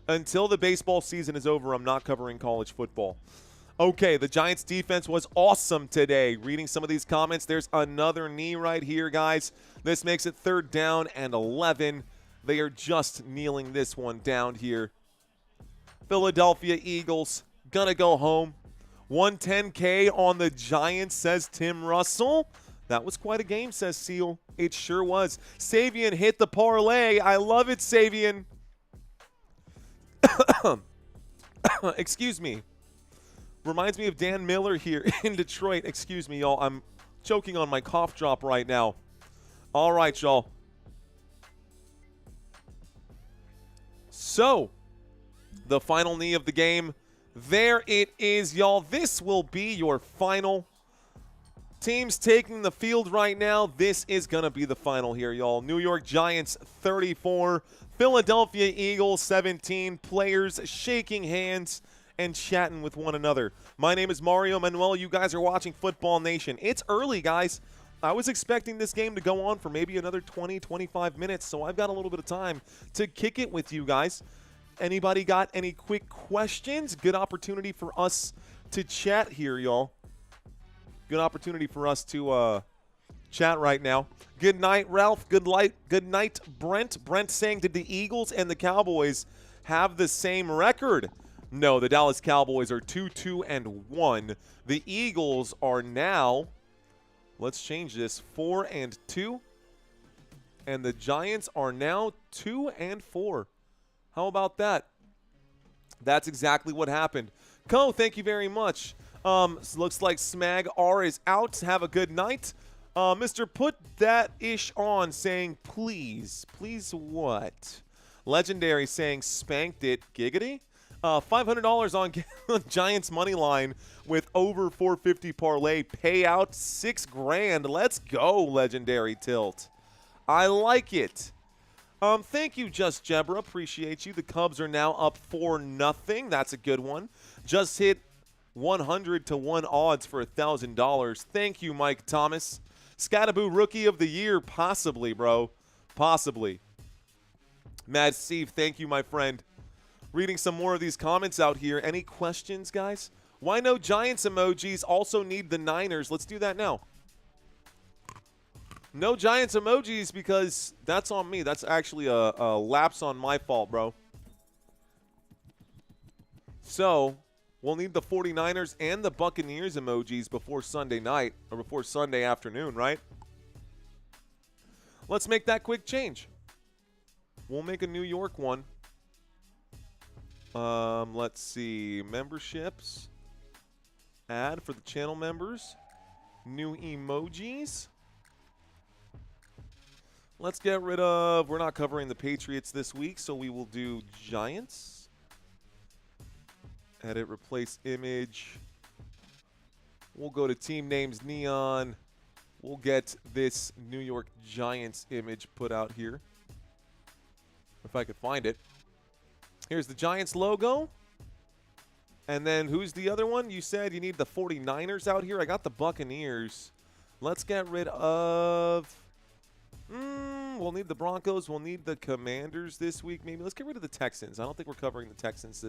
Speaker 2: Until the baseball season is over, I'm not covering college football. Okay, the Giants defense was awesome today. Reading some of these comments, there's another knee right here, guys. This makes it 3rd down and 11. They are just kneeling this one down here. Philadelphia Eagles gonna go home. 110K on the Giants, says Tim Russell. That was quite a game, says Seal. It sure was. Savian hit the parlay. I love it, Savian. Excuse me. Reminds me of Dan Miller here in Detroit. Excuse me, y'all. I'm choking on my cough drop right now. All right, y'all. So, the final knee of the game. There it is, y'all. This will be your final. Teams taking the field right now. This is going to be the final here, y'all. New York Giants 34, Philadelphia Eagles 17. Players shaking hands and chatting with one another. My name is Mario Manuel. You guys are watching Football Nation. It's early, guys. I was expecting this game to go on for maybe another 20, 25 minutes, so I've got a little bit of time to kick it with you guys. Anybody got any quick questions? Good opportunity for us to chat here, y'all. Good opportunity for us to chat right now. Good night, Ralph. Good night, Brent. Brent saying, did the Eagles and the Cowboys have the same record? No, the Dallas Cowboys are 2-2-1. The Eagles are now, let's change this, 4-2. And the Giants are now 2-4. How about that? That's exactly what happened. Co, thank you very much. Looks like Smag R is out. Have a good night. Mr. Put That Ish On saying, please. Please what? Legendary saying, spanked it. Giggity? $500 on Giants money line with over 450 parlay. Payout $6,000. Let's go, Legendary Tilt. I like it. Thank you, Just Jebra. Appreciate you. The Cubs are now up 4-0. That's a good one. Just hit 100 to 1 odds for $1,000. Thank you, Mike Thomas. Scattaboo Rookie of the Year, possibly, bro. Possibly. Mad Steve, thank you, my friend. Reading some more of these comments out here. Any questions, guys? Why no Giants emojis? Also need the Niners. Let's do that now. No Giants emojis because that's on me. That's actually a lapse on my fault, bro. So, we'll need the 49ers and the Buccaneers emojis before Sunday night or before Sunday afternoon, right? Let's make that quick change. We'll make a New York one. Let's see. Memberships. Add for the channel members. New emojis. Let's get rid of, we're not covering the Patriots this week, so we will do Giants. Edit, replace image. We'll go to team names neon. We'll get this New York Giants image put out here. If I could find it. Here's the Giants logo. And then who's the other one? You said you need the 49ers out here. I got the Buccaneers. Let's get rid of... we'll need the Broncos. We'll need the Commanders this week, maybe. Let's get rid of the Texans. I don't think we're covering the Texans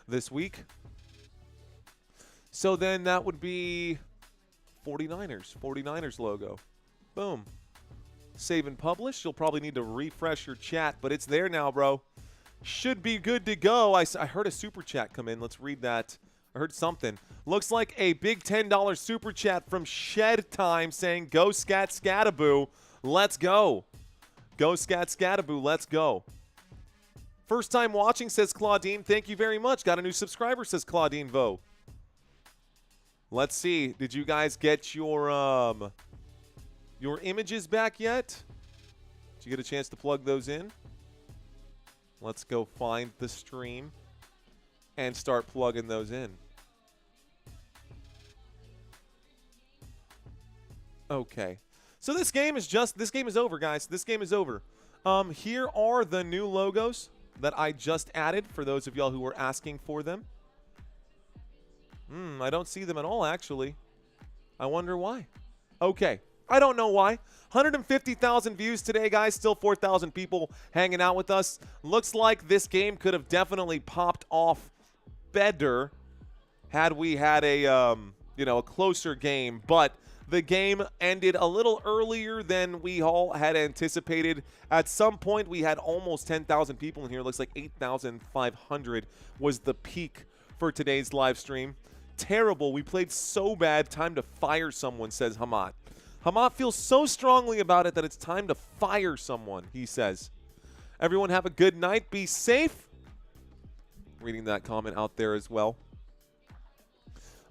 Speaker 2: this week. So then that would be 49ers. 49ers logo. Boom. Save and publish. You'll probably need to refresh your chat, but it's there now, bro. Should be good to go. I heard a super chat come in. Let's read that. I heard something. Looks like a big $10 super chat from Shed Time saying, go Scat Scattaboo. Let's go. Go Scat Scattaboo. Let's go. First time watching, says Claudine. Thank you very much. Got a new subscriber, says Claudine Vo. Let's see. Did you guys get your images back yet? Did you get a chance to plug those in? Let's go find the stream and start plugging those in. Okay. So this game is over, guys. This game is over. Here are the new logos that I just added for those of y'all who were asking for them. I don't see them at all, actually. I wonder why. Okay. I don't know why. 150,000 views today, guys. Still 4,000 people hanging out with us. Looks like this game could have definitely popped off better had we had a, a closer game. But the game ended a little earlier than we all had anticipated. At some point, we had almost 10,000 people in here. Looks like 8,500 was the peak for today's live stream. Terrible. We played so bad. Time to fire someone, says Hamad. Hamad feels so strongly about it that it's time to fire someone, he says. Everyone have a good night. Be safe. Reading that comment out there as well.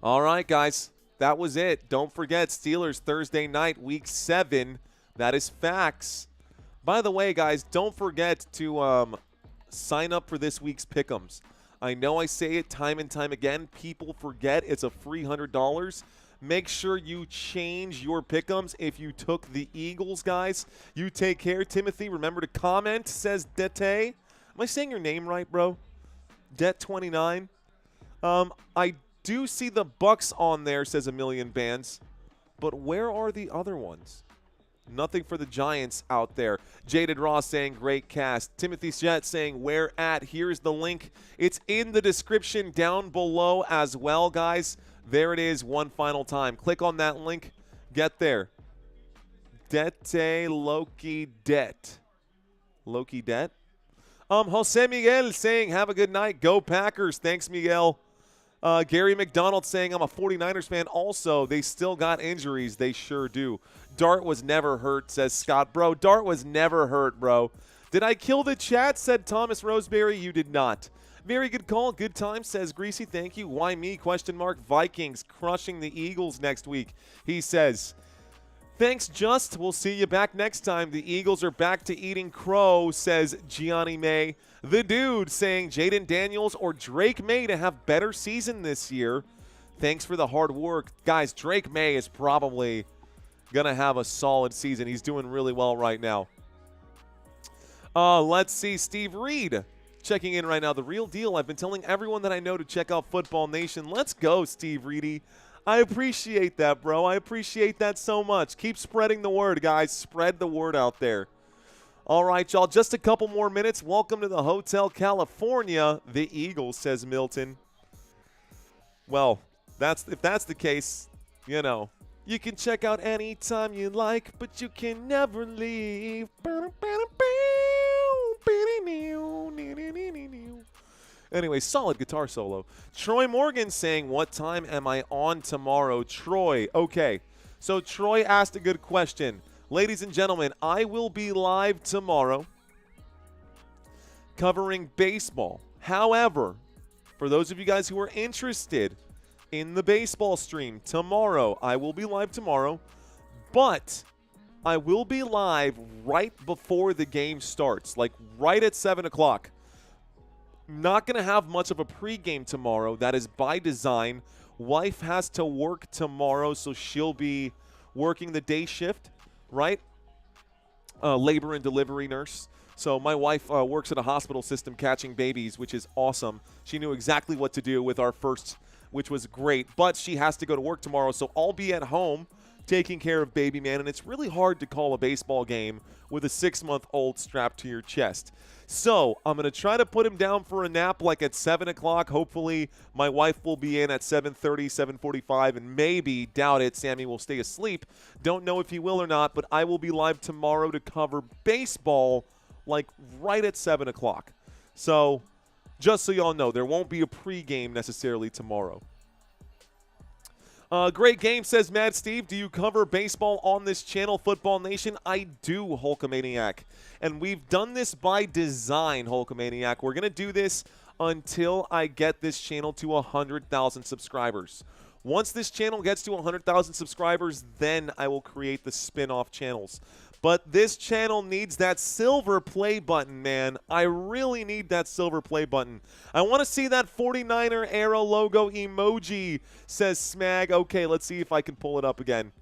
Speaker 2: All right, guys. That was it. Don't forget, Steelers Thursday night, Week 7. That is facts. By the way, guys, don't forget to sign up for this week's Pick'ems. I know I say it time and time again. People forget it's a free $100. Make sure you change your Pick'ems if you took the Eagles, guys. You take care. Timothy, remember to comment, says Dete. Am I saying your name right, bro? Det29. I do see the Bucks on there, says A Million Bands. But where are the other ones? Nothing for the Giants out there. Jaded Ross saying, great cast. Timothy Jet saying, where at? Here's the link. It's in the description down below as well, guys. There it is one final time. Click on that link. Get there. Dete Loki Det. Loki Det. Jose Miguel saying, have a good night. Go Packers. Thanks, Miguel. Gary McDonald saying, I'm a 49ers fan also. They still got injuries. They sure do. Dart was never hurt, says Scott. Bro, Dart was never hurt, bro. Did I kill the chat, said Thomas Roseberry. You did not. Very good call. Good time, says Greasy. Thank you. Why me? Question mark. Vikings crushing the Eagles next week, he says. Thanks, Just. We'll see you back next time. The Eagles are back to eating crow, says Gianni May. The Dude saying Jaden Daniels or Drake May to have better season this year. Thanks for the hard work. Guys, Drake May is probably going to have a solid season. He's doing really well right now. Let's see. Steve Reed checking in right now. The real deal. I've been telling everyone that I know to check out Football Nation. Let's go, Steve Reedy. I appreciate that, bro. I appreciate that so much. Keep spreading the word, guys. Spread the word out there. All right, y'all, just a couple more minutes. Welcome to the Hotel California, the Eagles, says Milton. Well, if that's the case, you know, you can check out anytime you like, but you can never leave. Anyway, solid guitar solo. Troy Morgan saying, what time am I on tomorrow? Troy, okay. So Troy asked a good question. Ladies and gentlemen, I will be live tomorrow covering baseball. However, for those of you guys who are interested in the baseball stream tomorrow, I will be live tomorrow, but I will be live right before the game starts, like right at 7 o'clock. Not going to have much of a pregame tomorrow. That is by design. Wife has to work tomorrow, so she'll be working the day shift, right? Labor and delivery nurse. So my wife works at a hospital system catching babies, which is awesome. She knew exactly what to do with our first, which was great. But she has to go to work tomorrow, so I'll be at home taking care of baby man. And it's really hard to call a baseball game with a 6-month-old strapped to your chest. So I'm going to try to put him down for a nap like at 7 o'clock. Hopefully my wife will be in at 7:30, 7:45, and maybe, doubt it, Sammy will stay asleep. Don't know if he will or not, but I will be live tomorrow to cover baseball like right at 7 o'clock. So just so y'all know, there won't be a pregame necessarily tomorrow. Great game, says Mad Steve. Do you cover baseball on this channel, Football Nation? I do, Hulkamaniac. And we've done this by design, Hulkamaniac. We're going to do this until I get this channel to 100,000 subscribers. Once this channel gets to 100,000 subscribers, then I will create the spin-off channels. But this channel needs that silver play button, man. I really need that silver play button. I want to see that 49er arrow logo emoji, says Smag. Okay, let's see if I can pull it up again.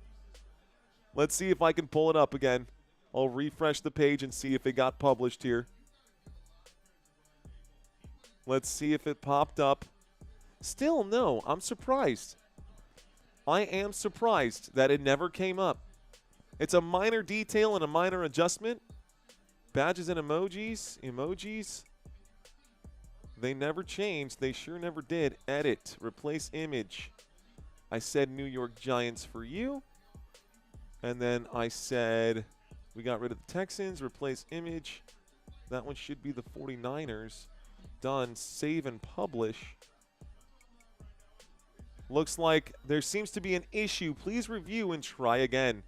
Speaker 2: Let's see if I can pull it up again. I'll refresh the page and see if it got published here. Let's see if it popped up. Still, no. I'm surprised. I am surprised that it never came up. It's a minor detail and a minor adjustment. Badges and emojis. They never changed. They sure never did. Edit. Replace image. I said New York Giants for you. And then I said we got rid of the Texans. Replace image. That one should be the 49ers. Done. Save and publish. Looks like there seems to be an issue. Please review and try again.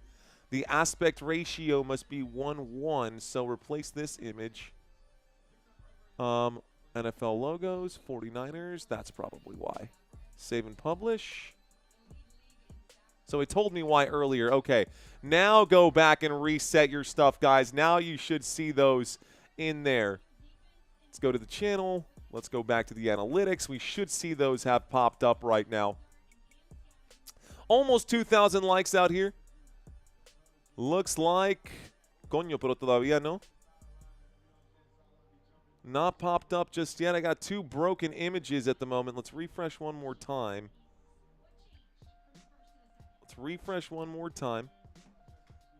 Speaker 2: The aspect ratio must be 1:1, so replace this image. NFL logos, 49ers, that's probably why. Save and publish. So it told me why earlier. Okay, now go back and reset your stuff, guys. Now you should see those in there. Let's go to the channel. Let's go back to the analytics. We should see those have popped up right now. Almost 2,000 likes out here. Looks like, coño, pero todavía no. Not popped up just yet. I got 2 broken images at the moment. Let's refresh one more time. Let's refresh one more time.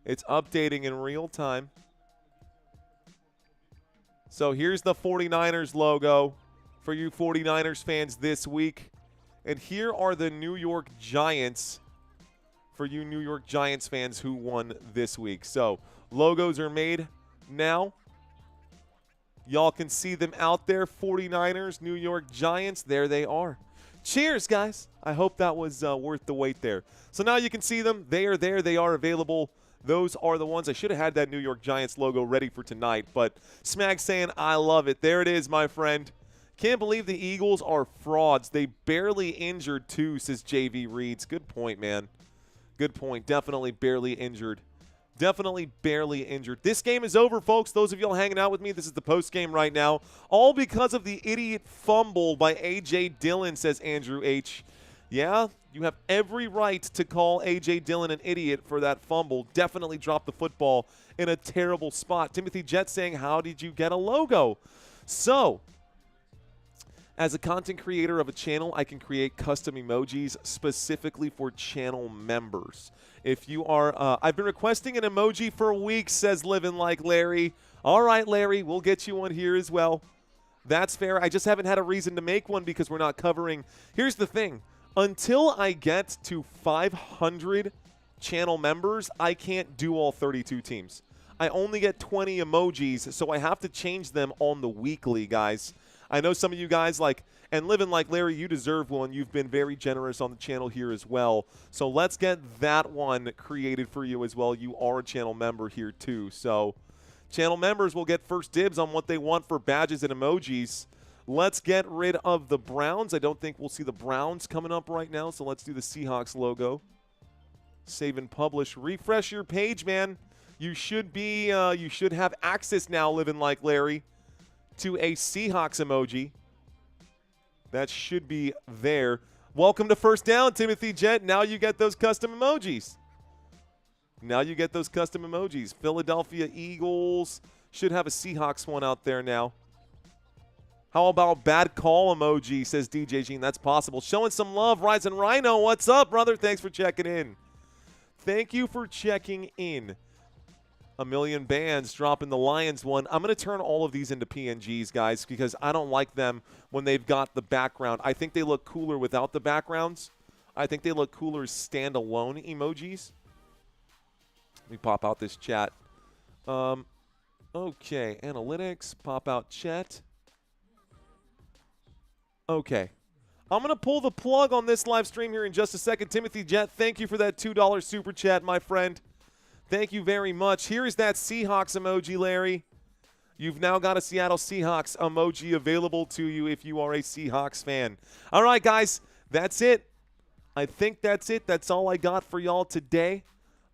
Speaker 2: It's updating in real time. So here's the 49ers logo for you 49ers fans this week. And here are the New York Giants for you New York Giants fans who won this week. So logos are made now. Y'all can see them out there. 49ers, New York Giants. There they are. Cheers, guys. I hope that was worth the wait there. So now you can see them. They are there. They are available. Those are the ones. I should have had that New York Giants logo ready for tonight. But Smag saying, I love it. There it is, my friend. Can't believe the Eagles are frauds. They barely injured too, says JV Reeds. Good point, man. Good point. Definitely barely injured. Definitely barely injured. This game is over, folks. Those of y'all hanging out with me, this is the post game right now. All because of the idiot fumble by A.J. Dillon, says Andrew H. Yeah, you have every right to call A.J. Dillon an idiot for that fumble. Definitely dropped the football in a terrible spot. Timothy Jett saying, how did you get a logo? So, As a content creator of a channel, I can create custom emojis specifically for channel members. If you are, I've been requesting an emoji for weeks, says Living Like Larry. All right, Larry, we'll get you one here as well. That's fair. I just haven't had a reason to make one because we're not covering. Here's the thing. Until I get to 500 channel members, I can't do all 32 teams. I only get 20 emojis, so I have to change them on the weekly, guys. I know some of you guys and Living Like Larry, you deserve one. You've been very generous on the channel here as well. So let's get that one created for you as well. You are a channel member here too. So channel members will get first dibs on what they want for badges and emojis. Let's get rid of the Browns. I don't think we'll see the Browns coming up right now, so let's do the Seahawks logo. Save and publish. Refresh your page, man. You should have access now, Living Like Larry, to a Seahawks emoji. That should be there. Welcome to First Down, Timothy Jet. Now you get those custom emojis. Now you get those custom emojis. Philadelphia Eagles should have a Seahawks one out there now. How about bad call emoji, says DJ Gene. That's possible. Showing some love, Rise and Rhino. What's up, brother? Thanks for checking in. Thank you for checking in. A Million Bands dropping the Lions one. I'm going to turn all of these into PNGs, guys, because I don't like them when they've got the background. I think they look cooler without the backgrounds. I think they look cooler as standalone emojis. Let me pop out this chat. Okay, analytics, pop out chat. Okay. I'm going to pull the plug on this live stream here in just a second. Timothy Jet, thank you for that $2 super chat, my friend. Thank you very much. Here is that Seahawks emoji, Larry. You've now got a Seattle Seahawks emoji available to you if you are a Seahawks fan. All right, guys, that's it. I think that's it. That's all I got for y'all today.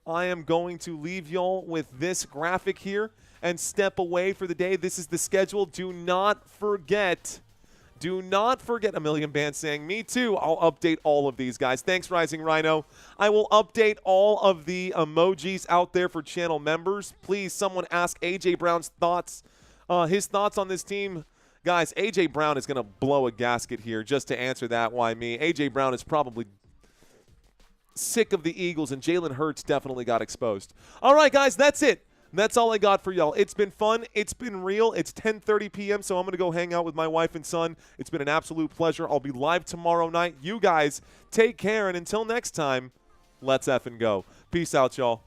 Speaker 2: I am going to leave y'all with this graphic here and step away for the day. This is the schedule. Do not forget. Do not forget. A Million Bands saying, me too. I'll update all of these, guys. Thanks, Rising Rhino. I will update all of the emojis out there for channel members. Please, someone ask AJ Brown's thoughts. His thoughts on this team. Guys, AJ Brown is going to blow a gasket here just to answer that. Why me? AJ Brown is probably sick of the Eagles, and Jalen Hurts definitely got exposed. All right, guys, that's it. That's all I got for y'all. It's been fun. It's been real. It's 10:30 p.m., so I'm going to go hang out with my wife and son. It's been an absolute pleasure. I'll be live tomorrow night. You guys take care, and until next time, let's effing go. Peace out, y'all.